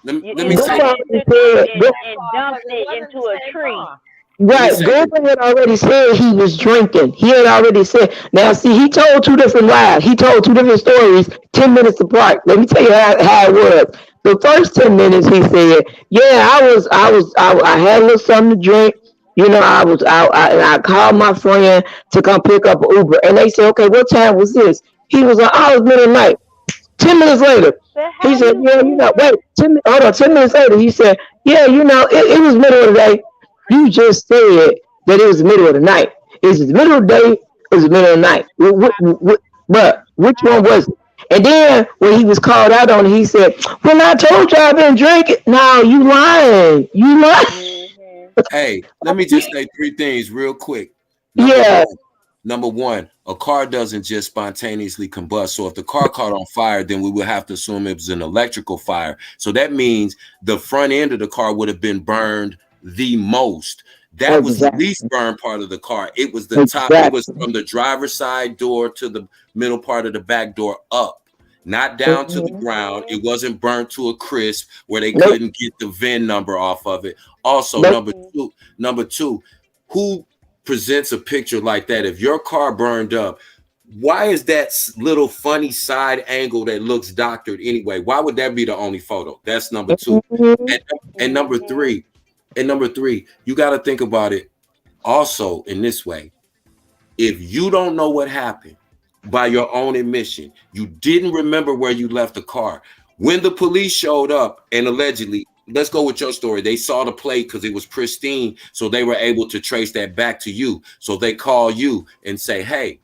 Let It me looked Grim say like this. you probably took it said. and dumped Because it it wasn't into the a same tree. car. Let me Right, say this. Gerber had already said he was drinking. He had already said. Now, see, he told two different lies. He told two different stories, 10 minutes apart. Let me tell you how it was. The first 10 minutes, he said, "Yeah, I had a little something to drink. You know, I called my friend to come pick up an Uber, and they said, okay, what time was this? He was like, oh, it was middle of the night. 10 minutes later, But he how said, you yeah, Uber? wait, hold on, 10 minutes later, he said, yeah, it was middle of the day. You just said that it was the middle of the night. Is it the middle of the day? Or is it the middle of the night? But which one was it? And then when he was called out on it, he said, well, I told you I've been drinking. No, you lying. You lying. Hey, let me just say three things real quick. Yeah. Number one, a car doesn't just spontaneously combust. So if the car caught on fire, then we would have to assume it was an electrical fire. So that means the front end of the car would have been burned the most. That was the least burned part of the car. It was the top. It was from the driver's side door to the middle part of the back door up, not down to the ground. It wasn't burnt to a crisp where they couldn't get the VIN number off of it. Also, number two, who presents a picture like that? If your car burned up, why is that little funny side angle that looks doctored anyway? Why would that be the only photo? That's number two. And number three, you got to think about it also in this way. If you don't know what happened, by your own admission, you didn't remember where you left the car. When the police showed up and allegedly, let's go with your story, they saw the plate because it was pristine, so they were able to trace that back to you. So they call you and say, hey,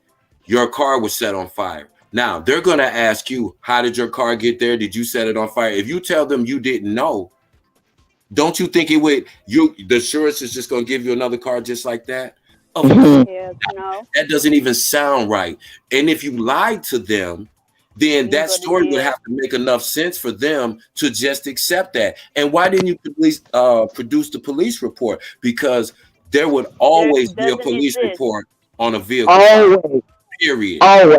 your car was set on fire. Now they're going to ask you, how did your car get there? Did you set it on fire? If you tell them you didn't know, don't you think the insurance is just going to give you another car just like that? Of course, that doesn't even sound right. And if you lied to them, then that story would have to make enough sense for them to just accept that. And why didn't you produce the police report? Because there would always be a police report on a vehicle fire. Period. Always.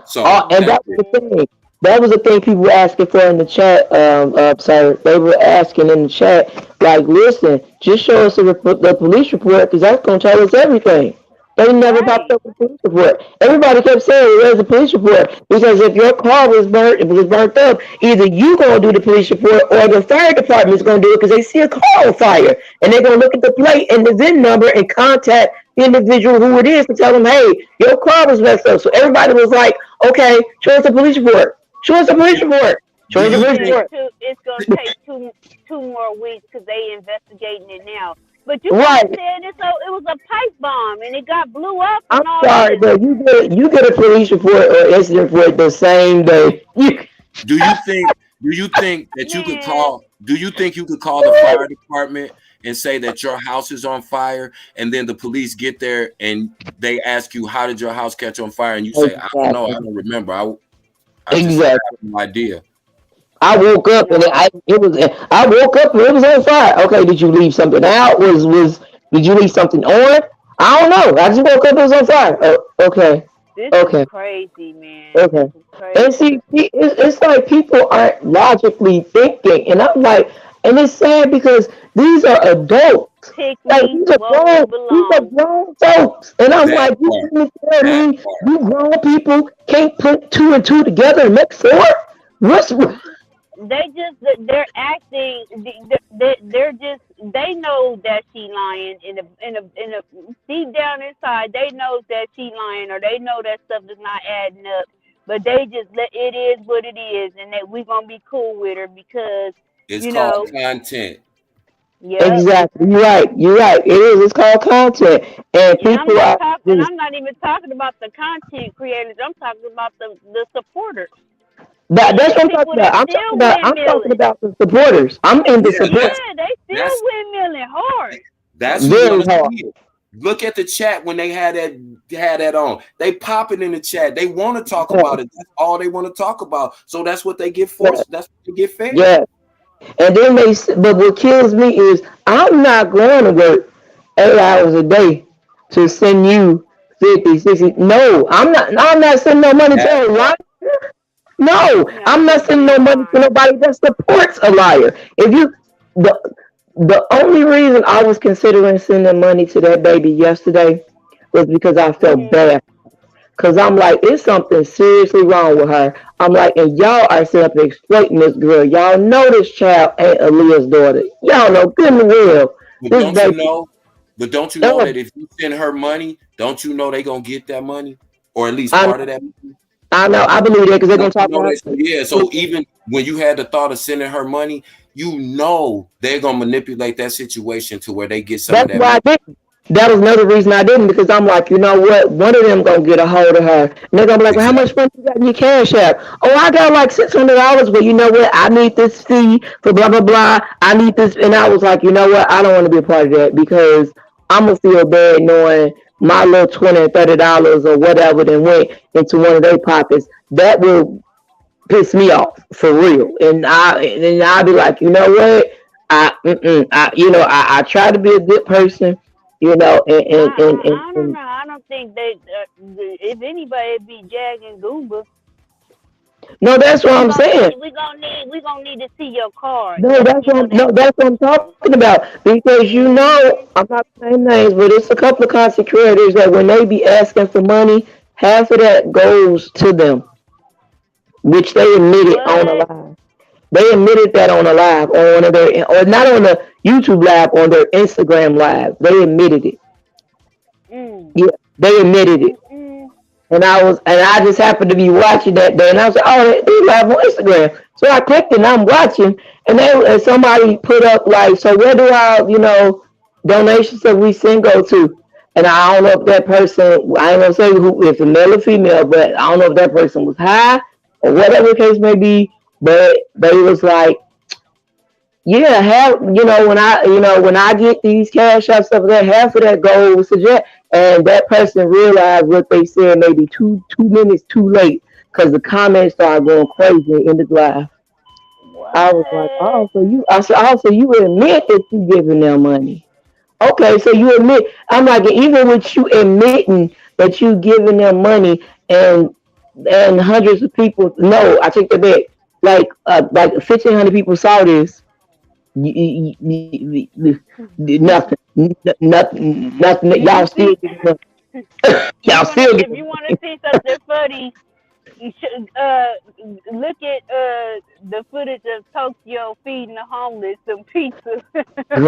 So and that was the thing. That was the thing people were asking for in the chat, sir. They were asking in the chat, like, listen, just show us the police report because that's going to tell us everything. They never popped up with the police report. Everybody kept saying, where's the police report? Because if your car was burnt up, either you going to do the police report or the fire department is going to do it because they see a car on fire. And they're going to look at the plate and the VIN number and contact the individual who it is to tell them, hey, your car was messed up. So everybody was like, okay, show us the police report. Show us the police report. Show us the police report. It's going to take two more weeks because they investigating it now. But you Right. said it was a pipe bomb and it got blew up. I'm And all sorry, this. but you get a police report or incident report the same day. Do you think that you could call? Do you think you could call the fire department and say that your house is on fire, and then the police get there and they ask you, how did your house catch on fire? And you say, I don't know, I don't remember. I just have no idea. I woke up and I woke up and it was on fire. Okay, did you leave something out? Did you leave something on? I don't know. I just woke up, it was on fire. Okay. This Okay. is crazy, man. Okay. And see, it's like people aren't logically thinking, and I'm like, and it's sad because these are adults. Like these are grown folks, and I'm like, you mean to tell me you grown people can't put two and two together and make four? They're acting. They know that she lying in a deep down inside. They know that she lying, or they know that stuff is not adding up. But they just it is what it is, and that we gonna be cool with her because it's called content. Yeah. Exactly. You're right. It is. It's called content, and people are. I'm not even talking about the content creators. I'm talking about the supporters. That's what I'm talking about. I'm talking about the supporters. I'm in the support. Yeah, they still windmilling hard. That's very hard. Look at the chat when they had had that on. They pop it in the chat. They want to talk about it. That's all they want to talk about. So that's what they get forced. That's what they get fed. Yeah. And then but what kills me is I'm not going to work 8 hours a day to send you 50, 60. No, I'm not sending no money to a liar. No, I'm not sending no money to nobody that supports a liar. If you the only reason I was considering sending money to that baby yesterday was because I felt bad. Cause I'm like, it's something seriously wrong with her. I'm like, and y'all are set up exploiting this girl. Y'all know this child ain't Aaliyah's daughter. Y'all know good and well. But This don't baby, you know? But don't you know that if you send her money, don't you know they gonna get that money, or at least part of that money? I know. I believe that because they're gonna talk about it. Yeah. So even when you had the thought of sending her money, you know they're gonna manipulate that situation to where they get some of that money. I didn't. That was another reason I didn't, because I'm like, you know what? One of them gonna get a hold of her, and they're gonna be like, well, how much money you got in your cash app? Oh, I got like $600. But you know what? I need this fee for blah blah blah. I need this, and I was like, you know what? I don't want to be a part of that, because I'm gonna feel bad knowing my little $20 or $30 or whatever then went into one of their pockets. That will piss me off for real, and I'll be like, you know what? I try to be a good person, you know, I don't know. I don't think they. If anybody, it'd be Jag and Goomba. No, that's what I'm saying. We gonna need to see your card. No, that's what I'm talking about. Because you know, I'm not saying names, but it's a couple of content creators that when they be asking for money, half of that goes to them, which they admitted on the live. They admitted that on a live, on one of their, or not on the YouTube live, on their Instagram live. They admitted it. Yeah, they admitted it. And I just happened to be watching that day, and I was like, oh, they live on Instagram. So I clicked it, and I'm watching, and somebody put up like, so where do our, donations that we send go to? And I don't know if that person, I ain't gonna say who, if it's male or female, but I don't know if that person was high or whatever the case may be. But they was like, yeah, when I get these cash out stuff, that half of that goes to Jack. And that person realized what they said maybe two minutes too late, because the comments started going crazy in the live. I was like, so you admit that you giving them money. Okay, so you admit. I'm like, even with you admitting that you giving them money, and hundreds of people, no, I take that back. Like 1,500 people saw this. Nothing. Y'all still getting y'all still getting. If you want to see something funny, you should look at the footage of Tokyo feeding the homeless some pizza. We're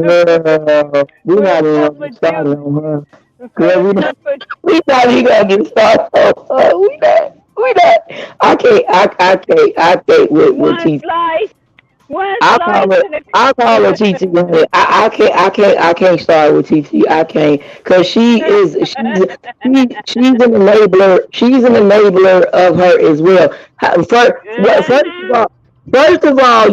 not even gonna get started on her. Girl, we not even gonna get started on her. We not. I can't with TT. I call her TT. I can't start with TT. I can't, because she's an enabler. She's an enabler of her as well. First of all,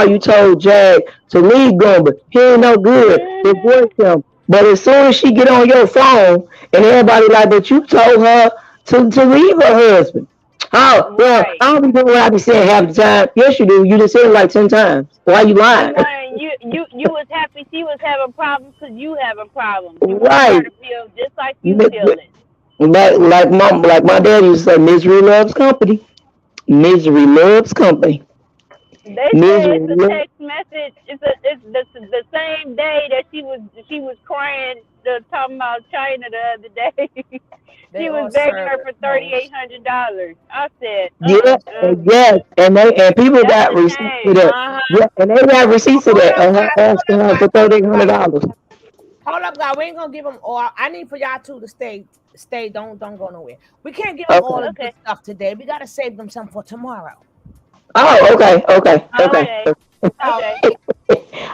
you told Jag to leave Gumba. He ain't no good. Divorce him. But as soon as she get on your phone, and everybody like, but you told her to leave her husband. Oh, well, I don't be doing what I be saying half the time. Yes, you do. You just said it like 10 times. Why you lying? You was happy she was having problems because you having problems. You right. Want her to feel just like you feeling. Like my dad used to say, misery loves company. Misery loves company. They say it's a text message. It's the same day that she was crying, talking about China the other day. She was begging her for $3,800. I said, yes, and people got receipts of that. Yeah, and they got receipts of that. And her asking her for $3,800. Hold up, God. We ain't gonna give them all. I need for y'all two to stay. Don't go nowhere. We can't give them all of this stuff today. We gotta save them some for tomorrow. Oh, okay.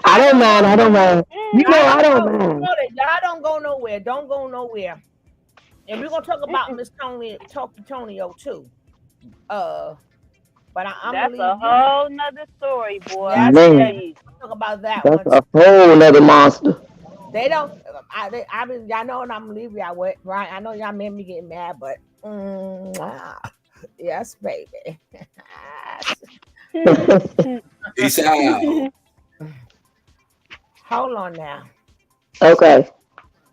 I don't mind. You know, I don't mind. Y'all don't go nowhere. Don't go nowhere. And we're gonna talk about Miss Tonio too. But that's a whole nother story, boy. Man, talk about that. That's a whole nother monster. They don't. I mean, y'all know what I'm gonna leave y'all with, right? I know y'all made me get mad, but yes, baby. Peace out. Hold on now. Okay.